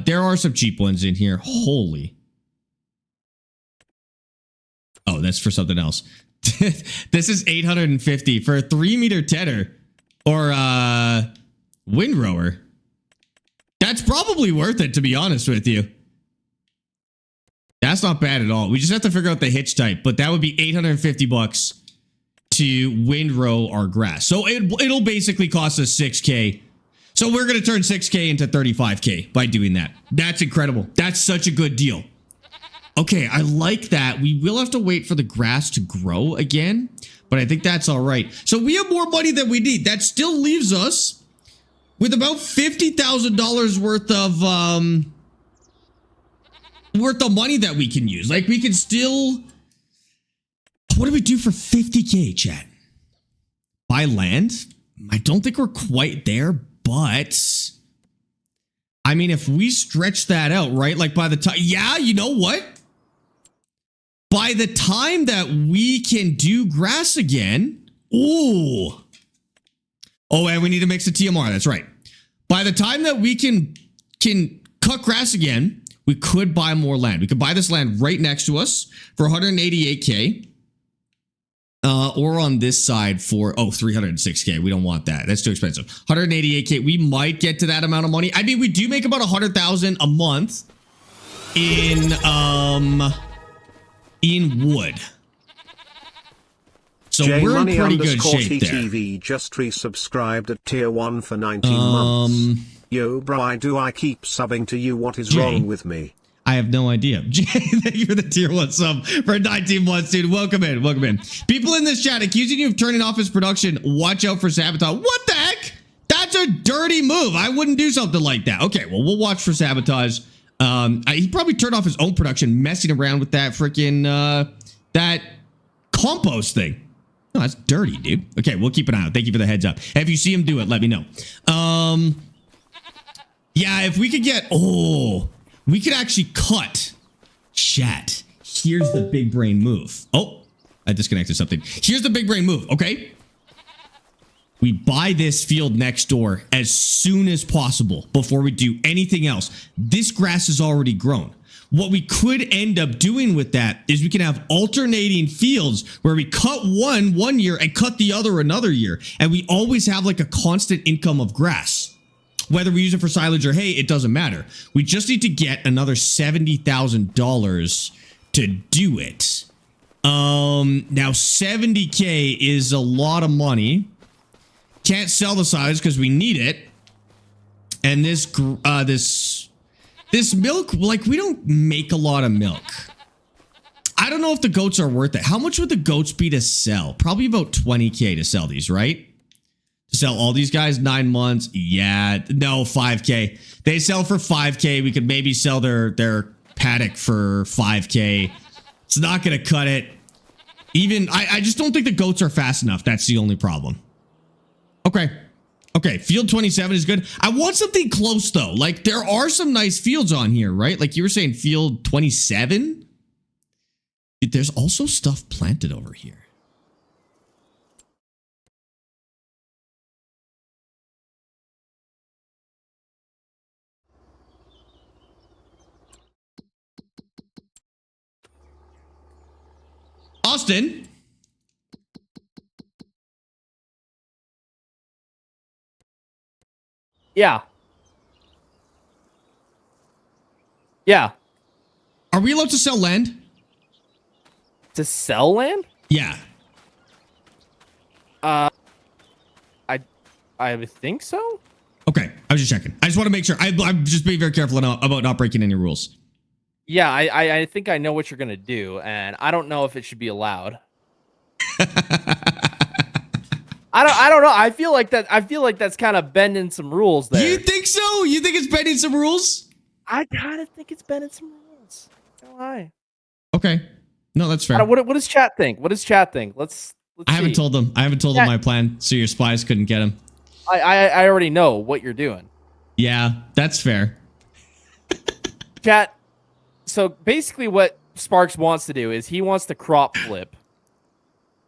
There are some cheap ones in here. Holy. Oh, that's for something else. This is 850 for a 3-meter tedder or windrower. That's probably worth it, to be honest with you. That's not bad at all. We just have to figure out the hitch type, but that would be 850 bucks to windrow our grass. So it'll basically cost us 6K. So we're going to turn 6K into 35K by doing that. That's incredible. That's such a good deal. Okay, I like that. We will have to wait for the grass to grow again, but I think that's all right. So we have more money than we need. That still leaves us with about $50,000 worth of money that we can use. Like, we can still... What do we do for 50K, chat? Buy land? I don't think we're quite there, but... I mean, if we stretch that out, right? Like, by the time... Yeah, you know what? By the time that we can do grass again... Ooh. Oh, and we need to mix the TMR. That's right. By the time that we can cut grass again, we could buy more land. We could buy this land right next to us for 188K. Or on this side for, 306K. We don't want that. That's too expensive. 188K. We might get to that amount of money. I mean, we do make about 100,000 a month in wood. So we're in pretty good shape there. TV just resubscribed at tier 1 for 19 months. Yo, bro, why do I keep subbing to you? What is wrong with me? I have no idea. Jay, thank you for the tier 1 sub for 19 months, dude. Welcome in. Welcome in. People in this chat accusing you of turning off his production. Watch out for sabotage. What the heck? That's a dirty move. I wouldn't do something like that. Okay, well, we'll watch for sabotage. He probably turned off his own production, messing around with that freaking, that compost thing. No, that's dirty, dude. Okay, we'll keep an eye out. Thank you for the heads up. If you see him do it, let me know. Yeah, if we could get... Oh... We could actually cut. Chat. Here's the big brain move. Oh, I disconnected something. Here's the big brain move, okay? We buy this field next door as soon as possible before we do anything else. This grass is already grown. What we could end up doing with that is we can have alternating fields where we cut one year and cut the other another year. And we always have like a constant income of grass. Whether we use it for silage or hay, it doesn't matter. We just need to get another $70,000 to do it. Now 70K is a lot of money. Can't sell the silage because we need it. And this milk, like, we don't make a lot of milk. I don't know if the goats are worth it. How much would the goats be to sell? Probably about 20K to sell these, right? To sell all these guys, 9 months. Yeah, no, 5K. They sell for 5K. We could maybe sell their paddock for 5K. It's not going to cut it. Even, I just don't think the goats are fast enough. That's the only problem. Okay. Okay, field 27 is good. I want something close, though. Like, there are some nice fields on here, right? Like you were saying, field 27? There's also stuff planted over here. Austin? Yeah. Yeah. Are we allowed to sell land? To sell land? Yeah. I would think so. Okay, I was just checking. I just want to make sure. I'm just being very careful about not breaking any rules. Yeah, I think I know what you're gonna do, and I don't know if it should be allowed. I don't know. I feel like that's kind of bending some rules there. You think so? You think it's bending some rules? I kind of think it's bending some rules. Don't lie. Okay. No, that's fair. What does chat think? What does chat think? Let's I haven't see. told them. I haven't told them my plan, so your spies couldn't get him. I already know what you're doing. Yeah, that's fair. Chat. So basically what Sparx wants to do is he wants to crop flip.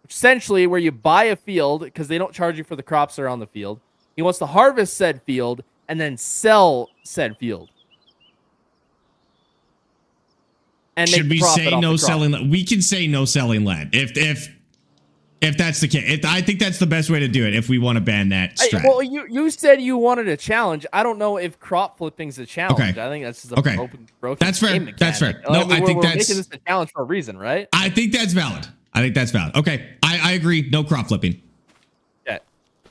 Essentially where you buy a field because they don't charge you for the crops that are on the field. He wants to harvest said field and then sell said field. And should we say no selling? We can say no selling land if that's the case. I think that's the best way to do it if we want to ban that strat. Well, you said you wanted a challenge. I don't know if crop flipping's a challenge. Okay. I think that's just a broken That's fair. game mechanic. That's fair. No, I think we're that's making this a challenge for a reason, right? I think that's valid. Okay, I agree. No crop flipping. Yeah.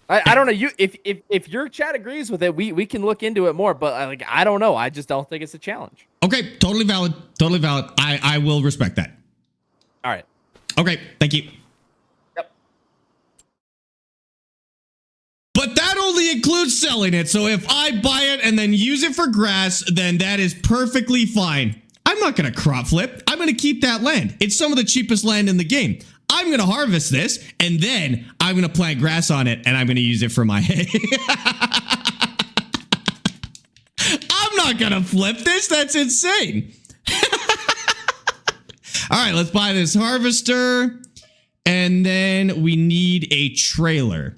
I don't know. You if your chat agrees with it, we can look into it more. But like I don't know. I just don't think it's a challenge. Okay, totally valid. Totally valid. I will respect that. All right. Okay, thank you. Yep. But that only includes selling it. So if I buy it and then use it for grass, then that is perfectly fine. I'm not going to crop flip. I'm going to keep that land. It's some of the cheapest land in the game. I'm going to harvest this and then I'm going to plant grass on it and I'm going to use it for my hay. I'm not going to flip this. That's insane. All right, let's buy this harvester. And then we need a trailer.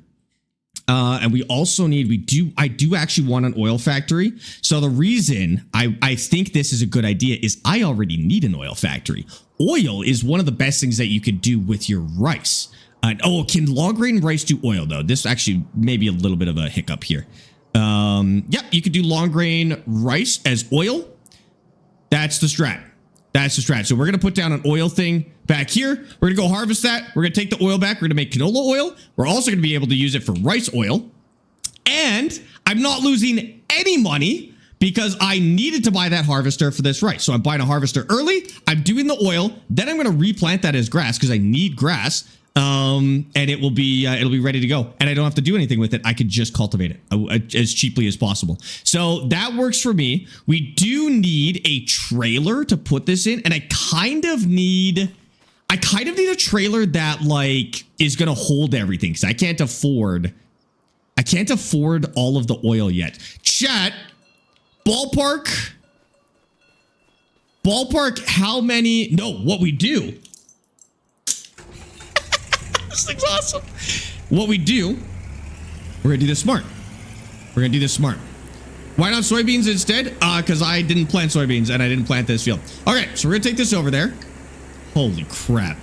And we also need, I do actually want an oil factory. So the reason I think this is a good idea is I already need an oil factory. Oil is one of the best things that you could do with your rice. Can long grain rice do oil though? This actually may be a little bit of a hiccup here. Yep, you could do long grain rice as oil. That's the strat. That's the strat. So we're going to put down an oil thing back here. We're going to go harvest that. We're going to take the oil back. We're going to make canola oil. We're also going to be able to use it for rice oil. And I'm not losing any money because I needed to buy that harvester for this rice. So I'm buying a harvester early. I'm doing the oil. Then I'm going to replant that as grass because I need grass. And it'll be ready to go. And I don't have to do anything with it. I could just cultivate it as cheaply as possible. So that works for me. We do need a trailer to put this in. And I kind of need a trailer that like is going to hold everything because I can't afford all of the oil yet. Chat, ballpark, how many? No, what we do. This thing's awesome. What we do, we're gonna do this smart. Why not soybeans instead? Because I didn't plant soybeans and I didn't plant this field. Okay, so we're gonna take this over there. Holy crap.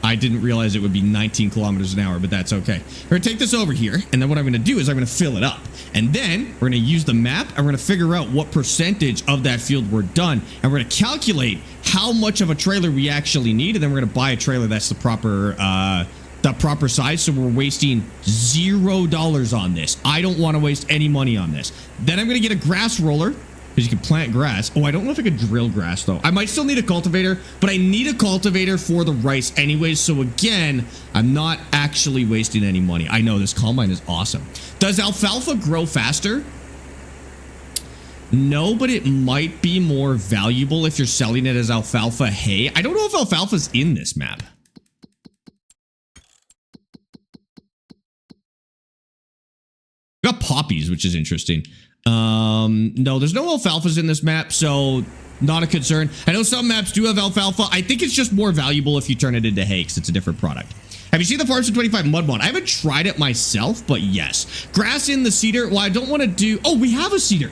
I didn't realize it would be 19 kilometers an hour, but that's okay. We're gonna take this over here, and then what I'm gonna do is I'm gonna fill it up. And then we're gonna use the map, and we're gonna figure out what percentage of that field we're done. And we're gonna calculate how much of a trailer we actually need, and then we're gonna buy a trailer that's the proper size, so we're wasting $0 on this. I don't want to waste any money on this. Then I'm going to get a grass roller, Because you can plant grass. Oh, I don't know if I could drill grass, though. I might still need a cultivator, but I need a cultivator for the rice anyways. So again, I'm not actually wasting any money. I know this combine is awesome. Does alfalfa grow faster? No, but it might be more valuable if you're selling it as alfalfa hay. I don't know if alfalfa's in this map. We got poppies, which is interesting. No, there's no alfalfas in this map, so not a concern. I know some maps do have alfalfa. I think it's just more valuable if you turn it into hay because it's a different product. Have you seen the Farms of 25 mud mod? I haven't tried it myself, but yes. Grass in the cedar. Well, I don't want to do... Oh, we have a cedar.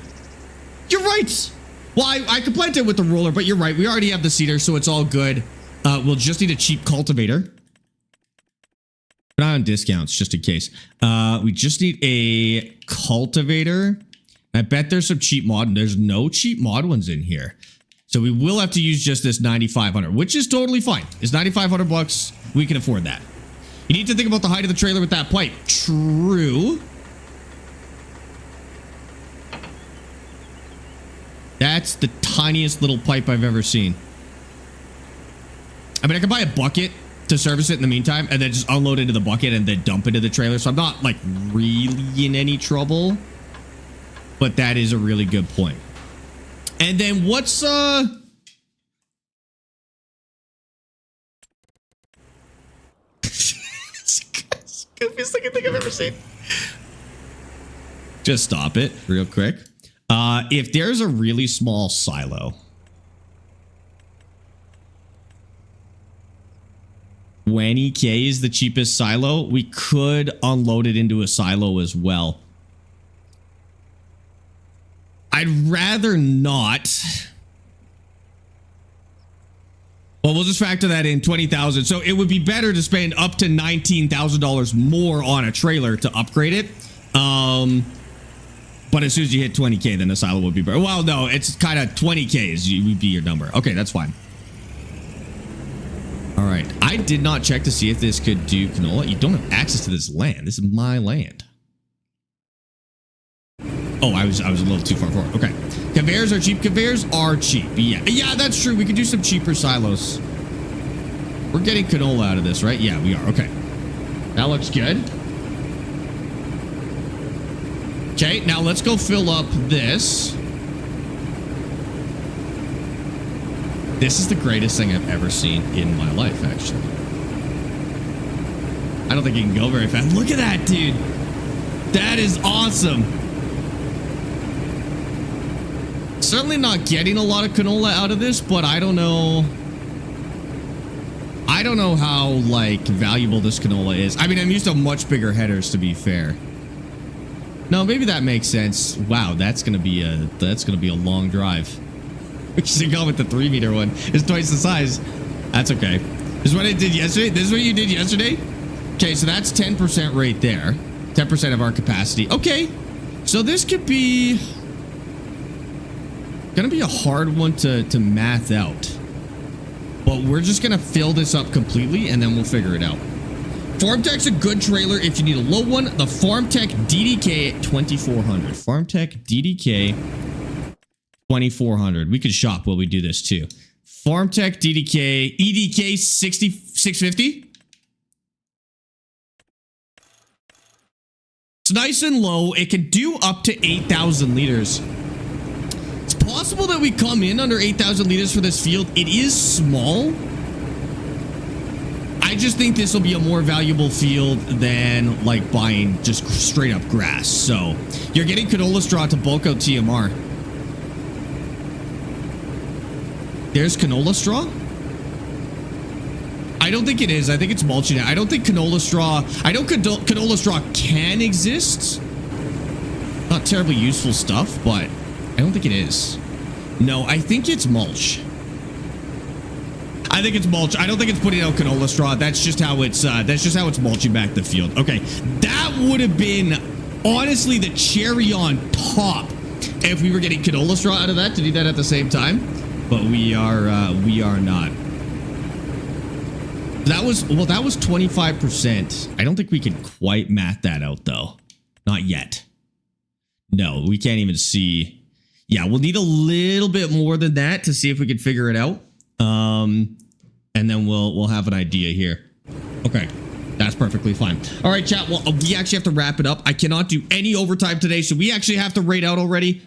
You're right. Well, I could plant it with the roller, but you're right. We already have the cedar, so it's all good. We'll just need a cheap cultivator. Not on discounts, just in case. We just need a cultivator. I bet there's some cheap mod. There's no cheap mod ones in here. So we will have to use just this 9,500, which is totally fine. It's 9,500 bucks. We can afford that. You need to think about the height of the trailer with that pipe. True. That's the tiniest little pipe I've ever seen. I mean, I could buy a bucket to service it in the meantime and then just unload into the bucket and then dump into the trailer. So I'm not like really in any trouble. But that is a really good point. And then what's the goofiest looking thing I've ever seen. Just stop it real quick. If there's a really small silo, 20K is the cheapest silo. We could unload it into a silo as well. I'd rather not. Well, we'll just factor that in, 20,000. So it would be better to spend up to $19,000 more on a trailer to upgrade it. But as soon as you hit 20K, then the silo would be better. Well, no, it's kind of 20K would be your number. Okay, that's fine. All right. I did not check to see if this could do canola. You don't have access to this land. This is my land. Oh, I was a little too far forward. Okay. Conveyors are cheap. Conveyors are cheap. Yeah, that's true. We could do some cheaper silos. We're getting canola out of this, right? Yeah, we are. Okay. That looks good. Okay, now let's go fill up this. This is the greatest thing I've ever seen in my life, actually. I don't think you can go very fast. Look at that, dude. That is awesome. Certainly not getting a lot of canola out of this, but I don't know. I don't know how, like, valuable this canola is. I mean, I'm used to much bigger headers, to be fair. No, maybe that makes sense. Wow, that's gonna be a long drive. We should go with the 3-meter one. It's twice the size. That's okay. This is what I did yesterday. This is what you did yesterday. Okay, so that's 10% right there. 10% of our capacity. Okay, so this could be gonna be a hard one to math out. But we're just gonna fill this up completely and then we'll figure it out. FarmTech's a good trailer if you need a low one. The FarmTech DDK 2400. FarmTech DDK 2400. We could shop while we do this too. FarmTech DDK EDK 650. It's nice and low. It can do up to 8,000 liters. It's possible that we come in under 8,000 liters for this field. It is small. I just think this will be a more valuable field than like buying just straight up grass. So you're getting canola straw to bulk out TMR. There's canola straw? I don't think it is. I think it's mulching. I don't think canola straw. I know canola straw can exist. Not terribly useful stuff, but I don't think it is. No, I think it's mulch. I think it's mulch. I don't think it's putting out canola straw. That's just how it's mulching back the field. Okay, that would have been honestly the cherry on top if we were getting canola straw out of that to do that at the same time. But we are not. That was 25%. I don't think we can quite math that out though. Not yet. No, we can't even see. Yeah, we'll need a little bit more than that to see if we can figure it out. And then we'll have an idea here. Okay. That's perfectly fine. All right, chat. Well, we actually have to wrap it up. I cannot do any overtime today, so we actually have to raid out already.